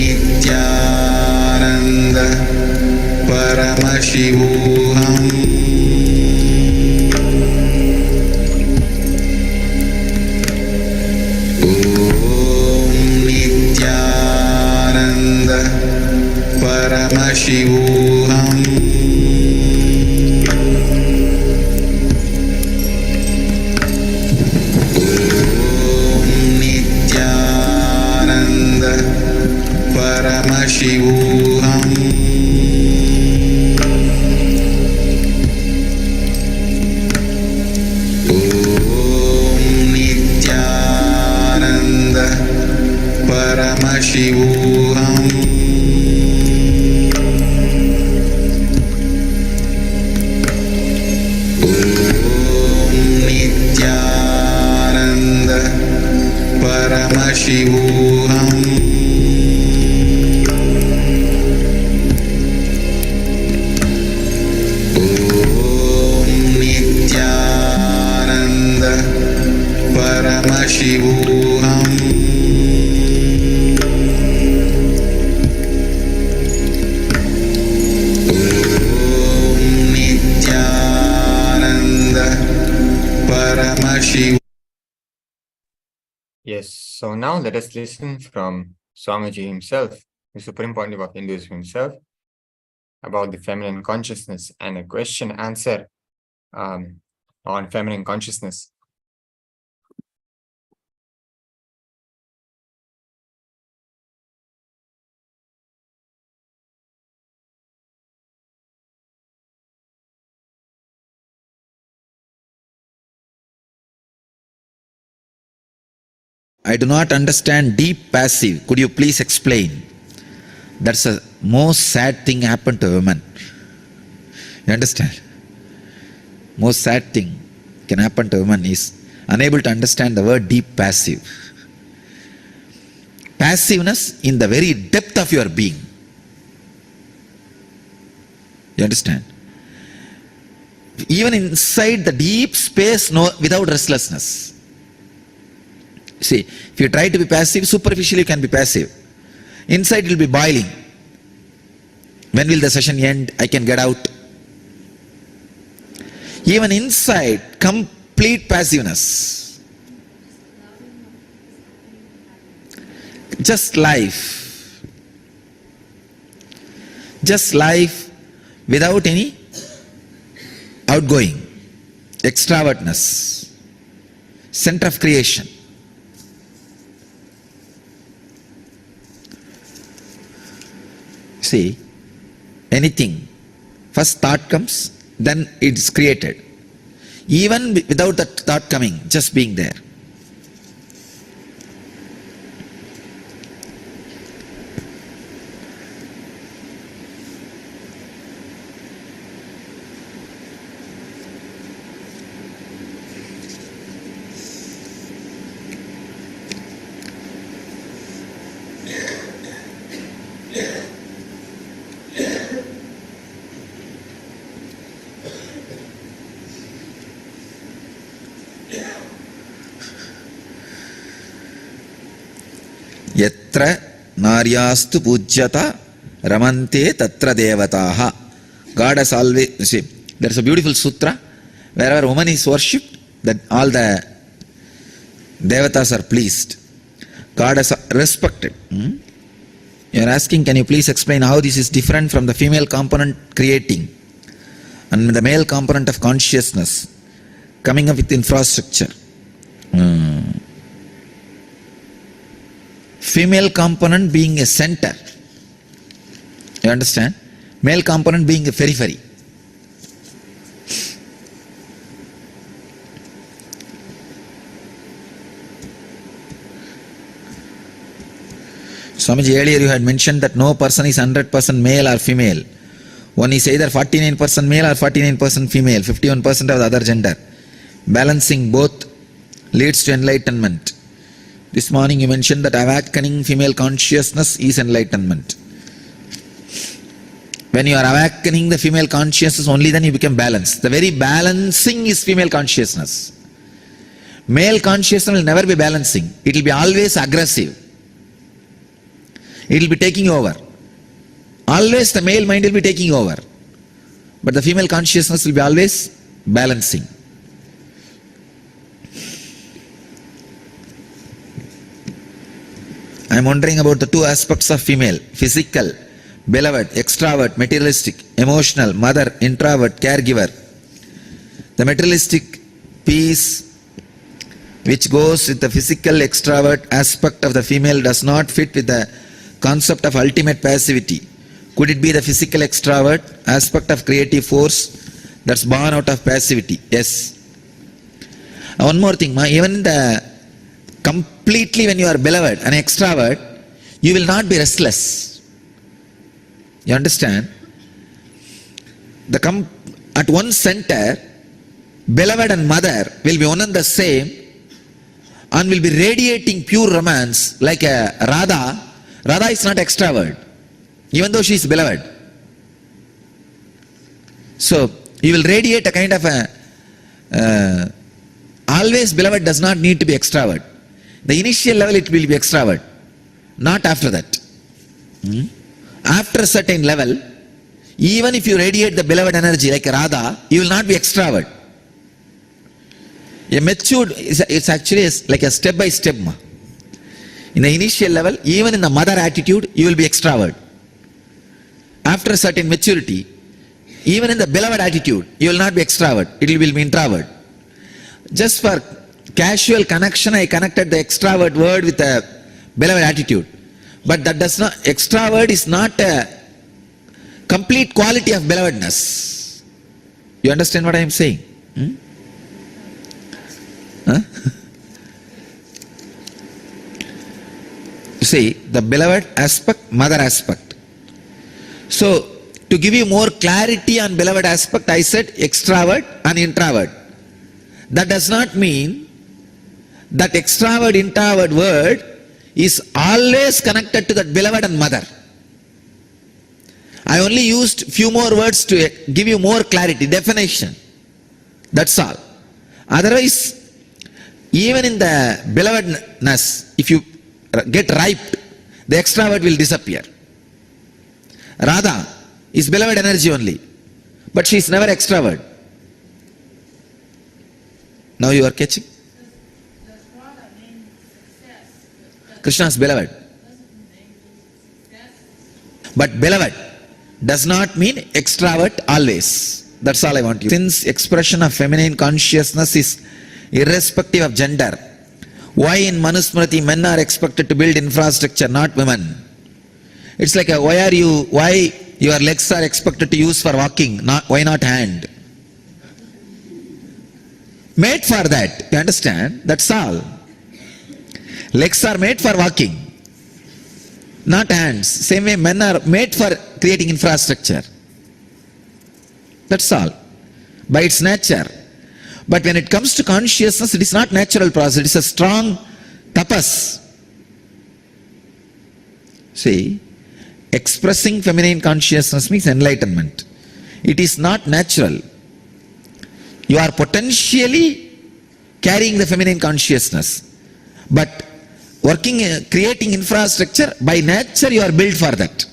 Nithyananda Paramashivoham. Nithyananda Paramashivoham. Nithyananda Paramashivoham. Nithyananda Paramashivoham. Nithyananda Paramashivoham. Nithyananda Paramashivoham. Nithyananda Paramashivoham. Yes, so now let us listen from Swamiji himself, the Supreme Pontiff of Hinduism himself, about the feminine consciousness and a question answer on feminine consciousness. I do not understand deep passive. Could you please explain? That's the most sad thing happened to women. You understand? Most sad thing can happen to women is unable to understand the word deep passive. Passiveness in the very depth of your being. You understand? Even inside the deep space, no, without restlessness. See, if you try to be passive, superficially you can be passive. Inside it will be boiling. When will the session end? I can get out. Even inside, complete passiveness. Just life. Just life without any outgoing, extravertness, center of creation. See, anything, first thought comes, then it's created. Even without that thought coming, just being there. Yatra naryastu pujyata ramante tatra devataha. God has always, see, there's a beautiful sutra, wherever woman is worshipped, that all the devatas are pleased. God has respected. You are asking, can you please explain how this is different from the female component creating and the male component of consciousness coming up with infrastructure? Female component being a center. You understand? Male component being a periphery. Swamiji, earlier you had mentioned that no person is 100% male or female. One is either 49% male or 49% female, 51% of the other gender. Balancing both leads to enlightenment. This morning you mentioned that awakening female consciousness is enlightenment. When you are awakening the female consciousness, only then you become balanced. The very balancing is female consciousness. Male consciousness will never be balancing. It will be always aggressive. It will be taking over. Always the male mind will be taking over. But the female consciousness will be always balancing. I am wondering about the two aspects of female: physical, beloved, extrovert, materialistic, emotional, mother, introvert, caregiver. The materialistic piece which goes with the physical extrovert aspect of the female does not fit with the concept of ultimate passivity. Could it be the physical extrovert aspect of creative force that's born out of passivity? Yes. One more thing, even in the completely when you are beloved, an extrovert, you will not be restless. You understand? At one center, beloved and mother will be one and the same and will be radiating pure romance like a Radha. Radha is not extrovert, even though she is beloved. So, you will radiate a kind of a, always beloved does not need to be extrovert. The initial level it will be extrovert, not after that. After a certain level, even if you radiate the beloved energy like a Radha, you will not be extrovert. A matured, it's actually like a step by step. In the initial level, even in the mother attitude, you will be extrovert. After a certain maturity, even in the beloved attitude, you will not be extrovert, it will be introvert. Just for casual connection, I connected the extrovert word with the beloved attitude. But that does not, extrovert is not a complete quality of belovedness. You understand what I am saying? Huh? You see, the beloved aspect, mother aspect. So, to give you more clarity on beloved aspect, I said extrovert and introvert. That does not mean that extrovert introvert word is always connected to that beloved and mother. I only used few more words to give you more clarity, definition. That's all. Otherwise, even in the belovedness, if you get ripe, the extrovert will disappear. Radha is beloved energy only, but she is never extrovert. Now you are catching? Krishna's beloved. But beloved does not mean extrovert always. That's all I want you. Since expression of feminine consciousness is irrespective of gender, why in Manusmriti men are expected to build infrastructure, not women? It's like why your legs are expected to use for walking, why not hand? Made for that, you understand? That's all. Legs are made for walking, not hands. Same way men are made for creating infrastructure. That's all. By its nature. But when it comes to consciousness, it is not natural process. It is a strong tapas. See, expressing feminine consciousness means enlightenment. It is not natural. You are potentially carrying the feminine consciousness. But creating infrastructure, by nature you are built for that.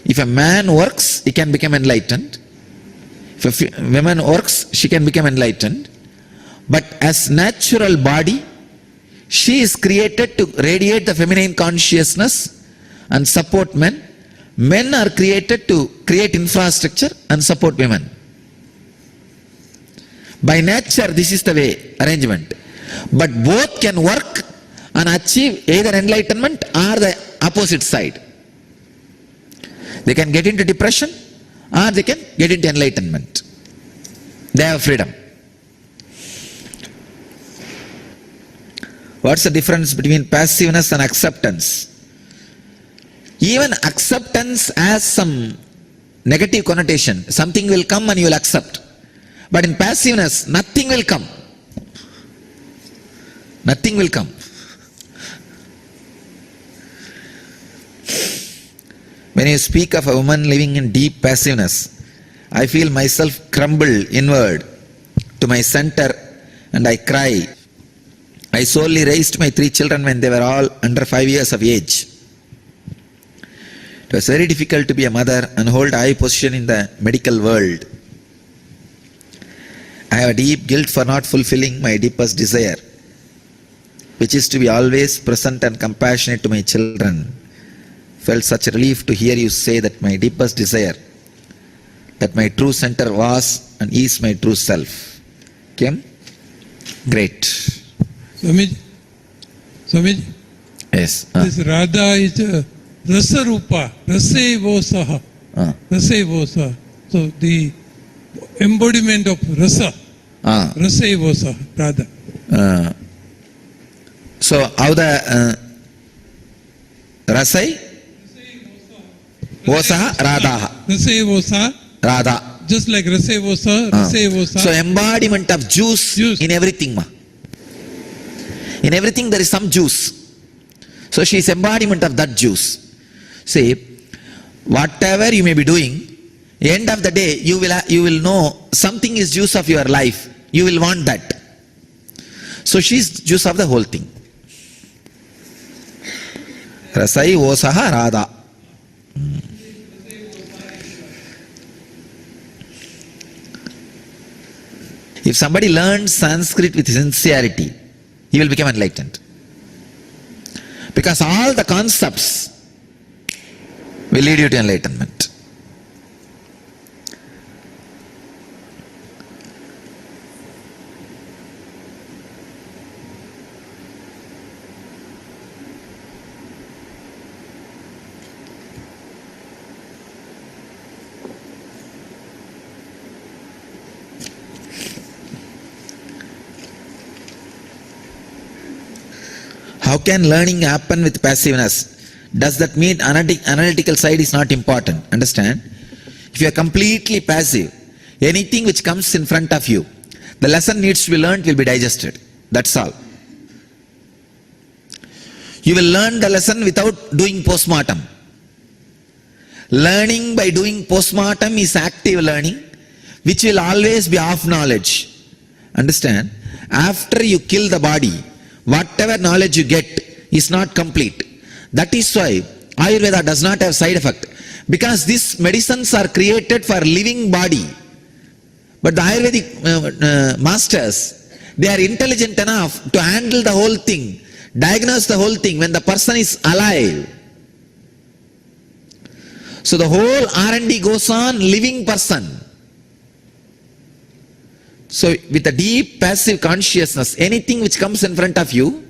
If a man works, he can become enlightened. If a woman works, she can become enlightened. But as natural body, She is created to radiate the feminine consciousness and support men. Men are created to create infrastructure and support women. By nature, this is the way, arrangement. But both can work and achieve either enlightenment or the opposite side. They can get into depression or they can get into enlightenment. They have freedom. What's the difference between passiveness and acceptance? Even acceptance has some negative connotation. Something will come and you will accept. But in passiveness, nothing will come. Nothing will come. When you speak of a woman living in deep passiveness, I feel myself crumble inward to my center and I cry. I solely raised my 3 children when they were all under 5 years of age. It was very difficult to be a mother and hold a high position in the medical world. I have a deep guilt for not fulfilling my deepest desire, which is to be always present and compassionate to my children. Felt such a relief to hear you say that my deepest desire, that my true center was and is my true self. Kim? Great. Swamiji, Yes. this Radha is a Rasa Rupa, Rasevosaha. Rasevosaha. So the embodiment of Rasa. Rasevosaha, Radha. So how the Rasai? Vosaha, Radha. Rasevosaha. Radha. Just like Rasevosaha, Rasevosaha. So embodiment of juice in everything. In everything there is some juice. So she is embodiment of that juice. See, whatever you may be doing, end of the day you will know something is juice of your life. You will want that. So she is juice of the whole thing. Rasai Vosaha Radha. If somebody learns Sanskrit with sincerity, he will become enlightened. Because all the concepts will lead you to enlightenment. How can learning happen with passiveness? Does that mean analytical side is not important? Understand? If you are completely passive, anything which comes in front of you, the lesson needs to be learned will be digested. That's all. You will learn the lesson without doing postmortem. Learning by doing postmortem is active learning, which will always be half knowledge. Understand? After you kill the body, whatever knowledge you get is not complete. That is why Ayurveda does not have side effect. Because these medicines are created for living body. But the Ayurvedic masters, they are intelligent enough to handle the whole thing, diagnose the whole thing when the person is alive. So the whole R&D goes on living person. So with a deep passive consciousness, anything which comes in front of you,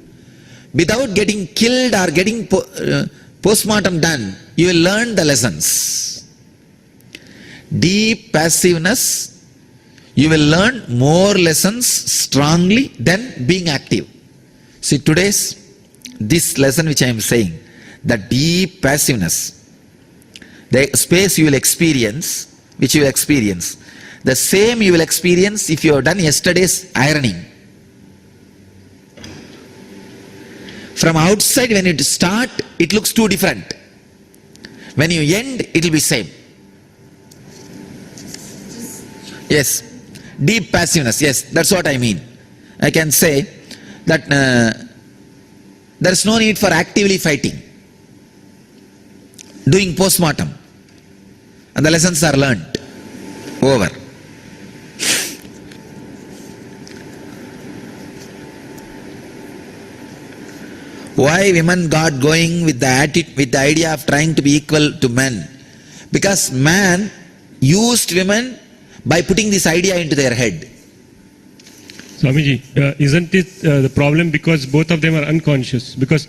without getting killed or getting postmortem done, you will learn the lessons. Deep passiveness, you will learn more lessons strongly than being active. See this lesson which I am saying, the deep passiveness, the space you will experience, which you will experience, the same you will experience if you have done yesterday's ironing. From outside when you start, it looks too different. When you end, it will be same. Yes, deep passiveness, yes, that's what I mean. I can say that there is no need for actively fighting, doing postmortem, and the lessons are learned. Over. Why women got going with the idea of trying to be equal to men? Because man used women by putting this idea into their head. Swamiji, isn't it the problem because both of them are unconscious? Because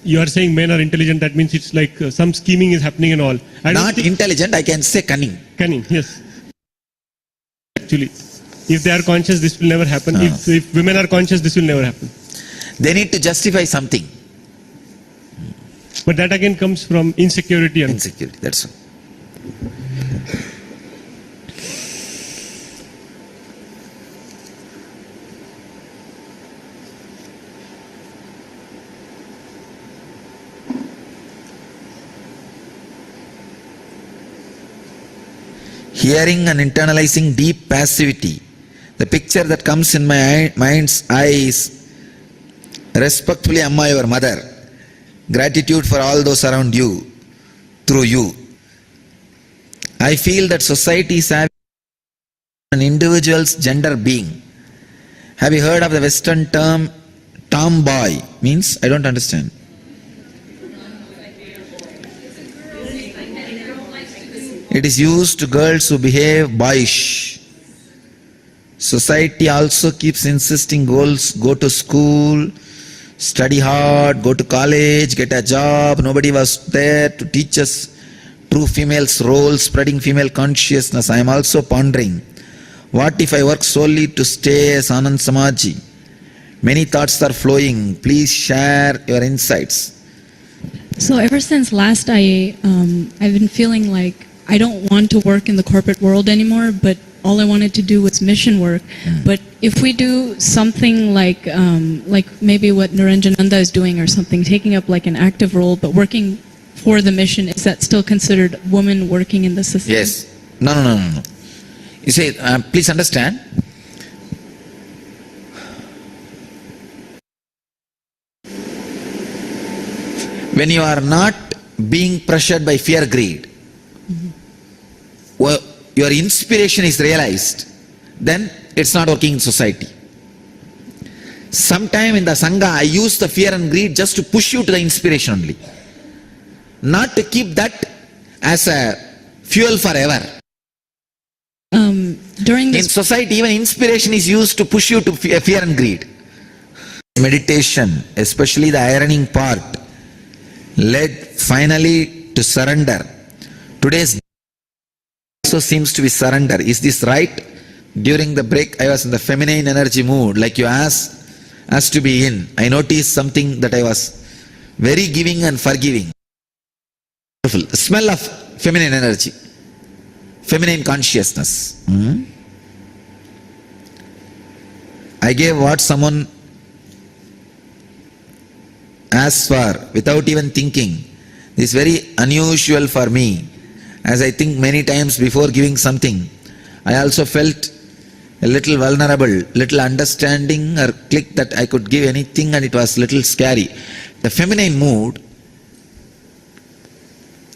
you are saying men are intelligent, that means it's like some scheming is happening and all. Not intelligent, I can say cunning. Cunning, yes. Actually, if they are conscious, this will never happen. If women are conscious, this will never happen. They need to justify something. But that again comes from insecurity. Insecurity, that's all. Hearing and internalizing deep passivity. The picture that comes in my mind's eye is, respectfully, Amma, your mother. Gratitude for all those around you, through you. I feel that society is having an individual's gender being. Have you heard of the Western term tomboy? Means? I don't understand. It is used to girls who behave boyish. Society also keeps insisting girls go to school, study hard, go to college, get a job. Nobody was there to teach us true female's role, spreading female consciousness. I am also pondering, what if I work solely to stay as Anand Samaji? Many thoughts are flowing. Please share your insights. So ever since last I've been feeling like I don't want to work in the corporate world anymore, but all I wanted to do was mission work. But if we do something like maybe what Niranjananda is doing or something, taking up like an active role, but working for the mission, is that still considered woman working in the system? Yes. No. You say, please understand. When you are not being pressured by fear, greed, well, your inspiration is realized, then it's not working in society. Sometime in the Sangha, I use the fear and greed just to push you to the inspiration only. Not to keep that as a fuel forever. In society, even inspiration is used to push you to fear and greed. Meditation, especially the ironing part, led finally to surrender. Today's also seems to be surrender. Is this right? During the break, I was in the feminine energy mood, like you asked us to be in. I noticed something that I was very giving and forgiving. Beautiful. The smell of feminine energy, feminine consciousness. I gave what someone asked for without even thinking. This is very unusual for me, as I think many times before giving something, I also felt a little vulnerable, little understanding or click that I could give anything, and it was little scary. The feminine mood,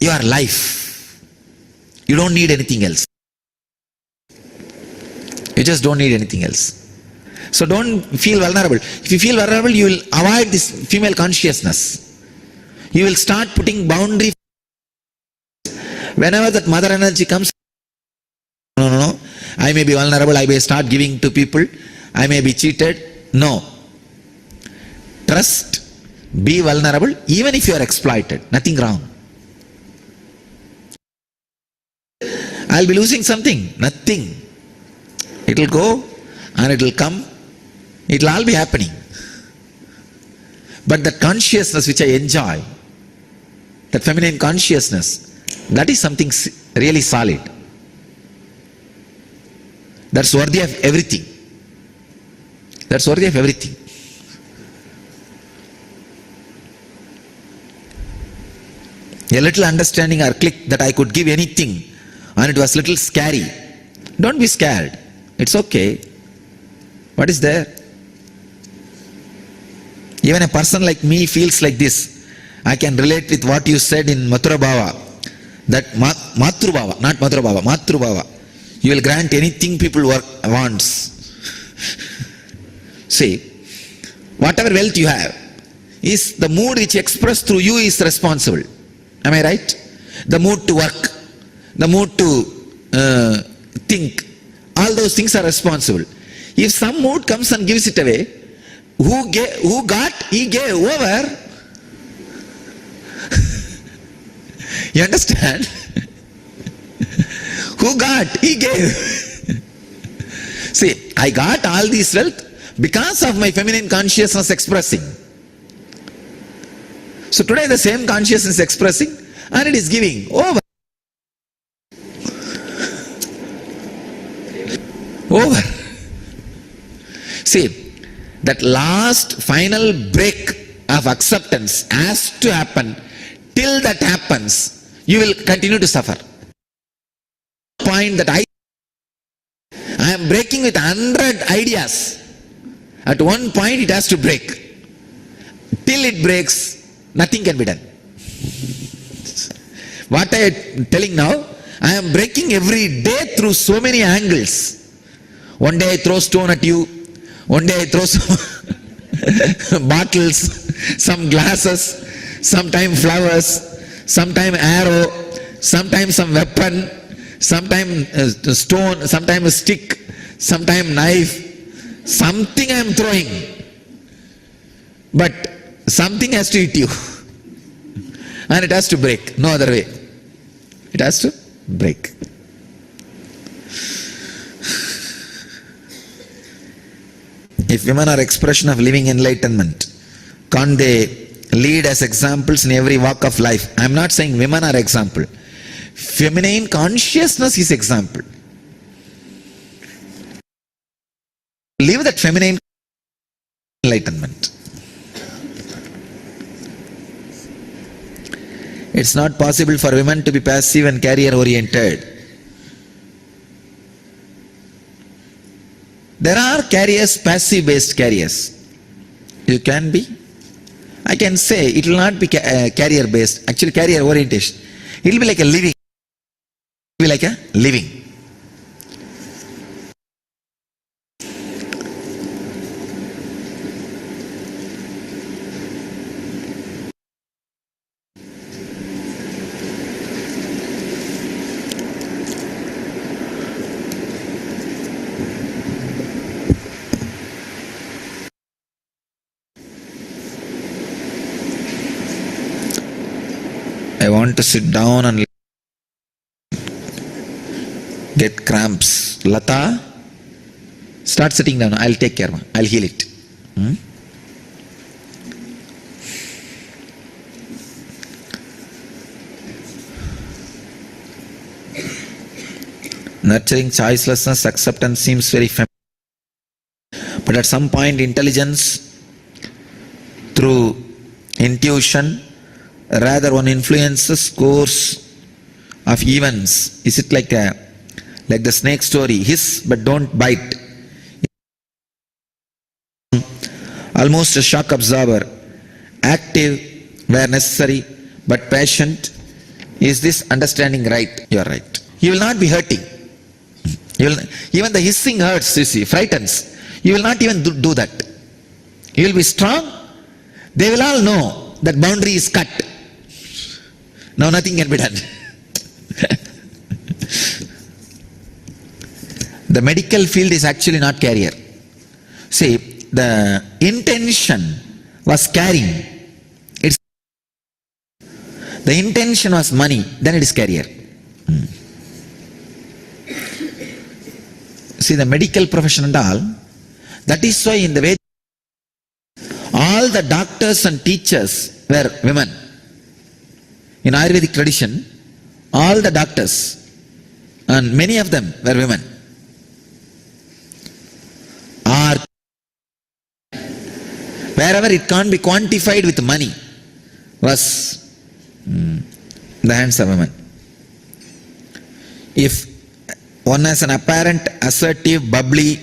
you are life. You don't need anything else. You just don't need anything else. So don't feel vulnerable. If you feel vulnerable, you will avoid this female consciousness. You will start putting boundary. Whenever that mother energy comes, no, I may be vulnerable, I may start giving to people, I may be cheated. No. Trust, be vulnerable, even if you are exploited, nothing wrong. I'll be losing something, nothing. It will go and it will come, it will all be happening. But that consciousness which I enjoy, that feminine consciousness, that is something really solid. That's worthy of everything. That's worthy of everything. A little understanding or click that I could give anything, and it was little scary. Don't be scared. It's okay. What is there? Even a person like me feels like this. I can relate with what you said in Mathura Bhava. That Matru Bhava, not Mathura Bhava, Matru Bhava. You will grant anything people wants. See, whatever wealth you have, is the mood which expressed through you is responsible. Am I right? The mood to work, the mood to think, all those things are responsible. If some mood comes and gives it away, who got, he gave over. You understand? Who got, he gave. See, I got all this wealth because of my feminine consciousness expressing. So today the same consciousness is expressing and it is giving over. Over. See, that last final break of acceptance has to happen. Till that happens, you will continue to suffer. Point that I am breaking with 100 ideas. At one point it has to break. Till it breaks, nothing can be done. What I am telling now, I am breaking every day through so many angles. One day I throw stone at you, one day I throw some bottles, some glasses, sometimes flowers, sometimes arrow, sometimes some weapon, sometimes stone, sometimes a stick, sometimes knife. Something I am throwing, but something has to hit you and it has to break. No other way. It has to break. If women are expression of living enlightenment, can't they lead as examples in every walk of life? I am not saying women are example. Feminine consciousness is example. Live that feminine enlightenment. It's not possible for women to be passive and career oriented. There are careers, passive based careers. You can be. I can say it will not be career based, actually career orientation. It will be like a living. It will be like a living. I want to sit down and get cramps. Lata, start sitting down. I'll take care. I'll heal it. Nurturing choicelessness, acceptance seems very feminine. But at some point, intelligence through intuition, rather one influences course of events. Is it like the snake story? Hiss but don't bite. Almost a shock absorber. Active where necessary but patient. Is this understanding right? You are right. You will not be hurting. Even the hissing hurts, you see, frightens. You will not even do that. You will be strong. They will all know that boundary is cut. Now nothing can be done. The medical field is actually not carrier. See, the intention was carrying. The intention was money, then it is carrier. See, the medical profession and all, that is why in the way all the doctors and teachers were women. In Ayurvedic tradition, all the doctors and many of them were women. Or wherever it can't be quantified with money was in the hands of women. If one has an apparent, assertive, bubbly,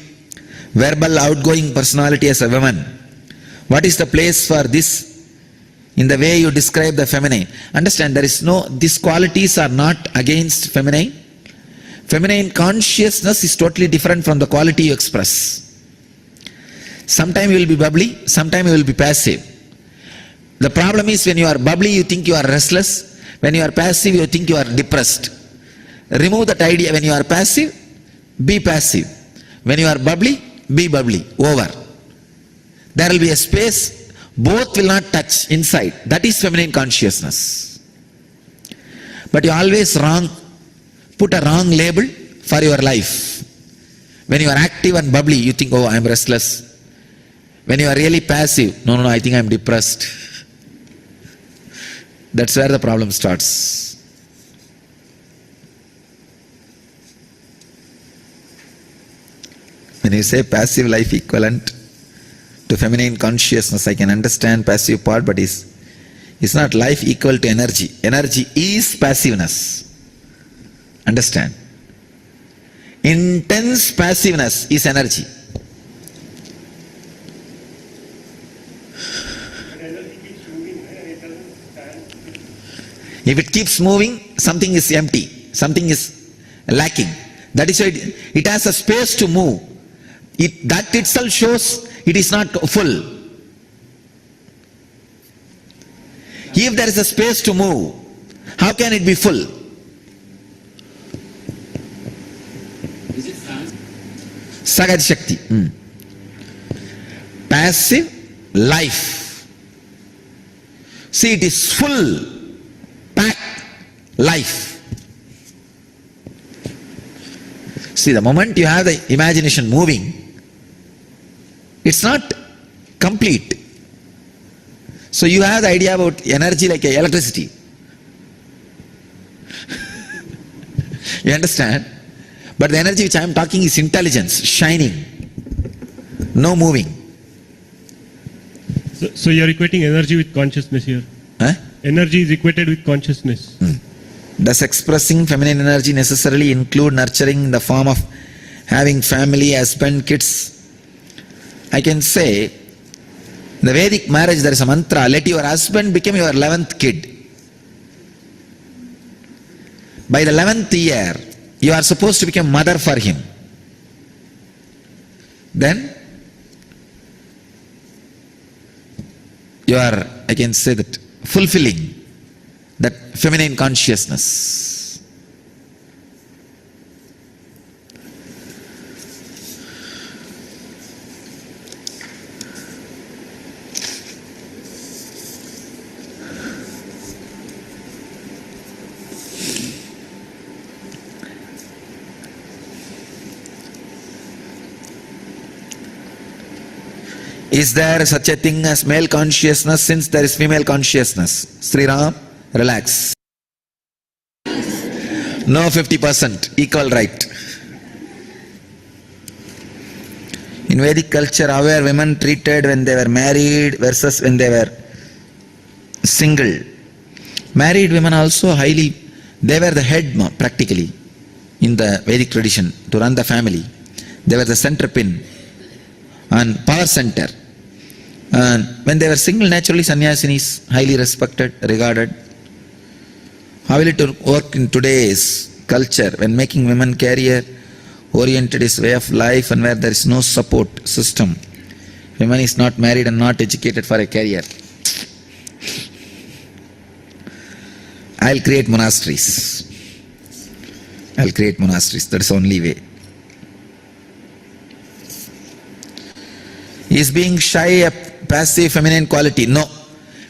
verbal, outgoing personality as a woman, what is the place for this in the way you describe the feminine? Understand, there is no, these qualities are not against feminine. Feminine consciousness is totally different from the quality you express. Sometime you will be bubbly, sometime you will be passive. The problem is when you are bubbly, you think you are restless. When you are passive, you think you are depressed. Remove that idea. When you are passive, be passive. When you are bubbly, be bubbly. Over. There will be a space. Both will not touch inside. That is feminine consciousness. But you always put a wrong label for your life. When you are active and bubbly, you think, oh, I am restless. When you are really passive, no, I think I am depressed. That's where the problem starts. When you say passive life equivalent to feminine consciousness, I can understand passive part, but it's not life equal to energy. Energy is passiveness. Understand? Intense passiveness is energy. If it keeps moving, something is empty, something is lacking. That is why it has a space to move. That itself shows it is not full. If there is a space to move, how can it be full? Sagad Shakti. Passive life. See, it is full, packed life. See, the moment you have the imagination moving, it's not complete. So you have the idea about energy like electricity. You understand? But the energy which I am talking is intelligence, shining, no moving. So you are equating energy with consciousness here. Huh? Energy is equated with consciousness. Does expressing feminine energy necessarily include nurturing in the form of having family, husband, kids? I can say, in the Vedic marriage there is a mantra, let your husband become your 11th kid. By the 11th year, you are supposed to become mother for him. Then, you are, I can say that, fulfilling that feminine consciousness. Is there such a thing as male consciousness since there is female consciousness? Sri Ram, relax. No 50%, equal right. In Vedic culture, how were women treated when they were married versus when they were single? Married women also they were the head practically in the Vedic tradition to run the family. They were the center pin and power center. And when they were single, naturally sannyasinis, highly respected, regarded. How will it work in today's culture when making women career oriented is way of life and where there is no support system? Women is not married and not educated for a career. I'll create monasteries. That is the only way. Is being shy a passive feminine quality? No.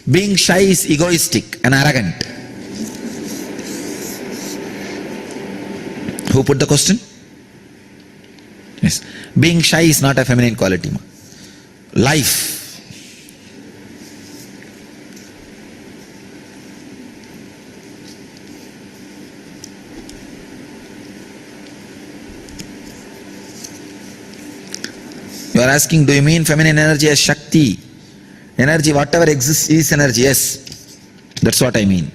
Being shy is egoistic and arrogant. Who put the question? Yes. Being shy is not a feminine quality. Life. You are asking, do you mean feminine energy as Shakti? Energy, whatever exists is energy, yes. That's what I mean.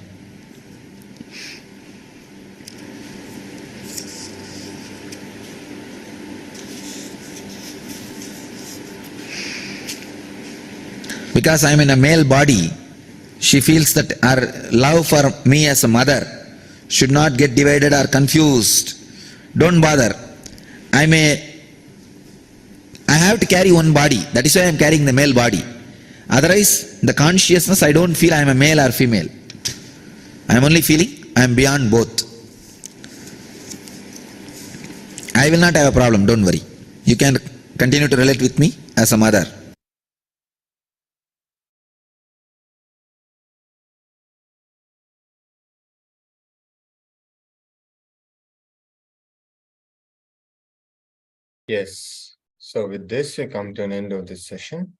Because I am in a male body, she feels that her love for me as a mother should not get divided or confused. Don't bother. I have to carry one body. That is why I am carrying the male body. Otherwise, the consciousness, I don't feel I am a male or female. I am only feeling I am beyond both. I will not have a problem, don't worry. You can continue to relate with me as a mother. Yes. So with this, we come to an end of this session.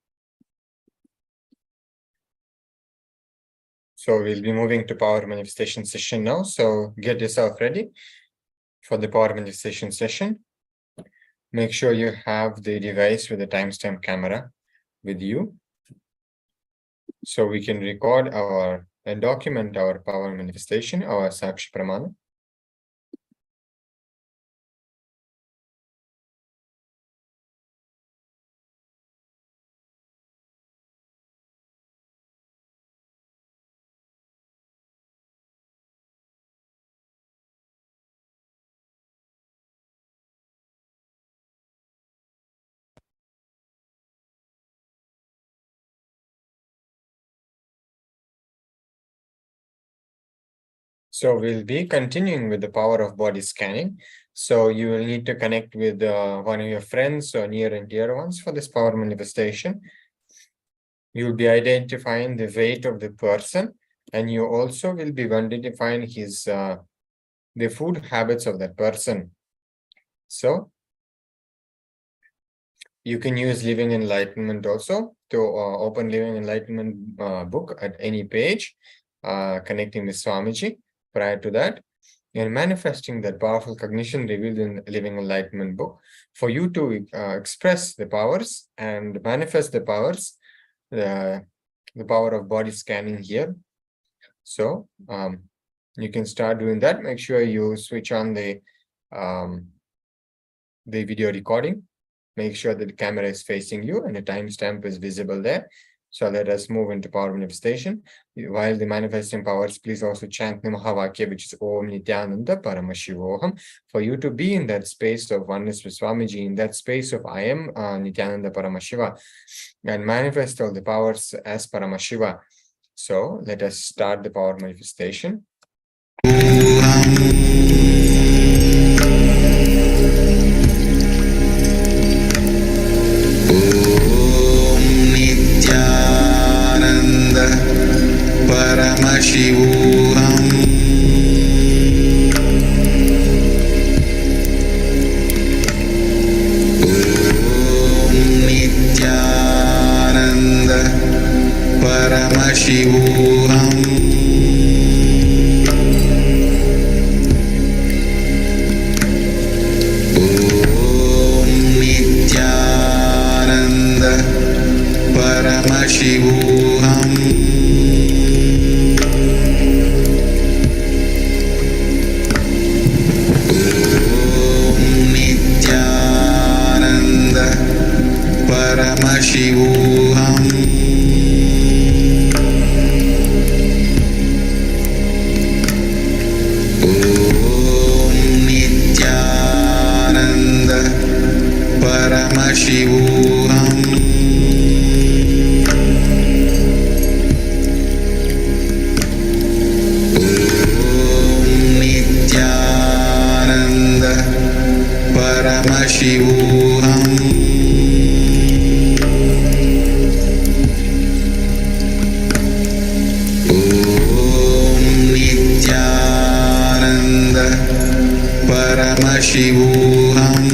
So we'll be moving to power manifestation session now. So get yourself ready for the power manifestation session. Make sure you have the device with the timestamp camera with you, so we can record and document our power manifestation, our Sakshi Pramana. So we'll be continuing with the power of body scanning. So you will need to connect with one of your friends or near and dear ones for this power manifestation. You'll be identifying the weight of the person, and you also will be identifying his the food habits of that person. So you can use Living Enlightenment also to open Living Enlightenment book at any page, connecting with Swamiji. Prior to that, and manifesting that powerful cognition revealed in Living Enlightenment book, for you to express the powers and manifest the powers, the power of body scanning here. So you can start doing that. Make sure you switch on the video recording. Make sure that the camera is facing you and the timestamp is visible there. So let us move into power manifestation. While the manifesting powers, please also chant the Mahavakya, which is Om Nithyananda Paramashivoham, for you to be in that space of oneness with Swamiji, in that space of I am Nithyananda Paramashiva, and manifest all the powers as Paramashiva. So let us start the power manifestation. Paramashivoham. Om Nithyananda Paramashivoham. Om Nithyananda Paramashivoham. Paramashivoham. Om Nithyananda Paramashivoham. Om Nithyananda Paramashivoham. Paramashivoham.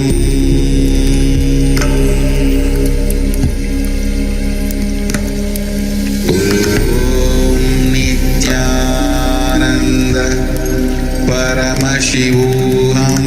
Om Nithyananda Paramashivoham.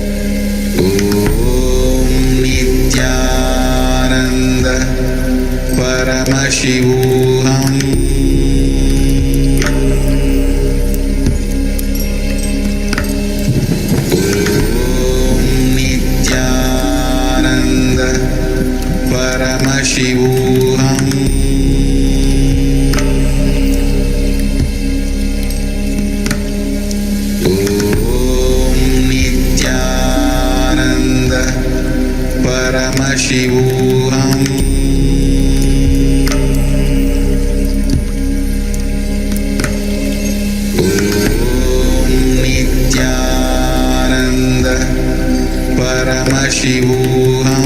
Paramashivoham.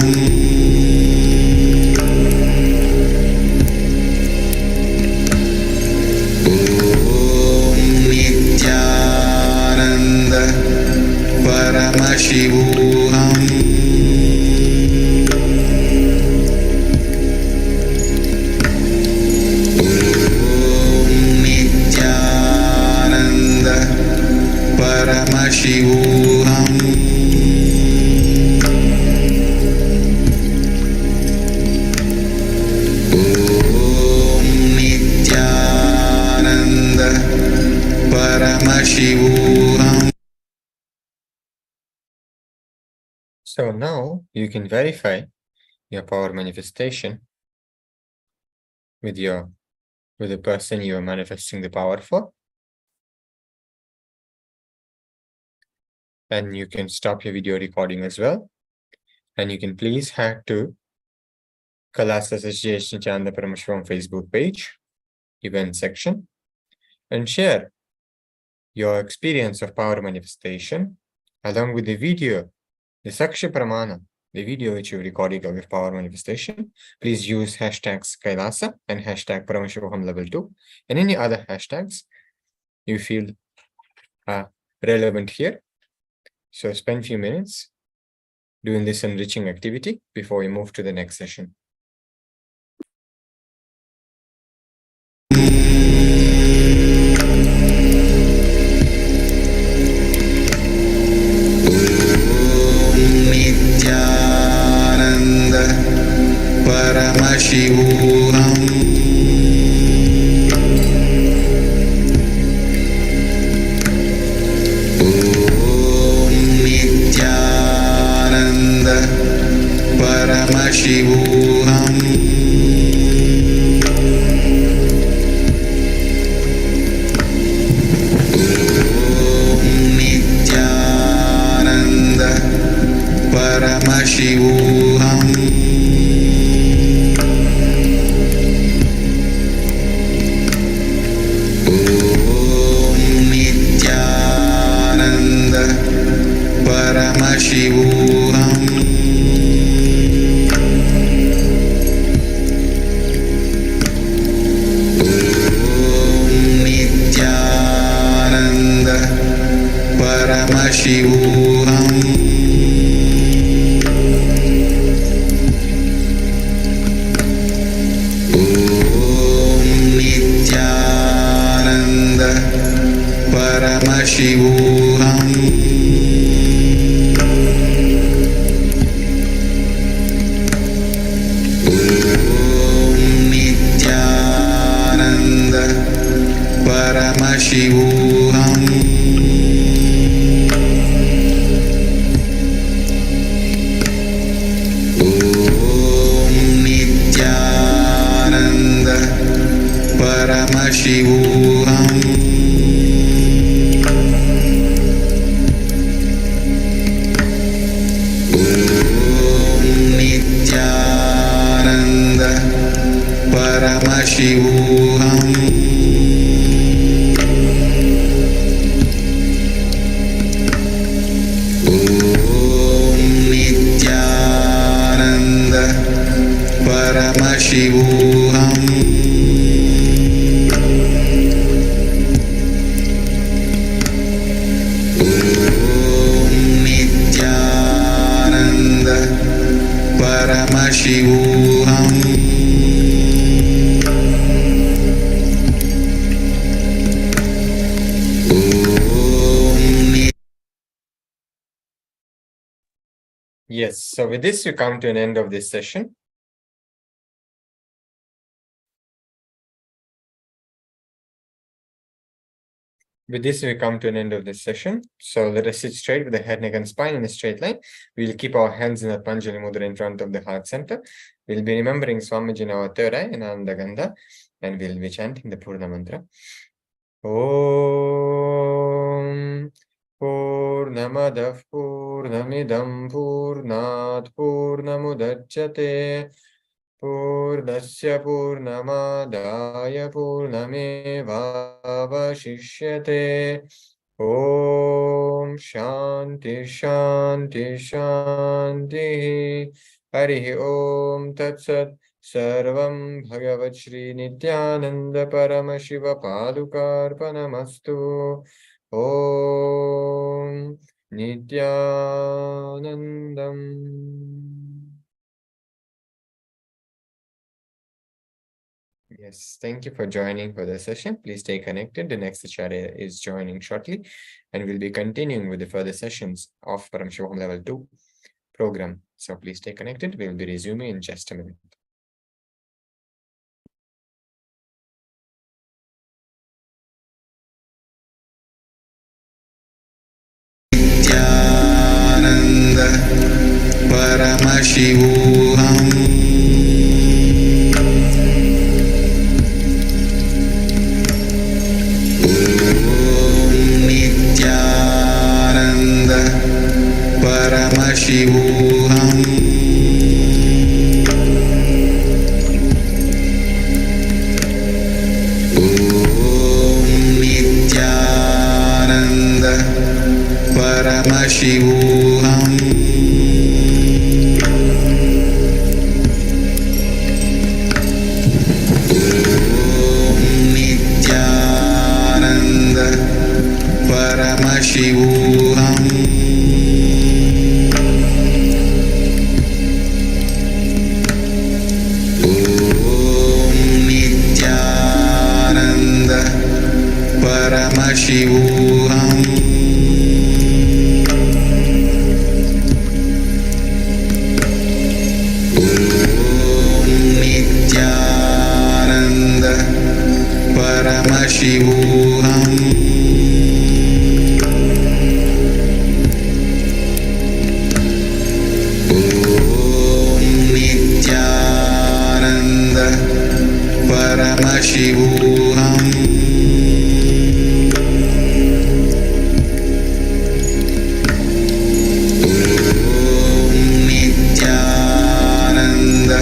Om Nithyananda Paramashivoham. Nithyananda Paramashivoham. Om Nithyananda Paramashivoham. So now you can verify your power manifestation with the person you are manifesting the power for. And you can stop your video recording as well. And you can please head to KAILASA SPH Nithyananda Paramashivam Facebook page, event section, and share your experience of power manifestation along with the video, the Sakshi Pramana, the video which you recorded of your power manifestation. Please use hashtags KAILASA and hashtag Paramashivoham level 2 and any other hashtags you feel relevant here. So spend a few minutes doing this enriching activity before we move to the next session. Nithyananda Paramashivoham. Om Nithyananda Paramashivoham. Nithyananda Paramashivoham. Om Nithyananda Paramashivoham. Nithyananda Paramashivoham. Om Nithyananda Paramashivoham. Om Nithyananda Paramashivoham. Om Nithyananda Paramashivoham. Om Nithyananda Paramashivoham. Om Nithyananda Paramashivoham. Om Nithyananda Paramashivoham. Yes, so with this, we come to an end of this session. With this, we come to an end of this session. So let us sit straight with the head, neck, and spine in a straight line. We'll keep our hands in the Panjali Mudra in front of the heart center. We'll be remembering Swamiji in our third eye in Ananda Gandha, and we'll be chanting the Purna Mantra. Om Purnamadav Purnamidam Purnat Purnamudachyate Purnasya Purnamadaya Purnamevavashishyate Om Om Shanti Shanti Shanti. Hari Om Tat Sat. Sarvam Bhagavat Shri Nithyananda Paramashiva Padukarpanamastu. Om Nithyanandam. Yes, thank you for joining for the session. Please stay connected. The next acharya is joining shortly, and we'll be continuing with the further sessions of Paramashivoham Level 2 program. So please stay connected. We'll be resuming in just a minute. Nithyananda Paramashivoham. Nithyananda Paramashivoham. Nithyananda Paramashivoham. Nithyananda Paramashivoham. Nithyananda Paramashivoham. Nithyananda Paramashivoham. Nithyananda Paramashivoham. Nithyananda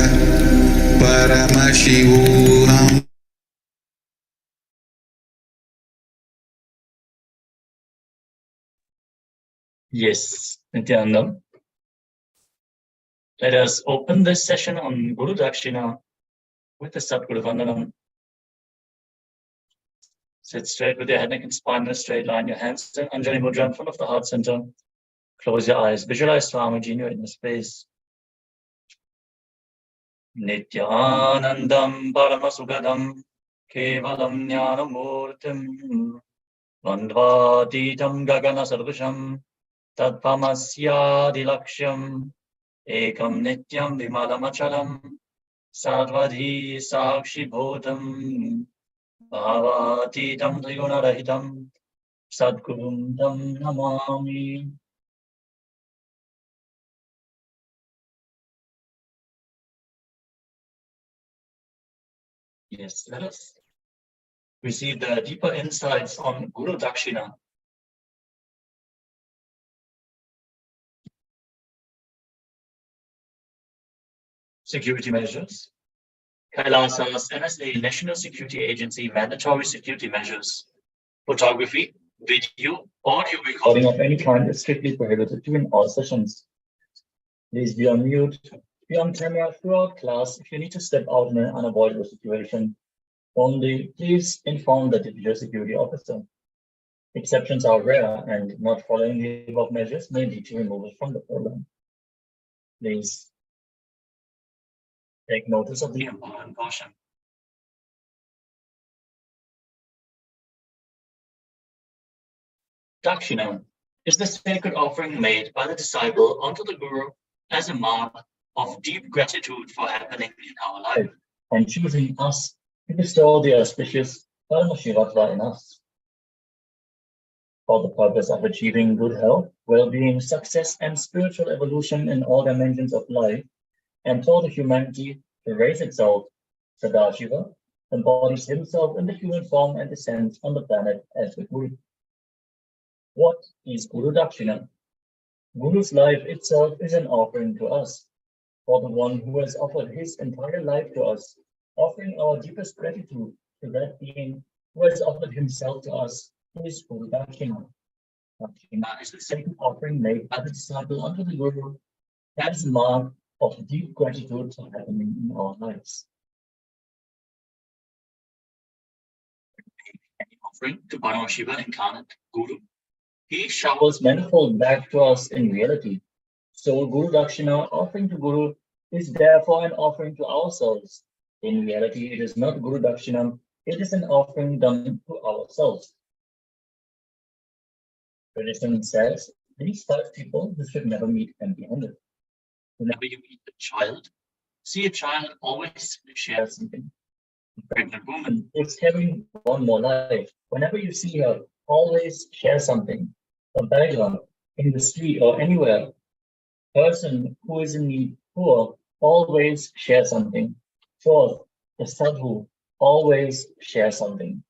Paramashivoham. Yes, Nithyanandam. Let us open this session on Guru Dakshina with the Sadguru Vandanam. Sit straight with your head, neck, and spine in a straight line. Your hands in Anjali Mudra in front of the heart center. Close your eyes. Visualize Swamiji in your inner space. Nithyanandam Paramasugadam Kevalam Jnanamurtim Vandvatitam Gagana Sarvasham Tatpamasyadilaksham Ekam Nityam Vimalamachalam Sarvadhi Sakshi Bhutam Bhavatitam Trigunarahitam Sadgurum Tam Namami. Yes, let us receive the deeper insights on Guru Dakshina. Security measures. KAILASA's NSA National Security Agency mandatory security measures. Photography, video, audio recording of any kind is strictly prohibited during all sessions. Please be on mute, be on camera throughout class. If you need to step out in an unavoidable situation, only please inform the division security officer. Exceptions are rare, and not following the above measures may lead to removal from the program. Please take notice of the important caution. Dakshina is the sacred offering made by the disciple unto the Guru as a mark of deep gratitude for happening in our life and choosing us to bestow the auspicious Paramashivoham in us. For the purpose of achieving good health, well-being, success, and spiritual evolution in all dimensions of life, and for the humanity to raise itself, Sadashiva embodies himself in the human form and descends on the planet as the Guru. What is Guru Dakshina? Guru's life itself is an offering to us, for the one who has offered his entire life to us, offering our deepest gratitude to that being who has offered himself to us is Guru Dakshina. Dakshina is the sacred offering made by the disciple unto the Guru. That is a mark of deep gratitude for happening in our lives. Any offering to Paramashiva incarnate Guru, he showers manifold back to us in reality. So Guru Dakshina offering to Guru is therefore an offering to ourselves. In reality, it is not Guru Dakshina, it is an offering done to ourselves. Tradition says these five people who should never meet empty-handed. Whenever you meet a child, see a child always share something. A pregnant woman is having one more life. Whenever you see her, always share something. A beggar in the street or anywhere, person who is in need, poor, always share something. Fourth, the sadhu, always share something.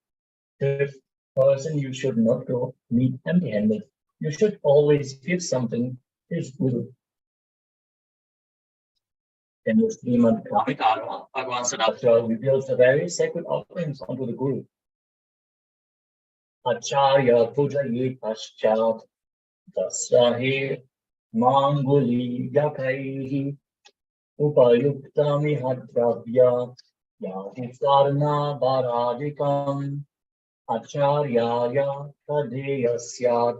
Fifth, person you should not go meet empty-handed. You should always give something is Guru. In the Srimad Bhagavatam, Bhagavan Siddhartha reveals the various sacred offerings unto the Guru. Acharya pujaye paschat dasahe manguli yakaihi upayuktami hadravya yahukarna baradikam acharyaya tadeyasyat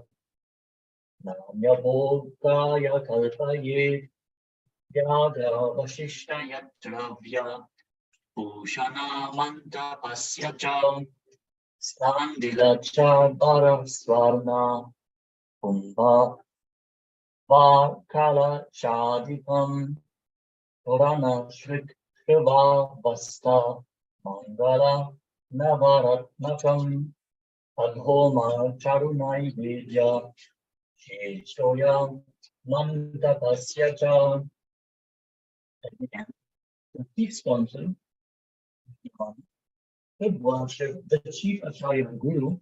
namya bhogaya kalpaye yaga vashishtaya dravya bhushana manta pasya Skandilacha Bharam Swarna Kumbha Vakala Chadipam Purana Shrik Shiva Vasta Mangala Navaratnakam Adhoma Charunai Vidya Sheshoya Mandapasya. The chief sponsor should worship the chief Acharya Guru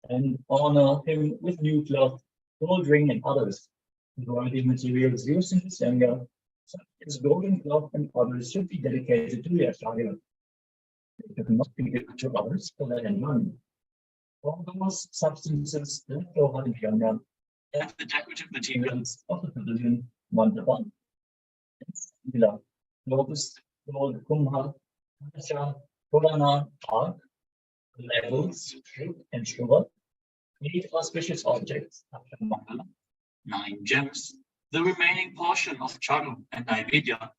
and honor him with new cloth, gold ring, and others. Worthy materials used in the Sangha, such as golden cloth and others, should be dedicated to the Acharya. They should not be given to others for their own money. All those substances left over in Sangha and the decorative materials of the pavilion Mandapa, lotus, gold, kumbha, Asha, Purana, ark, levels, fruit, and sugar, 8 auspicious objects after Mangala, 9 gems, the remaining portion of Charu and Naivedya,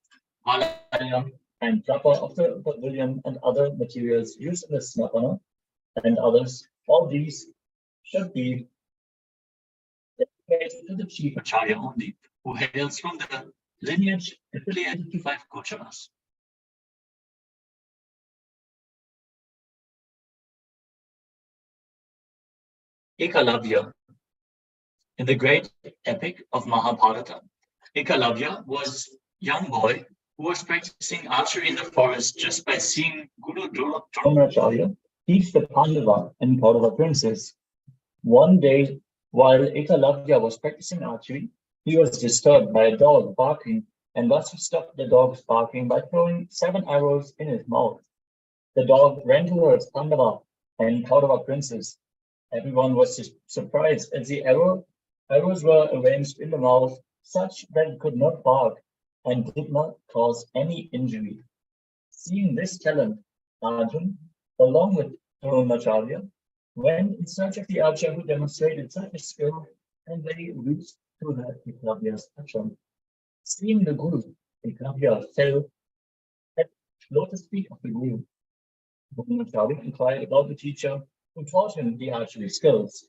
Malaya, and Prapa of the pavilion and other materials used in the Sanatana and others. All these should be dedicated to the chief Acharya only, who hails from the lineage affiliated to 5 Gocharas. Ekalavya. In the great epic of Mahabharata, Ekalavya was a young boy who was practicing archery in the forest just by seeing Guru Dronacharya teach the Pandava and Kaurava princes. One day, while Ekalavya was practicing archery, he was disturbed by a dog barking, and thus he stopped the dog's barking by throwing 7 arrows in his mouth. The dog ran towards Pandava and Kaurava princes. Everyone was surprised as the arrows were arranged in the mouth such that it could not bark and did not cause any injury. Seeing this talent, Arjun, along with Dronacharya, went in search of the archer who demonstrated such a skill, and they reached to the Eklavya's ashram. Seeing the Guru, Eklavya fell at lotus feet of the Guru. Dronacharya inquired about the teacher who taught him the archery skills.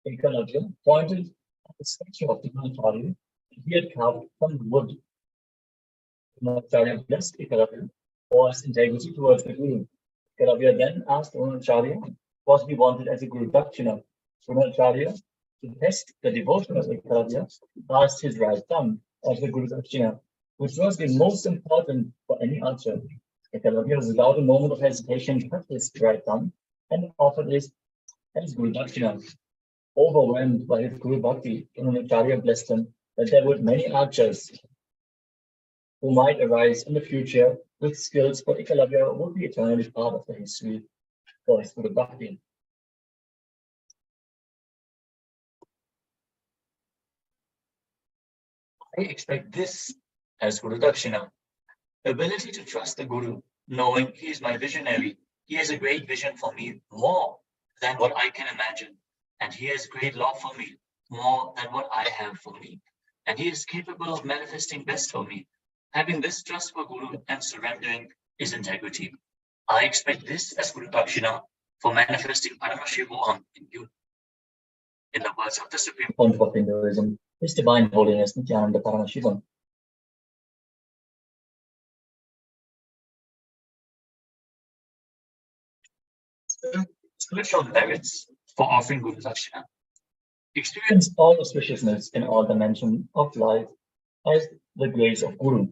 Ekalavya pointed at the statue of Dronacharya he had carved from wood. Dronacharya blessed Ekalavya for his integrity towards the Guru. Ekalavya then asked Dronacharya what he wanted as a Guru Dakshina. Dronacharya, to test the devotion of Ekalavya, asked his right thumb as the Guru Dakshina, which was the most important for any archer. Ekalavya was without a moment of hesitation cut his right thumb and offered it as Guru Dakshina. Overwhelmed by his Guru Bhakti, Dronacharya blessed him that there were many archers who might arise in the future with skills, but Ekalavya would be eternally part of the history for his Guru Bhakti. I expect this as Guru Dakshina. Ability to trust the Guru, knowing he is my visionary. He has a great vision for me, more than what I can imagine. And he has great love for me, more than what I have for me. And he is capable of manifesting best for me. Having this trust for Guru and surrendering is integrity. I expect this as Guru Dakshina for manifesting Paramashivoham in you. In the words of the Supreme Point of Hinduism, His Divine Holiness Nithyananda Paramashivam. Spiritual merits for offering Guru Dakshina. Experience all auspiciousness in all dimensions of life as the grace of Guru.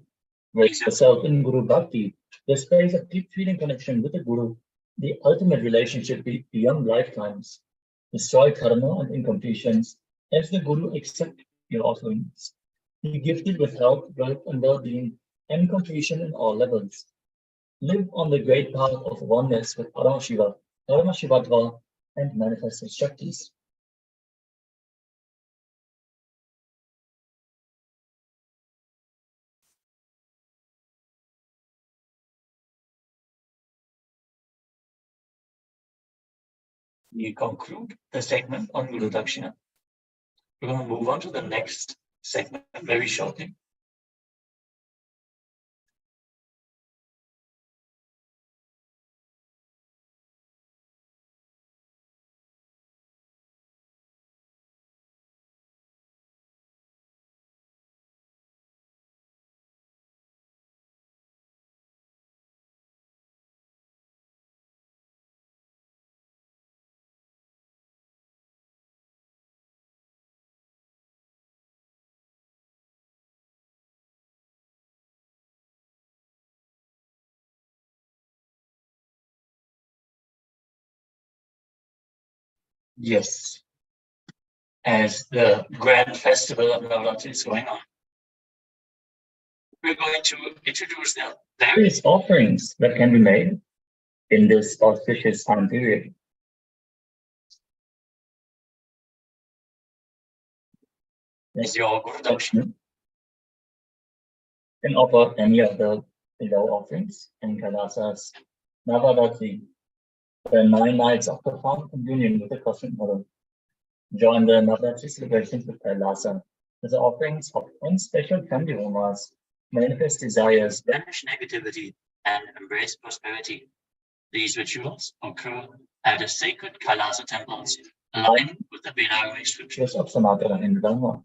Raise yourself in Guru Bhakti, the space of deep feeling connection with the Guru, the ultimate relationship beyond lifetimes. Destroy karma and incompletions as the Guru accept your offerings. Be gifted with health, wealth, and well-being, and completion in all levels. Live on the great path of oneness with Paramashiva, Paramashivatva, and manifest his Shaktis. We conclude the segment on Guru Dakshina. We're going to move on to the next segment very shortly. Yes, as the grand festival of Navaratri is going on, we're going to introduce the various offerings that can be made in this auspicious time period. as your Guru Dakshina. Can offer any of the below offerings in KAILASA's Navaratri, the 9 nights of profound communion with the Cosmic Mother. Join the Navaratri celebrations with KAILASA as the offerings of 10 special Chandi Homas manifest desires, Banish negativity, and embrace prosperity. These rituals occur at the sacred KAILASA temples, aligning with the Vedanta scriptures of Sanatana Hindu Dharma.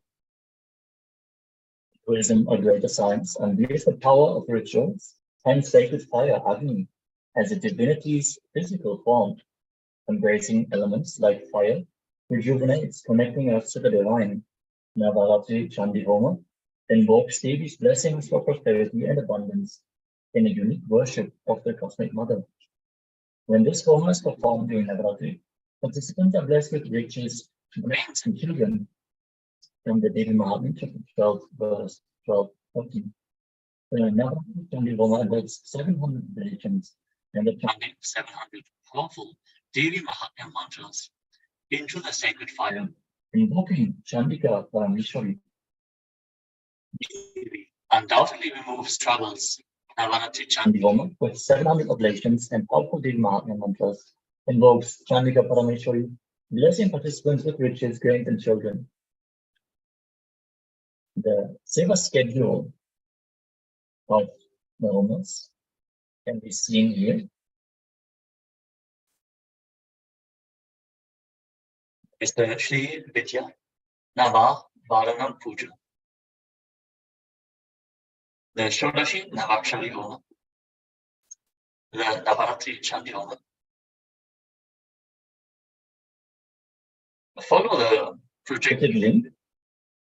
Wisdom, a greater science, unveils the power of rituals and sacred fire Agni as a divinity's physical form. Embracing elements like fire rejuvenates, connecting us to the divine. Navaratri Chandi Homa invokes Devi's blessings for prosperity and abundance in a unique worship of the Cosmic Mother. When this Homa is performed during Navaratri, participants are blessed with riches, grains, and children. From the Devi Mahatmya, chapter 12, verse 12-14. The Navaratri Chandi Homa invokes 700 oblations and the 700 powerful Devi Mahatmya mantras into the sacred fire, invoking Chandika Parameshwari. Devi undoubtedly removes troubles. Navaratri Chandi Chandi Homa with 700 oblations and powerful Devi Mahatmya mantras invokes Chandika Parameshwari, blessing participants with riches, grains, and children. The Sevas schedule of the Homas can be seen here. is the Shri Vidya Nava Varanam Puja, the Shodashi Navakshari Homa, the Navaratri Chandi Homa. Follow the projected link if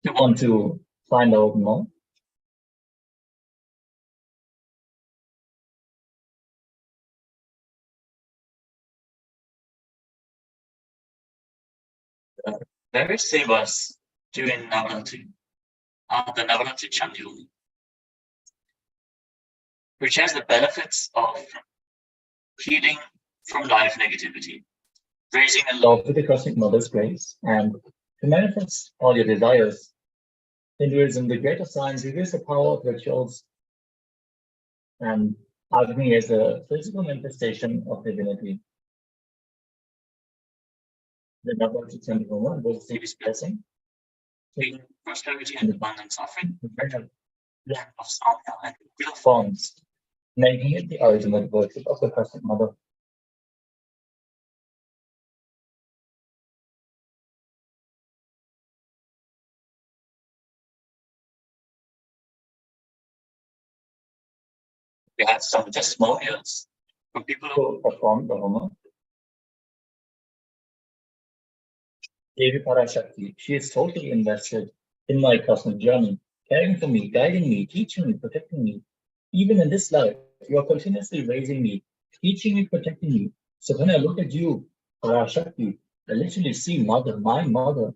you want to find out more. Various Sevas during Navaratri, the Navaratri Chandi Homa, which has the benefits of healing from life negativity, raising a love with the Cosmic Mother's grace, and to manifest all your desires. Hinduism, the greater science, reveals the power of rituals and Agni as a physical manifestation of divinity. The Navratri temple Homa was Devi's blessing, bringing prosperity and abundance, offering the very lack of sound and real forms, making it the ultimate worship of the Cosmic Mother. We had some testimonials from people who performed the Homa. Devi Parashakti, she is totally invested in my cosmic journey, caring for me, guiding me, teaching me, protecting me. Even in this life, you are continuously raising me, teaching me, protecting me. So when I look at you, Parashakti, I literally see Mother, my Mother.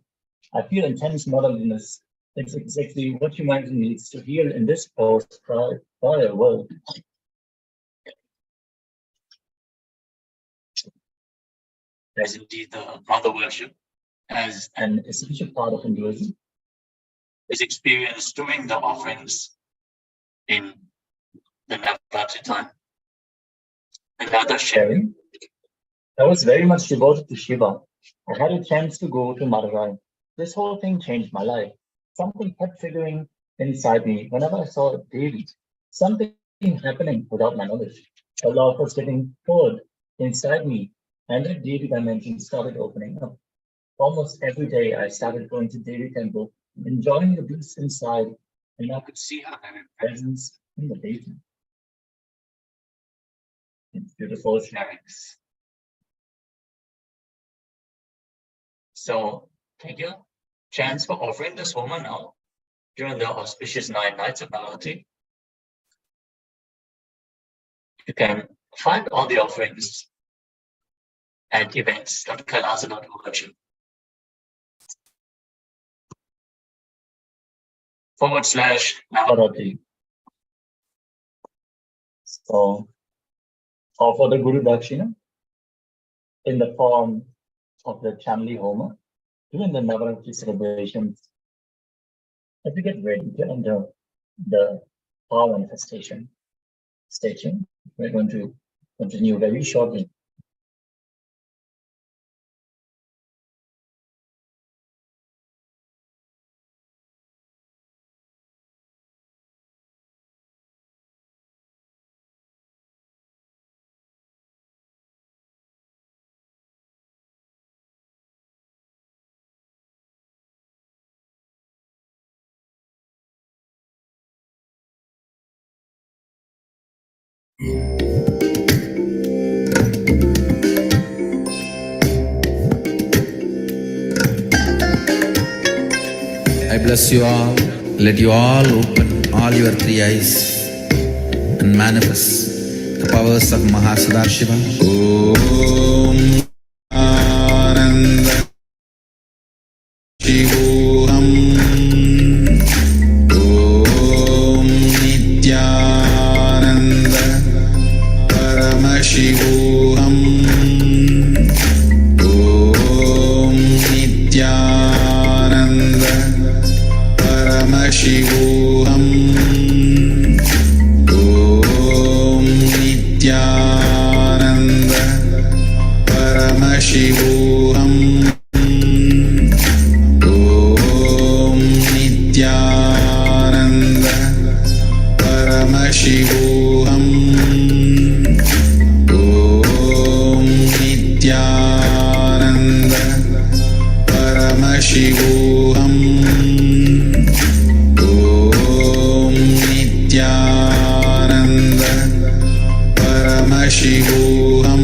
I feel intense motherliness. It's exactly what humanity needs to heal in this post-prior world. There's indeed the mother worship as an essential part of Hinduism. Is experienced during the offerings in the Navratri time. Another sharing, I was very much devoted to Shiva. I had a chance to go to Madurai. This whole thing changed my life. Something kept triggering inside me whenever I saw Devi. Something happening without my knowledge. A love was getting poured inside me, and the Devi dimension started opening up. Almost every day I started going to Devi temple, enjoying the bliss inside, and I could see her very presence in the Devi. It's beautiful sharings. So take your chance for offering this Homa now during the auspicious 9 nights of Navratri. You can find all the offerings at events.kailasa.org. /Navaratri. So offer the Guru Dakshina in the form of the Chamli Homa during the Navaratri celebrations. As we get ready to enter the power manifestation station, we're going to continue very shortly. I bless you all. Let you all open all your 3 eyes and manifest the powers of Mahasudarshiva. Om Ananda Shivoham. Om Nithyananda Paramashivoham. Om Nithyananda Paramashivoham. Om Nithyananda Paramashivoham. Om Nithyananda Paramashivoham. Om Nithyananda Paramashivoham. Om Nithyananda Paramashivoham.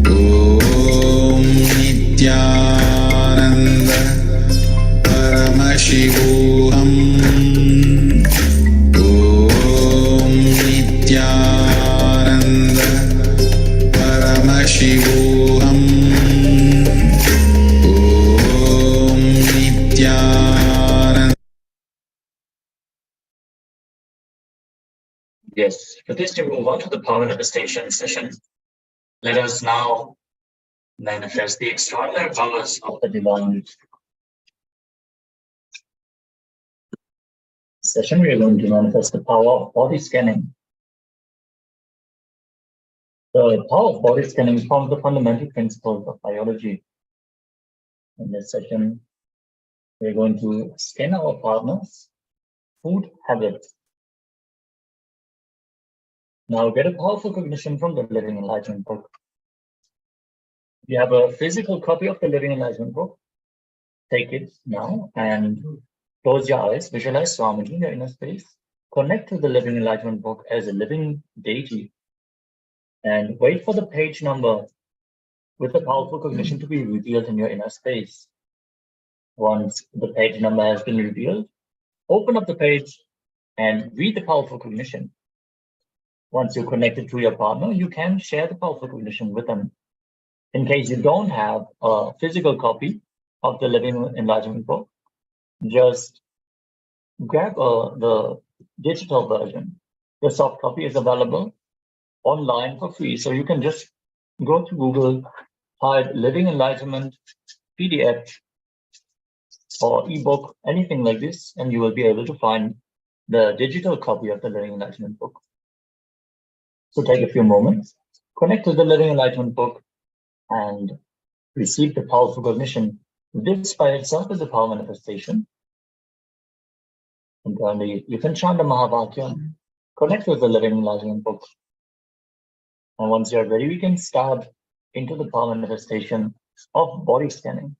Om Nithyananda Paramashivoham. Om Nithyananda Paramashivoham. Om Nithyananda. Yes, for this to move on to the power manifestation session, let us now manifest the extraordinary powers of the divine. this session, we are going to manifest the power of body scanning. The power of body scanning forms the fundamental principles of biology. In this session, we're going to scan our partner's food habits. Now get a powerful cognition from the Living Enlightenment book. If you have a physical copy of the Living Enlightenment book, take it now and close your eyes, visualize Swamiji in your inner space, connect to the Living Enlightenment book as a living deity, and wait for the page number with the powerful cognition to be revealed in your inner space. Once the page number has been revealed, open up the page and read the powerful cognition. Once you're connected to your partner, you can share the powerful cognition with them. In case you don't have a physical copy of the Living Enlightenment book, just grab the digital version. The soft copy is available online for free. So you can just go to Google, type Living Enlightenment PDF or ebook, anything like this, and you will be able to find the digital copy of the Living Enlightenment book. So take a few moments, connect to the Living Enlightenment book, and receive the powerful cognition. This by itself is a power manifestation. And finally, you can chant the Mahavakya, connect with the Living Enlightenment book. And once you're ready, we can start into the power manifestation of body scanning.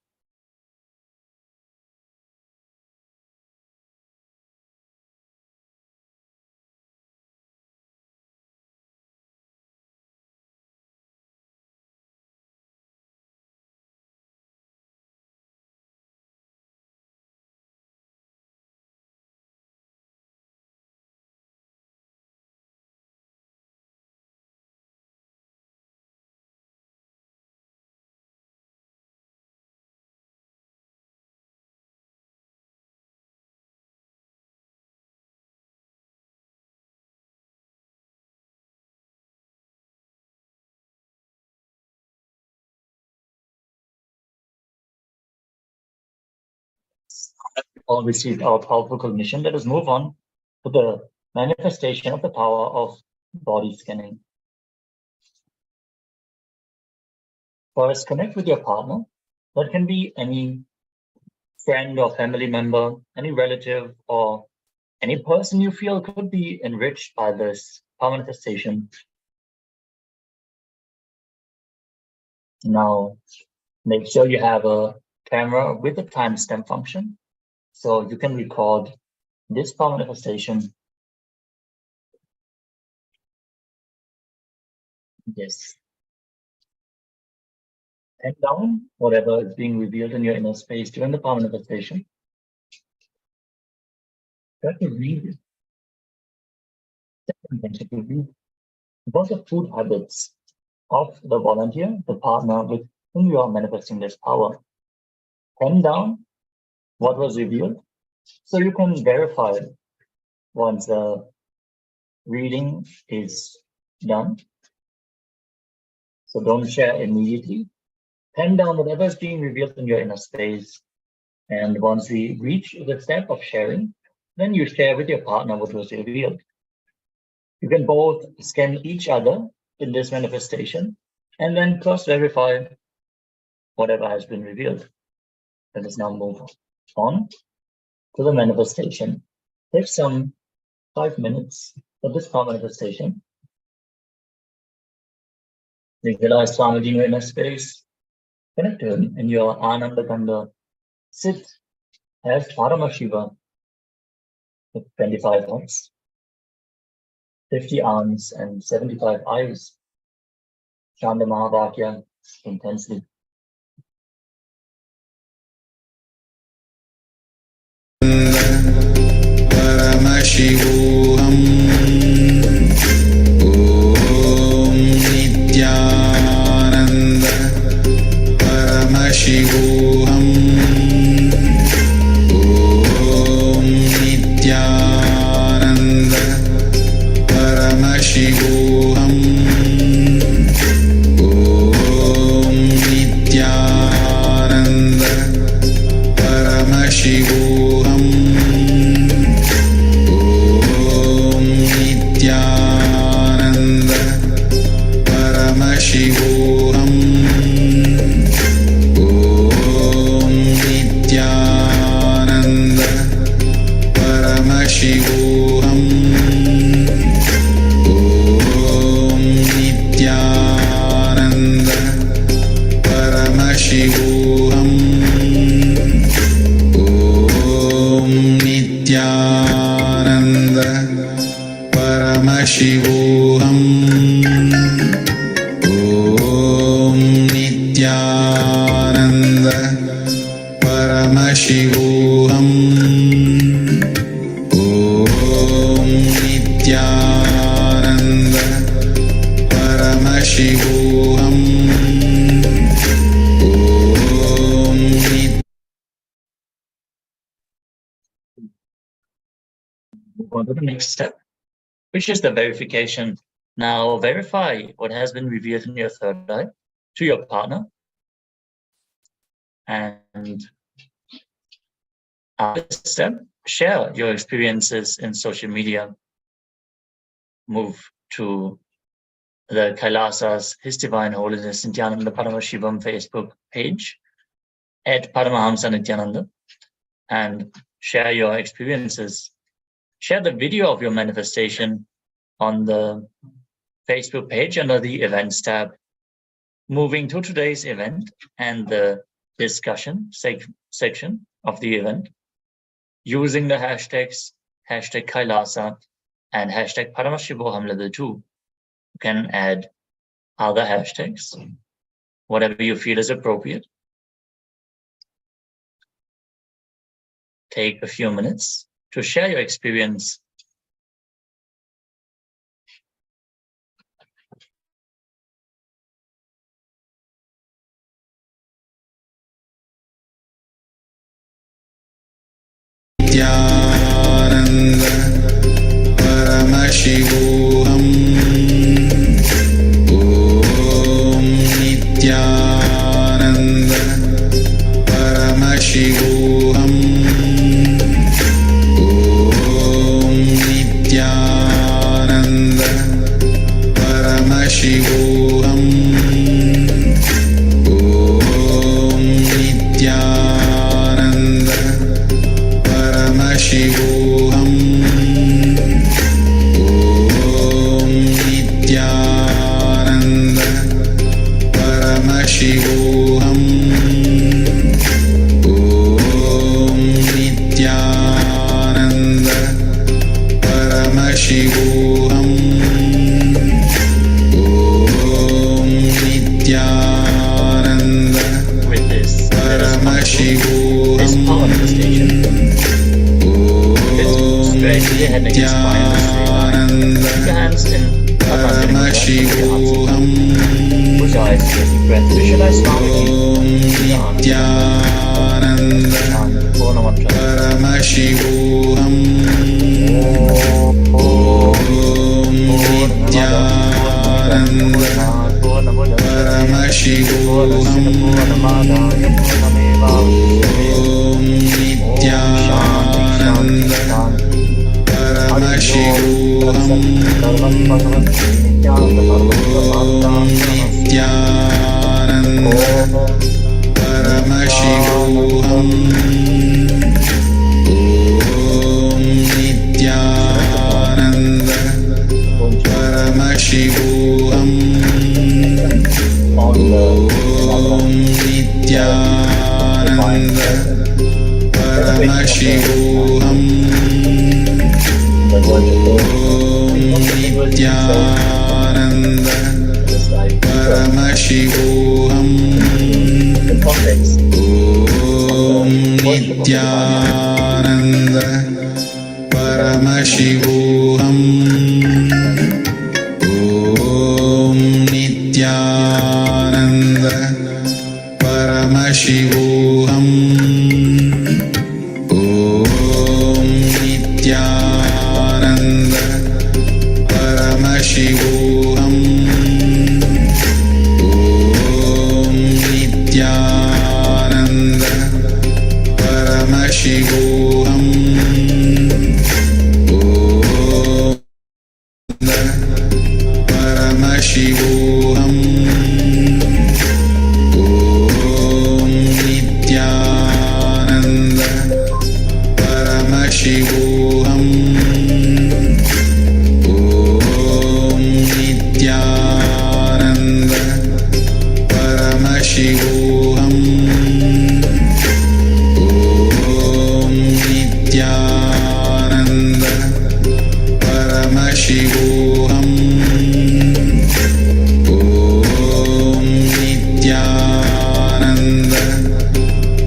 All received our powerful cognition. Let us move on to the manifestation of the power of body scanning. First, connect with your partner. That can be any friend or family member, any relative, or any person you feel could be enriched by this power manifestation. Now, make sure you have a camera with a timestamp function, so you can record this power manifestation. Yes. Pen down whatever is being revealed in your inner space during the power manifestation. You have to read about the food habits of the volunteer, the partner with whom you are manifesting this power. Pen down what was revealed, so you can verify it once the reading is done. So don't share immediately. Pen down whatever is being revealed in your inner space. And once we reach the step of sharing, then you share with your partner what was revealed. You can both scan each other in this manifestation and then cross-verify whatever has been revealed. Let us now move on to the manifestation. Take some 5 minutes for this power manifestation. Visualize Swamiji in your inner space. Connect to him in your Ananda Kanda. Sit as Paramashivoham with 25 hearts, 50 arms, and 75 eyes. Chant the Mahavakya intensely. Paramashivoham Om Nithyananda Paramashivoham Om Nithyananda Paramashivoham Om Nithyananda Paramashivoham Paramashivoham. Om Nithyananda Paramashivoham. Om Move on to the next step, which is the verification. Now verify what has been revealed in your third eye to your partner. And after this step, share your experiences in social media. Move to the KAILASA's His Divine Holiness Nithyananda Paramashivam Facebook page at Paramahamsa Nithyananda and share your experiences. Share the video of your manifestation on the Facebook page under the Events tab. Moving to today's event and the discussion section of the event, using the hashtags #KAILASA and #Paramashivoham level 2. You can add other hashtags, whatever you feel is appropriate. Take a few minutes to share your experience. Nithyananda Paramashivoham. Om Nithyananda Paramashivoham. Om Nithyananda Paramashivoham. Om Nithyananda Paramashivoham. Om Nithyananda Paramashivoham. Om Nithyananda Paramashivoham. Om Nithyananda With this, let us come to this Paramashivoham. power manifestation. Stretch your head against spine and straight line. Keep your hands in Paramashivoham. Close your eyes, take a deep breath. Visualize Swamiji. Om Nithyananda Paramashivoham. Om Nithyananda Paramashivoham. Om Nithyananda Paramashivoham. Om Nithyananda Paramashivoham. Om Nithyananda Paramashivoham. Om Nithyananda Paramashivoham. Om Nithyananda Paramashivoham. Om Nithyananda Paramashivoham. Om Nithyananda Paramashivoham. Om Nithyananda Paramashivoham. Om Nithyananda Paramashivoham. Om Paramashivoham. Om Nithyananda Paramashivoham. Om Nithyananda Paramashivoham. Om Nithyananda Paramashivoham. Om Nithyananda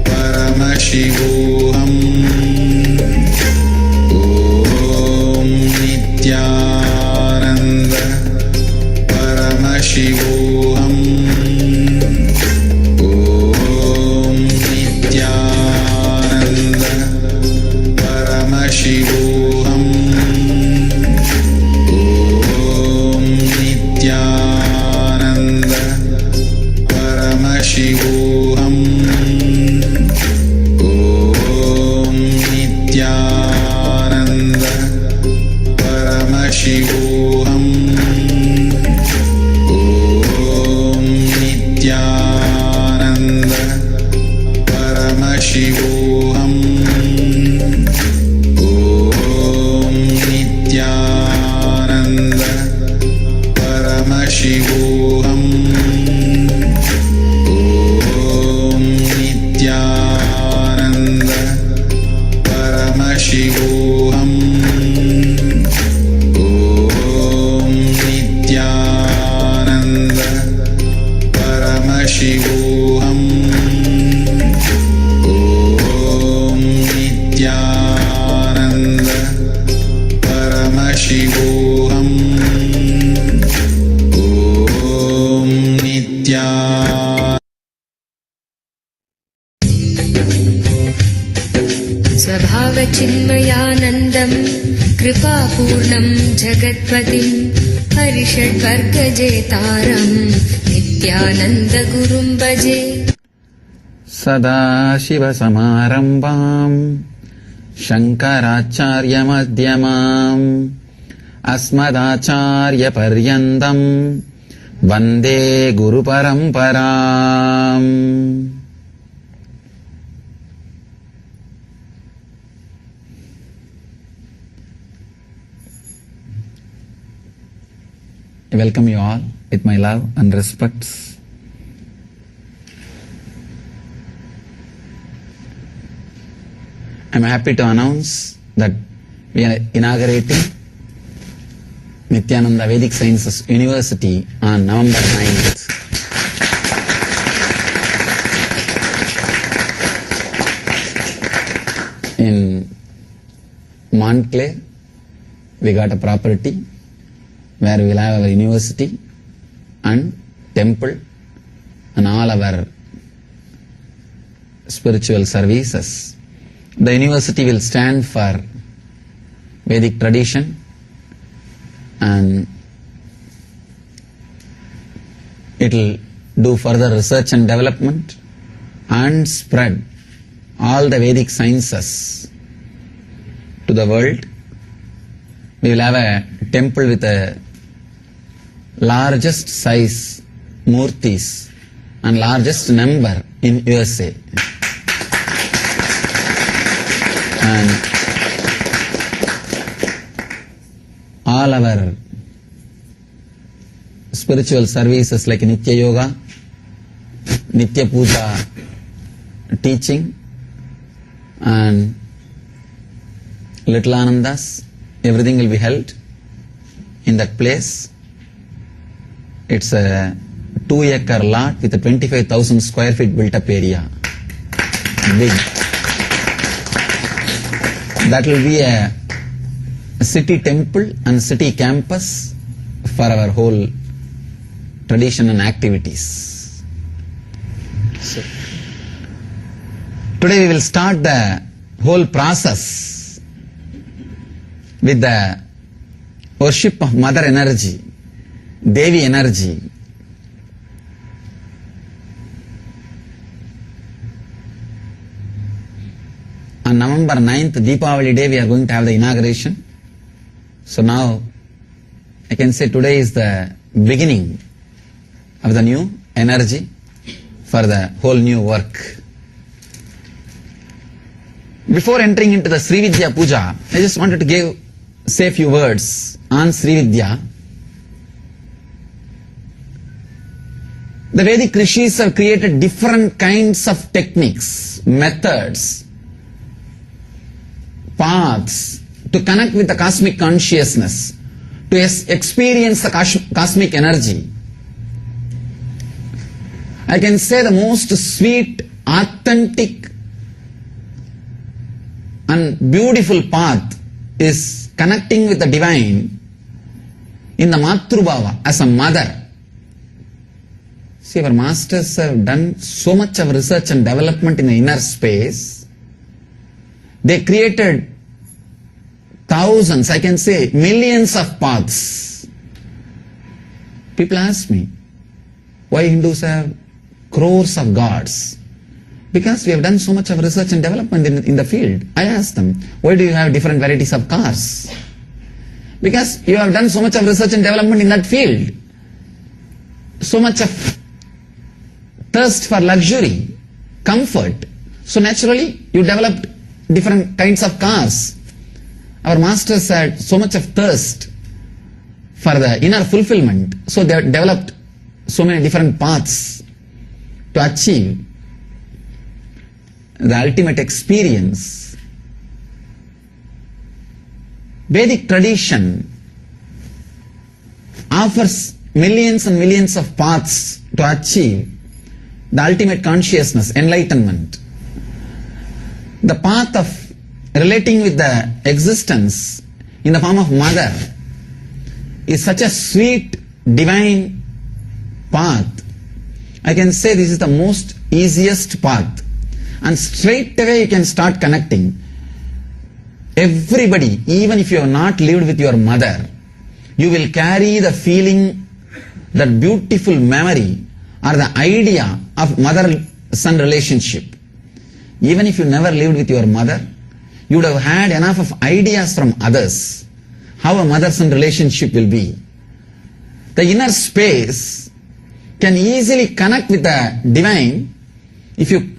Paramashivoham. Paramashivoham. Om Nithyananda Paramashivoham. Om Nithyananda Paramashivoham. Om Nithyananda Paramashivoham. Om Nithyananda Paramashivoham. Om Nithyananda. स्वभावचिन्मयानन्दं कृपापूर्णं जगत्पतिं हरिषड्वर्गजेतारं नित्यानन्दगुरुं भजे। सदाशिवसमारम्भाम् शङ्कराचार्यमध्यमाम् अस्मदाचार्यपर्यन्तम् वन्दे गुरुपरम्पराम्. I welcome you all with my love and respects. I am happy to announce that we are inaugurating Nithyananda Vedic Sciences University on November 9th. In Montclair, we got a property where we will have our university and temple and all our spiritual services. The university will stand for Vedic tradition and it will do further research and development and spread all the Vedic sciences to the world. We will have a temple with a largest size murtis and largest number in USA. And all our spiritual services like Nitya Yoga, Nitya Puja teaching and Little Anandas, everything will be held in that place. It's a 2-acre lot with a 25,000 square feet built up area. Big. That will be a city temple and city campus for our whole tradition and activities. So, today we will start the whole process with the worship of Mother energy, Devi energy. On November 9th, Deepavali day, we are going to have the inauguration. So now, I can say today is the beginning of the new energy for the whole new work. Before entering into the Sri Vidya Puja, I just wanted to say a few words on Sri Vidya. The Vedic Rishis have created different kinds of techniques, methods, paths to connect with the cosmic consciousness, to experience the cosmic energy. I can say the most sweet, authentic and beautiful path is connecting with the divine in the Matrubhava as a mother. See, our masters have done so much of research and development in the inner space. They created thousands, I can say millions of paths. People ask me, why Hindus have crores of gods? Because we have done so much of research and development in the field. I ask them, why do you have different varieties of cars? Because you have done so much of research and development in that field. So much of thirst for luxury, comfort. So naturally, you developed different kinds of cars. Our masters had so much of thirst for the inner fulfillment, so they developed so many different paths to achieve the ultimate experience. Vedic tradition offers millions and millions of paths to achieve the ultimate consciousness, enlightenment. The path of relating with the existence in the form of mother is such a sweet, divine path. I can say this is the most easiest path. And straight away you can start connecting. Everybody, even if you have not lived with your mother, you will carry the feeling, that beautiful memory or the idea of mother-son relationship. Even if you never lived with your mother, you would have had enough of ideas from others how a mother-son relationship will be. The inner space can easily connect with the divine if you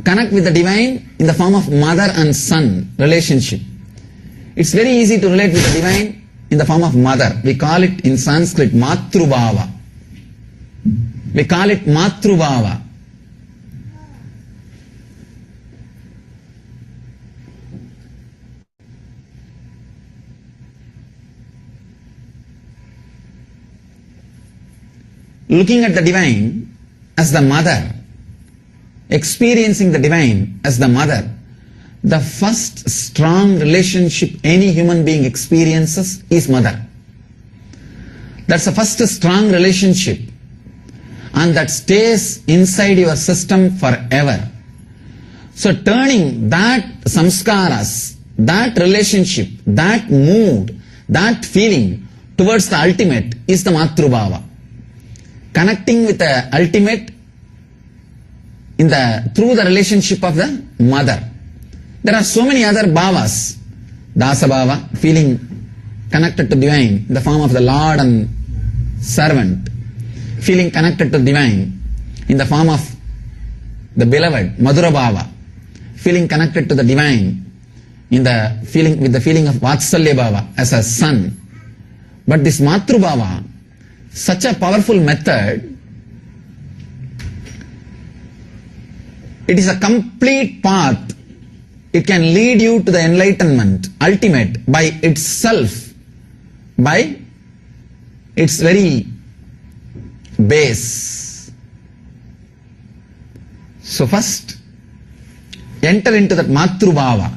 connect with the divine in the form of mother and son relationship. It's very easy to relate with the divine in the form of mother. We call it in Sanskrit Matrubhava. We call it Matrubhava. Looking at the divine as the mother, experiencing the divine as the mother, the first strong relationship any human being experiences is mother. That's the first strong relationship, and that stays inside your system forever. So turning that samskaras, that relationship, that mood, that feeling towards the ultimate is the Matrubhava. Connecting with the ultimate through the relationship of the mother. There are so many other bhavas. Dasa bhava, feeling connected to divine in the form of the Lord and servant. Feeling connected to divine in the form of the beloved, Madhura bhava. Feeling connected to the divine in the feeling with the feeling of Vatsalya bhava as a son. But this Matru bhava, such a powerful method, it is a complete path. It can lead you to the enlightenment, ultimate, by itself, by its very base. So first, enter into that Matrubhava.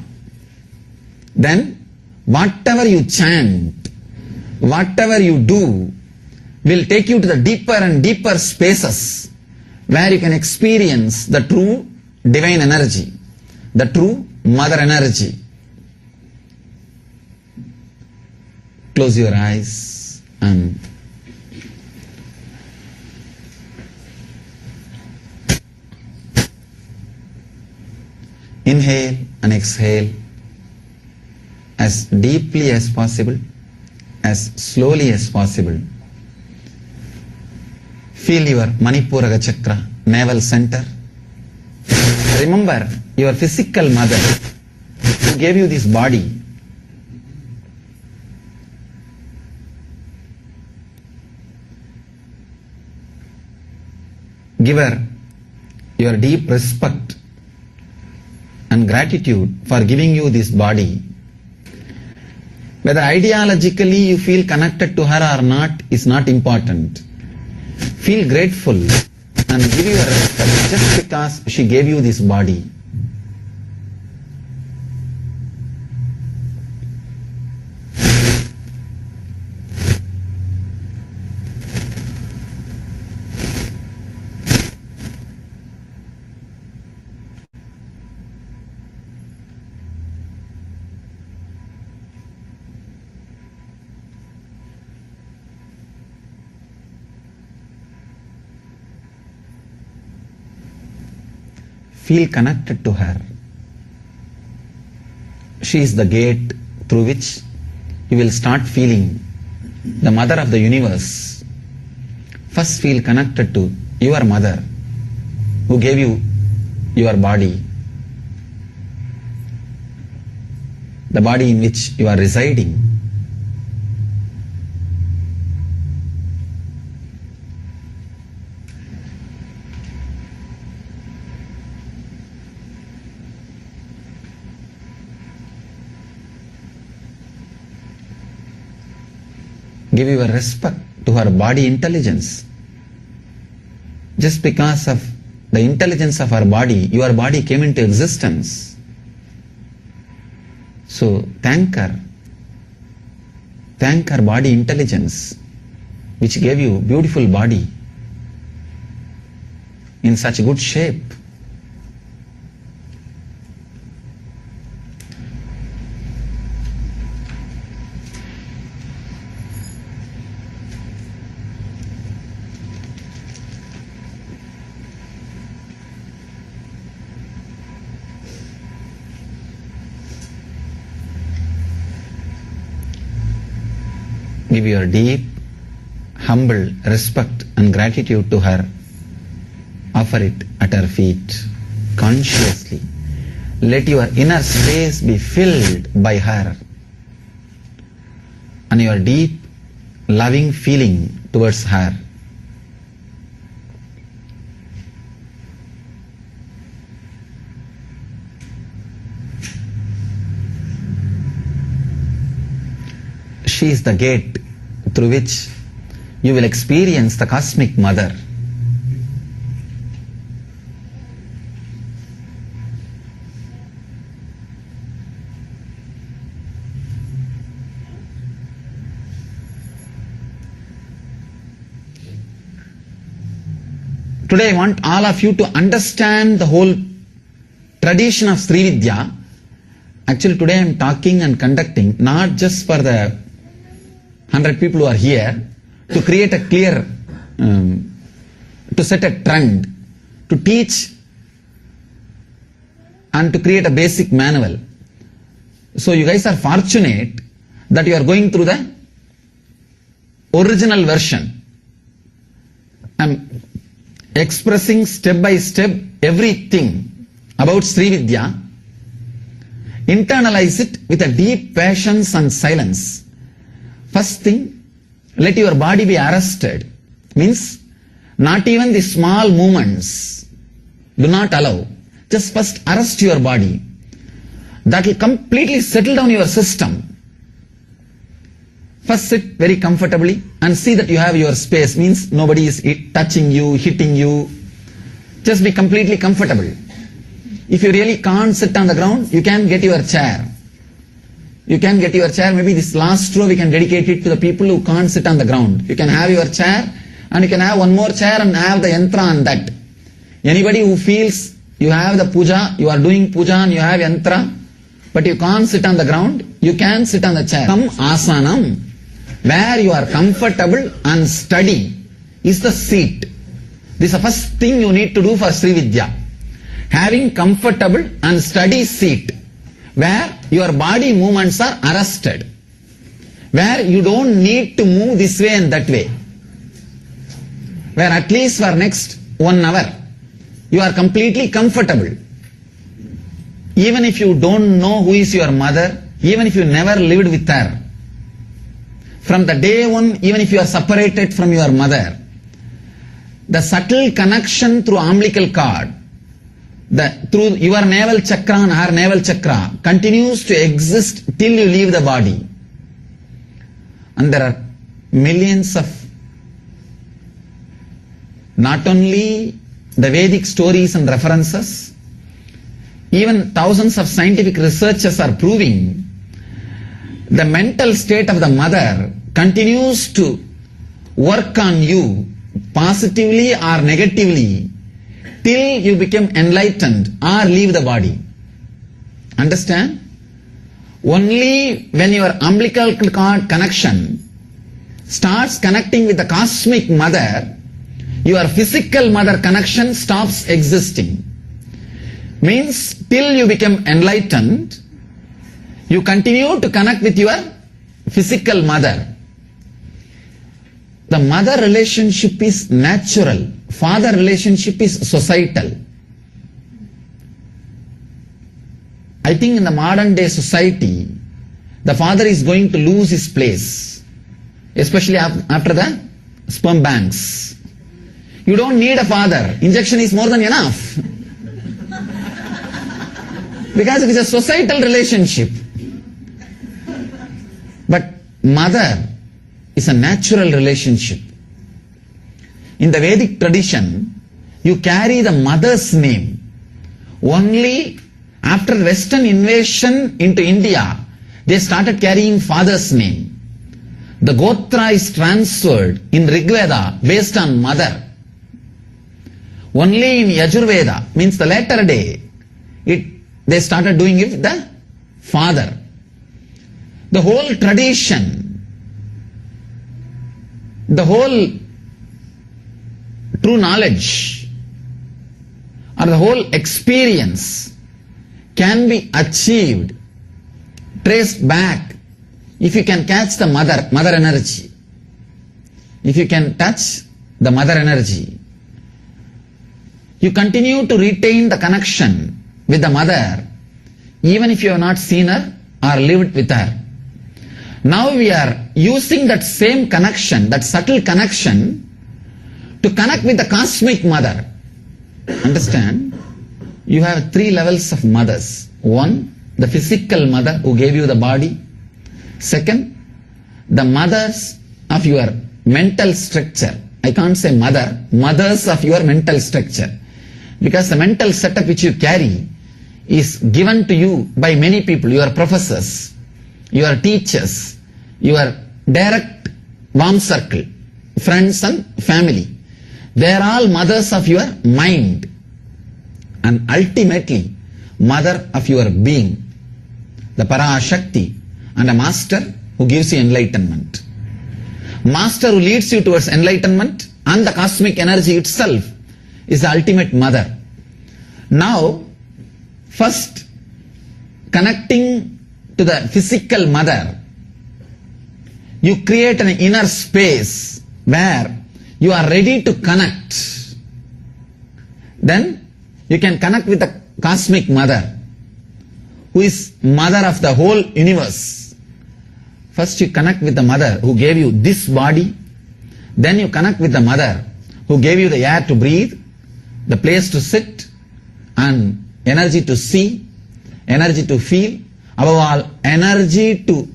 Then, whatever you chant, whatever you do, will take you to the deeper and deeper spaces where you can experience the true divine energy, the true mother energy. Close your eyes and inhale and exhale as deeply as possible, as slowly as possible. Feel your Manipuraga chakra, navel center. Remember your physical mother who gave you this body. Give her your deep respect and gratitude for giving you this body. Whether ideologically you feel connected to her or not is not important. Feel grateful and give your respect just because she gave you this body. Feel connected to her. She is the gate through which you will start feeling the mother of the universe. First feel connected to your mother who gave you your body, the body in which you are residing. Give your respect to her body intelligence. Just because of the intelligence of her body, your body came into existence. So thank her. Thank her body intelligence, which gave you beautiful body in such good shape. Give your deep, humble respect and gratitude to her. Offer it at her feet consciously. Let your inner space be filled by her and your deep, loving feeling towards her. She is the gate through which you will experience the Cosmic Mother. Today I want all of you to understand the whole tradition of Sri Vidya. Actually today I am talking and conducting not just for the 100 people who are here, to create a clear, to set a trend, to teach and to create a basic manual. So you guys are fortunate that you are going through the original version. I am expressing step by step everything about Sri Vidya. Internalize it with a deep patience and silence. First thing, let your body be arrested. Means, not even the small movements. Do not allow. Just first arrest your body. That will completely settle down your system. First sit very comfortably and see that you have your space. Means nobody is touching you, hitting you. Just be completely comfortable. If you really can't sit on the ground, you can get your chair. You can get your chair, maybe this last row we can dedicate it to the people who can't sit on the ground. You can have your chair and you can have one more chair and have the yantra on that. Anybody who feels you have the puja, you are doing puja and you have yantra, but you can't sit on the ground, you can sit on the chair. Come asanam, where you are comfortable and steady, is the seat. This is the first thing you need to do for Sri Vidya. Having comfortable and steady seat, where your body movements are arrested, where you don't need to move this way and that way, where at least for next 1 hour you are completely comfortable. Even if you don't know who is your mother, even if you never lived with her, from the day one, even if you are separated from your mother, the subtle connection through umbilical cord, through your navel chakra and her navel chakra continues to exist till you leave the body. And there are millions of not only the Vedic stories and references, even thousands of scientific researchers are proving the mental state of the mother continues to work on you positively or negatively till you become enlightened or leave the body. Understand? Only when your umbilical cord connection starts connecting with the cosmic mother, your physical mother connection stops existing. Means till you become enlightened, you continue to connect with your physical mother. The mother relationship is natural. Father relationship is societal. I think in the modern day society, the father is going to lose his place, especially after the sperm banks. You don't need a father. Injection is more than enough. Because it is a societal relationship. But mother is a natural relationship. In the Vedic tradition, you carry the mother's name. Only after Western invasion into India, they started carrying father's name. The Gotra is transferred in Rigveda based on mother. Only in Yajurveda, means the latter day, they started doing it with the father. The whole tradition, the whole true knowledge, or the whole experience can be achieved, traced back, if you can catch the mother energy. If you can touch the mother energy, you continue to retain the connection with the mother, even if you have not seen her or lived with her. Now we are using that same connection, that subtle connection, to connect with the cosmic mother. Understand? You have 3 levels of mothers. 1, the physical mother who gave you the body. 2, the mothers of your mental structure. I can't say mother, mothers of your mental structure. Because the mental setup which you carry is given to you by many people, your professors, your teachers, your direct warm circle, friends and family. They are all mothers of your mind and ultimately mother of your being, the Parashakti, and a master who gives you enlightenment. Master who leads you towards enlightenment and the cosmic energy itself is the ultimate mother. Now, first connecting to the physical mother, you create an inner space where you are ready to connect. Then you can connect with the cosmic mother, who is mother of the whole universe. First you connect with the mother who gave you this body. Then you connect with the mother who gave you the air to breathe, the place to sit, and energy to see, energy to feel, above all, energy to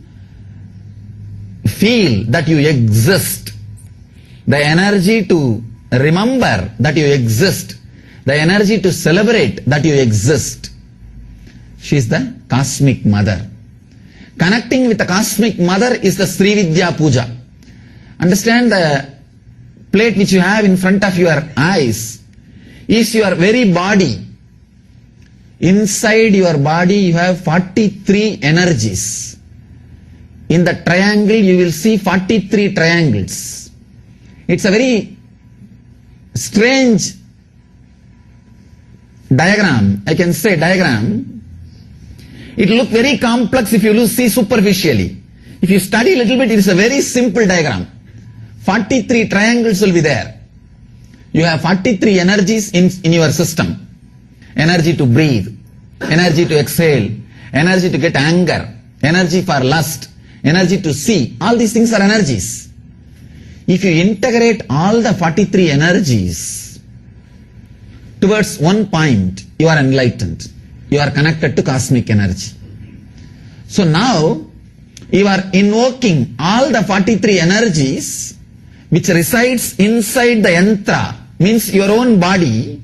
feel that you exist, the energy to remember that you exist, the energy to celebrate that you exist. She is the cosmic mother. Connecting with the cosmic mother is the Sri Vidya Puja. Understand, the plate which you have in front of your eyes is your very body. Inside your body you have 43 energies. In the triangle you will see 43 triangles. It's a very strange diagram, I can say diagram. It looks very complex if you see superficially. If you study a little bit, it is a very simple diagram. 43 triangles will be there. You have 43 energies in your system. Energy to breathe, energy to exhale, energy to get anger, energy for lust, energy to see. All these things are energies. If you integrate all the 43 energies towards one point, you are enlightened. You are connected to cosmic energy. So now you are invoking all the 43 energies which resides inside the yantra, means your own body.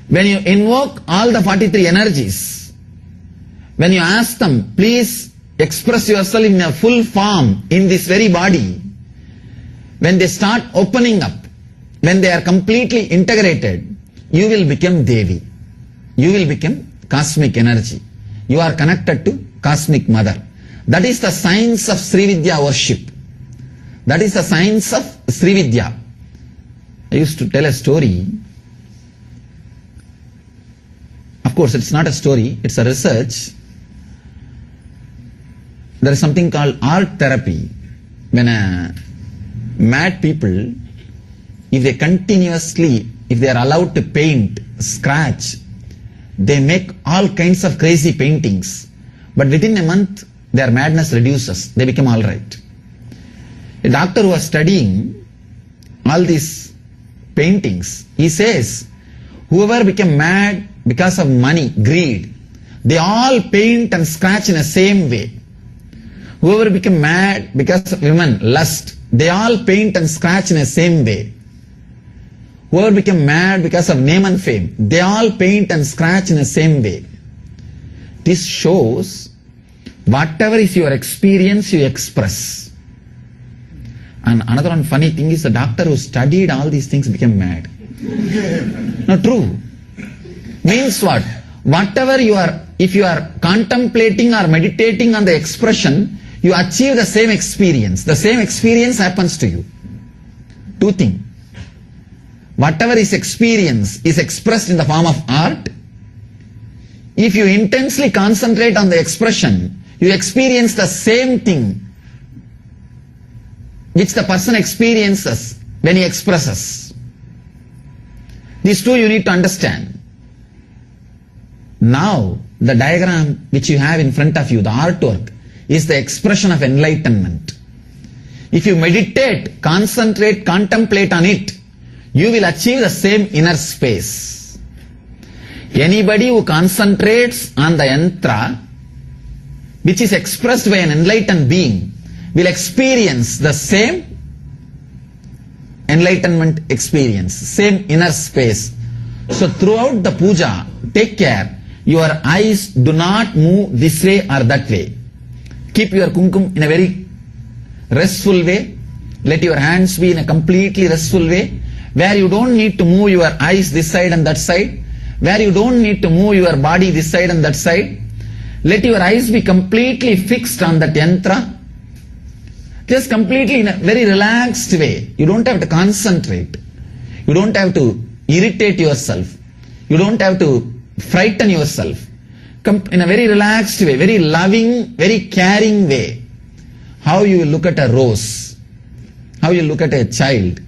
When you invoke all the 43 energies, when you ask them, please express yourself in a full form in this very body, when they start opening up, when they are completely integrated, you will become Devi. You will become cosmic energy. You are connected to cosmic mother. That is the science of Sri Vidya worship. That is the science of Sri Vidya. I used to tell a story. Of course, it's not a story, it's a research. There is something called art therapy. When mad people, if they are allowed to paint, scratch, They make all kinds of crazy paintings. But within a month, their madness reduces. They become all right. A doctor who was studying all these paintings, he says, whoever became mad because of money, greed, they all paint and scratch in the same way. Whoever became mad because of women, lust, they all paint and scratch in the same way. Whoever became mad because of name and fame, they all paint and scratch in the same way. This shows whatever is your experience, you express. And another one funny thing is the doctor who studied all these things became mad. Not true. Means what? Whatever you are, if you are contemplating or meditating on the expression, you achieve the same experience. The same experience happens to you. Two things. Whatever is experience is expressed in the form of art. If you intensely concentrate on the expression, you experience the same thing which the person experiences when he expresses. These two you need to understand. Now, the diagram which you have in front of you, the artwork, is the expression of enlightenment. If you meditate, concentrate, contemplate on it, you will achieve the same inner space. Anybody who concentrates on the yantra, which is expressed by an enlightened being, will experience the same enlightenment experience, same inner space. So throughout the puja, take care, your eyes do not move this way or that way. Keep your kumkum in a very restful way. Let your hands be in a completely restful way, where you don't need to move your eyes this side and that side, where you don't need to move your body this side and that side. Let your eyes be completely fixed on that yantra. Just completely in a very relaxed way. You don't have to concentrate. You don't have to irritate yourself. You don't have to frighten yourself. In a very relaxed way, very loving, very caring way. How you look at a rose, how you look at a child.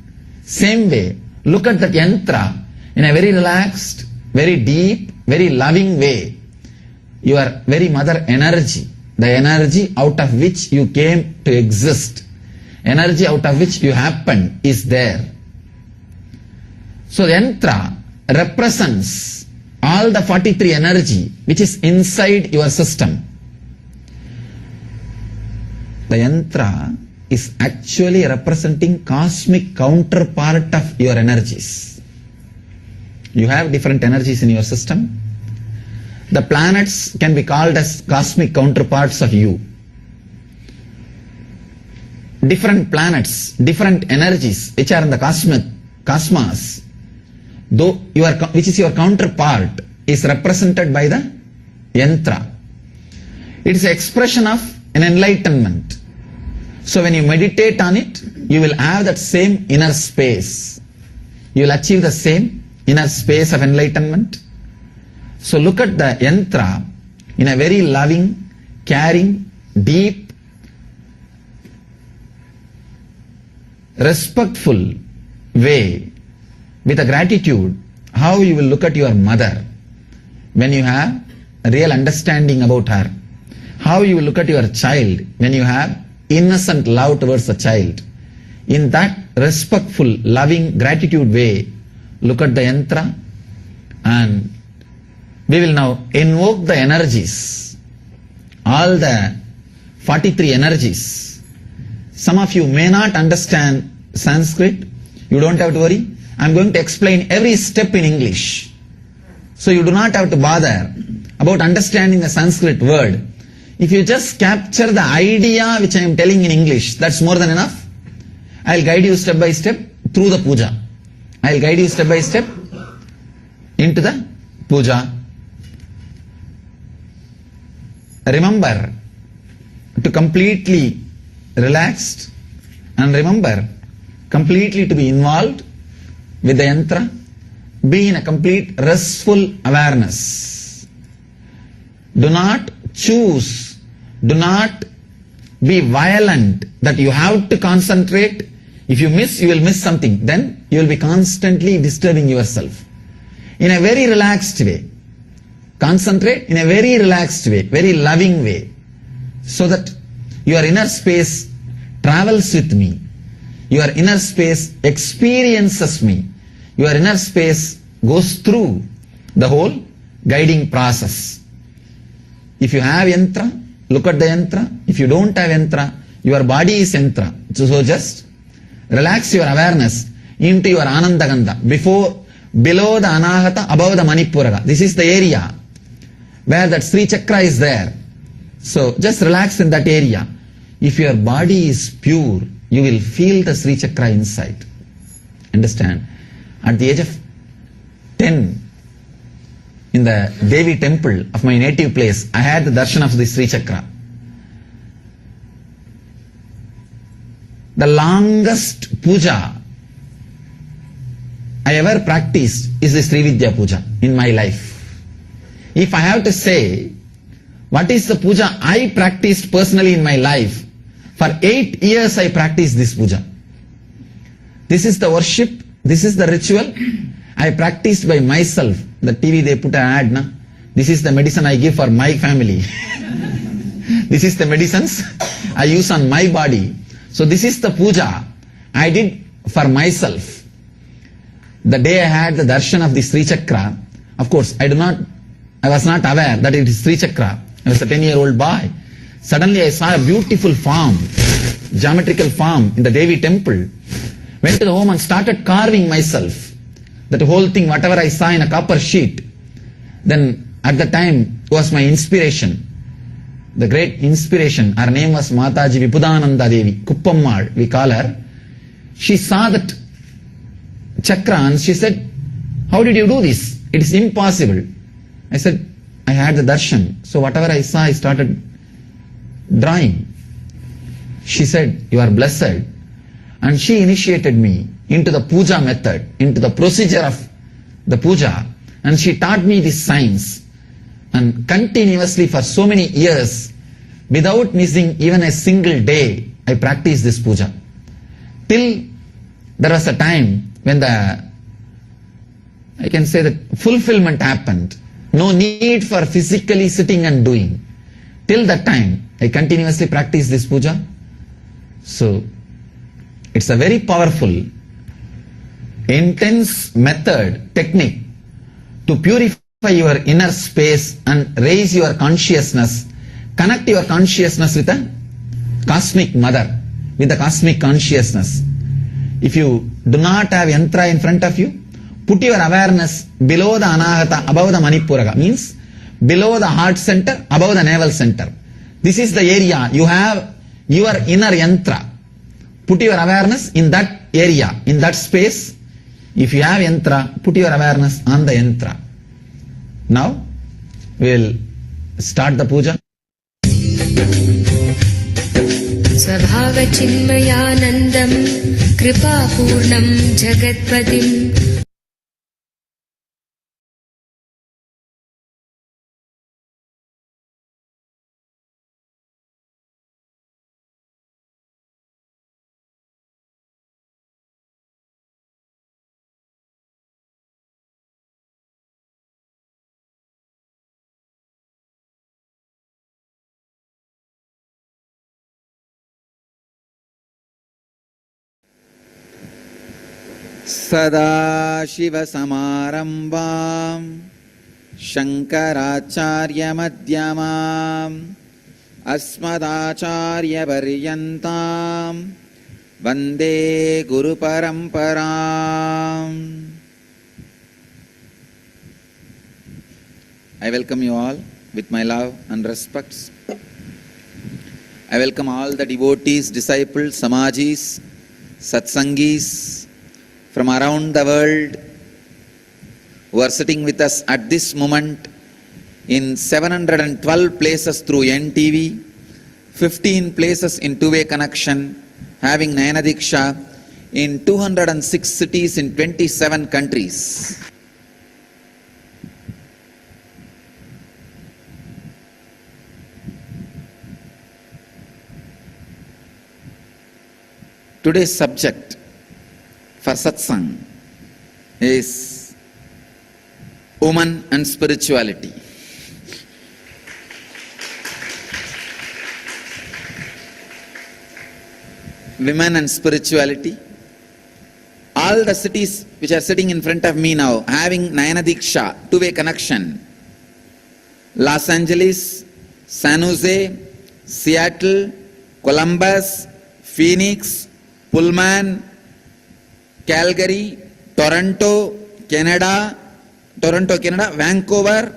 Same way, look at that yantra in a very relaxed, very deep, very loving way. Your very mother energy, the energy out of which you came to exist, energy out of which you happened, is there. So the yantra represents all the 43 energy which is inside your system. The yantra is actually representing cosmic counterpart of your energies. You have different energies in your system. The planets can be called as cosmic counterparts of you. Different planets, different energies which are in the cosmos, though which is your counterpart, is represented by the yantra. It is an expression of an enlightenment. So when you meditate on it, you will have that same inner space. You will achieve the same inner space of enlightenment. So look at the yantra in a very loving, caring, deep, respectful way, with a gratitude, how you will look at your mother when you have a real understanding about her. How you will look at your child when you have innocent love towards the child. In that respectful, loving, gratitude way, look at the yantra, and we will now invoke the energies, all the 43 energies. Some of you may not understand Sanskrit. You don't have to worry. I am going to explain every step in English. So you do not have to bother about understanding the Sanskrit word. If you just capture the idea which I am telling in English, that's more than enough. I will guide you step by step through the puja. I will guide you step by step into the puja. Remember to completely relaxed, and remember completely to be involved with the yantra. Be in a complete restful awareness. Do not choose, do not be violent that you have to concentrate. If you miss, you will miss something. Then you will be constantly disturbing yourself. In a very relaxed way, Concentrate in a very relaxed way, very loving way, so that your inner space travels with me. Your inner space experiences me. Your inner space goes through the whole guiding process. If you have yantra, look at the yantra. If you don't have yantra, your body is yantra. So just relax your awareness into your Anandagandha, below the Anahata, above the Manipuraga. This is the area where that Sri Chakra is there. So just relax in that area. If your body is pure, you will feel the Sri Chakra inside. Understand? At the age of 10, in the Devi temple of my native place, I had the darshan of the Sri Chakra. The longest puja I ever practiced is the Sri Vidya puja in my life. If I have to say, what is the puja I practiced personally in my life? For 8 years I practiced this puja. This is the worship, this is the ritual I practiced by myself. The TV they put an ad, na? This is the medicine I give for my family. This is the medicines I use on my body. So this is the puja I did for myself. The day I had the darshan of the Sri Chakra, of course, I was not aware that it is Sri Chakra. I was a 10-year-old boy. Suddenly I saw a beautiful form, geometrical form in the Devi temple. Went to the home and started carving myself. That whole thing, whatever I saw in a copper sheet. Then at the time was my inspiration. The great inspiration. Her name was Mataji Vipudananda Devi, Kuppammal, we call her. She saw that chakra and she said, how did you do this? It is impossible. I said, I had the darshan. So whatever I saw, I started drawing. She said, you are blessed. And she initiated me into the puja method, into the procedure of the puja. And she taught me this science. And continuously for so many years, without missing even a single day, I practiced this puja. Till there was a time when I can say that fulfillment happened. No need for physically sitting and doing. Till that time, I continuously practiced this puja. So, it's a very powerful, intense method, technique to purify your inner space and raise your consciousness, connect your consciousness with the cosmic mother, with the cosmic consciousness. If you do not have yantra in front of you, put your awareness below the anahata, above the manipuraga, means below the heart center, above the navel center. This is the area you have your inner yantra. Put your awareness in that area, in that space. If you have yantra, put your awareness on the yantra. Now, we will start the puja. स्वभावचिन्मयानन्दं कृपापूर्णं जगत्पतिम् सदाशिवसमारम्भां शङ्कराचार्यमध्यमाम् अस्मदाचार्यपर्यन्तां वन्दे गुरुपरम्पराम्. I welcome you all with my love and respects. I welcome all the devotees, disciples, samajis, satsangis from around the world who are sitting with us at this moment in 712 places through NTV, 15 places in two-way connection, having Nayana Diksha in 206 cities in 27 countries. Today's subject for satsang is woman and spirituality. women and spirituality. All the cities which are sitting in front of me now, having Nayana Diksha, two-way connection. Los Angeles, San Jose, Seattle, Columbus, Phoenix, Pullman, Calgary, Toronto, Canada, Vancouver,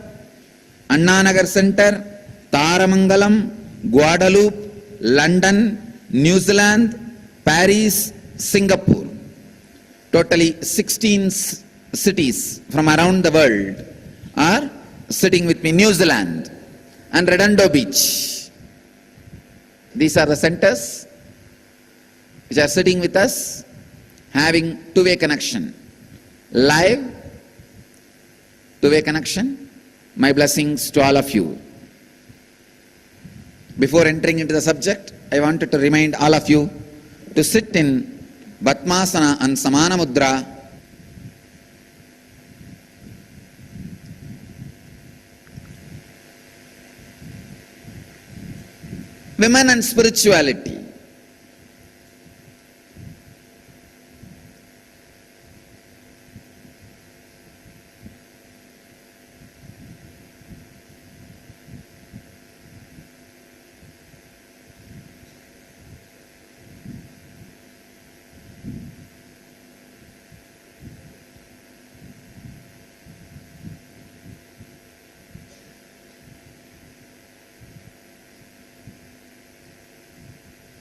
Anna Nagar Center, Taramangalam, Guadalupe, London, New Zealand, Paris, Singapore. Totally 16 cities from around the world are sitting with me. New Zealand and Redondo Beach. These are the centers which are sitting with us, having two-way connection. Live, two-way connection. My blessings to all of you. Before entering into the subject, I wanted to remind all of you to sit in Batmasana and Samana Mudra. Women and spirituality.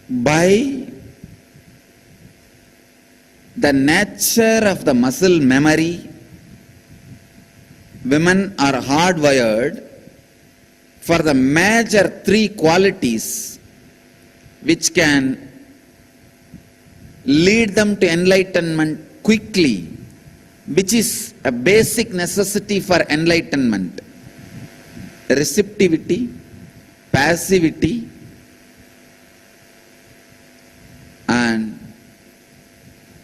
By the nature of the muscle memory, women are hardwired for the major three qualities which can lead them to enlightenment quickly, which is a basic necessity for enlightenment: receptivity, passivity, and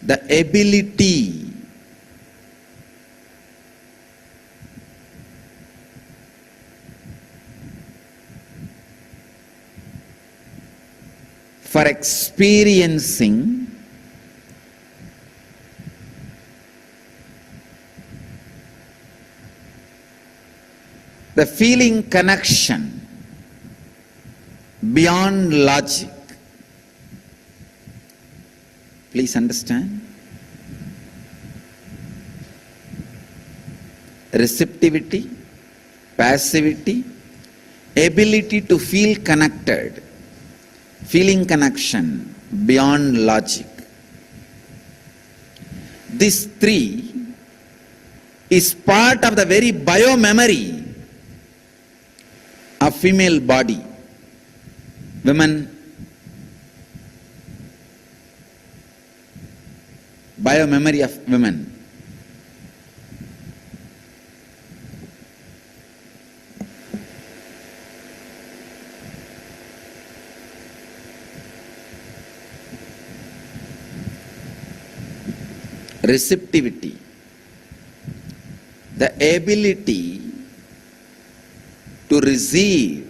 the ability for experiencing the feeling connection beyond logic. Please understand. Receptivity, passivity, ability to feel connected, feeling connection beyond logic. This three is part of the very biomemory of female body. Women, biomemory of women. Receptivity, the ability to receive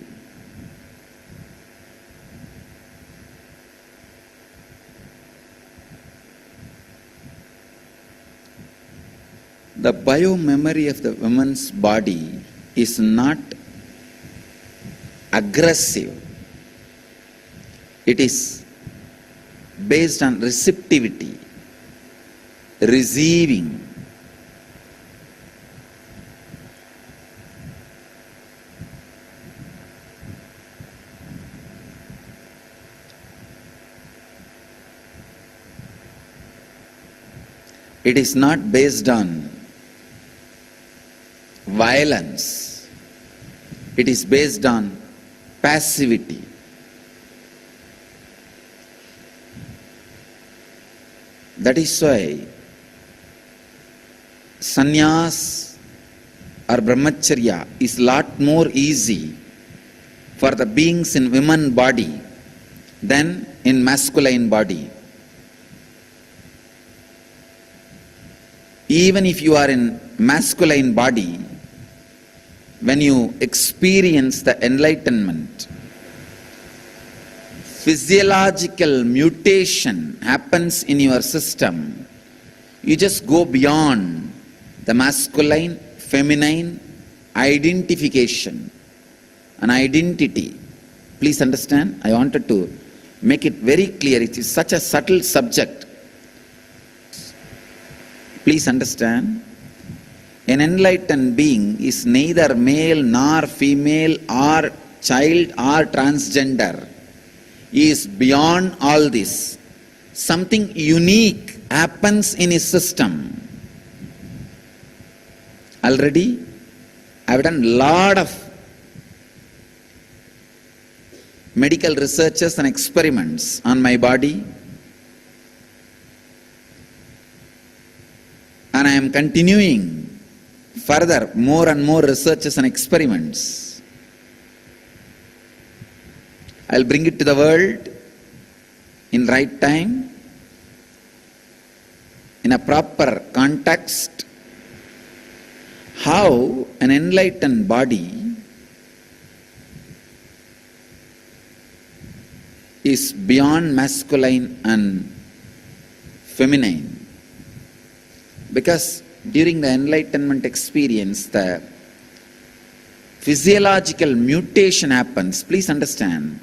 the biomemory of the woman's body is not aggressive. It is based on receptivity, receiving. It is not based on violence. It is based on passivity. That is why sannyas or brahmacharya is lot more easy for the beings in women body than in masculine body. Even if you are in masculine body, when you experience the enlightenment, physiological mutation happens in your system, you just go beyond the masculine, feminine identification, an identity. Please understand, I wanted to make it very clear. It is such a subtle subject. Please understand, an enlightened being is neither male nor female or child or transgender. He is beyond all this. Something unique happens in his system. Already, I have done a lot of medical researches and experiments on my body, and I am continuing further more and more researches and experiments. I'll bring it to the world in right time, in a proper context, how an enlightened body is beyond masculine and feminine. Because during the enlightenment experience, the physiological mutation happens. Please understand,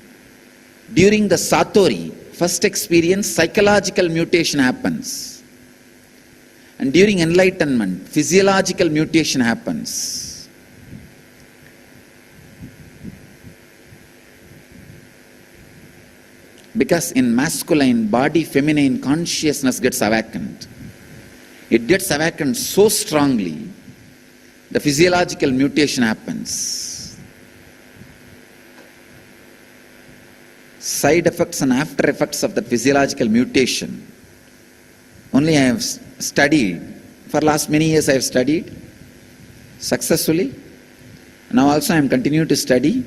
during the Satori, first experience, psychological mutation happens. And during enlightenment, physiological mutation happens. Because in masculine body, feminine consciousness gets awakened. It gets awakened so strongly, the physiological mutation happens. Side effects and after effects of the physiological mutation, only I have studied. For last many years I have studied successfully. Now also I am continuing to study.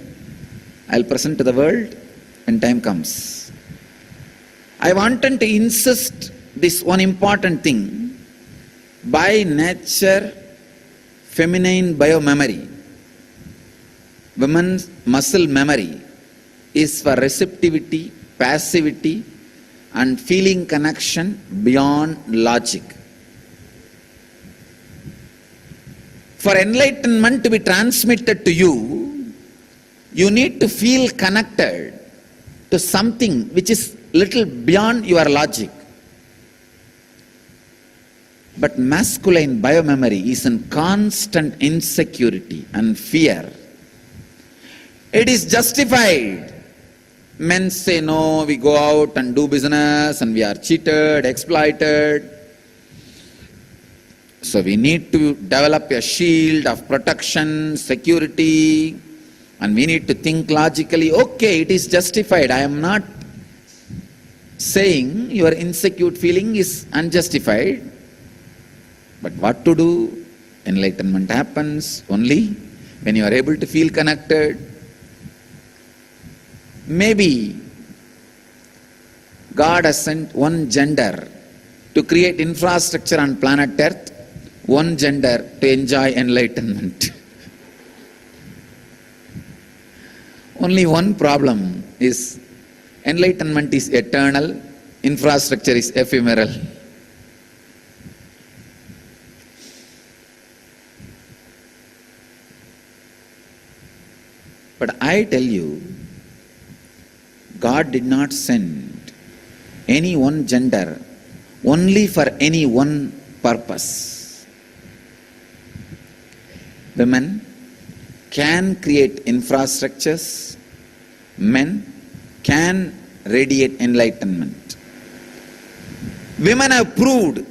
I will present to the world when time comes. I wanted to insist this one important thing. By nature, feminine biomemory, women's muscle memory is for receptivity, passivity, and feeling connection beyond logic. For enlightenment to be transmitted to you, you need to feel connected to something which is little beyond your logic. But masculine biomemory is in constant insecurity and fear. It is justified. Men say, no, we go out and do business and we are cheated, exploited. So we need to develop a shield of protection, security, and we need to think logically. Okay, it is justified. I am not saying your insecure feeling is unjustified. But what to do? Enlightenment happens only when you are able to feel connected. Maybe God has sent one gender to create infrastructure on planet Earth, one gender to enjoy enlightenment. Only one problem is enlightenment is eternal, infrastructure is ephemeral. But I tell you, God did not send any one gender only for any one purpose. Women can create infrastructures, men can radiate enlightenment. Women have proved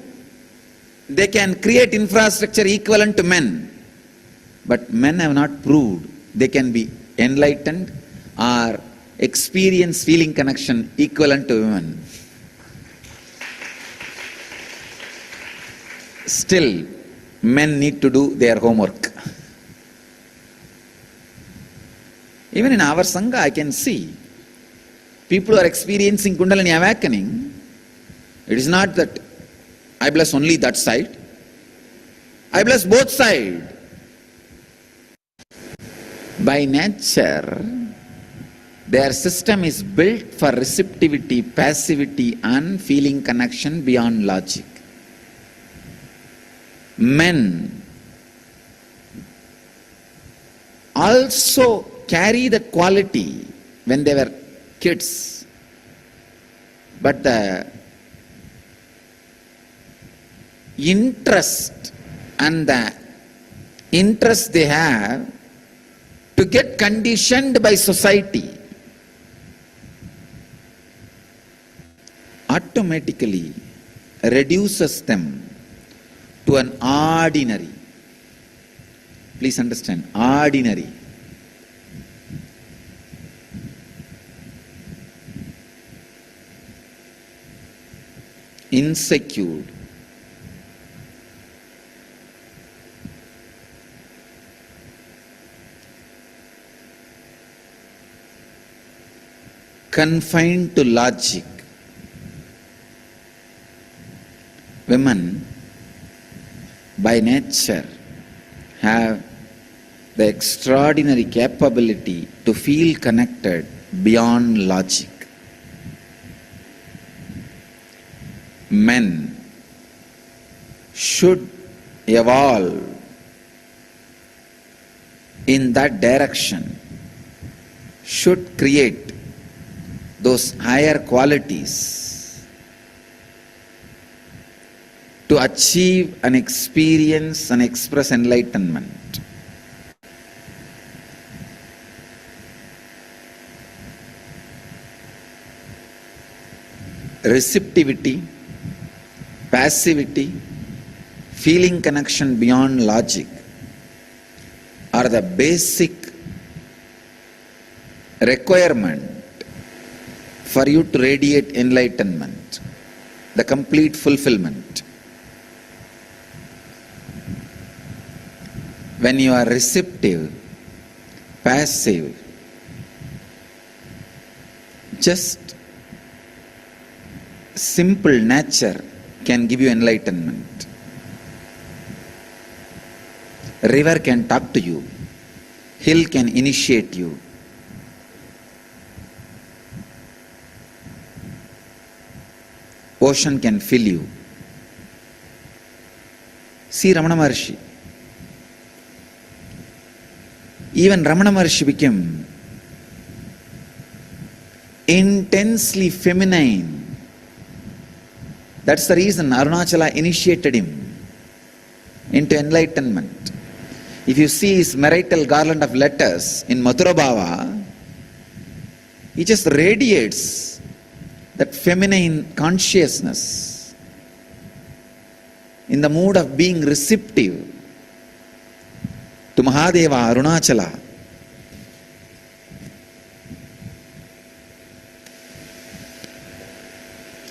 they can create infrastructure equivalent to men, but men have not proved they can be enlightened or experience feeling connection equivalent to women. Still, men need to do their homework. Even in our Sangha, I can see people who are experiencing Kundalini awakening. It is not that I bless only that side. I bless both sides. By nature, Their system is built for receptivity, passivity, and feeling connection beyond logic. Men also carry that quality when they were kids, but the interest they have to get conditioned by society automatically reduces them to an ordinary. Please understand, ordinary. Insecure. Confined to logic. Women by nature have the extraordinary capability to feel connected beyond logic. Men should evolve in that direction, should create those higher qualities to achieve and experience and express enlightenment. Receptivity, passivity, feeling connection beyond logic are the basic requirement for you to radiate enlightenment, the complete fulfillment. When you are receptive, passive, just simple nature can give you enlightenment. River can talk to you, hill can initiate you. Ocean can fill you. See Ramana Maharshi. Even Ramana Maharshi became intensely feminine. That's the reason Arunachala initiated him into enlightenment. If you see his marital garland of letters in Mathura Bhava, he just radiates that feminine consciousness in the mood of being receptive to Mahadeva, Arunachala.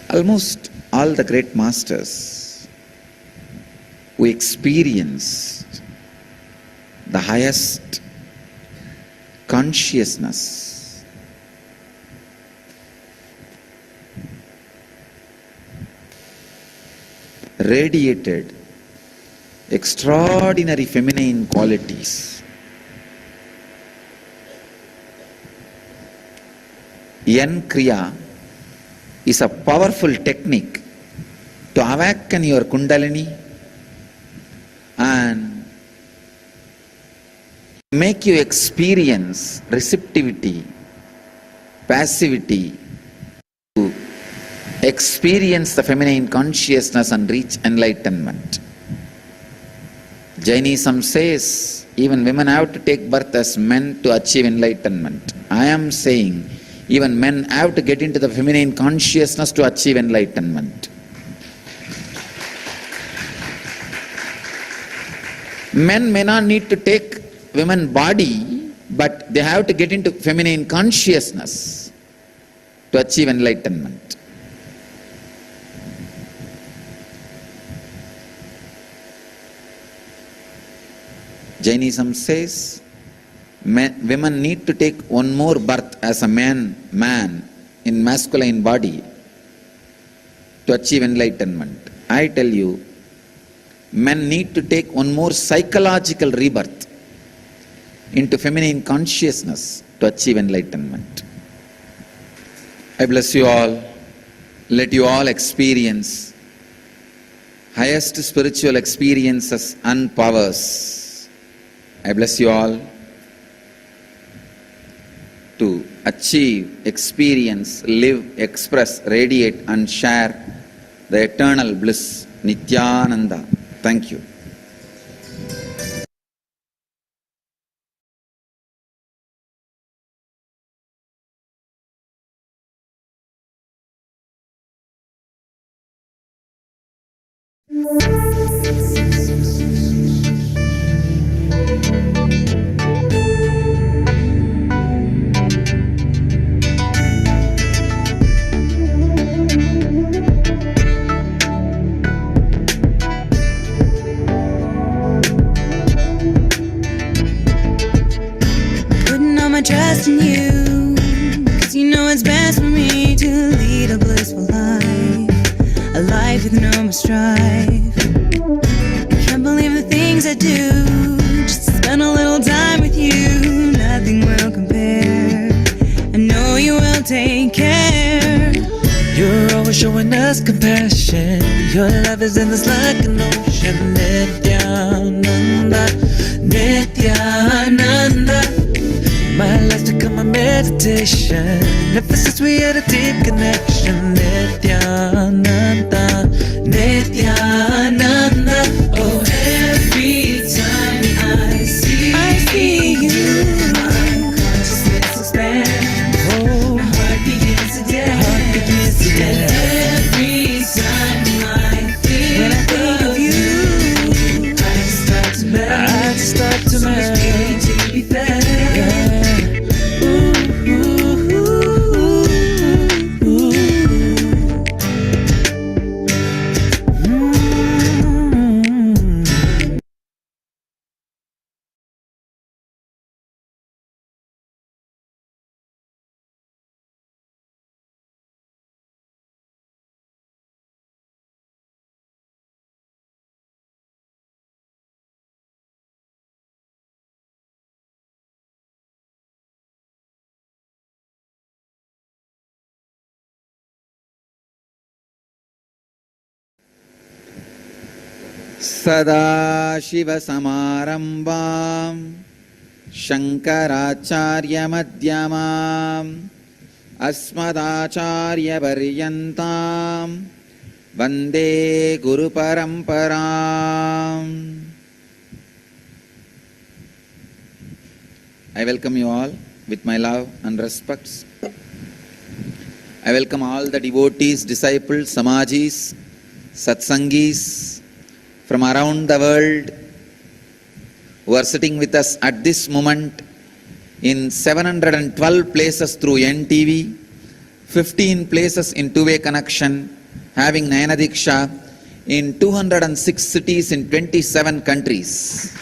Almost all the great masters who experienced the highest consciousness radiated extraordinary feminine qualities. Yan Kriya is a powerful technique to awaken your Kundalini and make you experience receptivity, passivity, to experience the feminine consciousness and reach enlightenment. Jainism says even women have to take birth as men to achieve enlightenment. I am saying even men have to get into the feminine consciousness to achieve enlightenment. Men may not need to take women body, but they have to get into feminine consciousness to achieve enlightenment. Jainism says women need to take one more birth as a man in masculine body to achieve enlightenment. I tell you, men need to take one more psychological rebirth into feminine consciousness to achieve enlightenment. I bless you all. Let you all experience highest spiritual experiences and powers. I bless you all to achieve, experience, live, express, radiate and share the eternal bliss, Nithyananda. Thank you. Putting all my trust in you, 'cause you know it's best for me to lead a blissful life, a life with no more strife. Can't believe the things I do, just to spend a little time with you, nothing will compare. I know you will take care. You're always showing us compassion. Your love is endless like an ocean. Nithyananda, Nithyananda. My life's become a meditation. Ever since we had a deep connection. Nithyananda, Nithyananda. Oh, every time I see you, my consciousness expands. Oh, my heart begins to dance. And every time I think of you, I just start to melt. So much beauty to be felt. Sadashivasamarambam Shankaracharyamadyamam Asmadacharyaparyantam Vande Guru Paramparam. I welcome you all with my love and respects. I welcome all the devotees, disciples, samajis, satsangis from around the world who are sitting with us at this moment in 712 places through NTV, 15 places in two-way connection, having Nayana Diksha in 206 cities in 27 countries.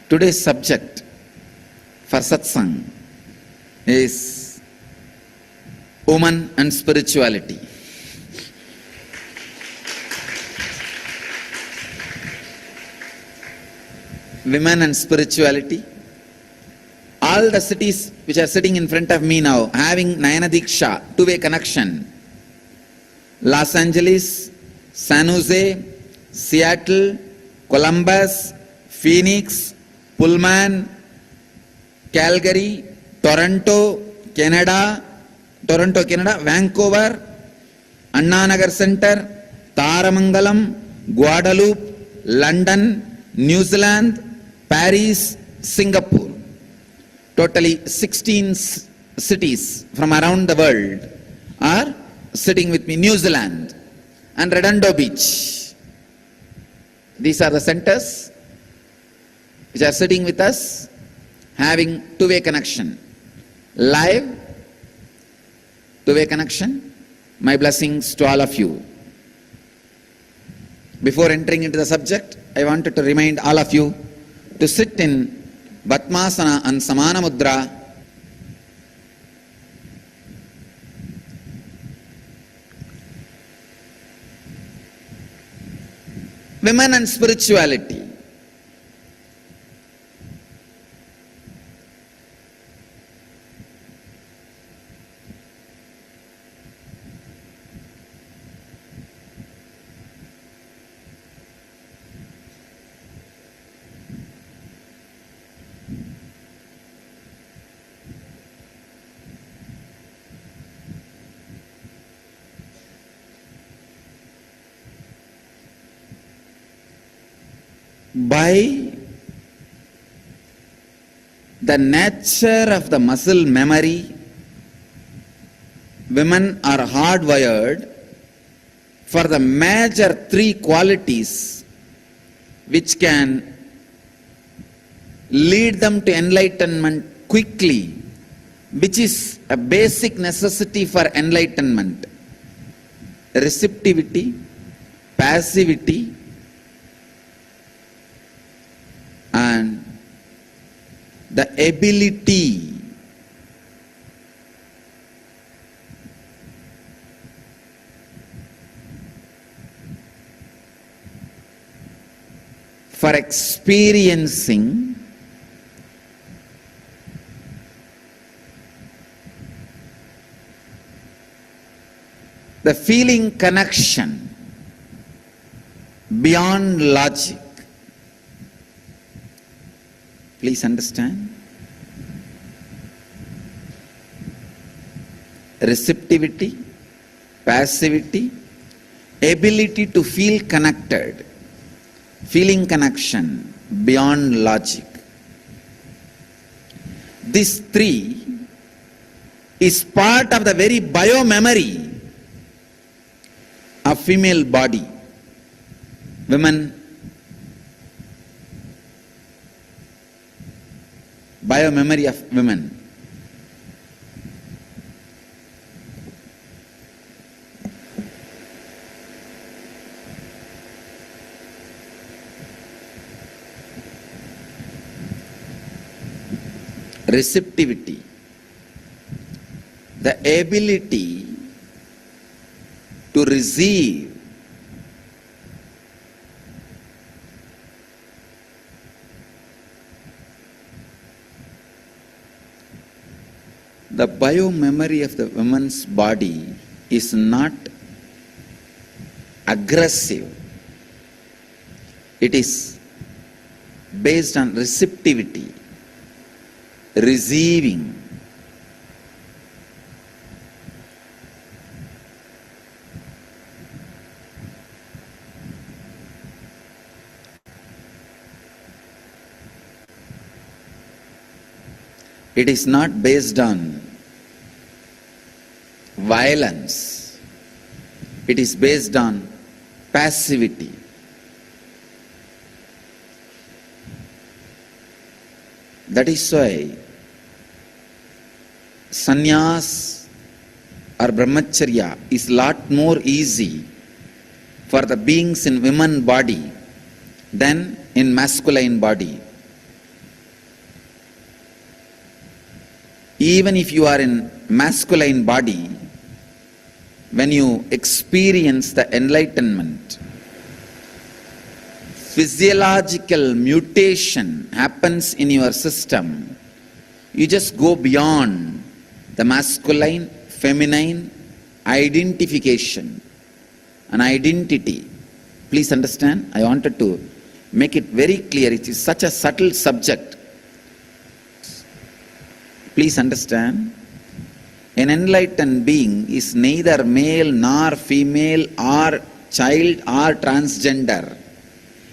Today's subject for satsang is woman and spirituality. Women and spirituality. All the cities which are sitting in front of me now having Nayana Diksha, two-way connection. Los Angeles, San Jose, Seattle, Columbus, Phoenix, Pullman, Calgary, Toronto, Canada, Vancouver, Anna Nagar Center, Taramangalam, Guadeloupe, London, New Zealand, Paris, Singapore. Totally 16 cities from around the world are sitting with me. New Zealand and Redondo Beach. These are the centers which are sitting with us, having two-way connection. Live, two-way connection. My blessings to all of you. Before entering into the subject, I wanted to remind all of you to sit in Vatmasana and Samana Mudra. women and spirituality. By the nature of the muscle memory, women are hardwired for the major three qualities which can lead them to enlightenment quickly, which is a basic necessity for enlightenment: receptivity, passivity, and the ability for experiencing the feeling connection beyond logic. Please understand. Receptivity, passivity, ability to feel connected, feeling connection beyond logic. This three is part of the very biomemory of female body. Women, biomemory of women. Receptivity, the ability to receive the biomemory of the woman's body is not aggressive. It is based on receptivity, receiving. It is not based on violence. It is based on passivity. That is why sannyas or brahmacharya is lot more easy for the beings in women body than in masculine body. Even if you are in masculine body, when you experience the enlightenment, physiological mutation happens in your system. You just go beyond the masculine, feminine identification, an identity. Please understand, I wanted to make it very clear. It is such a subtle subject. Please understand, an enlightened being is neither male nor female or child or transgender.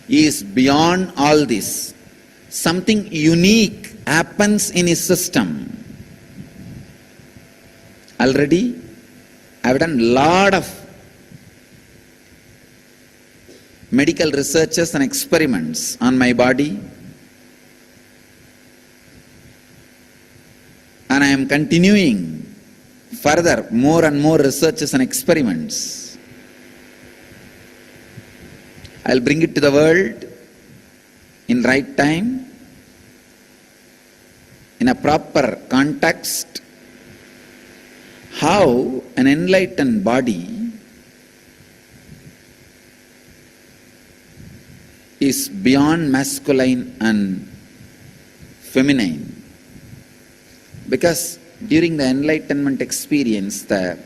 He is beyond all this. Something unique happens in his system. Already, I have done a lot of medical researches and experiments on my body. And I am continuing further more and more researches and experiments. I'll bring it to the world in right time, in a proper context, how an enlightened body is beyond masculine and feminine. Because during the enlightenment experience, the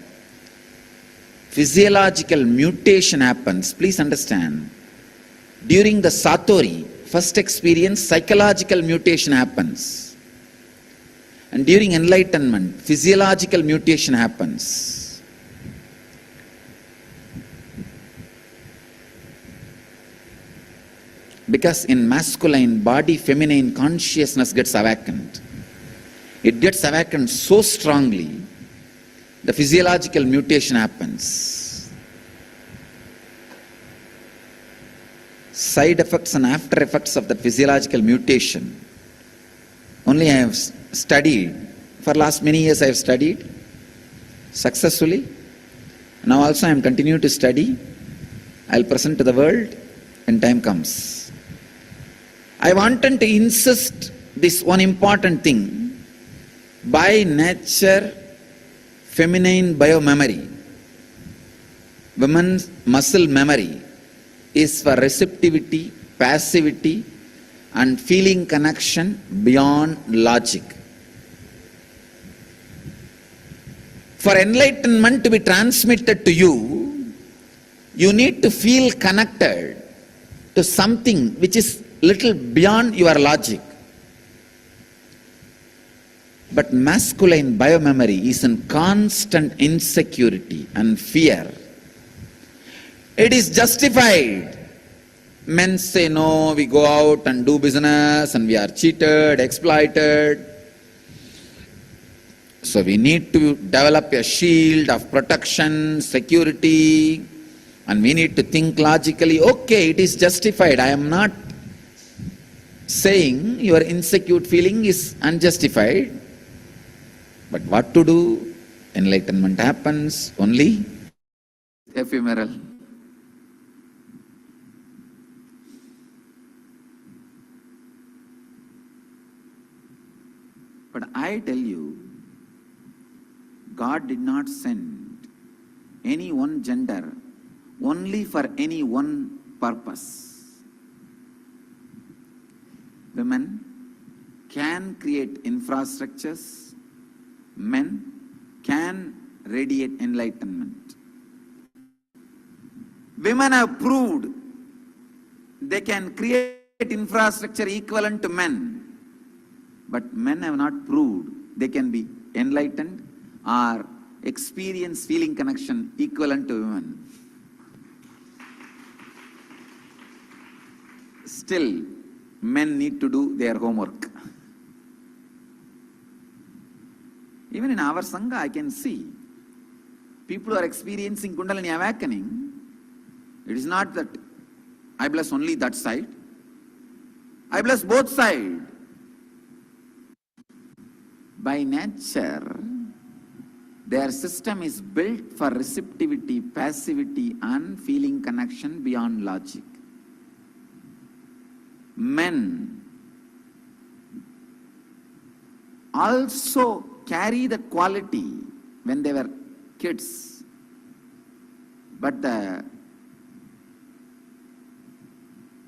physiological mutation happens. Please understand. During the Satori, first experience, psychological mutation happens. And during enlightenment, physiological mutation happens. Because in masculine body, feminine consciousness gets awakened. It gets awakened so strongly, the physiological mutation happens. Side effects and after effects of the physiological mutation. Only I have studied, for last many years I have studied successfully. Now also I am continuing to study. I will present to the world when time comes. I wanted to insist this one important thing. By nature, feminine biomemory, women's muscle memory is for receptivity, passivity, and feeling connection beyond logic. For enlightenment to be transmitted to you, you need to feel connected to something which is little beyond your logic. But masculine biomemory is in constant insecurity and fear. It is justified. Men say, no, we go out and do business and we are cheated, exploited. So we need to develop a shield of protection, security, and we need to think logically. Okay, it is justified. I am not saying your insecure feeling is unjustified. But what to do? Enlightenment happens only ephemeral. But I tell you, God did not send any one gender only for any one purpose. Women can create infrastructures, men can radiate enlightenment. Women have proved they can create infrastructure equivalent to men. But men have not proved they can be enlightened or experience feeling connection equivalent to women. Still, men need to do their homework. Even in our Sangha, I can see people who are experiencing Kundalini awakening. It is not that I bless only that side. I bless both sides. By nature, their system is built for receptivity, passivity, and feeling connection beyond logic. Men also carry the quality when they were kids, but the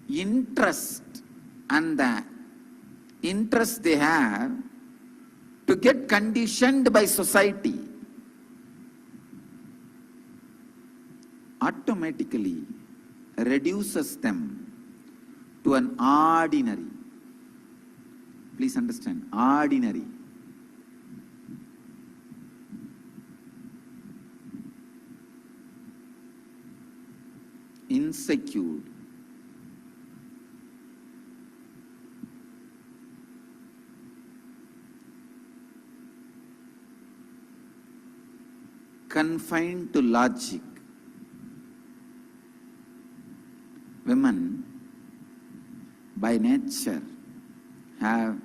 interest and the interest they have to get conditioned by society automatically reduces them to an ordinary. Please understand, ordinary. Insecure. Confined to logic. Women, by nature, have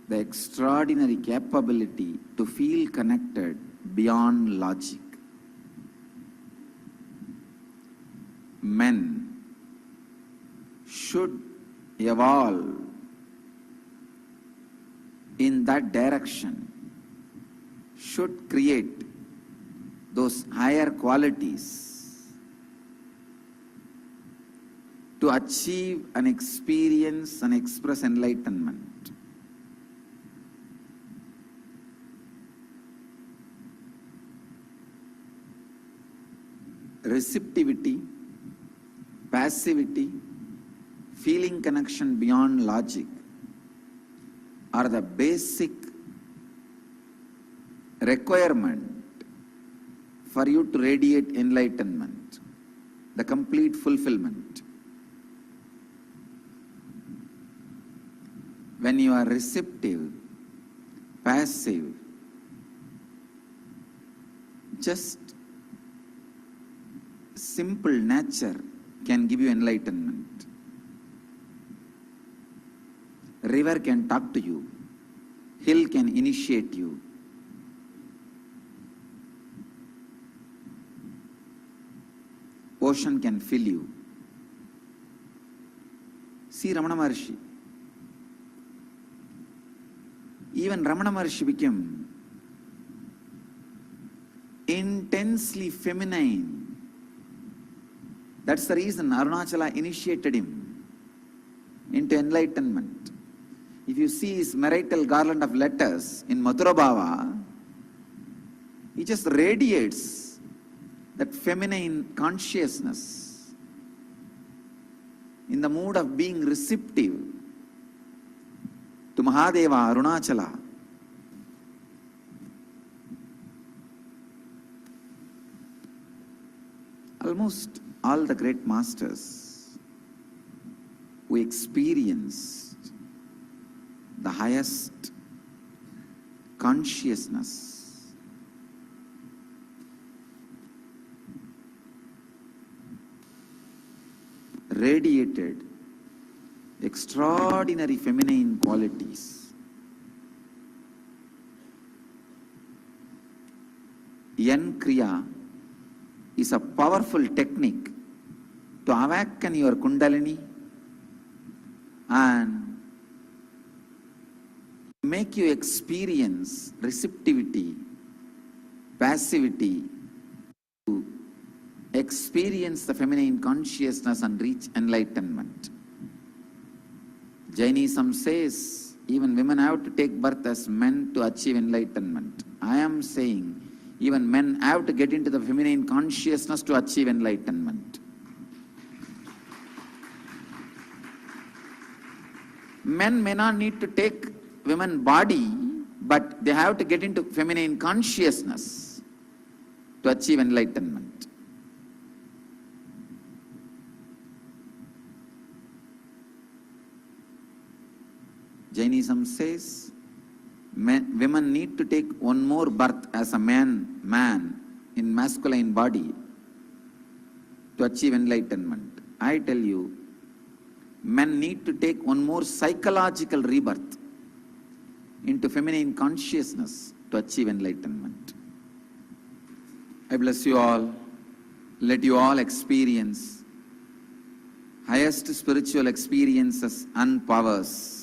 the extraordinary capability to feel connected beyond logic. Men should evolve in that direction, should create those higher qualities. to achieve and experience and express enlightenment. Receptivity, passivity, feeling connection beyond logic are the basic requirement for you to radiate enlightenment, the complete fulfillment. When you are receptive, passive, just simple nature can give you enlightenment. River can talk to you, hill can initiate you, ocean can fill you. See Ramana Maharshi. Even Ramana Maharshi became intensely feminine. That's the reason Arunachala initiated him into enlightenment. If you see his marital garland of letters in Mathura Bhava, he just radiates that feminine consciousness in the mood of being receptive to Mahadeva, Arunachala. Almost all the great masters who experienced the highest consciousness radiated extraordinary feminine qualities. Yan Kriya is a powerful technique to awaken your Kundalini and make you experience receptivity, passivity, to experience the feminine consciousness and reach enlightenment. Jainism says even women have to take birth as men to achieve enlightenment. I am saying even men have to get into the feminine consciousness to achieve enlightenment. Men may not need to take women's body, but they have to get into feminine consciousness to achieve enlightenment. Jainism says women need to take one more birth as a man in masculine body to achieve enlightenment. I tell you, men need to take one more psychological rebirth into feminine consciousness to achieve enlightenment. I bless you all. Let you all experience highest spiritual experiences and powers.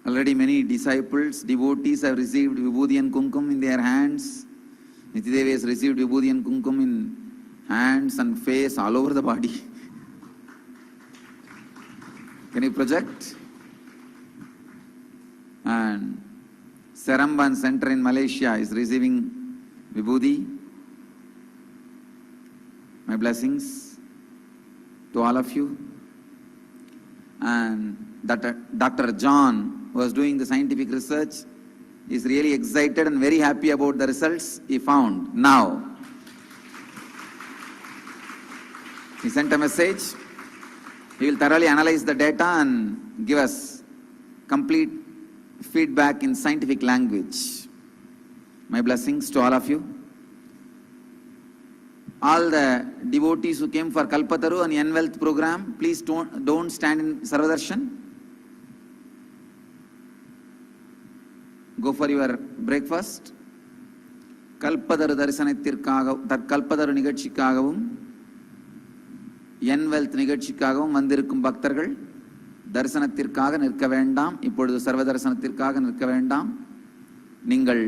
Already many disciples, devotees have received Vibhuti and Kumkum in their hands. Nityadevi has received Vibhuti and Kumkum in hands and face, all over the body. Can you project? And Seramban Center in Malaysia is receiving Vibhuti. My blessings to all of you. And Dr. John, who was doing the scientific research, is really excited and very happy about the results he found now. He sent a message. He will thoroughly analyze the data and give us complete feedback in scientific language. My blessings to all of you. All the devotees who came for Kalpataru and N-Wealth program, please don't stand in Sarvadarshan. Go for your breakfast. Kalpadaru Kalpadaru நிகழ்ச்சிக்காகவும் N-Wealth நிகழ்ச்சிக்காகவும் வந்திருக்கும் பக்தர்கள் தரிசனத்திற்காக நிற்க வேண்டாம். இப்பொழுது சர்வ தரிசனத்திற்காக நிற்க வேண்டாம். நீங்கள்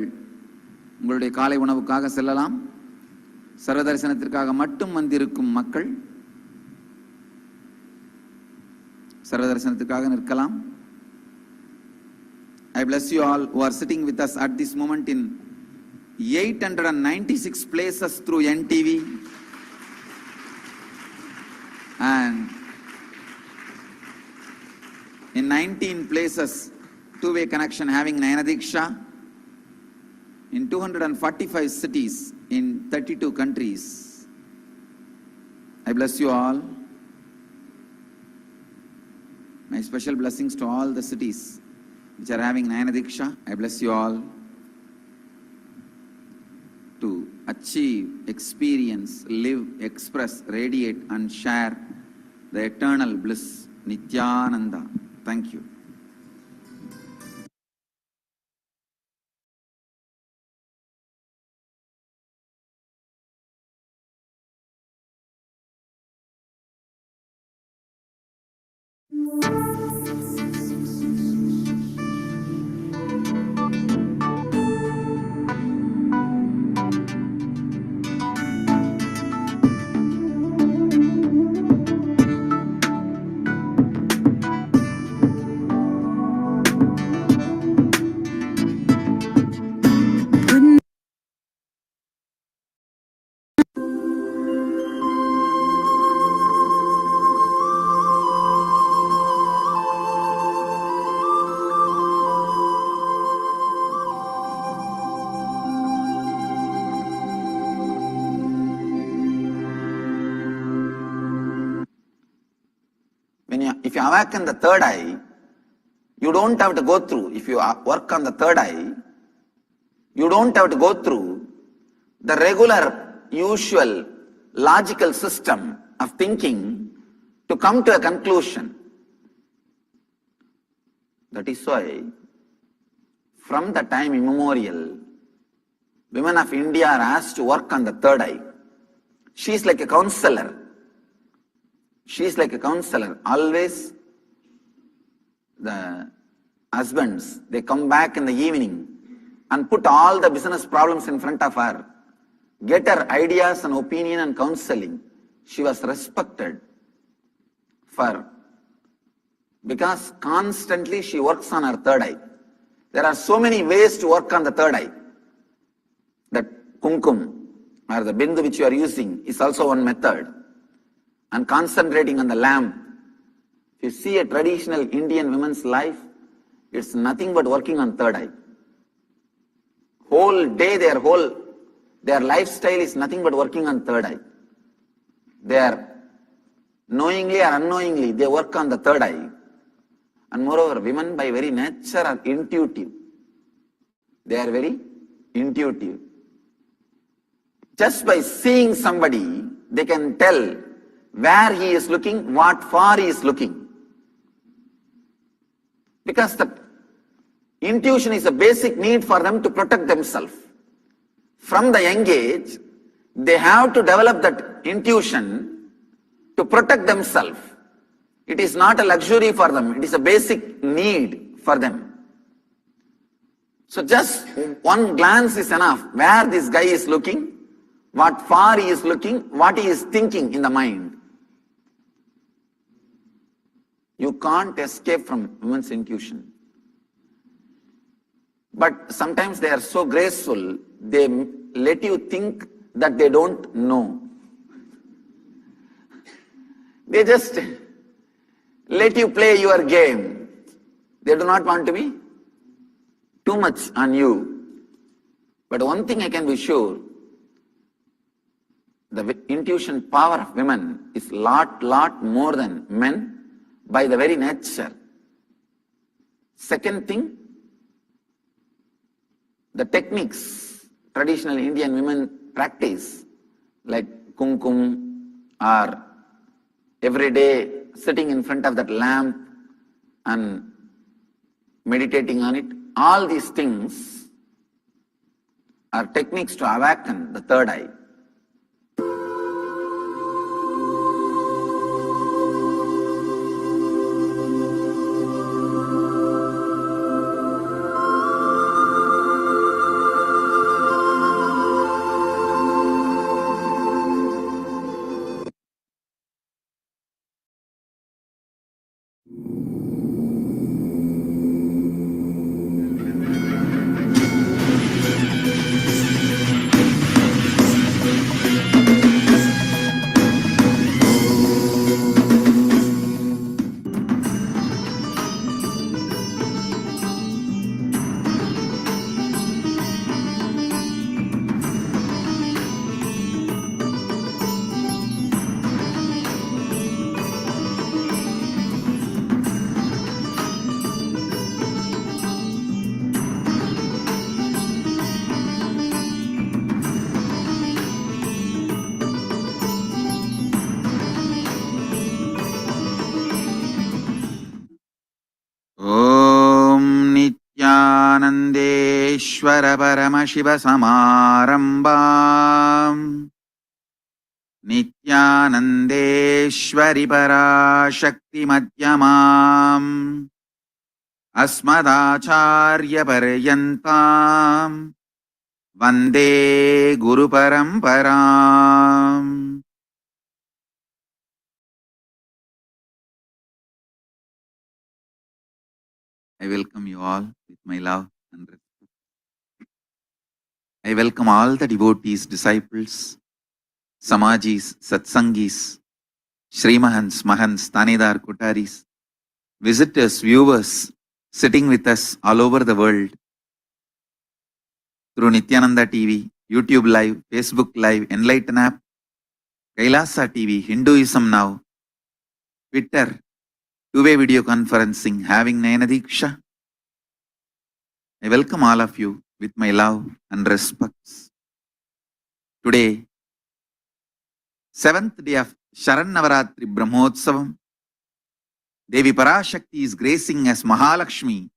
உங்களுடைய காலை உணவுக்காக செல்லலாம். சர்வ தரிசனத்திற்காக மட்டும் வந்திருக்கும் மக்கள் சர்வ தரிசனத்திற்காக நிற்கலாம். I bless you all who are sitting with us at this moment in 896 places through NTV and in 19 places two-way connection having Nayanadiksha, in 245 cities in 32 countries. I bless you all. My special blessings to all the cities which are having Nayanadiksha. I bless you all to achieve, experience, live, express, radiate and share the eternal bliss, Nithyananda. Thank you. If you awaken the third eye, you don't have to go through. If you work on the third eye, you don't have to go through the regular, usual, logical system of thinking to come to a conclusion. That is why, from the time immemorial, women of India are asked to work on the third eye. She is like a counselor. She is like a counselor. Always the husbands, they come back in the evening and put all the business problems in front of her. Get her ideas and opinion and counseling. She was respected because constantly she works on her third eye. There are so many ways to work on the third eye. That kumkum or the bindu which you are using is also one method. And concentrating on the lamp. If you see a traditional Indian woman's life, it's nothing but working on third eye. Whole day, their lifestyle is nothing but working on third eye. They are knowingly or unknowingly, they work on the third eye. And moreover, women by very nature are intuitive. They are very intuitive. Just by seeing somebody, they can tell where he is looking, what far he is looking. Because the intuition is a basic need for them to protect themselves. From the young age, they have to develop that intuition to protect themselves. It is not a luxury for them, it is a basic need for them. So just one glance is enough, where this guy is looking, what far he is looking, what he is thinking in the mind. You can't escape from women's intuition. But sometimes they are so graceful, they let you think that they don't know. They just let you play your game. They do not want to be too much on you. But one thing I can be sure, the intuition power of women is lot more than men by the very nature. Second thing, the techniques traditional Indian women practice, like kumkum or every day sitting in front of that lamp and meditating on it, all these things are techniques to awaken the third eye. Paramashivoham Nithyanandeshwari Parashakti Madhyamam Asmadacharya Paryantam Vande Guru Paramparam. I welcome you all with my love and respect. I welcome all the devotees, disciples, Samajis, Satsangis, Srimahans, Mahans, Tanedar, Kotaris, visitors, viewers sitting with us all over the world through Nithyananda TV, YouTube Live, Facebook Live, Enlighten app, KAILASA TV, Hinduism Now, Twitter, two-way video conferencing, having Nayanadiksha. I welcome all of you with my love and respects. Today, 7th day of Sharanavaratri Brahmotsavam, Devi Parashakti is gracing as Mahalakshmi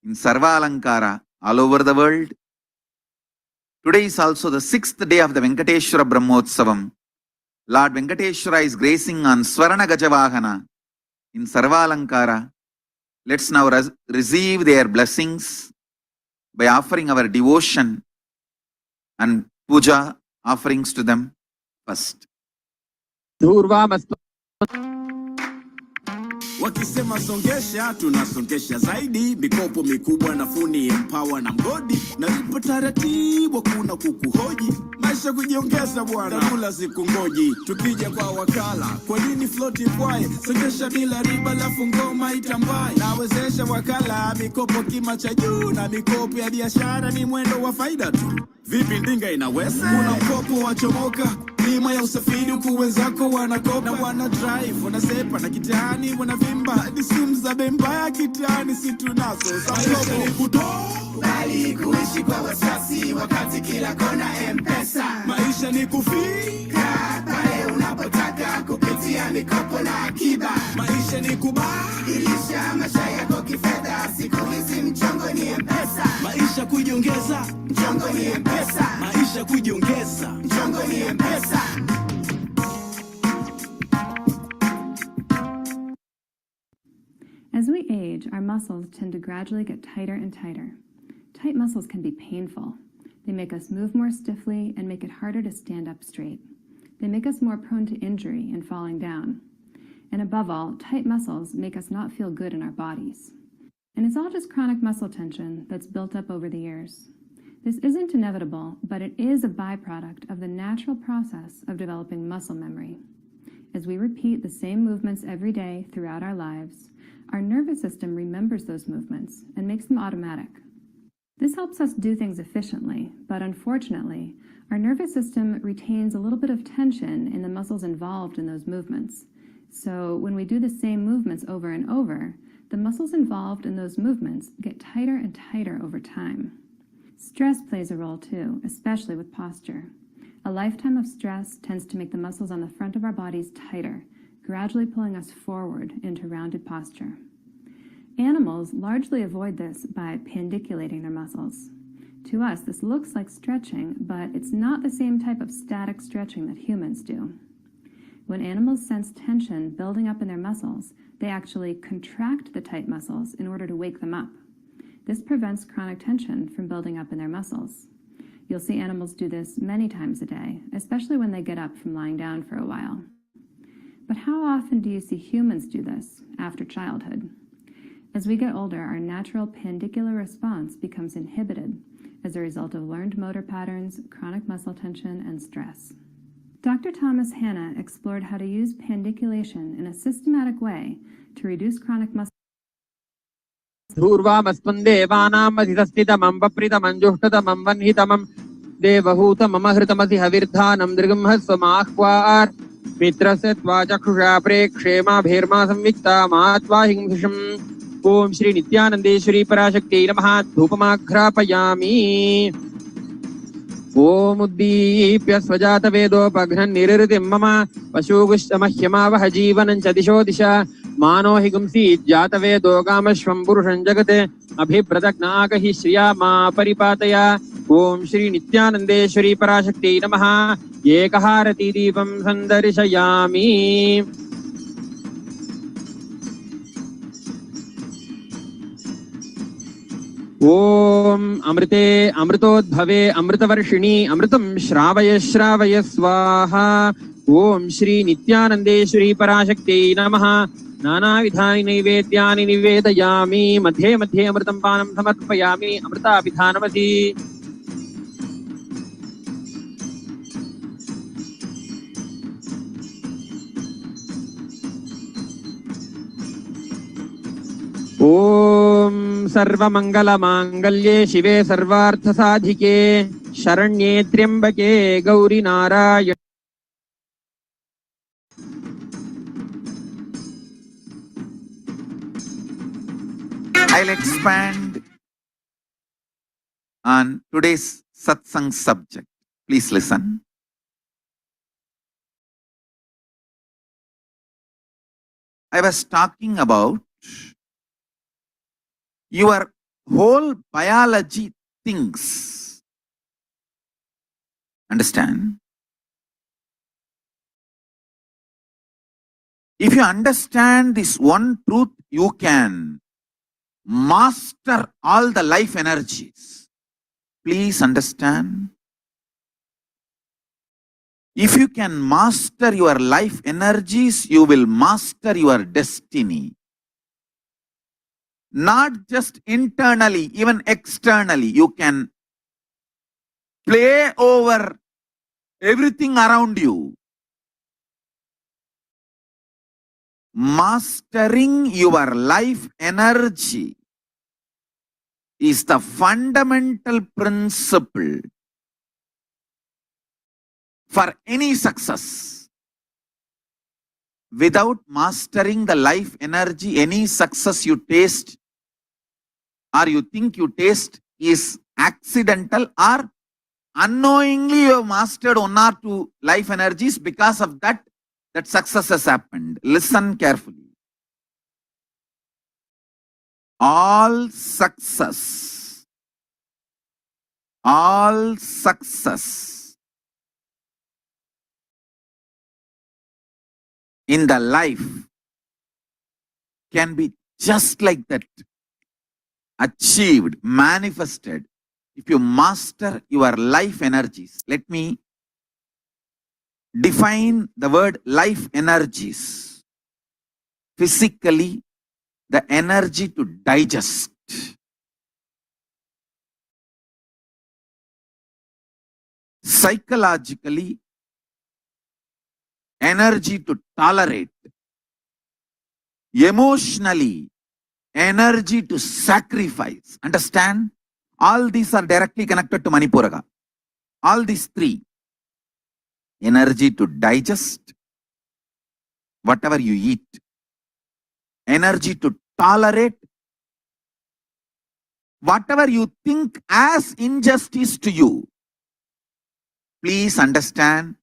in Sarva Alankara all over the world. Today is also the 6th day of the Venkateshwara Brahmotsavam. Lord Venkateshwara is gracing on Swarana Gajavahana in Sarva Alankara. Let's now receive their blessings by offering our devotion and puja offerings to them first. Wakisema songesha, tunasongesha zaidi. Mikopo mikubwa nafuni empower na mgodi. Nalipo taratibu kuna kukuhoji. Maisha kujiongeza bwana, kula siku ngoji. Tukija kwa wakala, kwa nini float ikwaye? Songesha bila riba lafu ngoma itambaye. Nawezesha wakala, mikopo kima cha juu. Na mikopo ya biashara ni mwendo wa faida tu. Vipi ndinga inaweza? Kuna mkopo wa chomoka, bima ya usafiri huku wenzako wanakopa. Na wana drive, wanasepa na kitani, wanavimba. Ni simu za bemba ya kitani, si tunazo. Maisha ni kutobali kuishi kwa wasiwasi wakati kila kona M-Pesa. Maisha ni kufika pale unapotaka kupitia mikopo na akiba. Maisha ni kubadilisha maisha yako kifedha. Siku hizi mchongo ni M-Pesa. Maisha kujiongeza, mchongo ni M-Pesa. Maisha kujiongeza, mchongo ni M-Pesa. As we age, our muscles tend to gradually get tighter and tighter. Tight muscles can be painful. They make us move more stiffly and make it harder to stand up straight. They make us more prone to injury and falling down. And above all, tight muscles make us not feel good in our bodies. And it's all just chronic muscle tension that's built up over the years. This isn't inevitable, but it is a byproduct of the natural process of developing muscle memory. As we repeat the same movements every day throughout our lives, our nervous system remembers those movements and makes them automatic. This helps us do things efficiently, but unfortunately, our nervous system retains a little bit of tension in the muscles involved in those movements. So when we do the same movements over and over, the muscles involved in those movements get tighter and tighter over time. Stress plays a role too, especially with posture. A lifetime of stress tends to make the muscles on the front of our bodies tighter, gradually pulling us forward into rounded posture. Animals largely avoid this by pandiculating their muscles. To us, this looks like stretching, but it's not the same type of static stretching that humans do. When animals sense tension building up in their muscles, they actually contract the tight muscles in order to wake them up. This prevents chronic tension from building up in their muscles. You'll see animals do this many times a day, especially when they get up from lying down for a while. But how often do you see humans do this after childhood? As we get older, our natural pandicular response becomes inhibited as a result of learned motor patterns, chronic muscle tension, and stress. Dr. Thomas Hanna explored how to use pandiculation in a systematic way to reduce chronic muscle Om Shri Nithyanandeshwari Parashakti Namaha Dhupamaghrapayaami Om Uddipya Svajata Vedopagran Nirritim Mama Pashugushtamahyamavaha Jivanan Chadisho Disha मानो हि गुंसी जातवेदो गामश्वं पुरुषं जगते अभिप्रदग्नाक हि श्रिया मा परिपातया। ओम श्री नित्यानंदेश्वरी पराशक्ति नमः। एकहारती दीपं संदर्शयामि। ओम अमृते अमृतोद्भवे अमृतवर्षिणी अमृतं श्रावय श्रावय स्वाहा। ओम श्री नित्यानंदेश्वरी पराशक्ति नमः। नानाविधानि नैवेद्यानि निवेदयामि। मध्ये मध्ये अमृतं पानं समर्पयामि। अमृताभिधानमसि। ओम सर्वमंगलमांगल्ये शिवे सर्वार्थसाधिके शरण्ये त्र्यंबके Gauri Narayan. I'll expand on today's satsang subject. Please listen. I was talking about your whole biology thinks. Understand? If you understand this one truth, you can master all the life energies. Please understand. If you can master your life energies, you will master your destiny. Not just internally, even externally. You can play over everything around you. Mastering your life energy is the fundamental principle for any success. Without mastering the life energy, any success you taste or you think you taste is accidental, or unknowingly you have mastered one or two life energies. Because of that, that success has happened. Listen carefully. All success in the life can be just like that, achieved, manifested, if you master your life energies. Let me define the word life energies. Physically, the energy to digest. Psychologically, energy to tolerate. Emotionally, energy to sacrifice. Understand? All these are directly connected to Manipuraga. All these three. Energy to digest whatever you eat. Energy to tolerate whatever you think as injustice to you. Please understand,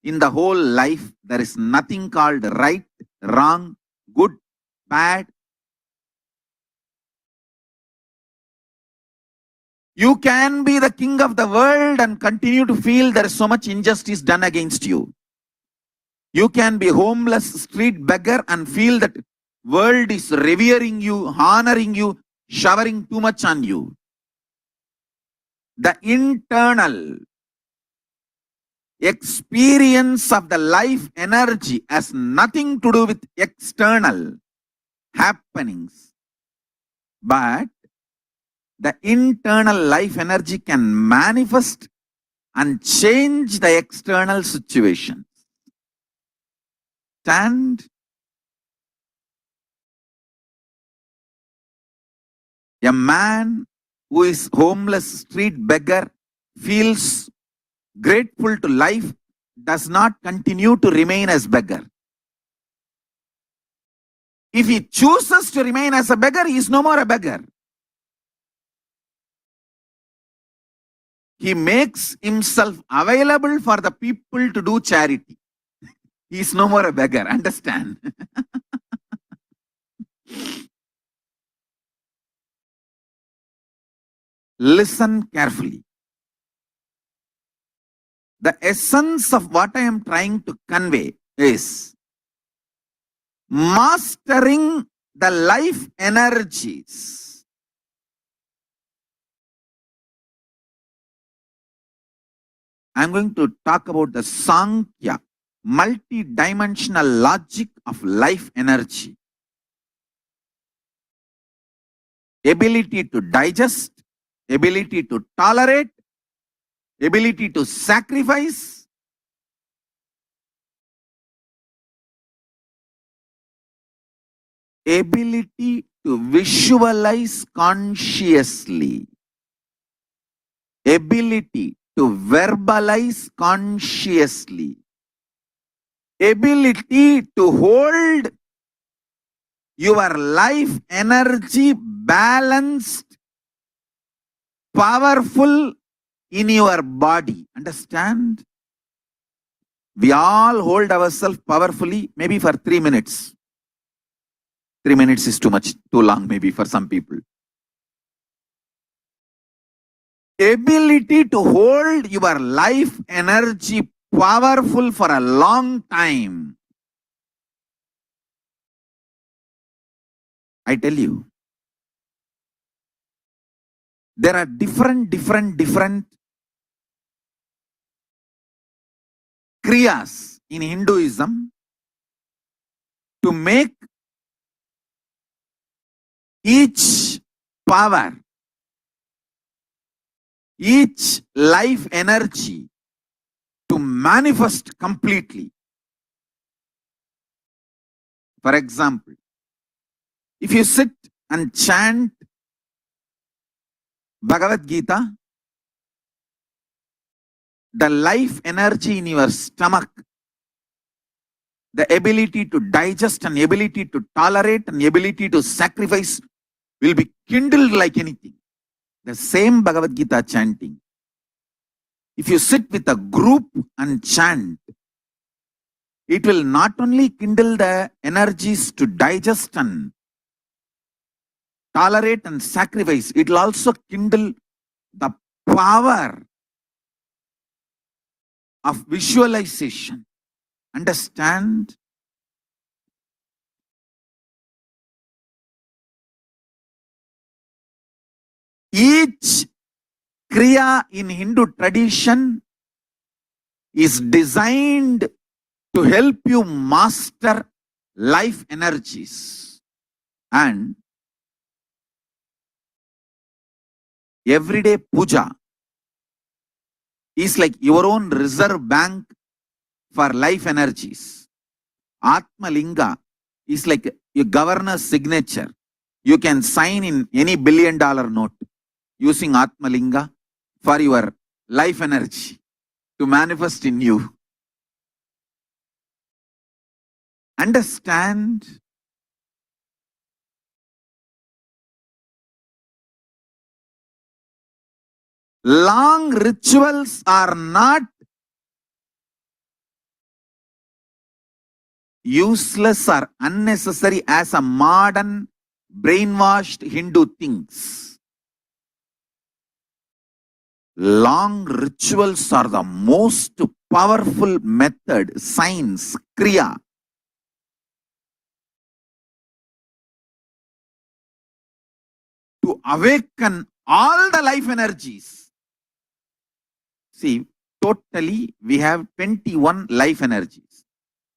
in the whole life, there is nothing called right, wrong, good, bad. You can be the king of the world and continue to feel there is so much injustice done against you. You can be homeless, street beggar and feel that world is revering you, honoring you, showering too much on you. The internal experience of the life energy has nothing to do with external happenings, but the internal life energy can manifest and change the external situations. Stand. A man who is homeless, street beggar, feels grateful to life, does not continue to remain as beggar. If he chooses to remain as a beggar, he is no more a beggar. He makes himself available for the people to do charity. He is no more a beggar. Understand? Listen carefully. The essence of what I am trying to convey is mastering the life energies. I'm going to talk about the Sankhya, multi-dimensional logic of life energy. Ability to digest, ability to tolerate, ability to sacrifice, ability to visualize consciously, ability to verbalize consciously, ability to hold your life energy balanced, powerful in your body. Understand? We all hold ourselves powerfully, maybe for 3 minutes. 3 minutes is too much, too long maybe for some people. Ability to hold your life energy powerful for a long time. I tell you, there are different kriyas in Hinduism to make each power, each life energy to manifest completely. For example, if you sit and chant Bhagavad Gita, the life energy in your stomach, the ability to digest and ability to tolerate and ability to sacrifice will be kindled like anything. The same Bhagavad Gita chanting. If you sit with a group and chant, it will not only kindle the energies to digest and tolerate and sacrifice, it will also kindle the power of visualization. Understand? Each kriya in Hindu tradition is designed to help you master life energies. And everyday puja is like your own reserve bank for life energies. Atma Linga is like your governor's signature. You can sign in any $1 billion note using Atma Linga for your life energy to manifest in you. Understand? Long rituals are not useless or unnecessary as a modern brainwashed Hindu thinks. Long rituals are the most powerful method, science, kriya, to awaken all the life energies. See, totally we have 21 life energies.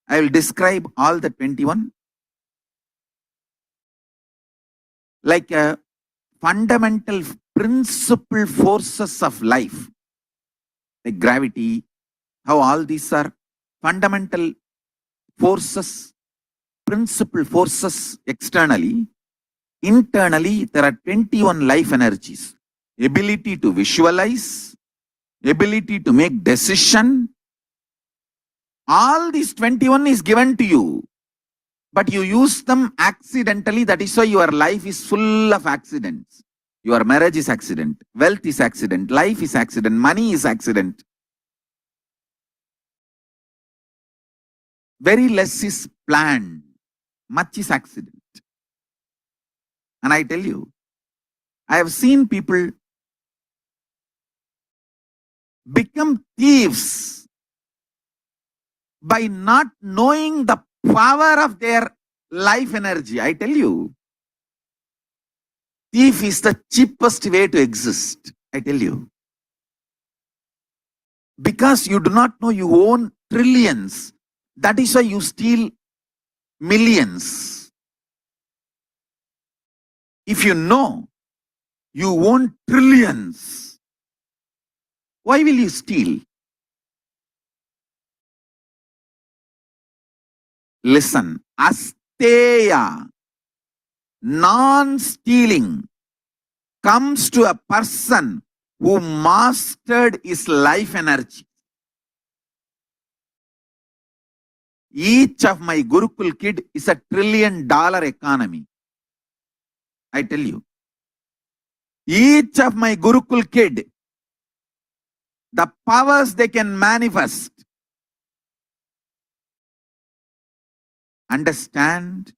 I will describe all the 21 like a fundamental principal forces of life, like gravity, how all these are fundamental forces, principal forces externally. Internally, there are 21 life energies. Ability to visualize, ability to make decision. All these 21 is given to you, but you use them accidentally. That is why your life is full of accidents. Your marriage is accident, wealth is accident, life is accident, money is accident. Very less is planned, much is accident. And I tell you, I have seen people become thieves by not knowing the power of their life energy. I tell you, thief is the cheapest way to exist. I tell you. Because you do not know you own trillions. That is why you steal millions. If you know you own trillions, why will you steal? Listen, asteya, non-stealing, comes to a person who mastered his life energy. Each of my Gurukul kid is $1 trillion economy. I tell you. Each of my Gurukul kid, the powers they can manifest. Understand,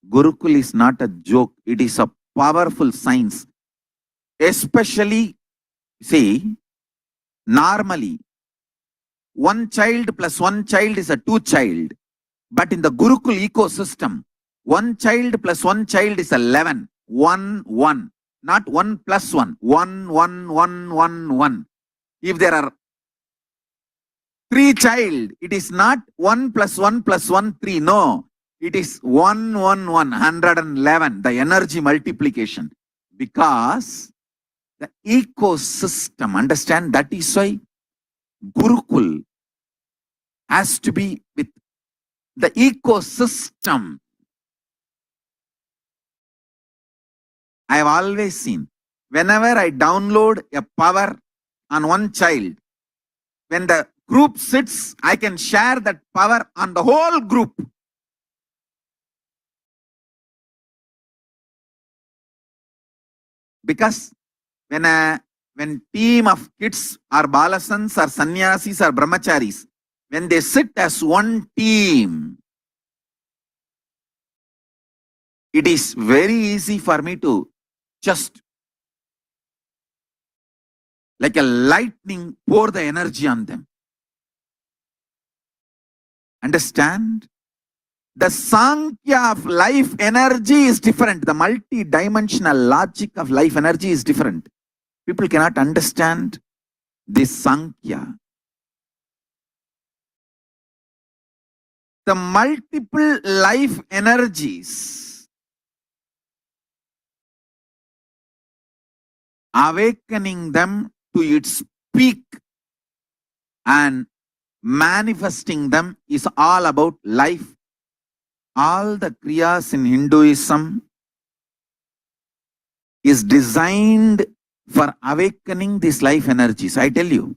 Gurukul is not a joke. It is a powerful science. Especially, see, normally, one child plus one child is a two child. But in the Gurukul ecosystem, one child plus one child is 11. 1, 1. Not 1 plus 1. 1, 1, 1, 1, 1. If there are 3 child, it is not 1 plus 1 plus 1, 3. No. It is 1, 1, 1, 111. The energy multiplication. Because the ecosystem, understand, that is why Gurukul has to be with the ecosystem. I have always seen, whenever I download a power on one child, when the group sits, I can share that power on the whole group. Because when team of kids or balasans or sannyasis or brahmacharis, when they sit as one team, it is very easy for me to just like a lightning pour the energy on them. Understand? The Sankhya of life energy is different. The multi-dimensional logic of life energy is different. People cannot understand this Sankhya. The multiple life energies, awakening them to its peak and manifesting them is all about life. All the kriyas in Hinduism is designed for awakening these life energies. I tell you,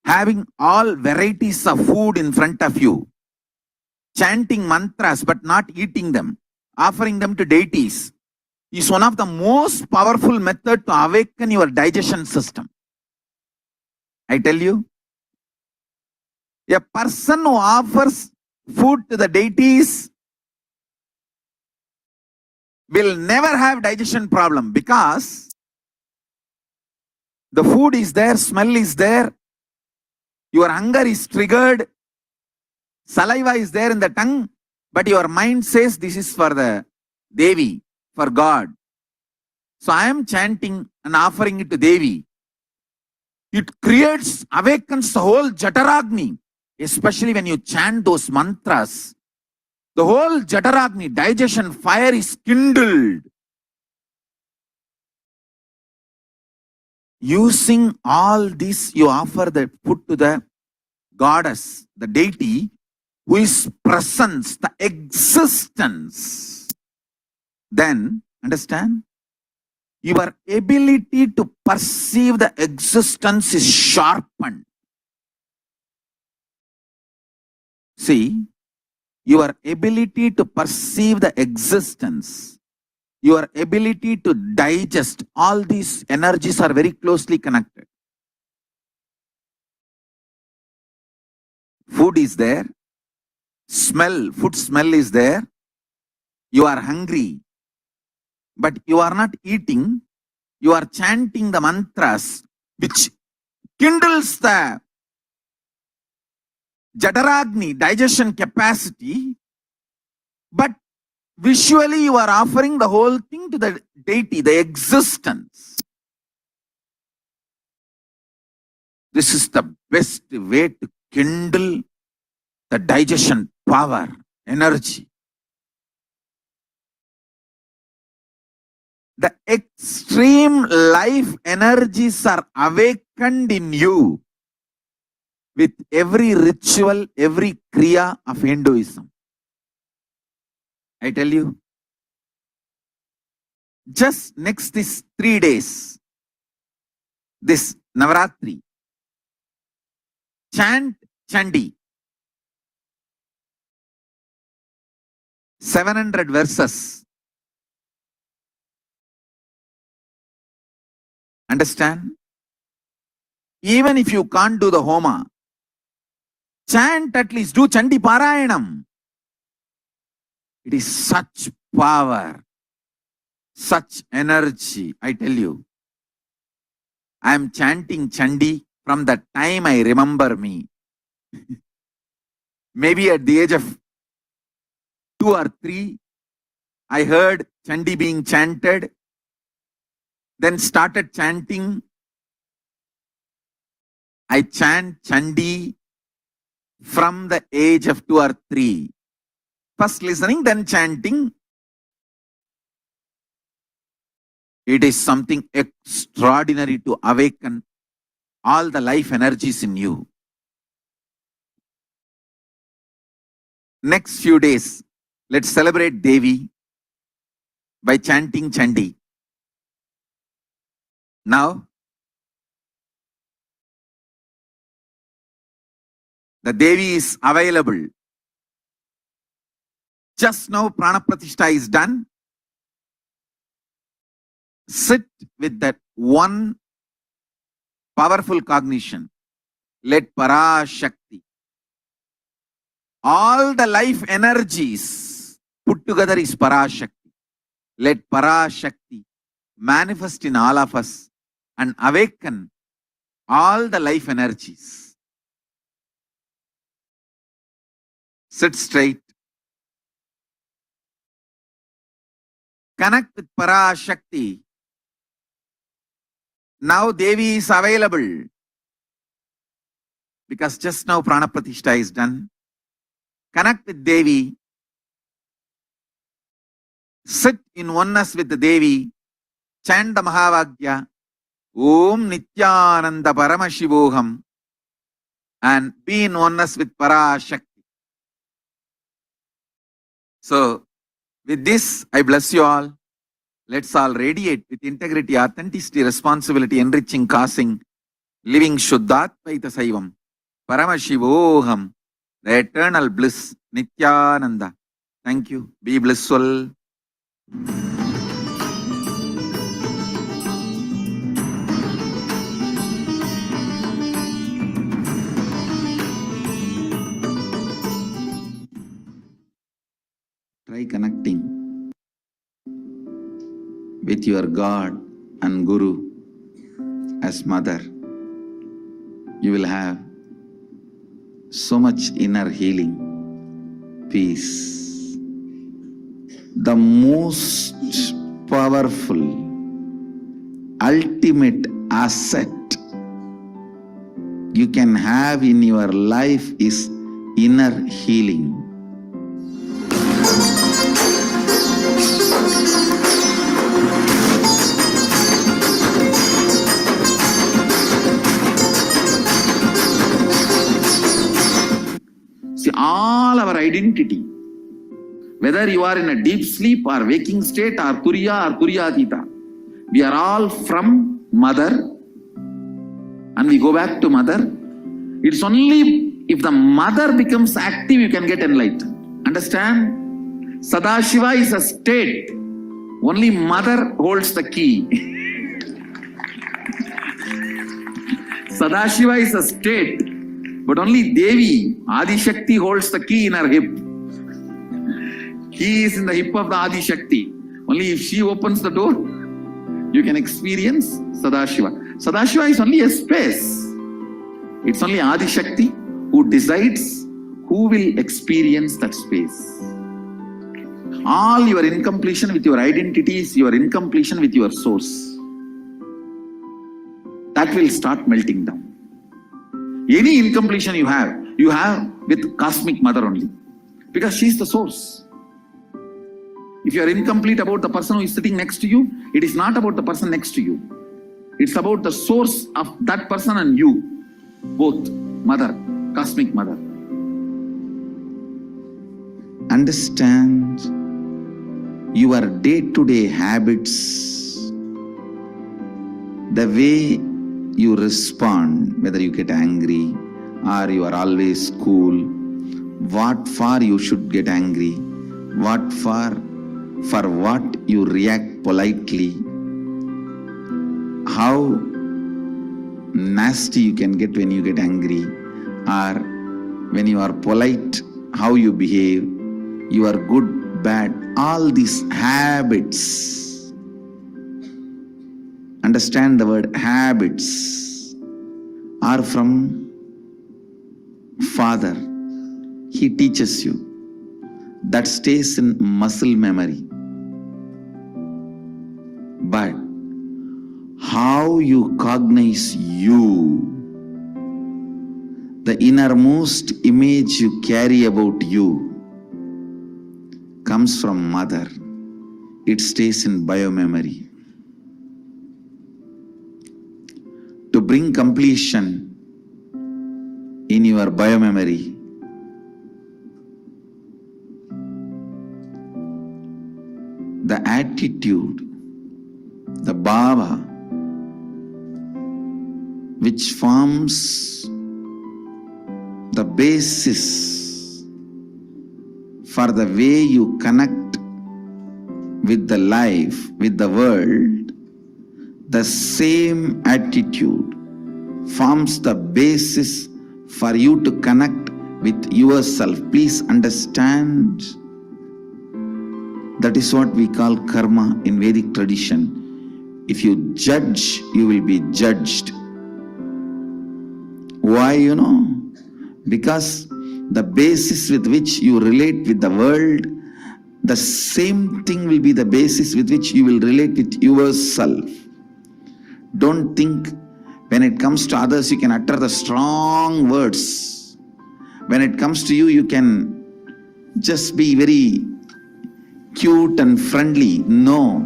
having all varieties of food in front of you, chanting mantras but not eating them, offering them to deities, is one of the most powerful methods to awaken your digestion system. I tell you, a person who offers food to the deities will never have digestion problem, because the food is there, smell is there, your hunger is triggered, saliva is there in the tongue, but your mind says this is for the Devi, for God. So I am chanting and offering it to Devi. It creates, awakens the whole Jataragni, especially when you chant those mantras. The whole Jataragni, digestion fire is kindled. Using all this, you offer the food to the goddess, the deity, who is presence, the existence. Then, understand, your ability to perceive the existence is sharpened. See, your ability to perceive the existence, your ability to digest, all these energies are very closely connected. Food is there, smell, food smell is there, you are hungry, but you are not eating, you are chanting the mantras which kindles the Jadaragni digestion capacity, but visually you are offering the whole thing to the deity, the existence. This is the best way to kindle the digestion power, energy. The extreme life energies are awakened in you with every ritual, every kriya of Hinduism. I tell you, just next these 3 days, this Navaratri, chant Chandi, 700 verses. Understand? Even if you can't do the Homa, chant at least, do Chandi Parayanam. It is such power, such energy, I tell you. I am chanting Chandi from the time I remember me. Maybe at the age of 2 or 3, I heard Chandi being chanted, then started chanting. I chant Chandi from the age of 2 or 3. First listening, then chanting. It is something extraordinary to awaken all the life energies in you. Next few days, let's celebrate Devi by chanting Chandi. Now, the Devi is available. Just now, Prana Pratishtha is done. Sit with that one powerful cognition. Let Parashakti, all the life energies put together is Parashakti. Let Parashakti manifest in all of us and awaken all the life energies. Sit straight. Connect with Parashakti. Now Devi is available because just now Prana Pratishtha is done. Connect with Devi. Sit in oneness with the Devi. Chant the Mahavagya. Om Nithyananda Paramashivoham. And be in oneness with Parashakti. So, with this, I bless you all. Let's all radiate with integrity, authenticity, responsibility, enriching, causing, living Shuddhatvaita Saivam, Paramashivoham, the eternal bliss, Nithyananda. Thank you. Be blissful. Try connecting with your God and Guru as mother. You will have so much inner healing, peace. The most powerful, ultimate asset you can have in your life is inner healing. See, all our identity, whether you are in a deep sleep or waking state or Turiya or Turiyatita, we are all from mother and we go back to mother. It's only if the mother becomes active you can get enlightened. Understand? Sadashiva is a state. Only mother holds the key. Sadashiva is a state. But only Devi, Adi Shakti, holds the key in her hip. Key is in the hip of the Adi Shakti. Only Only if she opens the door, you can experience Sadashiva. Sadashiva is only a space. It's only Adi Shakti who decides who will experience that space. All your incompletion with your identities, your incompletion with your source, that will start melting down. Any incompletion you have with Cosmic Mother only, because she is the source. If you are incomplete about the person who is sitting next to you, it is not about the person next to you. It's about the source of that person and you, both, Mother, Cosmic Mother. Understand your day-to-day habits, the way you respond, whether you get angry or you are always cool, what for you should get angry, what for what you react politely, how nasty you can get when you get angry, or when you are polite, how you behave, you are good, bad, all these habits. Understand the word habits are from Father. He teaches you. That stays in muscle memory. But how you cognize you, the innermost image you carry about you, comes from Mother. It stays in biomemory. To bring completion in your biomemory, the attitude, the bhava, which forms the basis for the way you connect with the life, with the world, the same attitude forms the basis for you to connect with yourself. Please understand, that is what we call karma in Vedic tradition. If you judge, you will be judged. Why, Because the basis with which you relate with the world, the same thing will be the basis with which you will relate with yourself. Don't think when it comes to others you can utter the strong words. When it comes to you, you can just be very cute and friendly. No.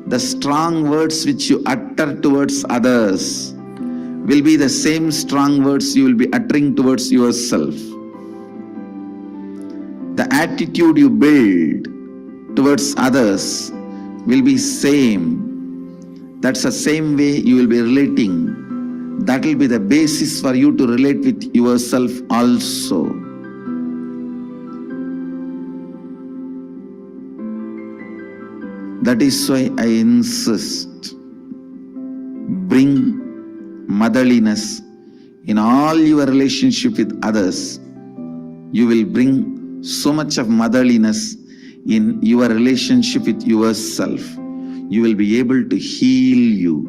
The strong words which you utter towards others will be the same strong words you will be uttering towards yourself. The attitude you build towards others will be same. That's the same way you will be relating. That will be the basis for you to relate with yourself also. That is why I insist, bring motherliness in all your relationship with others. You will bring so much of motherliness in your relationship with yourself. You will be able to heal you.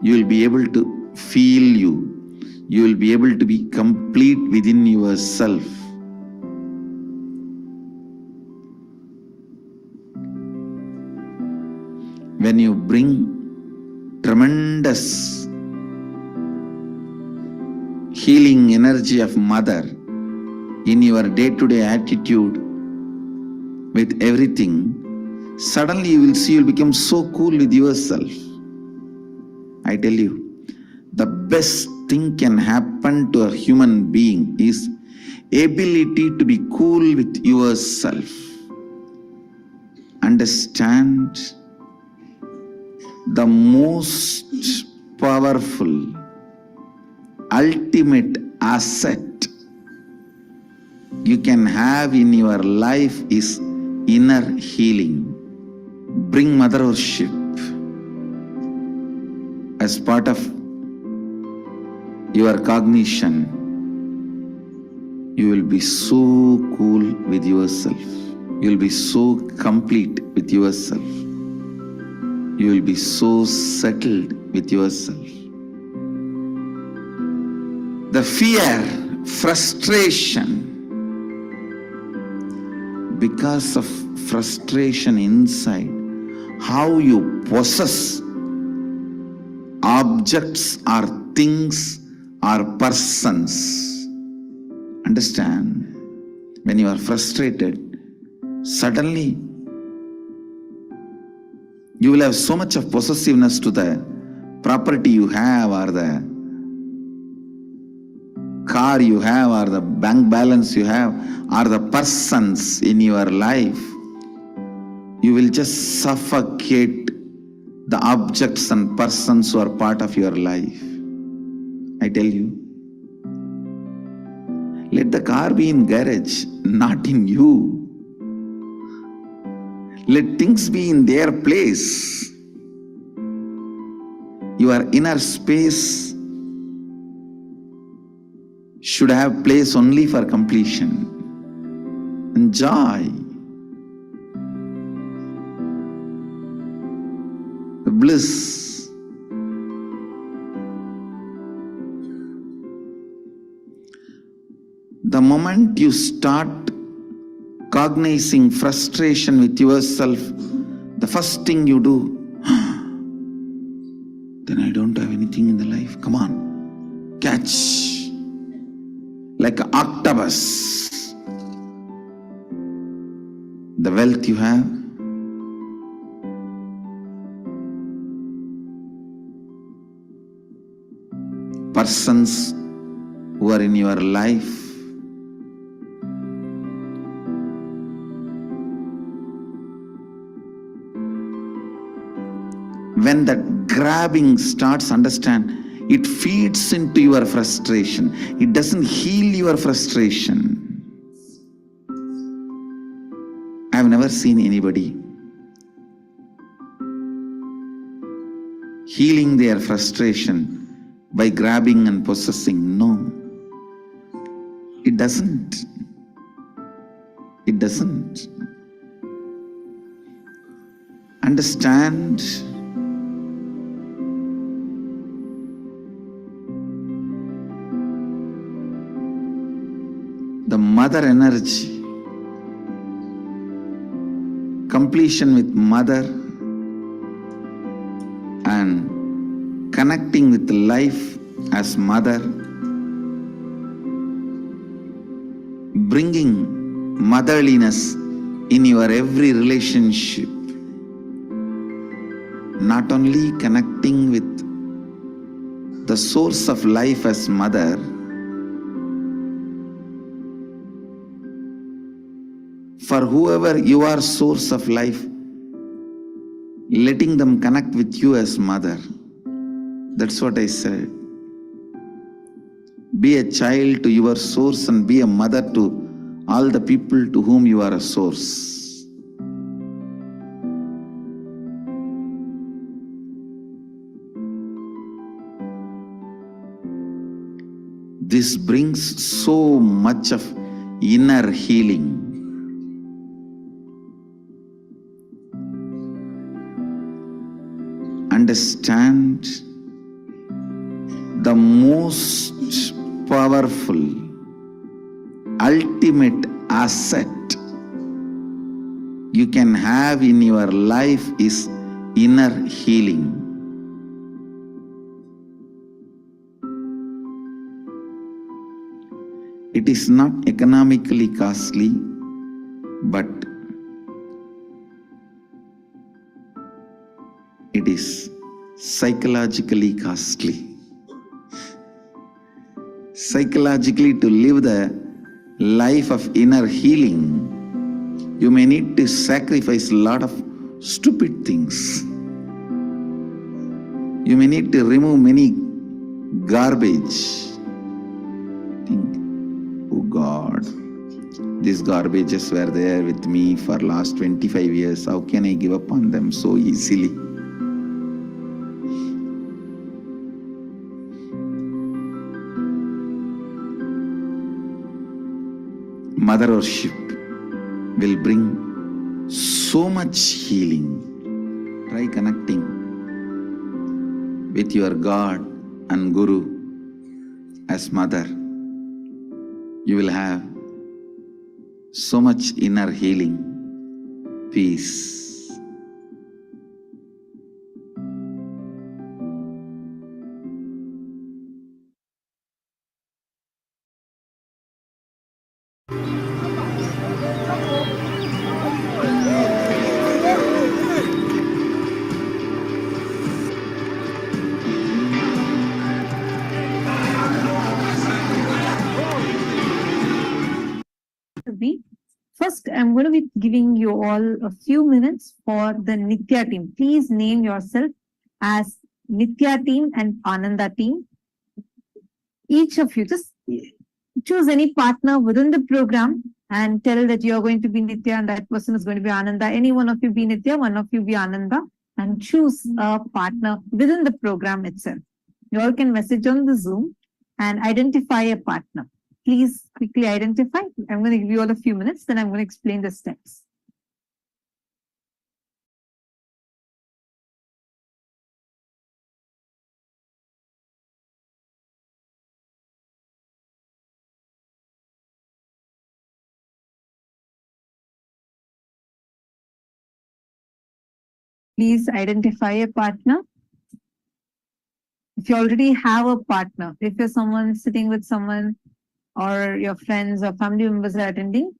You will be able to feel you. You will be able to be complete within yourself. When you bring tremendous healing energy of Mother in your day-to-day attitude with everything, suddenly you will see you'll become so cool with yourself. I tell you, the best thing can happen to a human being is ability to be cool with yourself. Understand, the most powerful, ultimate asset you can have in your life is inner healing. Bring mother worship as part of your cognition. You will be so cool with yourself. You'll be so complete with yourself. You will be so settled with yourself. The fear, frustration, because of frustration inside, how you possess objects or things or persons. Understand? When you are frustrated, suddenly you will have so much of possessiveness to the property you have, or the car you have, or the bank balance you have, or the persons in your life. You will just suffocate the objects and persons who are part of your life. I tell you, let the car be in garage, not in you. Let things be in their place. Your inner space should have place only for completion and joy. The bliss. The moment you start cognizing frustration with yourself, the first thing you do, then I don't have anything in the life. Come on, catch. Like an octopus. The wealth you have, persons who are in your life, when that grabbing starts, understand, it feeds into your frustration. It doesn't heal your frustration. I've never seen anybody healing their frustration by grabbing and possessing. No. It doesn't. It doesn't. Understand? The mother energy, completion with mother and connecting with life as mother, bringing motherliness in your every relationship, not only connecting with the source of life as mother, for whoever you are source of life, letting them connect with you as mother. That's what I said. Be a child to your source and be a mother to all the people to whom you are a source. This brings so much of inner healing. Understand, the most powerful, ultimate asset you can have in your life is inner healing. It is not economically costly, but it is psychologically costly. Psychologically, to live the life of inner healing, you may need to sacrifice a lot of stupid things. You may need to remove many garbage. Think, oh God, these garbages were there with me for last 25 years. How can I give up on them so easily? Mother worship will bring so much healing. Try connecting with your God and Guru as mother. You will have so much inner healing, peace. First, I'm going to be giving you all a few minutes for the Nithya team. Please name yourself as Nithya team and Ananda team. Each of you, just choose any partner within the program and tell that you're going to be Nithya and that person is going to be Ananda. Any one of you be Nithya, one of you be Ananda, and choose a partner within the program itself. You all can message on the Zoom and identify a partner. Please quickly identify. I'm going to give you all a few minutes, then I'm going to explain the steps. Please identify a partner. If you already have a partner, if you're someone sitting with someone or your friends or family members are attending,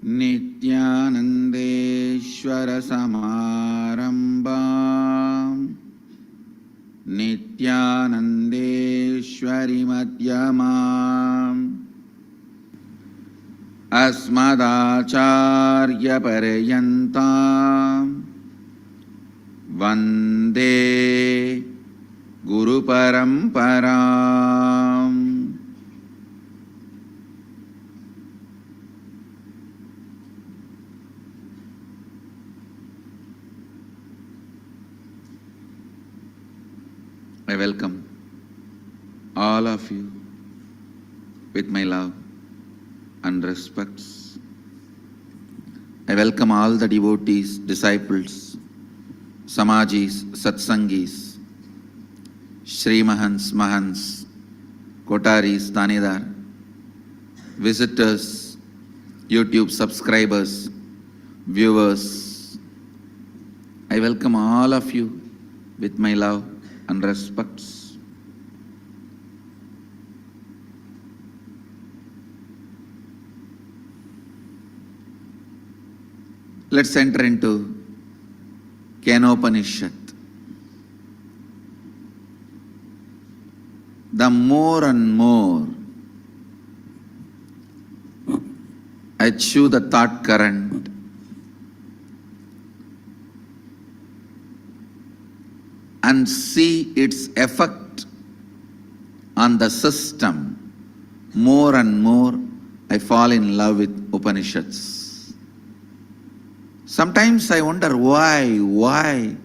Nithyanandeshwara Samarambam Nithyanandeshwari Madhyamam Asmadacharya Parayantam Vande Guru Paramparam. I welcome all of you with my love and respects. I welcome all the devotees, disciples, Samajis, Satsangis, Shri Mahans, Mahans, Kotaris, Tanidar, visitors, YouTube subscribers, viewers. I welcome all of you with my love and respects. Let's enter into Kenopanishad. The more and more eschew the thought current. And see its effect on the system, more and more I fall in love with Upanishads. Sometimes I wonder why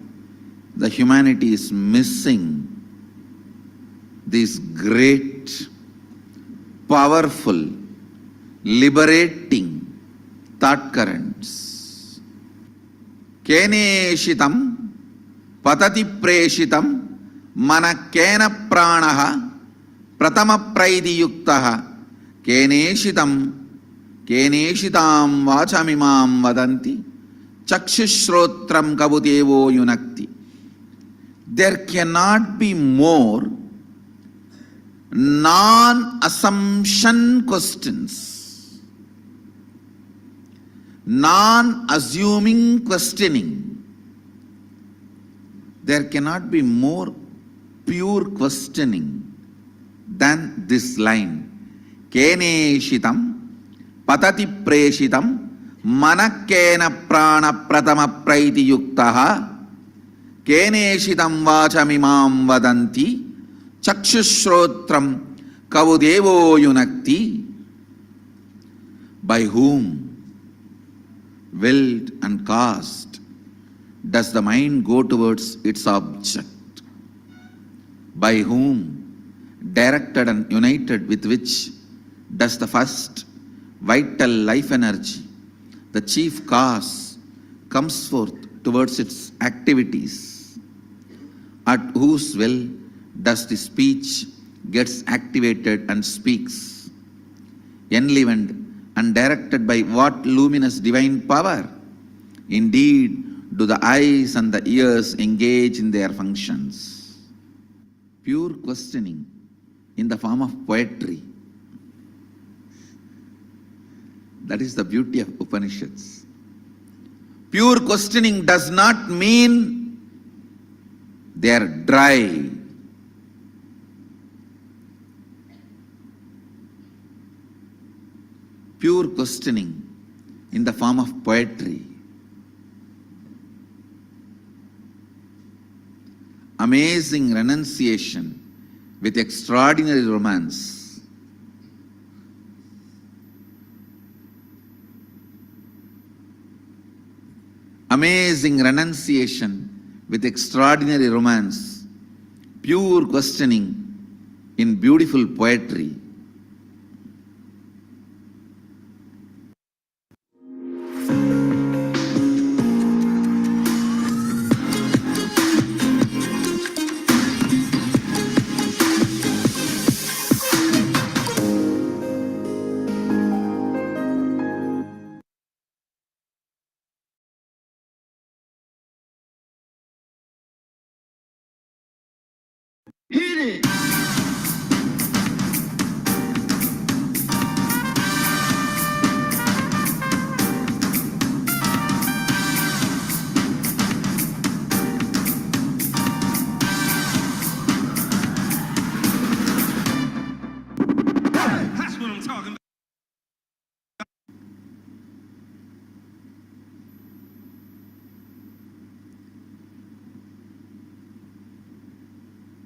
the humanity is missing these great, powerful, liberating thought currents. Keneshitam patati preshitam mana kena pranaha pratama praidi yuktaha keneshitam vachamimam vadanti chakshushrotram kabudevo yunakti. There cannot be more non-assumption questions, non-assuming questioning. There cannot be more pure questioning than this line. Keneshitam patati preshitam manakena prana pratama praiti yuktaha keneshitam vachamimam vadanti chakshushrotram kavudevo yunakti. By whom, willed and caused, does the mind go towards its object? By whom, directed and united with which, does the first vital life energy, the chief cause, comes forth towards its activities? At whose will does the speech gets activated and speaks? Enlivened and directed by what luminous divine power? Indeed, do the eyes and the ears engage in their functions? Pure questioning in the form of poetry. That is the beauty of Upanishads. Pure questioning does not mean they are dry. Pure questioning in the form of poetry. Amazing renunciation with extraordinary romance. Amazing renunciation with extraordinary romance. Pure questioning in beautiful poetry.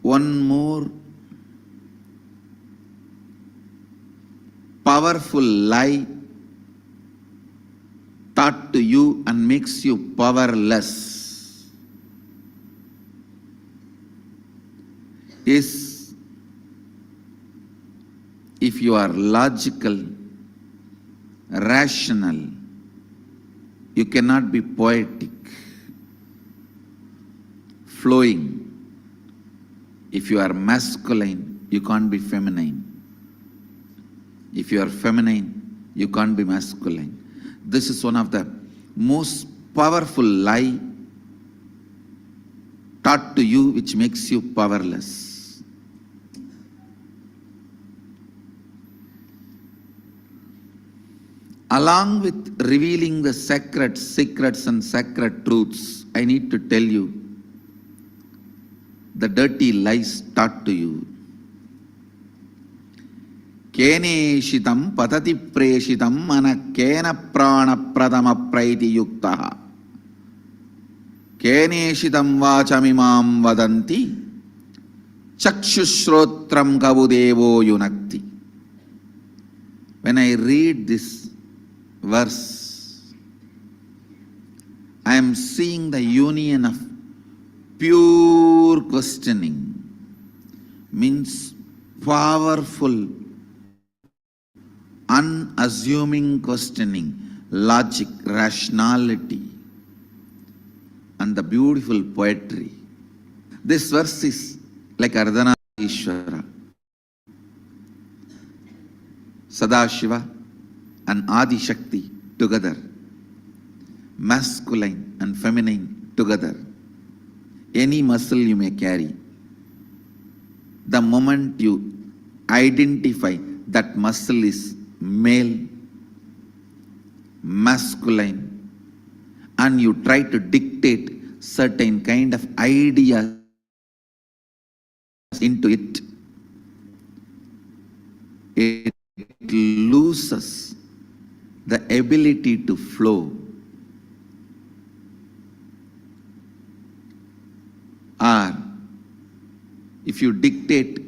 One more powerful lie taught to you and makes you powerless is, if you are logical, rational, you cannot be poetic, flowing. If you are masculine, you can't be feminine. If you are feminine, you can't be masculine. This is one of the most powerful lie taught to you which makes you powerless. Along with revealing the sacred secrets and sacred truths, I need to tell you the dirty lies taught to you. Keneshitam patati preshitam anakena prana pradama praiti yuktaha. Keneshitam vachamimam vadanti chakshushrotram kavudevo yunakti. When I read this verse, I am seeing the union of pure questioning, means powerful, unassuming questioning, logic, rationality, and the beautiful poetry. This verse is like Ardhana Ishvara, Sadashiva and Adi Shakti together, masculine and feminine together. Any muscle you may carry, the moment you identify that muscle is male, masculine, and you try to dictate certain kind of ideas into it, it loses the ability to flow. Or if you dictate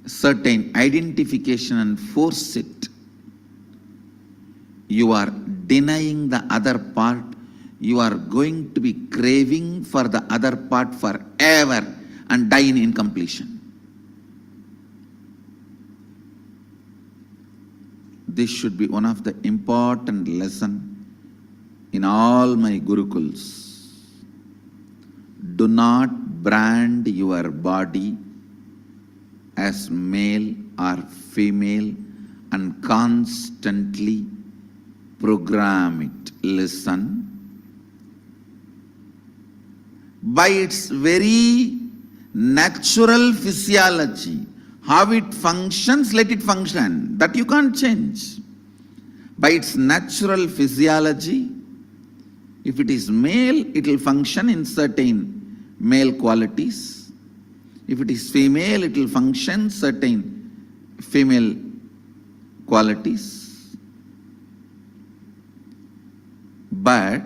certain identification and force it, you are denying the other part. You are going to be craving for the other part forever and die in incompletion. This should be one of the important lessons in all my gurukuls. Do not brand your body as male or female and constantly program it. Listen. By its very natural physiology, how it functions, let it function. That you can't change. By its natural physiology, if it is male, it will function in certain male qualities. If it is female, it will function certain female qualities. But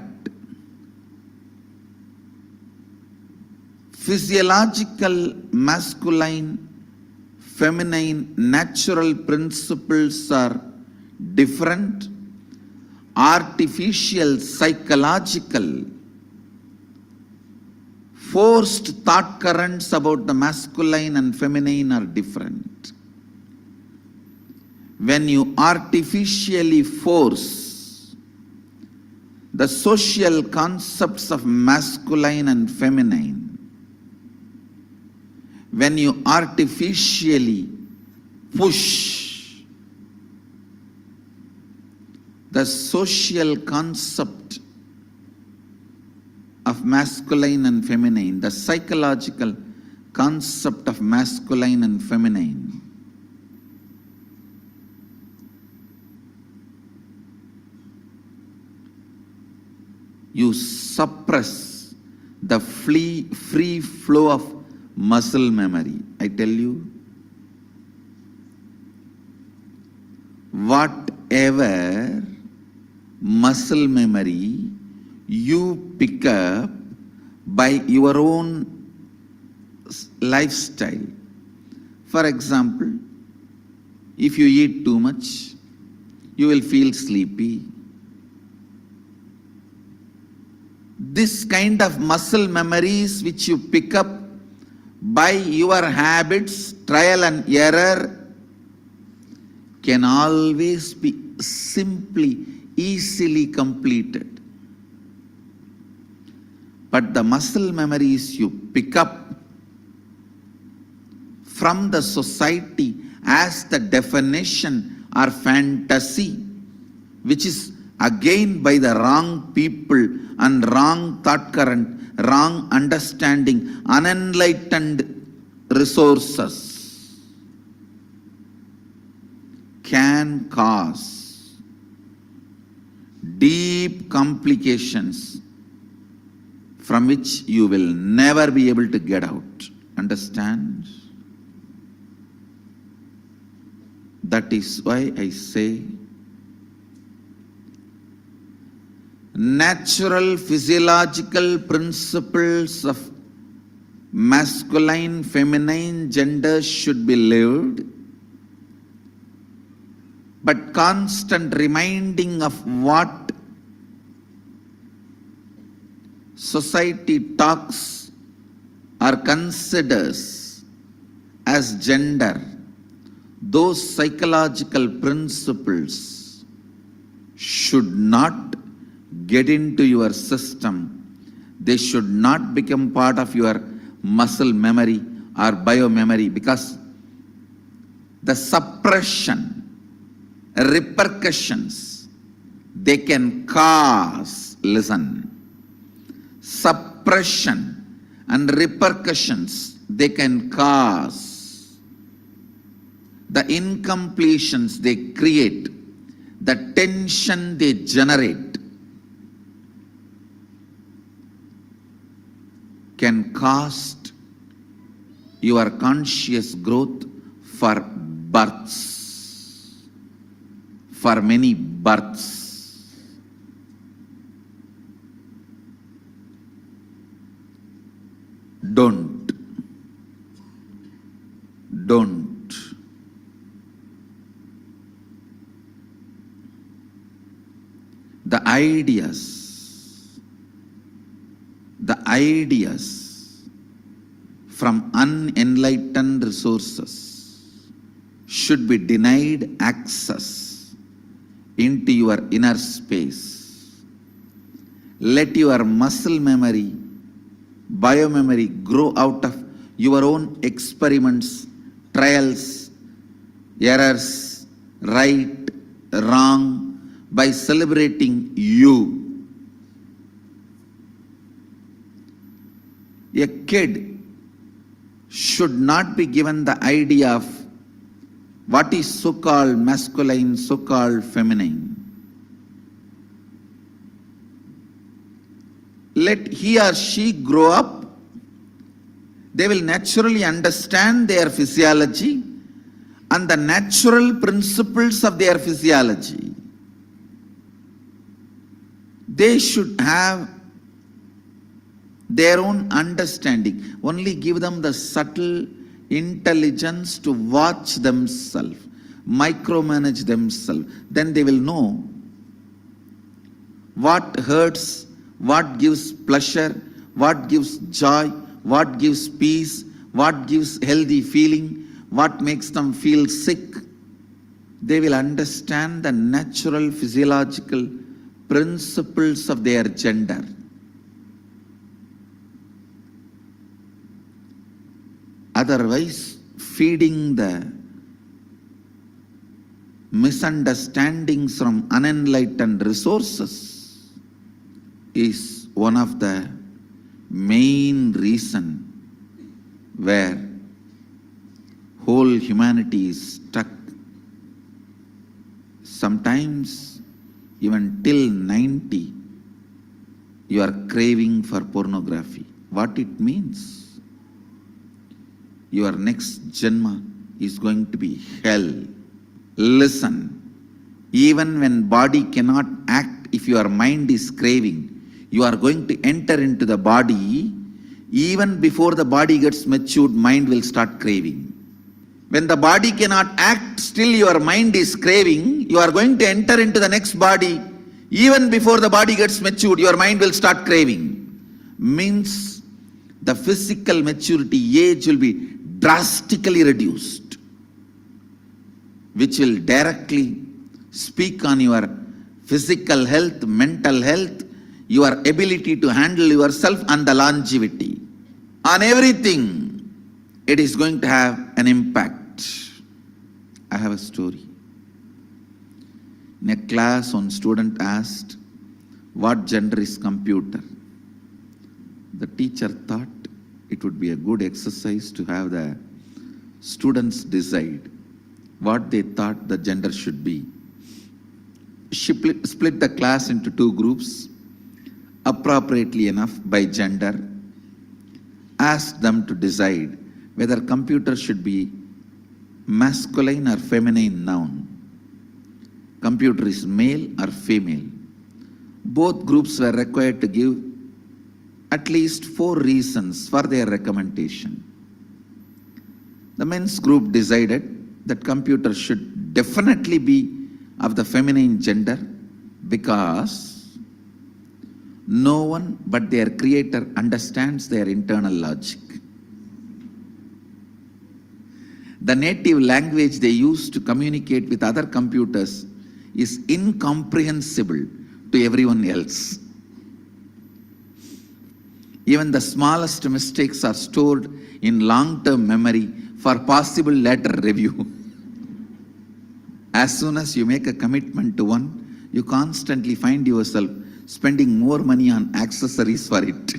physiological masculine, feminine, natural principles are different. Artificial, psychological, forced thought currents about the masculine and feminine are different. When you artificially force the social concepts of masculine and feminine, when you artificially push the social concept of masculine and feminine, the psychological concept of masculine and feminine, you suppress the free flow of muscle memory. I tell you, whatever muscle memory you pick up by your own lifestyle. For example, if you eat too much, you will feel sleepy. This kind of muscle memories which you pick up by your habits, trial and error, can always be simply, easily completed. But the muscle memories you pick up from the society as the definition or fantasy, which is again by the wrong people and wrong thought current, wrong understanding, unenlightened resources, can cause deep complications from which you will never be able to get out. Understand? That is why I say natural physiological principles of masculine, feminine genders should be lived, but constant reminding of what society talks or considers as gender, those psychological principles should not get into your system. They should not become part of your muscle memory or biomemory, because the suppression, repercussions they can cause, listen, suppression and repercussions they can cause, the incompletions they create, the tension they generate, can cost your conscious growth for births, for many births. Don't. The ideas from unenlightened resources should be denied access into your inner space. Let your muscle memory, biomemory grow out of your own experiments, trials, errors, right, wrong, by celebrating you. A kid should not be given the idea of what is so-called masculine, so-called feminine. Let he or she grow up. They will naturally understand their physiology and the natural principles of their physiology. They should have their own understanding. Only give them the subtle intelligence to watch themselves, micromanage themselves. Then they will know what hurts, what gives pleasure, what gives joy, what gives peace, what gives healthy feeling, what makes them feel sick. They will understand the natural physiological principles of their gender. Otherwise, feeding the misunderstandings from unenlightened resources is one of the main reason where whole humanity is stuck. Sometimes even till 90, you are craving for pornography. What it means? Your next janma is going to be hell. Listen, even when body cannot act, if your mind is craving, you are going to enter into the body. Even before the body gets matured, mind will start craving. When the body cannot act, still your mind is craving, you are going to enter into the next body. Even before the body gets matured, your mind will start craving. Means the physical maturity age will be drastically reduced, which will directly speak on your physical health, mental health, your ability to handle yourself, and the longevity. On everything, it is going to have an impact. I have a story. In a class, one student asked, what gender is computer? The teacher thought it would be a good exercise to have the students decide what they thought the gender should be. She split the class into two groups, appropriately enough by gender, asked them to decide whether computer should be masculine or feminine noun. Computer is male or female. Both groups were required to give at least 4 reasons for their recommendation. The men's group decided that computer should definitely be of the feminine gender because no one but their creator understands their internal logic. The native language they use to communicate with other computers is incomprehensible to everyone else. Even the smallest mistakes are stored in long-term memory for possible later review. As soon as you make a commitment to one, you constantly find yourself spending more money on accessories for it.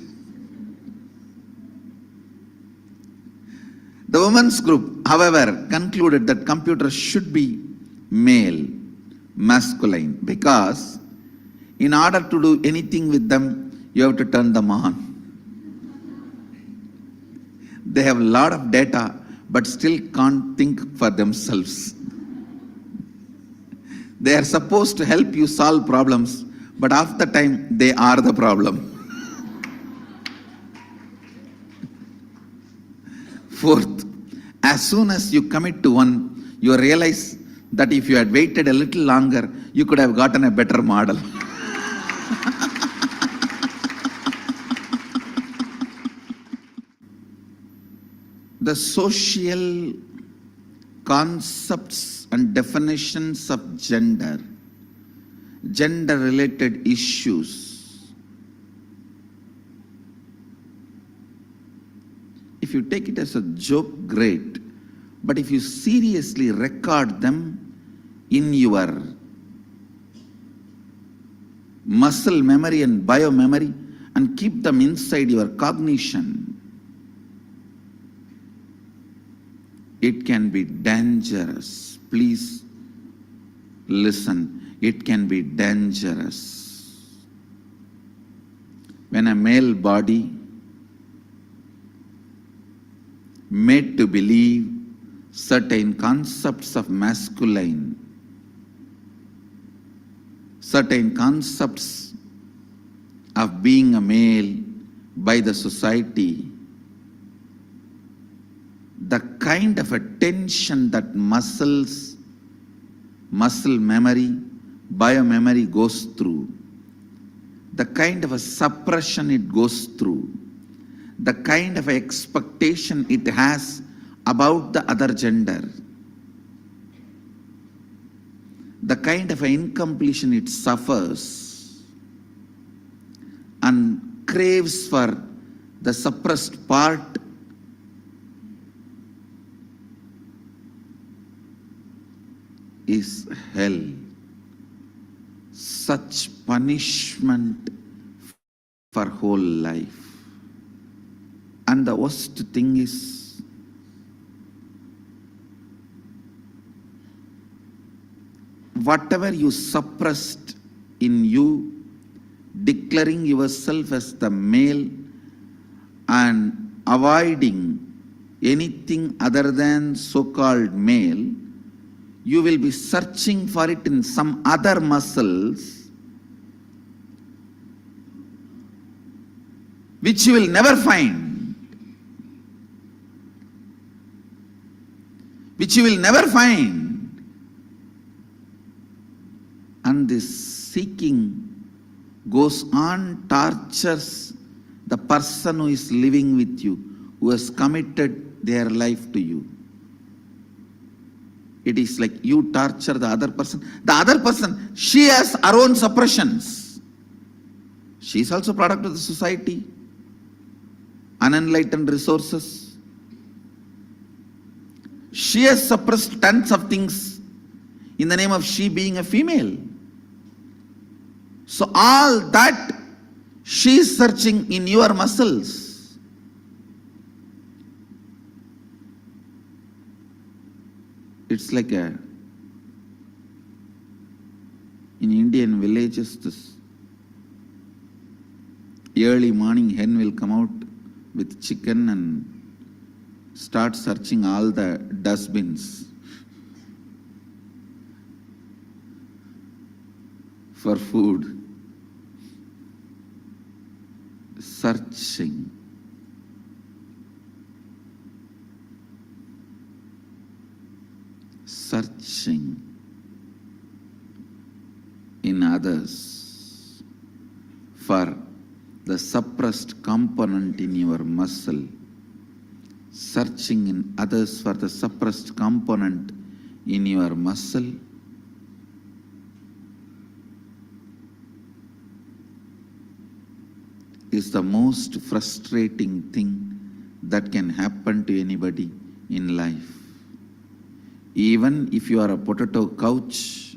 The women's group, however, concluded that computers should be male, masculine, because in order to do anything with them, you have to turn them on. They have a lot of data, but still can't think for themselves. They are supposed to help you solve problems, but half the time they are the problem. Fourth, as soon as you commit to one, you realize that if you had waited a little longer, you could have gotten a better model. The social concepts and definitions of gender, gender-related issues, if you take it as a joke, great. But if you seriously record them in your muscle memory and biomemory and keep them inside your cognition, it can be dangerous. Please listen. It can be dangerous. When a male body made to believe certain concepts of masculine, certain concepts of being a male by the society, the kind of attention that muscle memory, biomemory goes through, the kind of a suppression it goes through, the kind of expectation it has about the other gender, the kind of incompletion it suffers and craves for the suppressed part is hell. Such punishment for whole life. And the worst thing is, whatever you suppressed in you, declaring yourself as the male and avoiding anything other than so-called male, you will be searching for it in some other muscles, which you will never find. Which you will never find. And this seeking goes on, tortures the person who is living with you, who has committed their life to you. It is like you torture the other person. The other person, she has her own suppressions. She is also product of the society. Unenlightened resources. She has suppressed tons of things in the name of she being a female. So all that she is searching in your muscles. It's like in Indian villages, this early morning hen will come out with chicken and start searching all the dustbins for food, searching. Searching in others for the suppressed component in your muscle, searching in others for the suppressed component in your muscle, is the most frustrating thing that can happen to anybody in life. Even if you are a potato couch,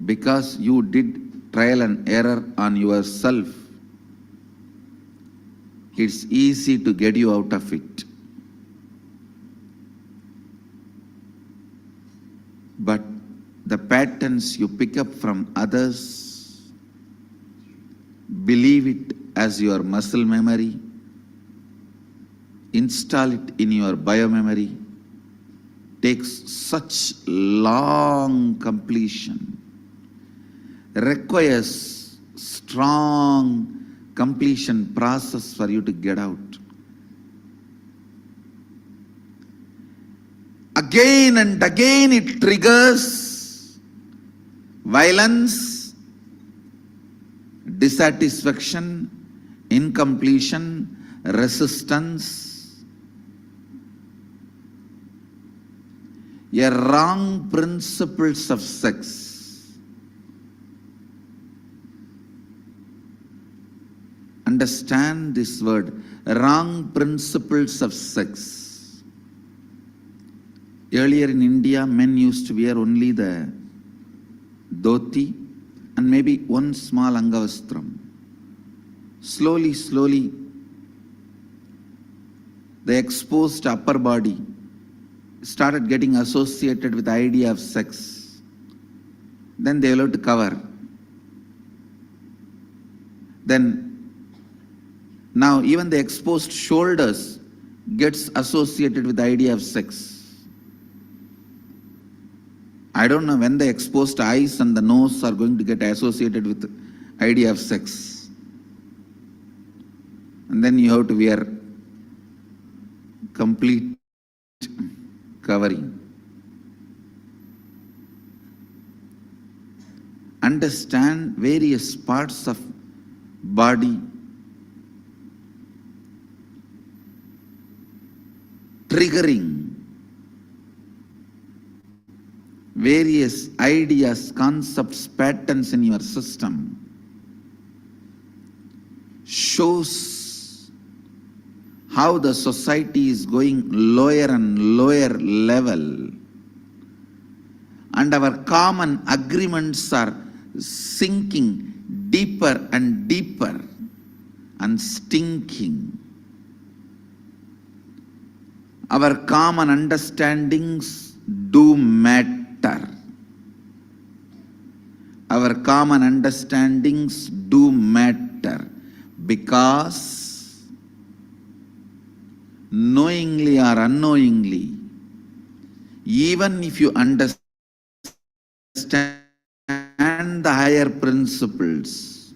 because you did trial and error on yourself, it's easy to get you out of it. But the patterns you pick up from others, believe it as your muscle memory, install it in your biomemory, takes such long completion, requires strong completion process for you to get out. Again and again it triggers violence, dissatisfaction, incompletion, resistance, a wrong principles of sex. Understand this word, wrong principles of sex. Earlier in India, men used to wear only the dhoti and maybe one small angavastram. Slowly, the exposed upper body started getting associated with the idea of sex. Then they will have to cover. Then now even the exposed shoulders gets associated with the idea of sex. I don't know when the exposed eyes and the nose are going to get associated with the idea of sex. And then you have to wear complete covering. Understand various parts of body triggering various ideas, concepts, patterns in your system shows how the society is going lower and lower level, and our common agreements are sinking deeper and deeper and stinking. Our common understandings do matter. Our common understandings do matter because knowingly or unknowingly, even if you understand the higher principles,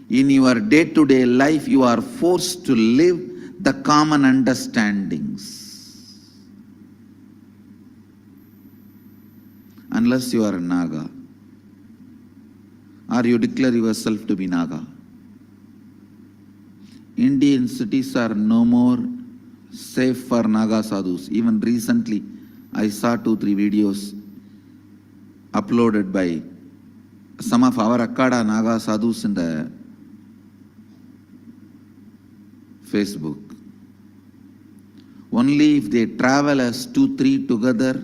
in your day-to-day life you are forced to live the common understandings. Unless you are a Naga, or you declare yourself to be Naga. Indian cities are no more safe for Naga sadhus. Even recently, I saw 2-3 videos uploaded by some of our Akkada Naga sadhus in the Facebook. Only if they travel as 2-3 together,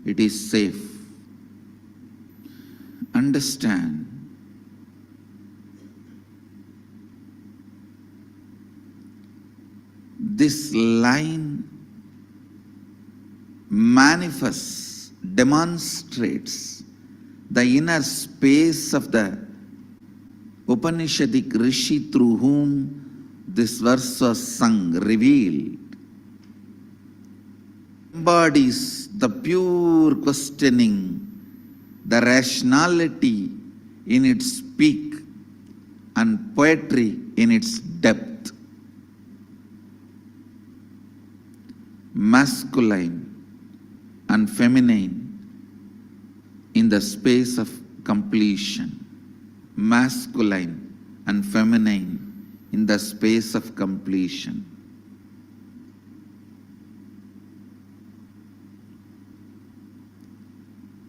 it is safe. Understand. This line manifests, demonstrates the inner space of the Upanishadic Rishi through whom this verse was sung, revealed. Embodies the pure questioning the rationality in its peak, and poetry in its depth. Masculine and feminine in the space of completion. Masculine and feminine in the space of completion.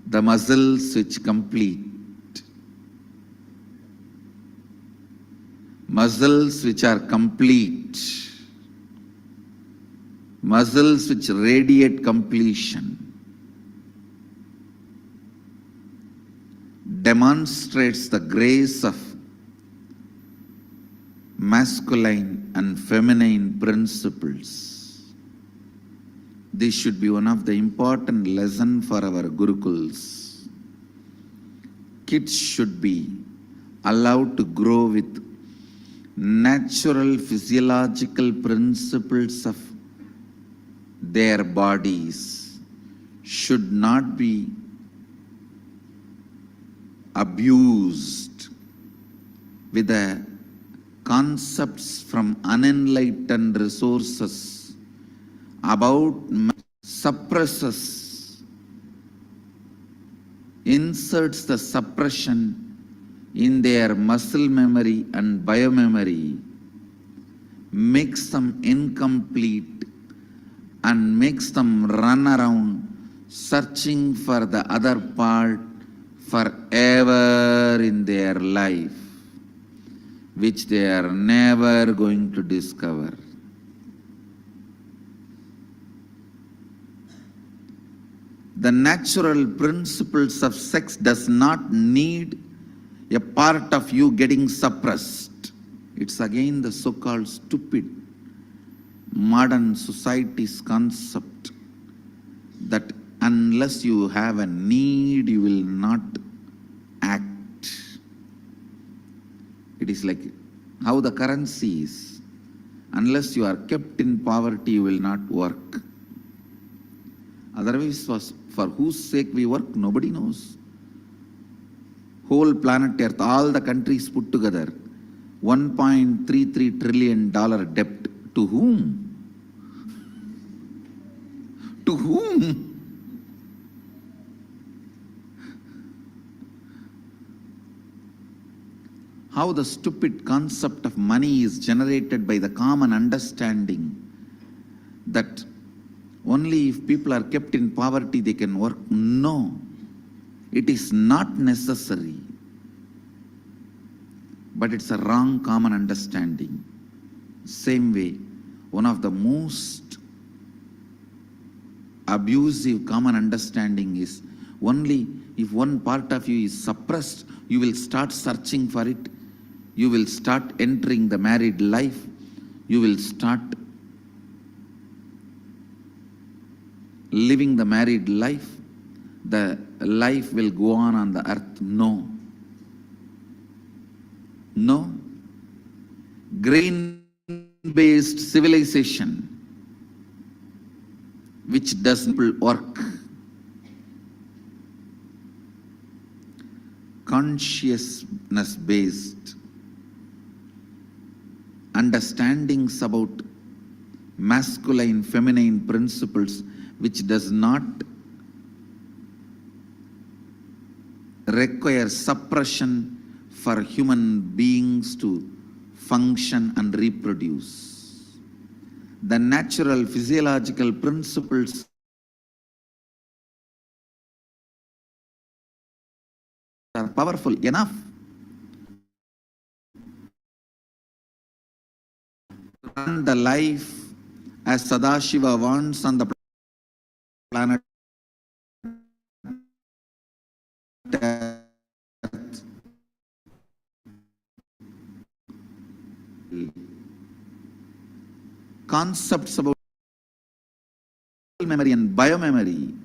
The muscles which complete. Muscles which are complete. Muscles which radiate completion. Demonstrates the grace of masculine and feminine principles. This should be one of the important lessons for our Gurukuls. Kids should be allowed to grow with natural physiological principles of their bodies, should not be abused with the concepts from unenlightened resources about suppresses, inserts the suppression in their muscle memory and biomemory, makes them incomplete and makes them run around searching for the other part forever in their life, which they are never going to discover. The natural principles of sex does not need a part of you getting suppressed. It's again the so-called stupid modern society's concept that unless you have a need, you will not act. It is like how the currency is. Unless you are kept in poverty, you will not work. Otherwise, for whose sake we work, nobody knows. Whole planet Earth, all the countries put together, $1.33 trillion debt. To whom? To whom? How the stupid concept of money is generated by the common understanding that only if people are kept in poverty they can work. No, it is not necessary. But it's a wrong common understanding. Same way, one of the most abusive common understanding is only if one part of you is suppressed, you will start searching for it. You will start entering the married life. You will start living the married life. The life will go on the earth. No. No. Grain-based civilization, which doesn't work. Consciousness-based understandings about masculine, feminine principles, which does not require suppression for human beings to function and reproduce. The natural physiological principles are powerful enough to run the life as Sadashiva wants on the planet Earth. Concepts about memory and biomemory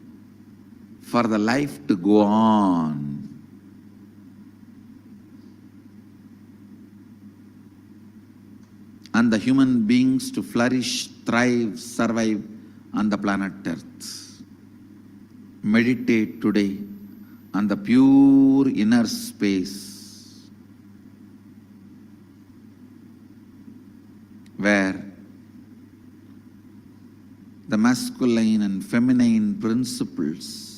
for the life to go on. And the human beings to flourish, thrive, survive on the planet Earth. Meditate today and the pure inner space where the masculine and feminine principles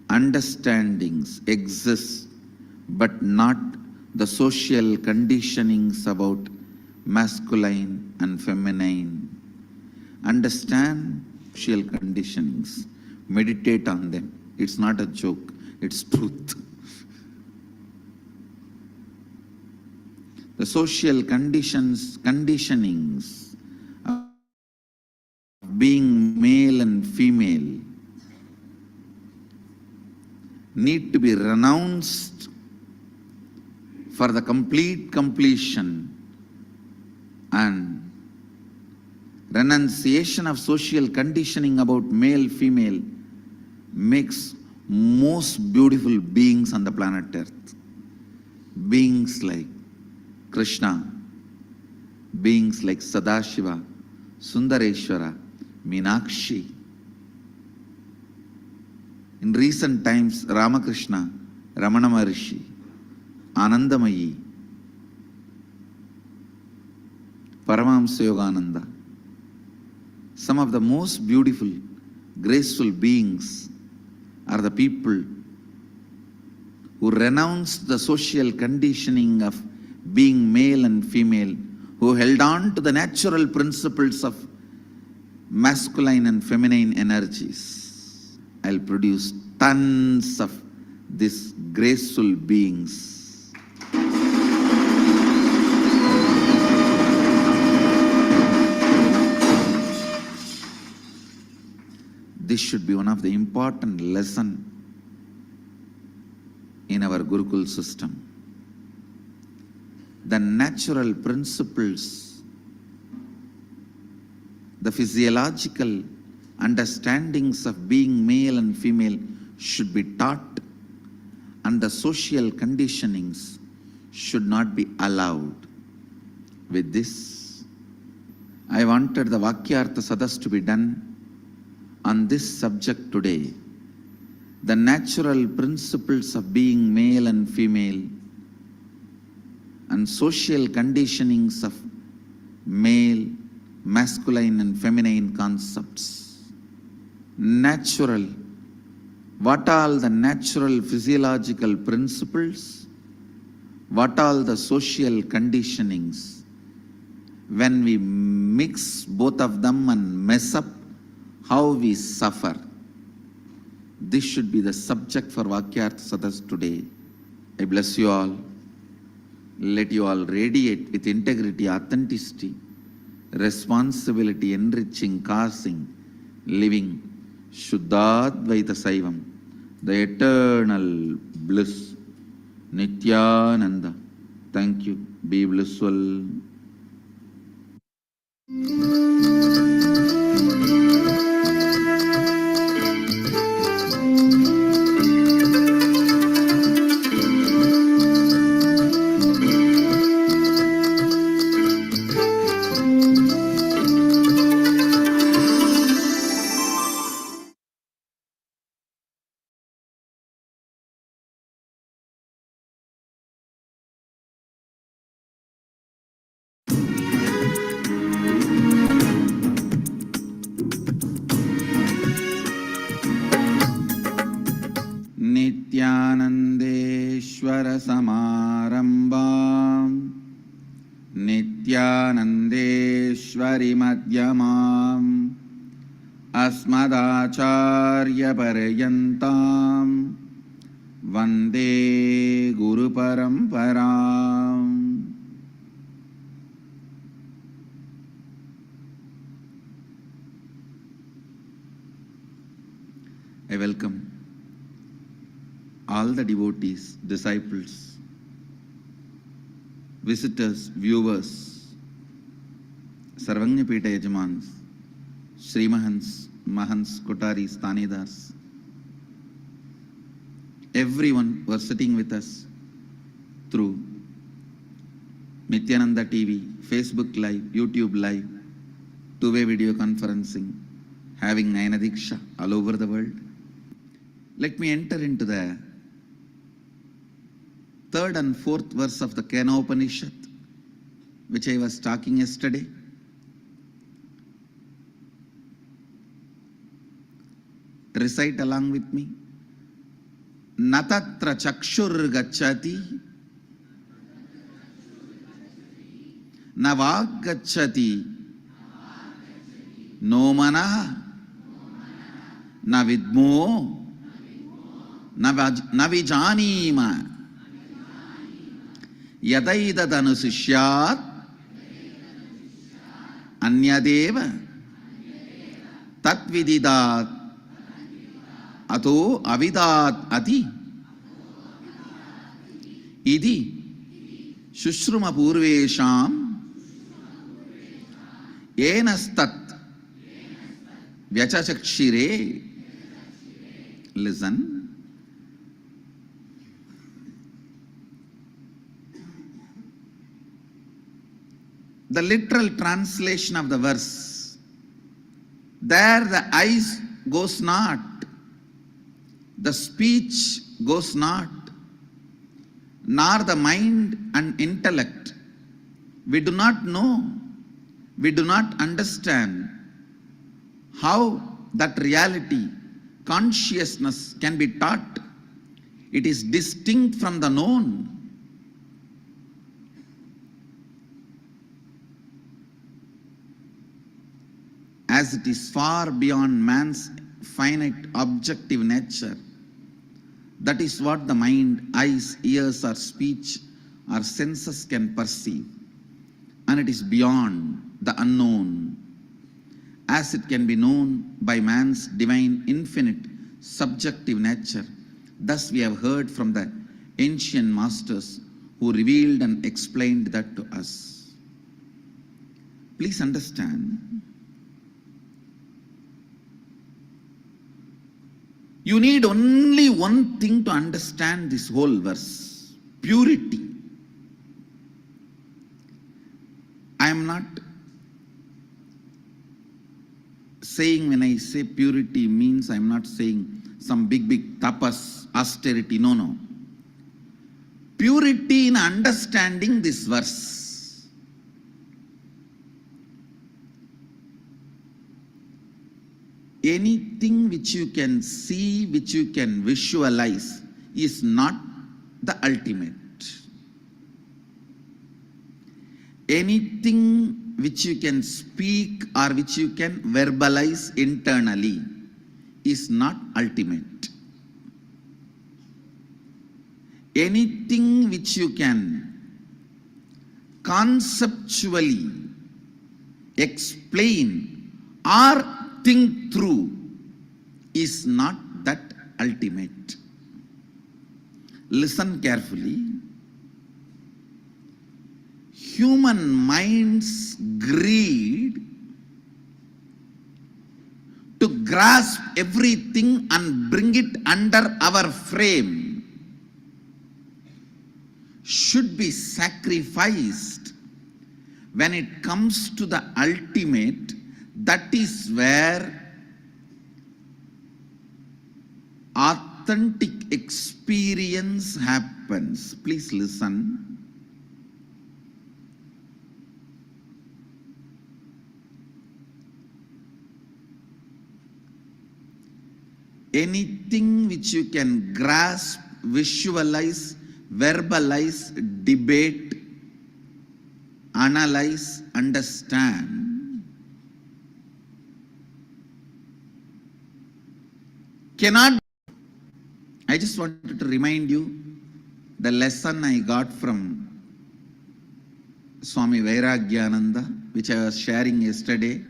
understandings exist, but not the social conditionings about masculine and feminine. Understand social conditionings. Meditate on them. It's not a joke, it's truth. The social conditionings of being male and female need to be renounced for the complete completion, and renunciation of social conditioning about male, female makes most beautiful beings on the planet Earth. Beings like Krishna, beings like Sadashiva, Sundareshwara, Meenakshi. In recent times, Ramakrishna, Ramana Maharishi, Anandamayi, Paramahamsa Yogananda, some of the most beautiful, graceful beings are the people who renounced the social conditioning of being male and female, who held on to the natural principles of masculine and feminine energies. I'll produce tons of these graceful beings. This should be one of the important lessons in our Gurukul system. The natural principles, the physiological understandings of being male and female should be taught, and the social conditionings should not be allowed. With this, I wanted the Vakyartha Sadas to be done on this subject today. The natural principles of being male and female and social conditionings of male, masculine and feminine concepts. Natural, what all the natural physiological principles, what all the social conditionings. When we mix both of them and mess up, how we suffer. This should be the subject for Vakyartha Sadas today. I bless you all. Let you all radiate with integrity, authenticity, responsibility, enriching, causing, living Shuddhadvaita Saivam, the eternal bliss, Nithyananda. Thank you. Be blissful. Nithyanandeshwara Samarambam Nithyanandeshwari Madhyamam Asmadacharya Paryantam Vande Guru Paramparam. I welcome all the devotees, disciples, visitors, viewers, Sarvanyapita Yajamans, Srimahans, Mahans, Kotaris, Tanidars, everyone who are sitting with us through Nithyananda TV, Facebook Live, YouTube Live, two-way video conferencing, having Nayanadiksha all over the world. Let me enter into the third and fourth verse of the Kena Upanishad, which I was talking yesterday. Recite along with me. Natatra chakshur gacchati, navag gacchati, no mana, na vidmo, na vijanima, yadaidad anusushyat, anyadeva, tatvididat, ato avidat ati, idi, shushrum purvesham, yenastat, vyachachakshire. Listen. The literal translation of the verse, there the eyes goes not, the speech goes not, nor the mind and intellect. We do not know, we do not understand how that reality, consciousness can be taught. It is distinct from the known. As it is far beyond man's finite objective nature. That is what the mind, eyes, ears, or speech, or senses can perceive. And it is beyond the unknown, as it can be known by man's divine, infinite, subjective nature. Thus we have heard from the ancient masters who revealed and explained that to us. Please understand, you need only one thing to understand this whole verse: purity. I am not saying, when I say purity means, I am not saying some big tapas, austerity. No. Purity in understanding this verse. Anything which you can see, which you can visualize, is not the ultimate. Anything which you can speak or which you can verbalize internally is not ultimate. Anything which you can conceptually explain or think through is not that ultimate. Listen carefully. Human mind's greed to grasp everything and bring it under our frame should be sacrificed. When it comes to the ultimate, that is where authentic experience happens. Please listen. Anything which you can grasp, visualize, verbalize, debate, analyze, understand, cannot. I just wanted to remind you the lesson I got from Swami Vairagyananda, which I was sharing yesterday.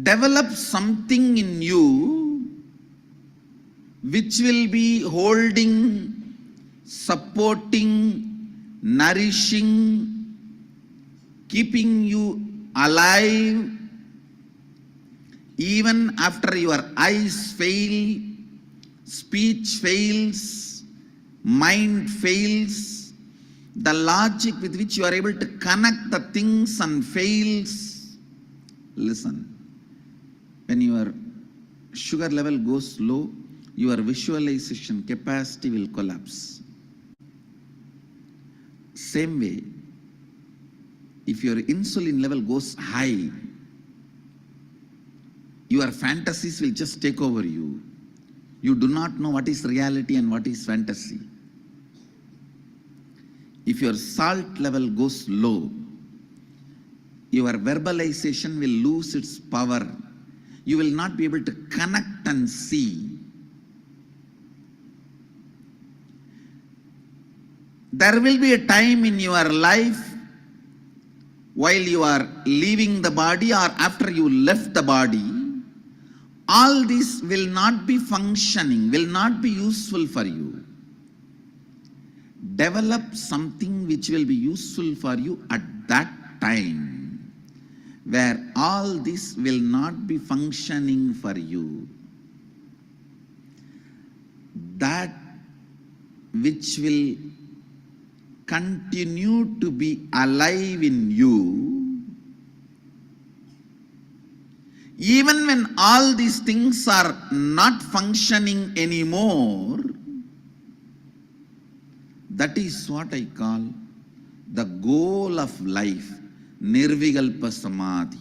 Develop something in you which will be holding, supporting, nourishing, keeping you alive even after your eyes fail, speech fails, mind fails, the logic with which you are able to connect the things and fails. Listen, when your sugar level goes low, your visualization capacity will collapse. Same way, if your insulin level goes high, your fantasies will just take over you. You do not know what is reality and what is fantasy. If your salt level goes low, your verbalization will lose its power. You will not be able to connect and see. There will be a time in your life while you are leaving the body or after you left the body, all this will not be functioning, will not be useful for you. Develop something which will be useful for you at that time, where all this will not be functioning for you. That which will continue to be alive in you, even when all these things are not functioning anymore. That is what I call the goal of life, Nirvikalpa Samadhi,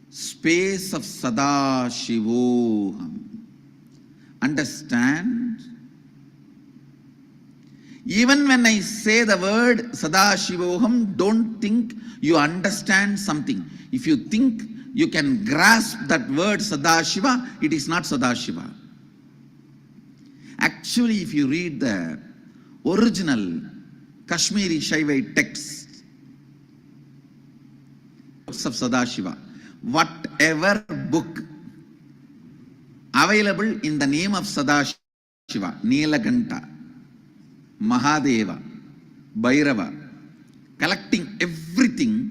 space of Sadashivoham. Understand? Even when I say the word Sadashivoham, don't think you understand something. If you think you can grasp that word Sadashiva, it is not Sadashiva. Actually, if you read the original Kashmiri Shaivite text of Sadashiva, whatever book available in the name of Sadashiva, Nilakanta, Mahadeva, Bhairava, collecting everything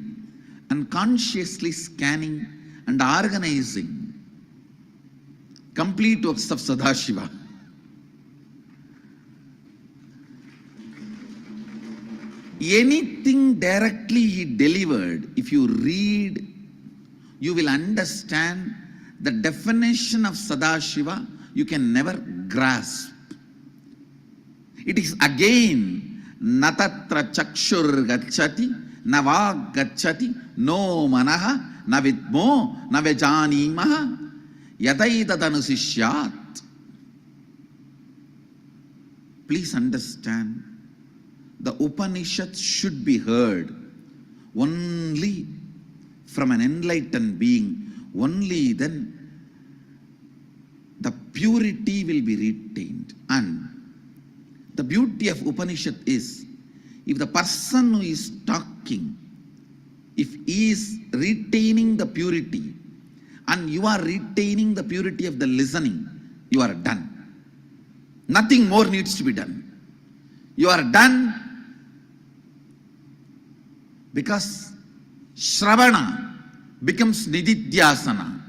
and consciously scanning and organizing complete works of Sadashiva. Anything directly he delivered, if you read, you will understand the definition of Sadashiva, you can never grasp. It is again, natatra chakshur gacchati, navag gacchati, no manaha, navidmo, navejanimaha, yadaidadanusisyat. Please understand, the Upanishads should be heard only from an enlightened being. Only then the purity will be retained. And the beauty of Upanishad is, if the person who is talking, if he is retaining the purity and you are retaining the purity of the listening, you are done. Nothing more needs to be done. You are done because Shravana becomes Nididhyasana.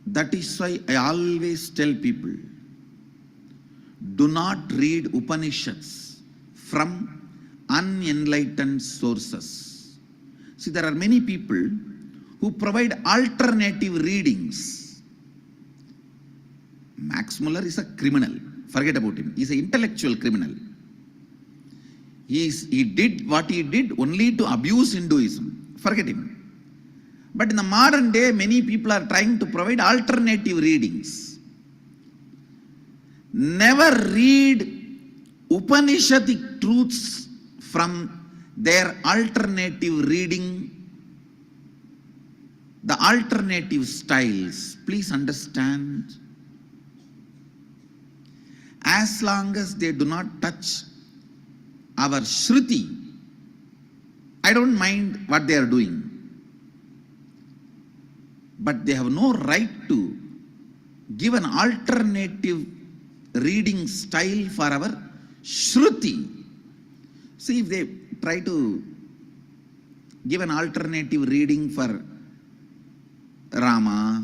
That is why I always tell people, do not read Upanishads from unenlightened sources. See, there are many people who provide alternative readings. Max Muller is a criminal. Forget about him. He is an intellectual criminal. He did what he did only to abuse Hinduism. Forget him. But in the modern day, many people are trying to provide alternative readings. Never read Upanishadic truths from their alternative reading, the alternative styles. Please understand, as long as they do not touch our Shruti, I don't mind what they are doing. But they have no right to give an alternative reading style for our Shruti. See, if they try to give an alternative reading for Rama,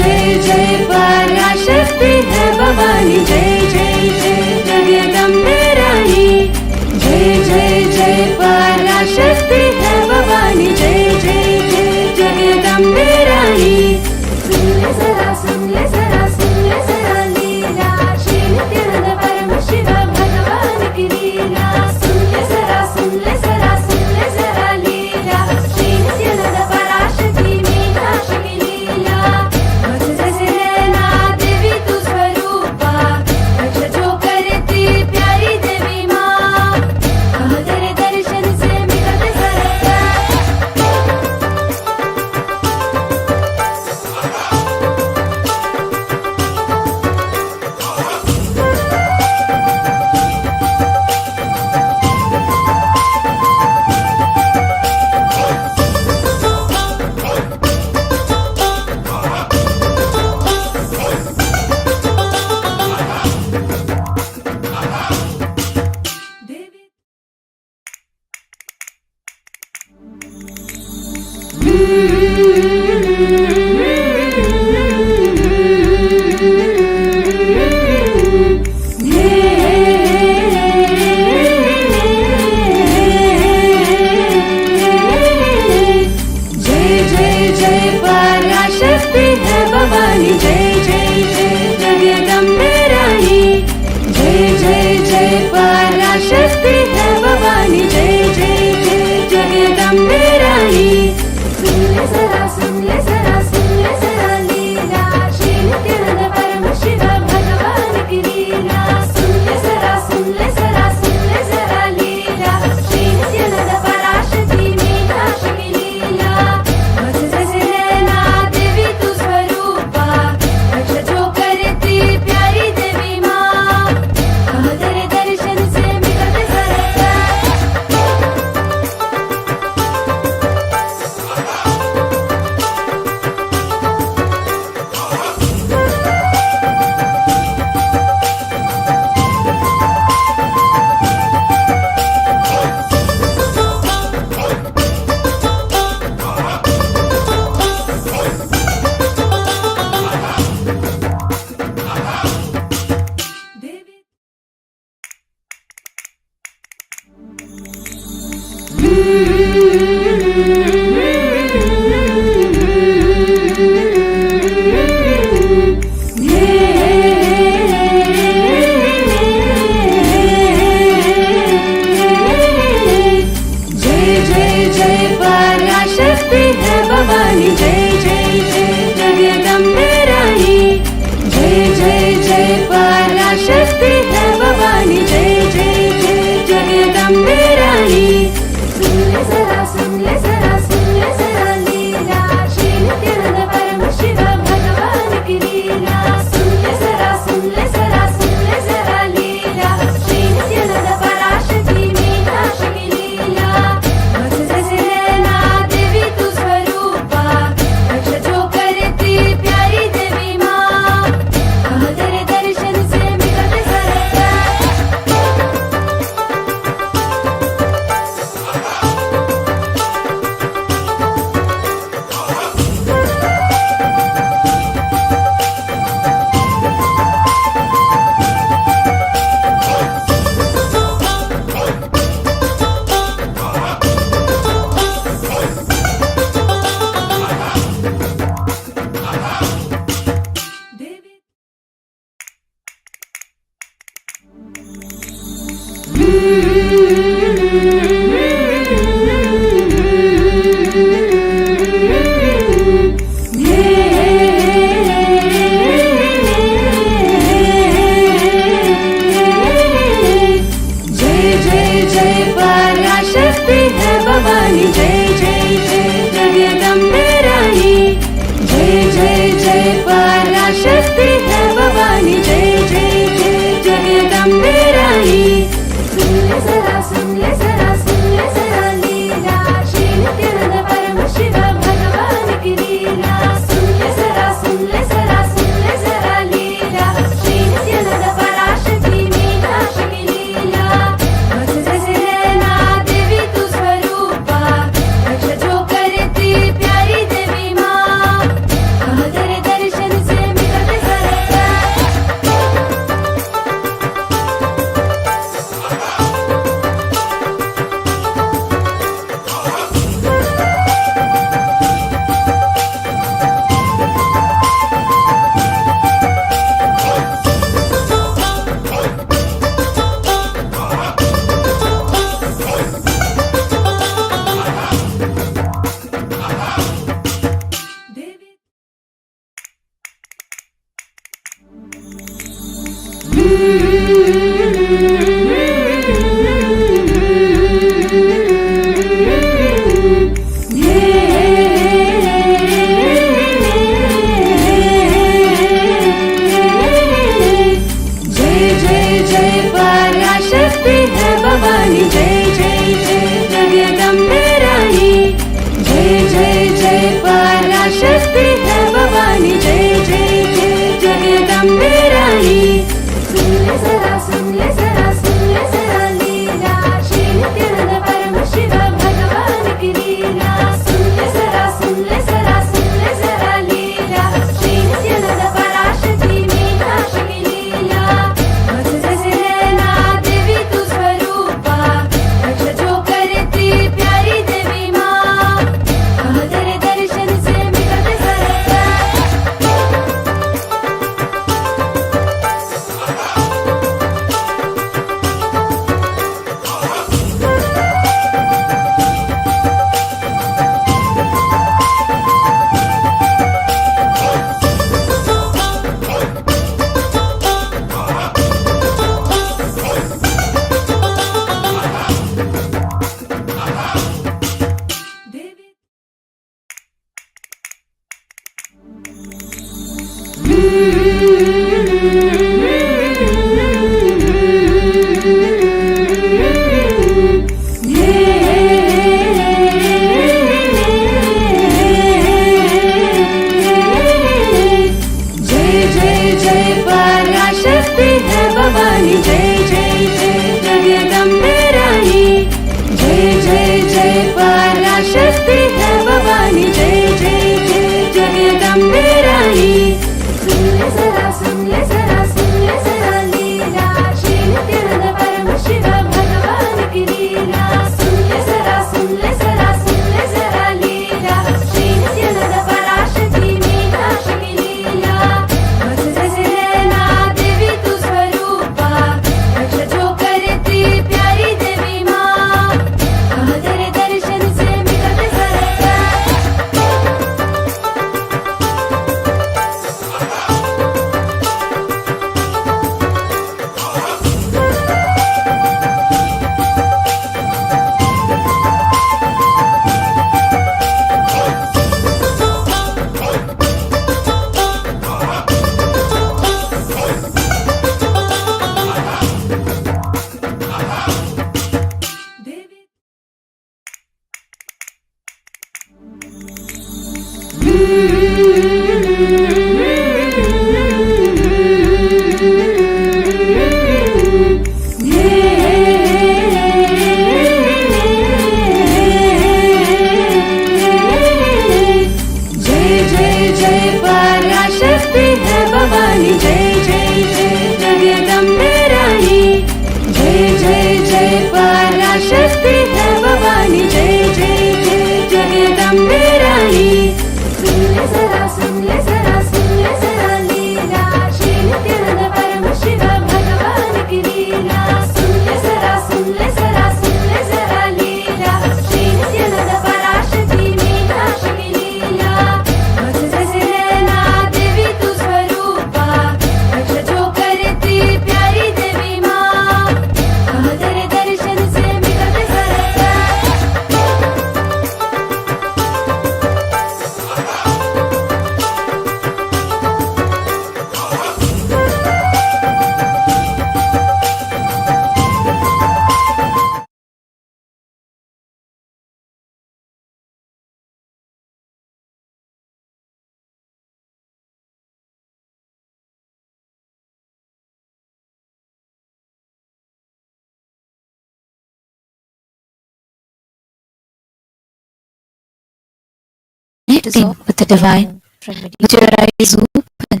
With the divine, with your eyes open,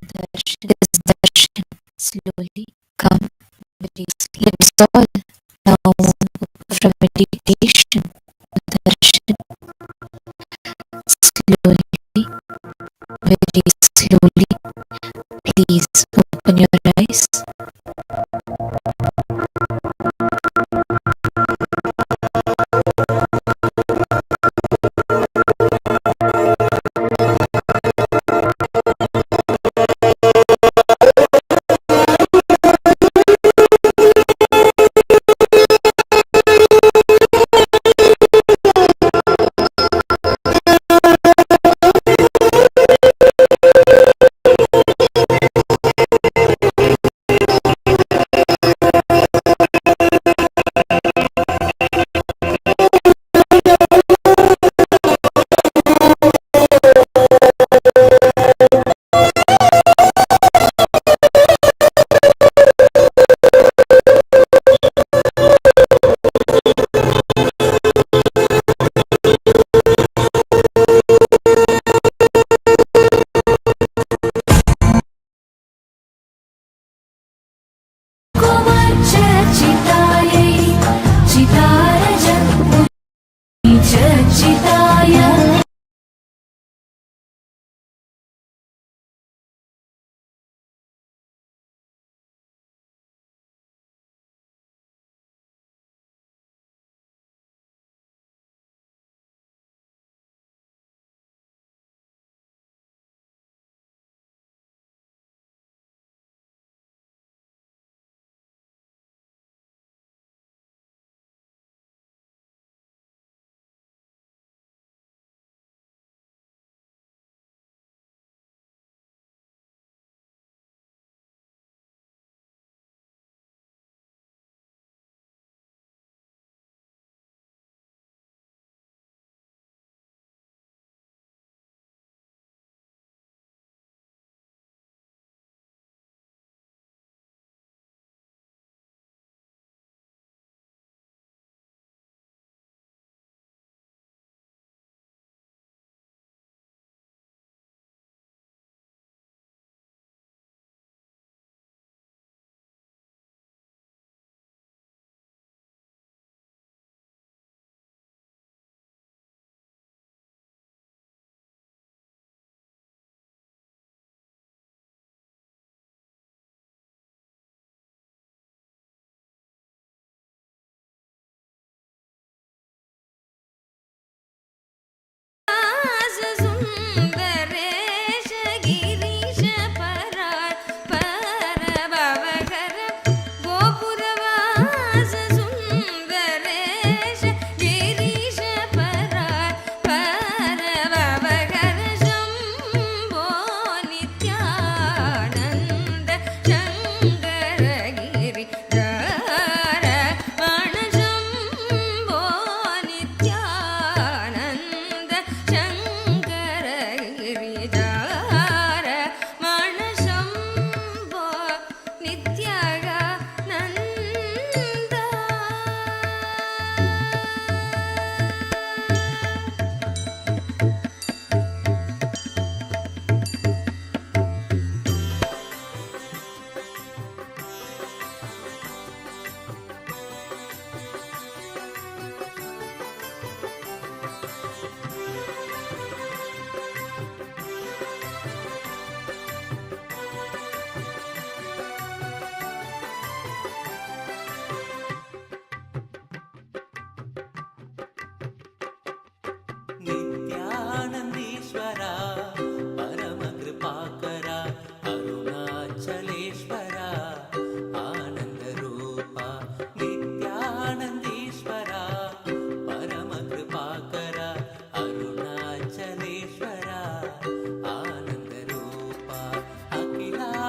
this darshan slowly come, lips all now from meditation, darshan slowly, very slowly, please open your eyes.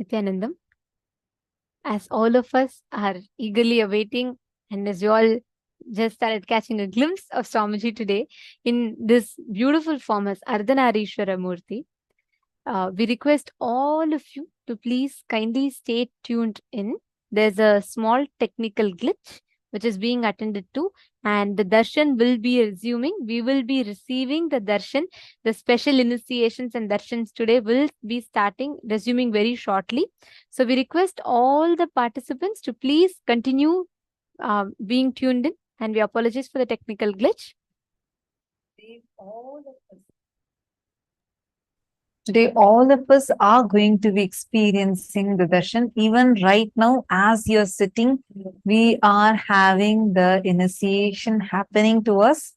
Nithyanandam, as all of us are eagerly awaiting, and as you all just started catching a glimpse of Swamiji today in this beautiful form as Ardhanarishwara Murti, we request all of you to please kindly stay tuned in. There's a small technical glitch which is being attended to, and the darshan will be resuming. We will be receiving the darshan. The special initiations and darshans today will be resuming very shortly. So we request all the participants to please continue being tuned in, and we apologize for the technical glitch. Today, all of us are going to be experiencing the darshan. Even right now, as you're sitting, we are having the initiation happening to us.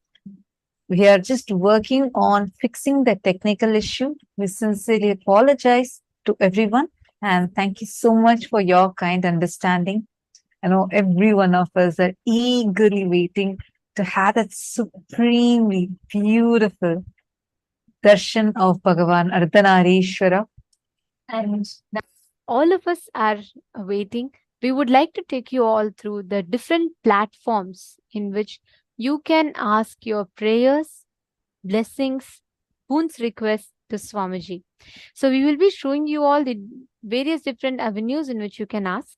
We are just working on fixing the technical issue. We sincerely apologize to everyone, and thank you so much for your kind understanding. I know every one of us are eagerly waiting to have that supremely beautiful darshan of Bhagavan Ardhanarishwara. And all of us are waiting. We would like to take you all through the different platforms in which you can ask your prayers, blessings, boons, requests to Swamiji. So we will be showing you all the various different avenues in which you can ask.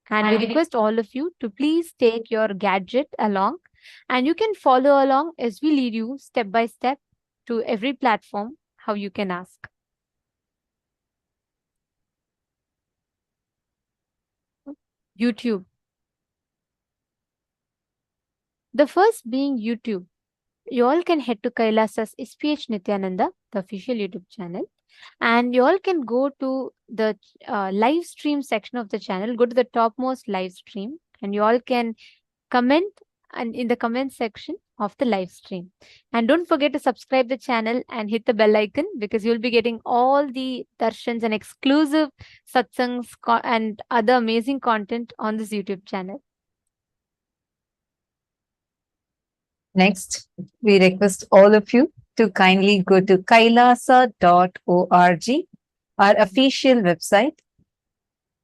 And we request all of you to please take your gadget along, and you can follow along as we lead you step by step to every platform how you can ask. YouTube. The first being YouTube. You all can head to KAILASA's SPH Nithyananda, the official YouTube channel, and you all can go to the live stream section of the channel, go to the topmost live stream, and you all can comment and in the comment section of the live stream. And don't forget to subscribe the channel and hit the bell icon, because you'll be getting all the darshans and exclusive satsangs and other amazing content on this YouTube channel. Next, we request all of you to kindly go to kailasa.org, our official website.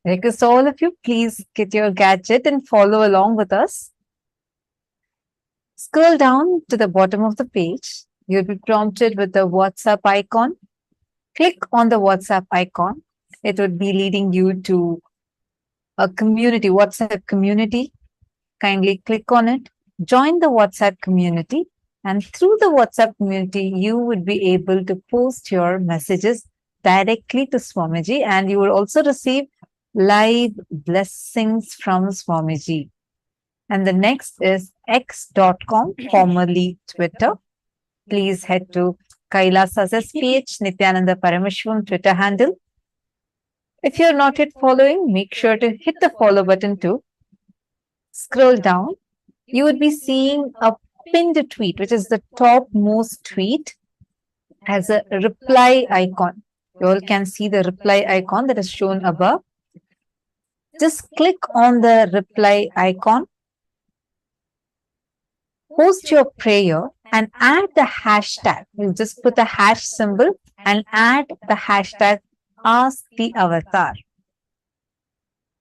Request all of you, please get your gadget and follow along with us. Scroll down to the bottom of the page. You'll be prompted with the WhatsApp icon. Click on the WhatsApp icon. It would be leading you to a community, WhatsApp community. Kindly click on it. Join the WhatsApp community, and through the WhatsApp community, you would be able to post your messages directly to Swamiji, and you will also receive live blessings from Swamiji. And the next is x.com, formerly Twitter. Please head to KAILASA's SPH Nithyananda Paramashivam Twitter handle. If you're not yet following, make sure to hit the follow button too. Scroll down. You would be seeing a pinned tweet, which is the topmost tweet, has a reply icon. You all can see the reply icon that is shown above. Just click on the reply icon, post your prayer, and add the hashtag. You just put the hash symbol and add the hashtag Ask the Avatar.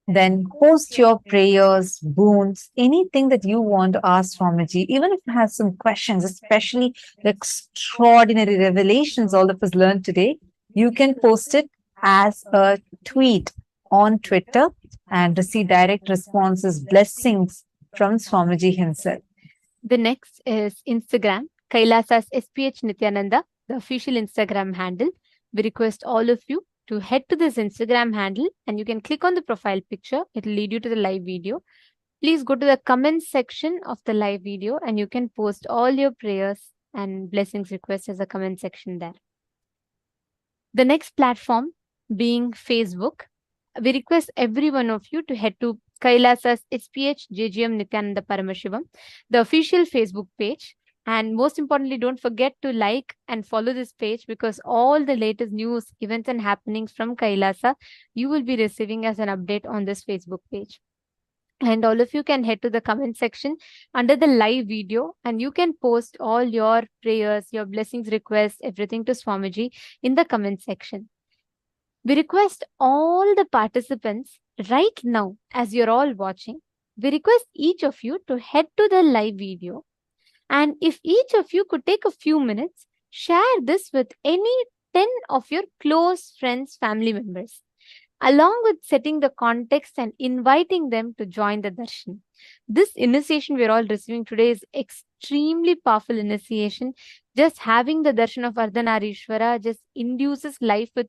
Then post your prayers, boons, anything that you want to ask Swamiji, even if you have some questions, especially the extraordinary revelations all of us learned today, you can post it as a tweet on Twitter and receive direct responses, blessings from Swamiji himself. The next is Instagram, KAILASA's SPH Nithyananda, the official Instagram handle. We request all of you to head to this Instagram handle, and you can click on the profile picture. It will lead you to the live video. Please go to the comment section of the live video, and you can post all your prayers and blessings requests as a comment section there. The next platform being Facebook. We request every one of you to head to KAILASA's SPH Nithyananda Paramashivam, the official Facebook page. And most importantly, don't forget to like and follow this page, because all the latest news, events and happenings from KAILASA, you will be receiving as an update on this Facebook page. And all of you can head to the comment section under the live video, and you can post all your prayers, your blessings requests, everything to Swamiji in the comment section. We request all the participants right now, as you're all watching, we request each of you to head to the live video. And if each of you could take a few minutes, share this with any 10 of your close friends, family members, along with setting the context and inviting them to join the darshan. This initiation we're all receiving today is extremely powerful initiation. Just having the darshan of Ardhanarishwara just induces life with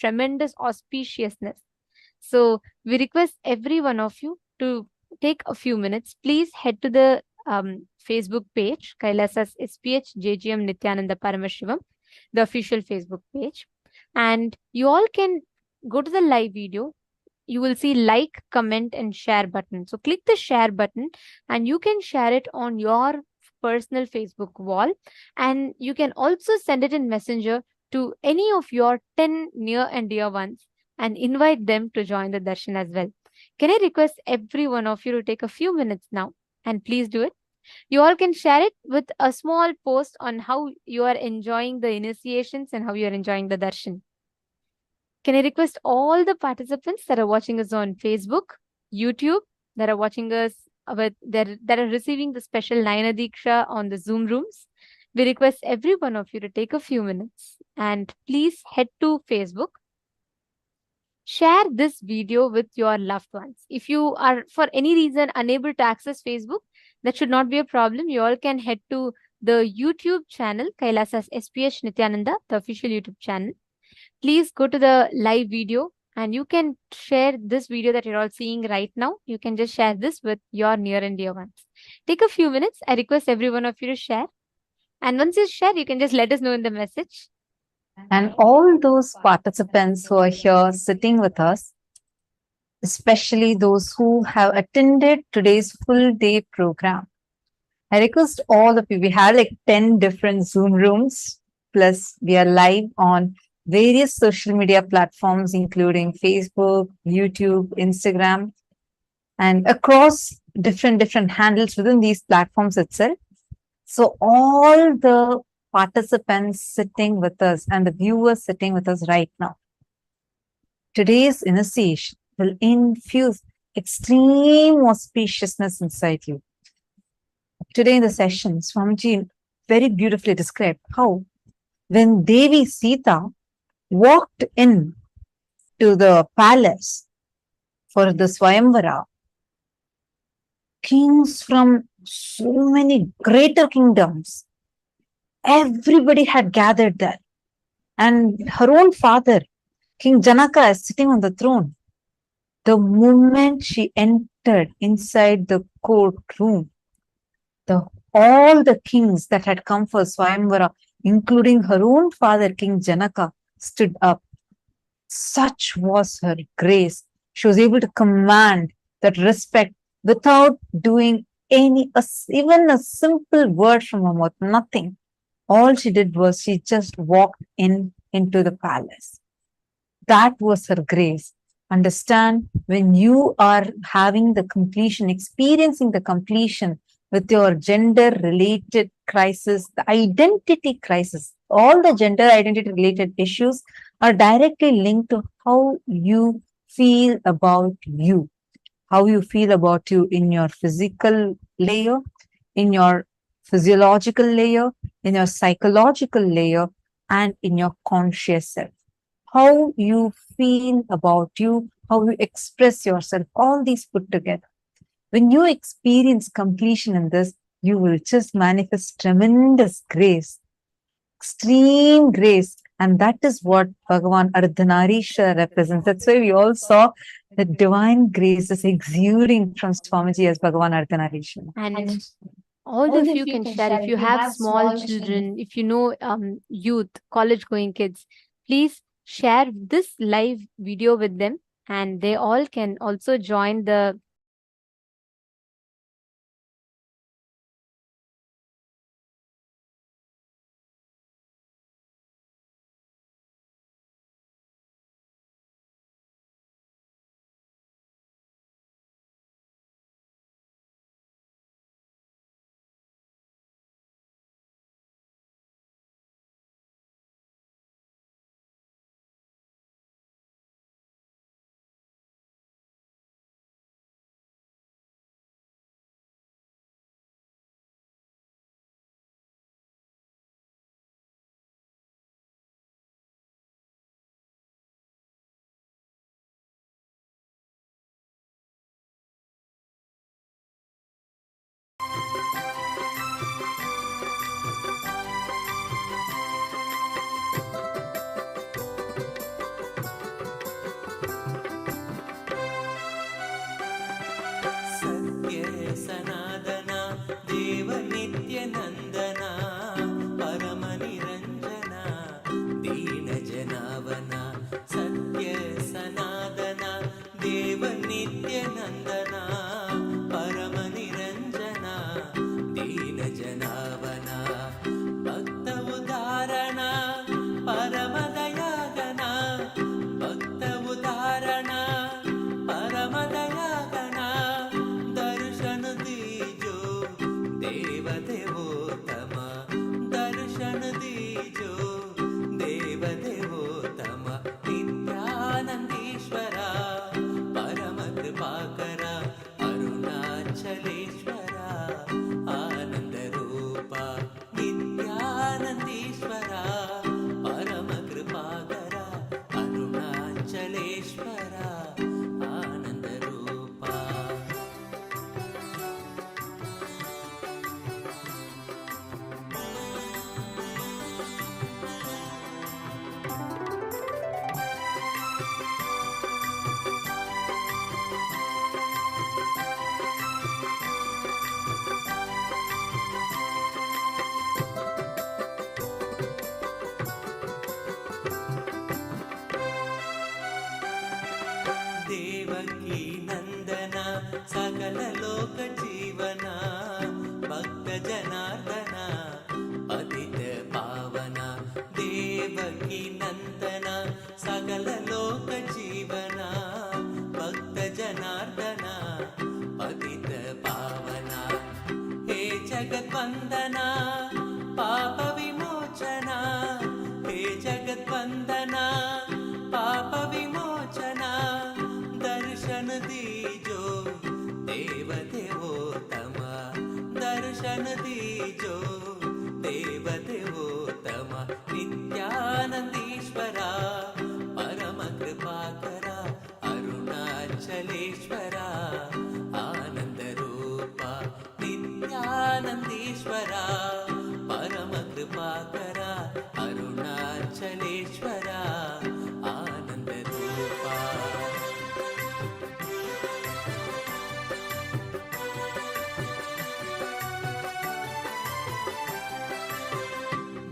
tremendous auspiciousness. So we request every one of you to take a few minutes. Please head to the Facebook page, KAILASA's SPH Nithyananda Paramashivam, the official Facebook page. And you all can go to the live video. You will see like, comment, and share button. So click the share button and you can share it on your personal Facebook wall. And you can also send it in Messenger to any of your 10 near and dear ones and invite them to join the darshan as well. Can I request every one of you to take a few minutes now and please do it? You all can share it with a small post on how you are enjoying the initiations and how you are enjoying the darshan. Can I request all the participants that are watching us on Facebook, YouTube, that are watching us that are receiving the special Nayana Diksha on the Zoom rooms? We request every one of you to take a few minutes and please head to Facebook. Share this video with your loved ones. If you are for any reason unable to access Facebook, that should not be a problem. You all can head to the YouTube channel, KAILASA's SPH Nithyananda, the official YouTube channel. Please go to the live video and you can share this video that you're all seeing right now. You can just share this with your near and dear ones. Take a few minutes. I request every one of you to share. And once you share, you can just let us know in the message. And all those participants who are here sitting with us, especially those who have attended today's full day program, I request all of you, we have like 10 different Zoom rooms, plus we are live on various social media platforms, including Facebook, YouTube, Instagram, and across different handles within these platforms itself. So all the participants sitting with us and the viewers sitting with us right now, today's initiation will infuse extreme auspiciousness inside you. Today in the session, Swamiji very beautifully described how when Devi Sita walked in to the palace for the Swayamvara, kings from so many greater kingdoms, everybody had gathered there. And her own father, King Janaka, is sitting on the throne. The moment she entered inside the courtroom, all the kings that had come for Swayamvara, including her own father, King Janaka, stood up. Such was her grace. She was able to command that respect without doing even a simple word from her mouth, nothing. All she did was she just walked into the palace. That was her grace. Understand, when you are having the completion, experiencing the completion with your gender-related crisis, the identity crisis, all the gender identity-related issues are directly linked to how you feel about you. How you feel about you in your physical layer, in your physiological layer, in your psychological layer, and in your conscious self. How you feel about you, how you express yourself, all these put together. When you experience completion in this, you will just manifest tremendous grace, extreme grace. And that is what Bhagavan Ardhanarishwara represents. That's why we all saw the divine grace is exuding from Swamiji as Bhagavan Ardhanarishwara. And all of you can share. If you have small children, if you know youth, college-going kids, please share this live video with them and they all can also join the देव नित्यनन्दना परम निरञ्जना दीन जनावना भक्त उदाहरणा परम दयागना भक्त उदाहरणा परम दयागना दर्शन दीजो देव देवोत्तम दर्शन दीजो देव देवोत्तम नित्यानंदीश्वरा परम कृपाकरा अरुणाचलेश्वरा आनंद रूपा नित्यानंदीश्वरा परम कृपाकरा अरुणाचलेश्वरा आनंद रूपा देवकी नंदना सकल लोक जीवना भक्त जनार्दना पतित पावना देवकी नंदना सकल लोक जीवना भक्त जनार्दना पतित पावना हे जगत वंदना पाप विमोचना हे जगत वंदना पाप विमोचना दर्शन दीजो देव देवोत्तम दर्शन दीजो देव देवोत्तम नित्यानंदीश्वरा परम कृपाकरा अरुणाचलेश्वरा आनंद रूपा नित्यानंदीश्वरा परम कृपाकरा अरुणाचलेश्वरा आनंद रूपा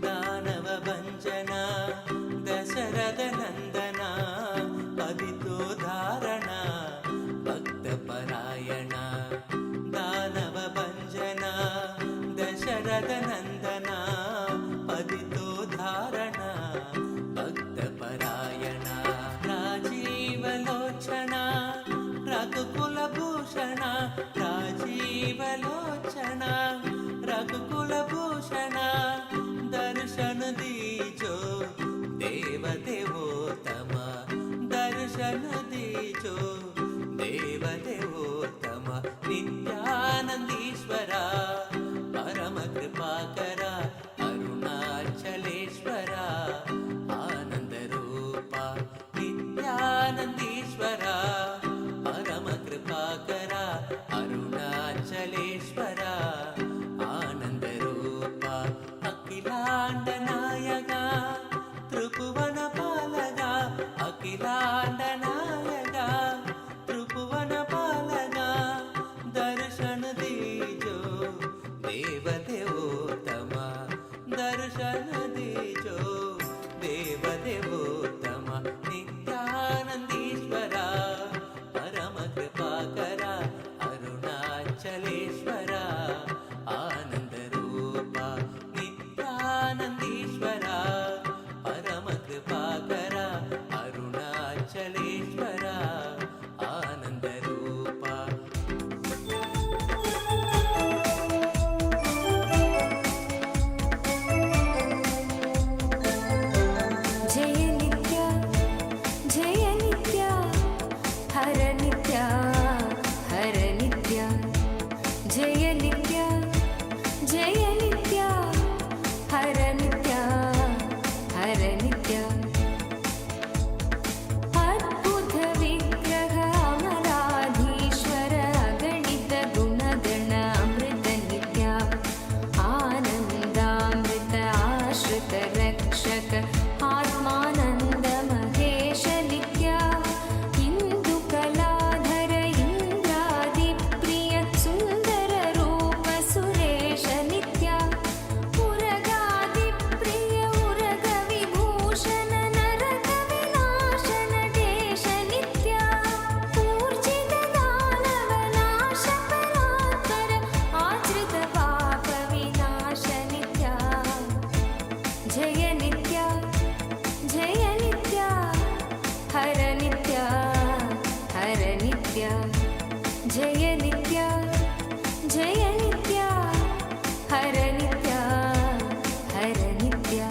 दानव भंजना दशरथ नंदना पतितो धारणा भक्त परायणा दानव भंजना दशरथ नंदना पतितो धारणा भक्त परायणा राजीव लोचना रघुकुल भूषणा राजीव लोचना रघुकुल भूषणा दर्शन दीजो देव देवोत्तम दर्शन दीजो देव देवोत्तम नित्यानंदीश्वरा परम कृपाकर जय नित्या जय नित्या हर नित्या हर नित्या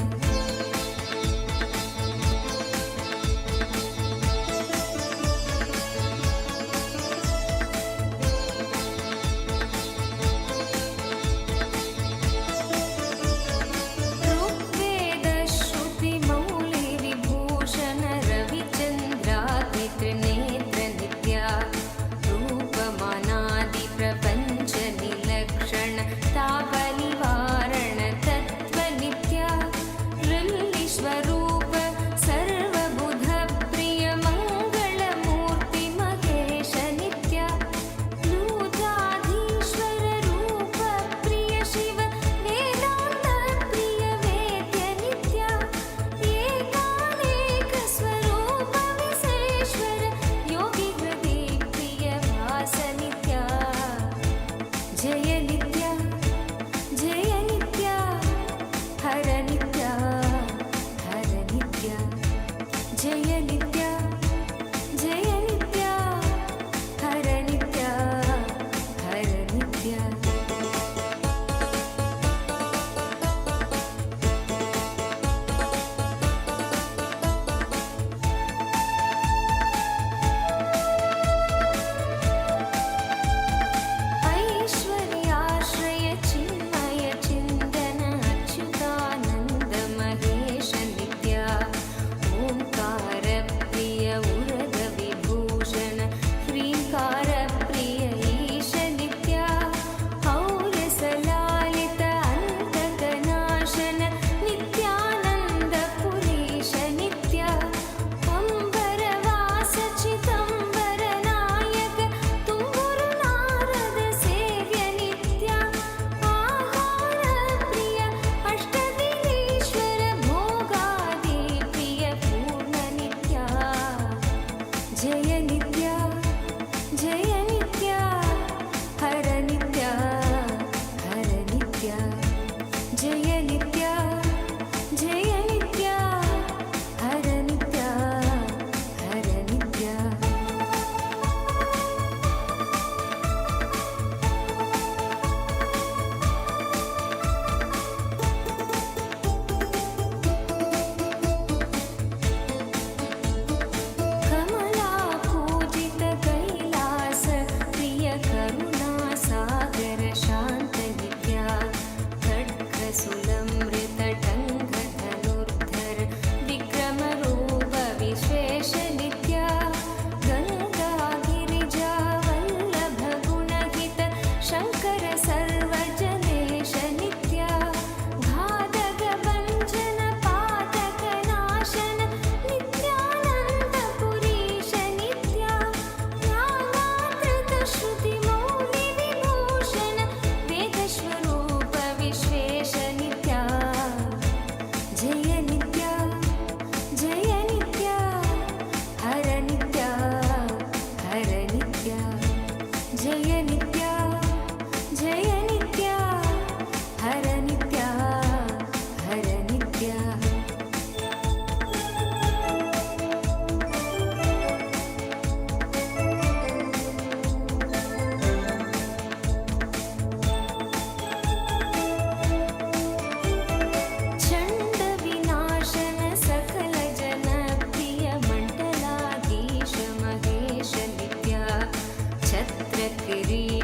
गिरी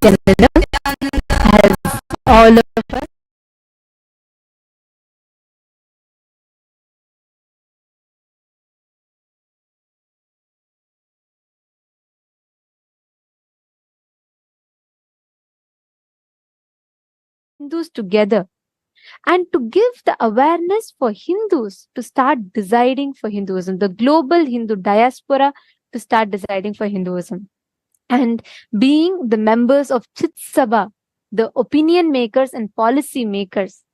Nithyananda has all of us Hindus together, and to give the awareness for Hindus to start deciding for Hinduism, the global Hindu diaspora to start deciding for Hinduism. And being the members of Chit Sabha, the opinion makers and policy makers,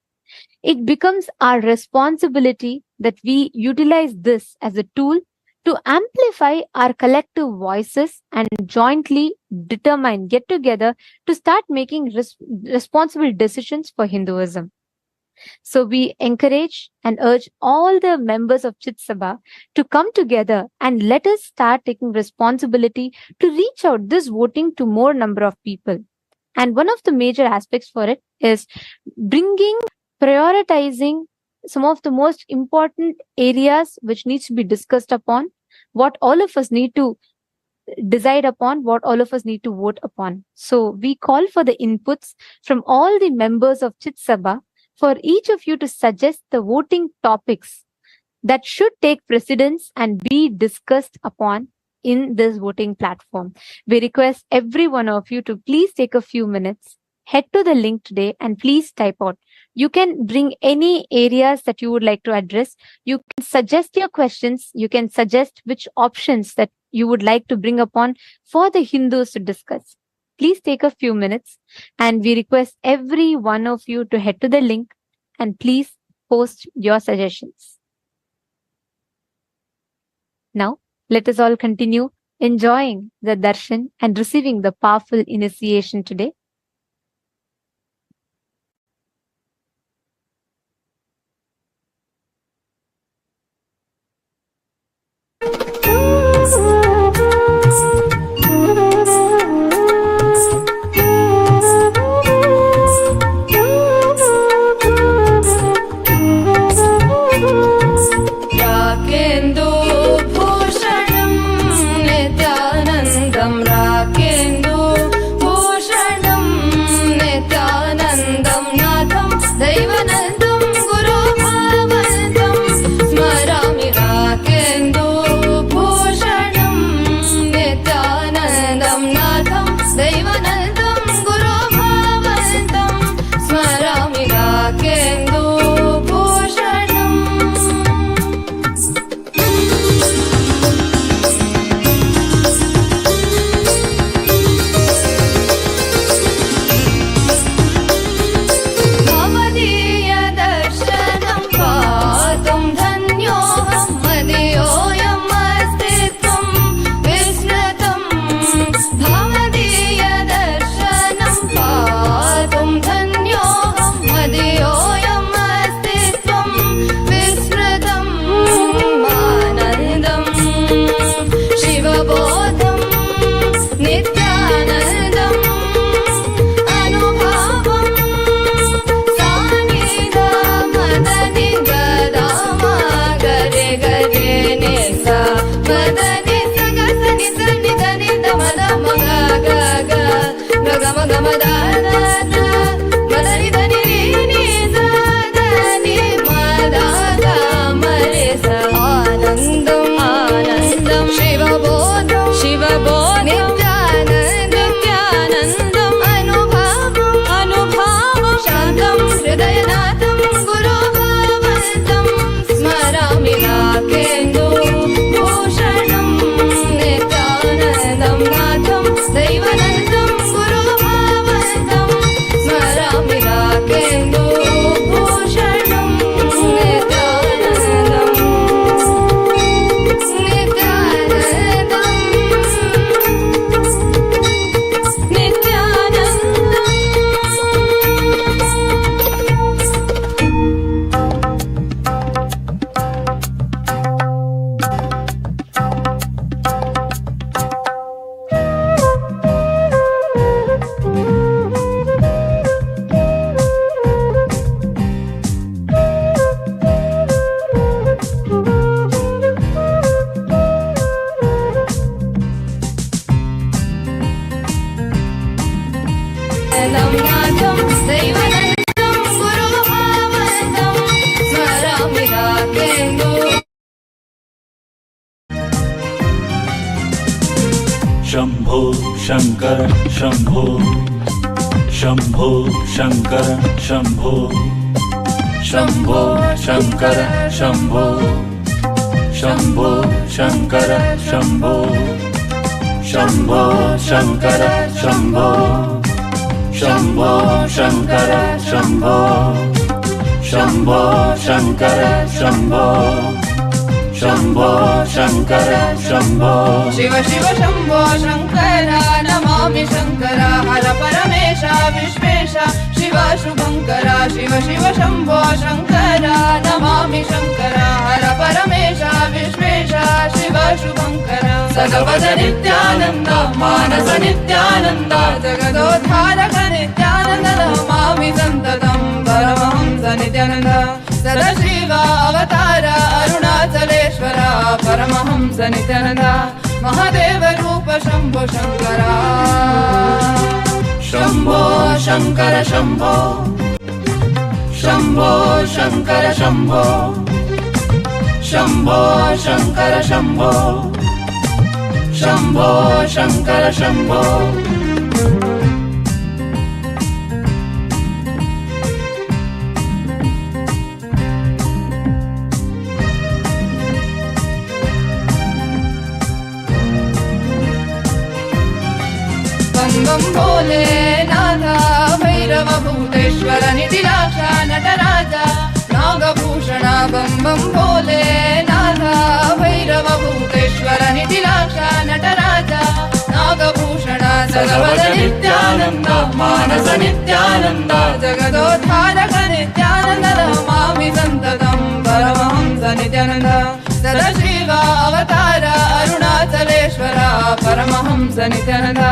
it becomes our responsibility that we utilize this as a tool to amplify our collective voices and jointly get together to start making responsible decisions for Hinduism. So we encourage and urge all the members of Chit Sabha to come together and let us start taking responsibility to reach out this voting to more number of people. And one of the major aspects for it is prioritizing some of the most important areas which needs to be discussed upon, what all of us need to decide upon, what all of us need to vote upon. So we call for the inputs from all the members of Chit Sabha for each of you to suggest the voting topics that should take precedence and be discussed upon in this voting platform. We request every one of you to please take a few minutes, head to the link today and please type out. You can bring any areas that you would like to address. You can suggest your questions. You can suggest which options that you would like to bring upon for the Hindus to discuss. Please take a few minutes and we request every one of you to head to the link and please post your suggestions. Now, let us all continue enjoying the darshan and receiving the powerful initiation today. Rakendu Bhushanam Shambho Shankar Shambho Shambho Shankar Shambho Shambho Shankar Shambho Shambho Shankar Shambho Shambho Shankar Shambho Shambho Shankar Shambho Shambho Shankar Shambho Shambho Shankar Shambho Shiv Shiv Shambho Shankar Namami Shankar हर परमेश विश्वेश शिव शुभंकर शिव शिव शंभो शंकर नमामि शंकर हर परमेश विश्वेश शिव शुभंकर सगवद नित्यानंद मानस नित्यानंद जगदोद्धारक नित्यानंद नमामि संततं परमहंस नित्यानंद सदाशिव अवतार अरुणाचलेश्वर परमहंस नित्यानंद महादेव रूप शंभो शंकर शंभो शंकर शंभो शंभो शंकर शंभो शंभो शंकर शंभो शंभो शंकर शंभो बम भोले नाथा भैरव भूतेश्वर निधिलाक्ष नटराजा नागभूषण बम बम भोले नाथा भैरव भूतेश्वर निधिलाक्ष नटराजा नागभूषण सगवद नित्यानंद मानस नित्यानंद जगदोद्धारक नित्यानंद नमामि संततं परमहंस नित्यानंद सदाशिव अवतार अरुणाचलेश्वर परमहंस नित्यानंद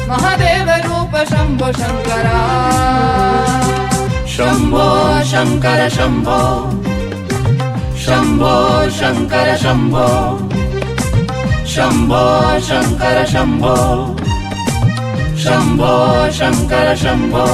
महादेव रूप शंभो शंकर शंभो शंकर शंभो शंभो शंकर शंभो शंभो शंकर शंभो शंभो शंकर शंभो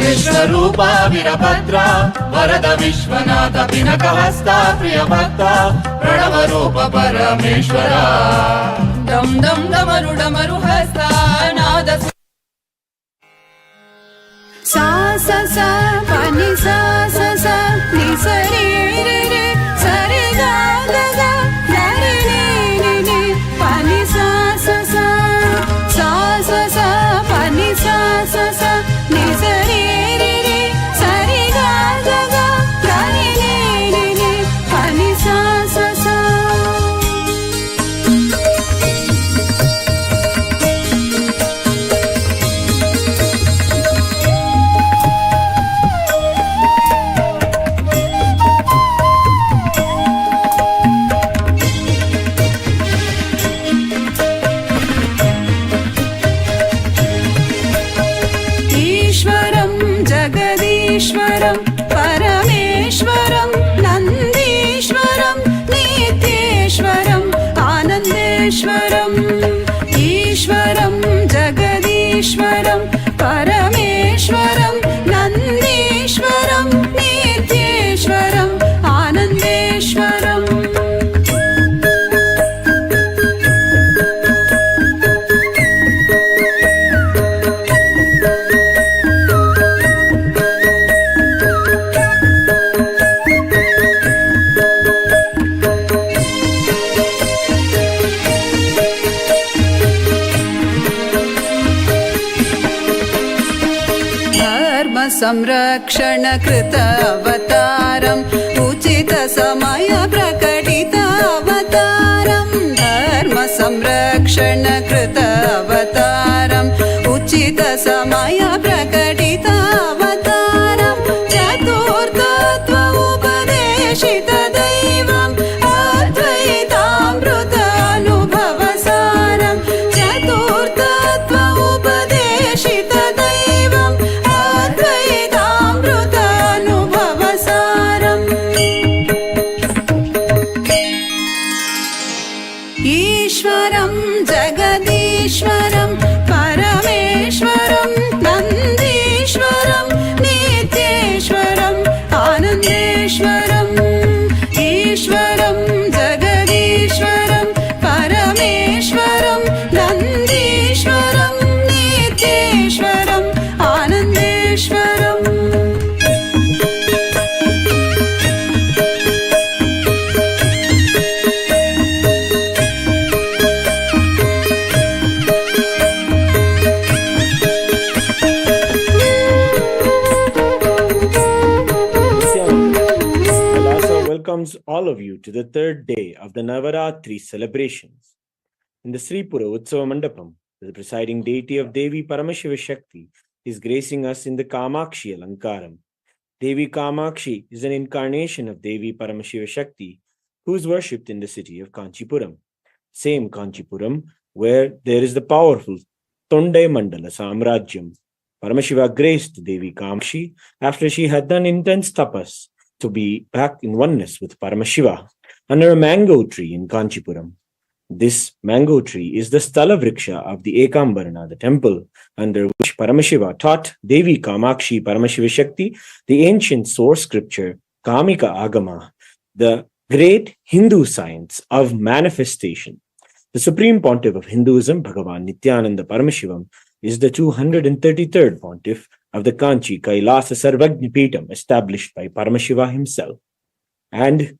विश्वरूपा वीरभद्रा वरद विश्वनाथ पिनकहस्ता प्रियभक्ता प्रणवरूप परमेश्वरा डम डम डमरु डमरु हस्ता नाद सा सा सा पानी सा सा सा नि सा रे रे रे सा रे गा गा गा गा रे रे रे रे पानी सा सा सा सा सा सा पानी सा सा सा नि सा रे रे रे सा रे गा गा गा गा रे रे रे रे पानी सा सा सा ईश्वरं परमेश्वरं नन्दीश्वरं नित्येश्वरम् आनन्देश्वरम् ईश्वरं जगदीश्वरं परमेश्वरं नन्दीश्वरं नित्येश्वरम् आनन्देश्वरम् संरक्षण कृत अवतारम् उचित समय प्रकटित अवतारम् धर्म संरक्षण कृत अवतारम् उचित समय प्रकटित अवतारम् चतुर्थत्व उपदेशित दैवम् अद्वैतामृतवर्षित welcomes all of you to the third day of the Navaratri celebrations. In the Sri Pura Utsava Mandapam, the presiding deity of Devi Paramashivoham is gracing us in the Kamakshi Alankaram. Devi Kamakshi is an incarnation of Devi Paramashivoham, who is worshipped in the city of Kanchipuram. Same Kanchipuram, where there is the powerful Tonde Mandala Samrajyam. Paramashiva graced Devi Kamakshi after she had done intense tapas to be back in oneness with Paramashiva under a mango tree in Kanchipuram. This mango tree is the Sthala Vriksha of the Ekambarana, the temple under which Paramashiva taught Devi Kamakshi Paramashivoham the ancient source scripture Kamika Agama, the great Hindu science of manifestation. The Supreme Pontiff of Hinduism, Bhagavan Nithyananda Paramashivam, is the 233rd Pontiff of the Kanchi KAILASA Sarvagni Peetham established by Paramashiva himself. And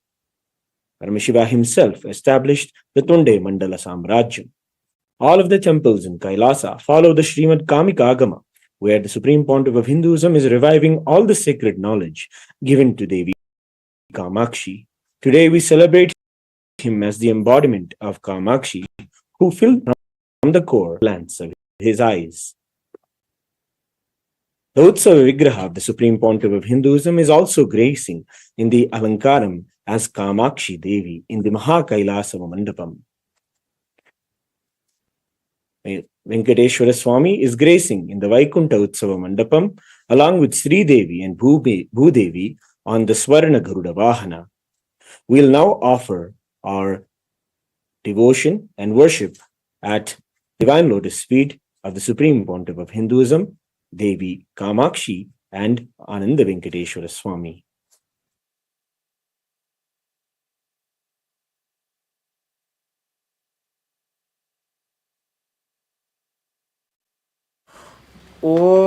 Paramashiva himself established the Tonde Mandala Samrajyam. All of the temples in KAILASA follow the Srimad Kamika Agama, where the Supreme Pontiff of Hinduism is reviving all the sacred knowledge given to Devi Kamakshi. Today we celebrate him as the embodiment of Kamakshi, who filled from the core glance of his eyes. The Utsava Vigraha of the Supreme Pontiff of Hinduism is also gracing in the Alankaram as Kamakshi Devi in the Mahakailasa Mandapam. Venkateshwara Swami is gracing in the Vaikunta Utsava Mandapam along with Sri Devi and Bhudevi on the Swarna Garuda Vahana. We'll now offer our devotion and worship at Divine Lotus feet of the Supreme Pontiff of Hinduism, Devi Kamakshi and Ananda Venkateshwara Swami. Om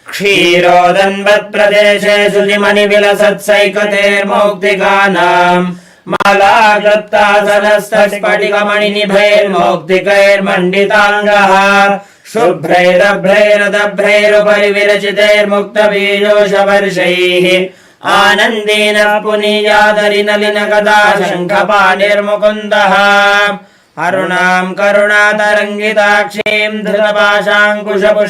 Kshirodhanvat Pradeshe Sujimani Vilasatsaikatermoktikanam Mala Graptasanastaspatikamaini Nibhair Moktikair Manditangaha Shubhrairabhrairadabrairu Virachitair Muktabijosha Varshaihi Anandina Puniyadarinalina Kada Shankapanir Mukundaha Arunam Karunatarangitakshim Dhritapashankushapushpa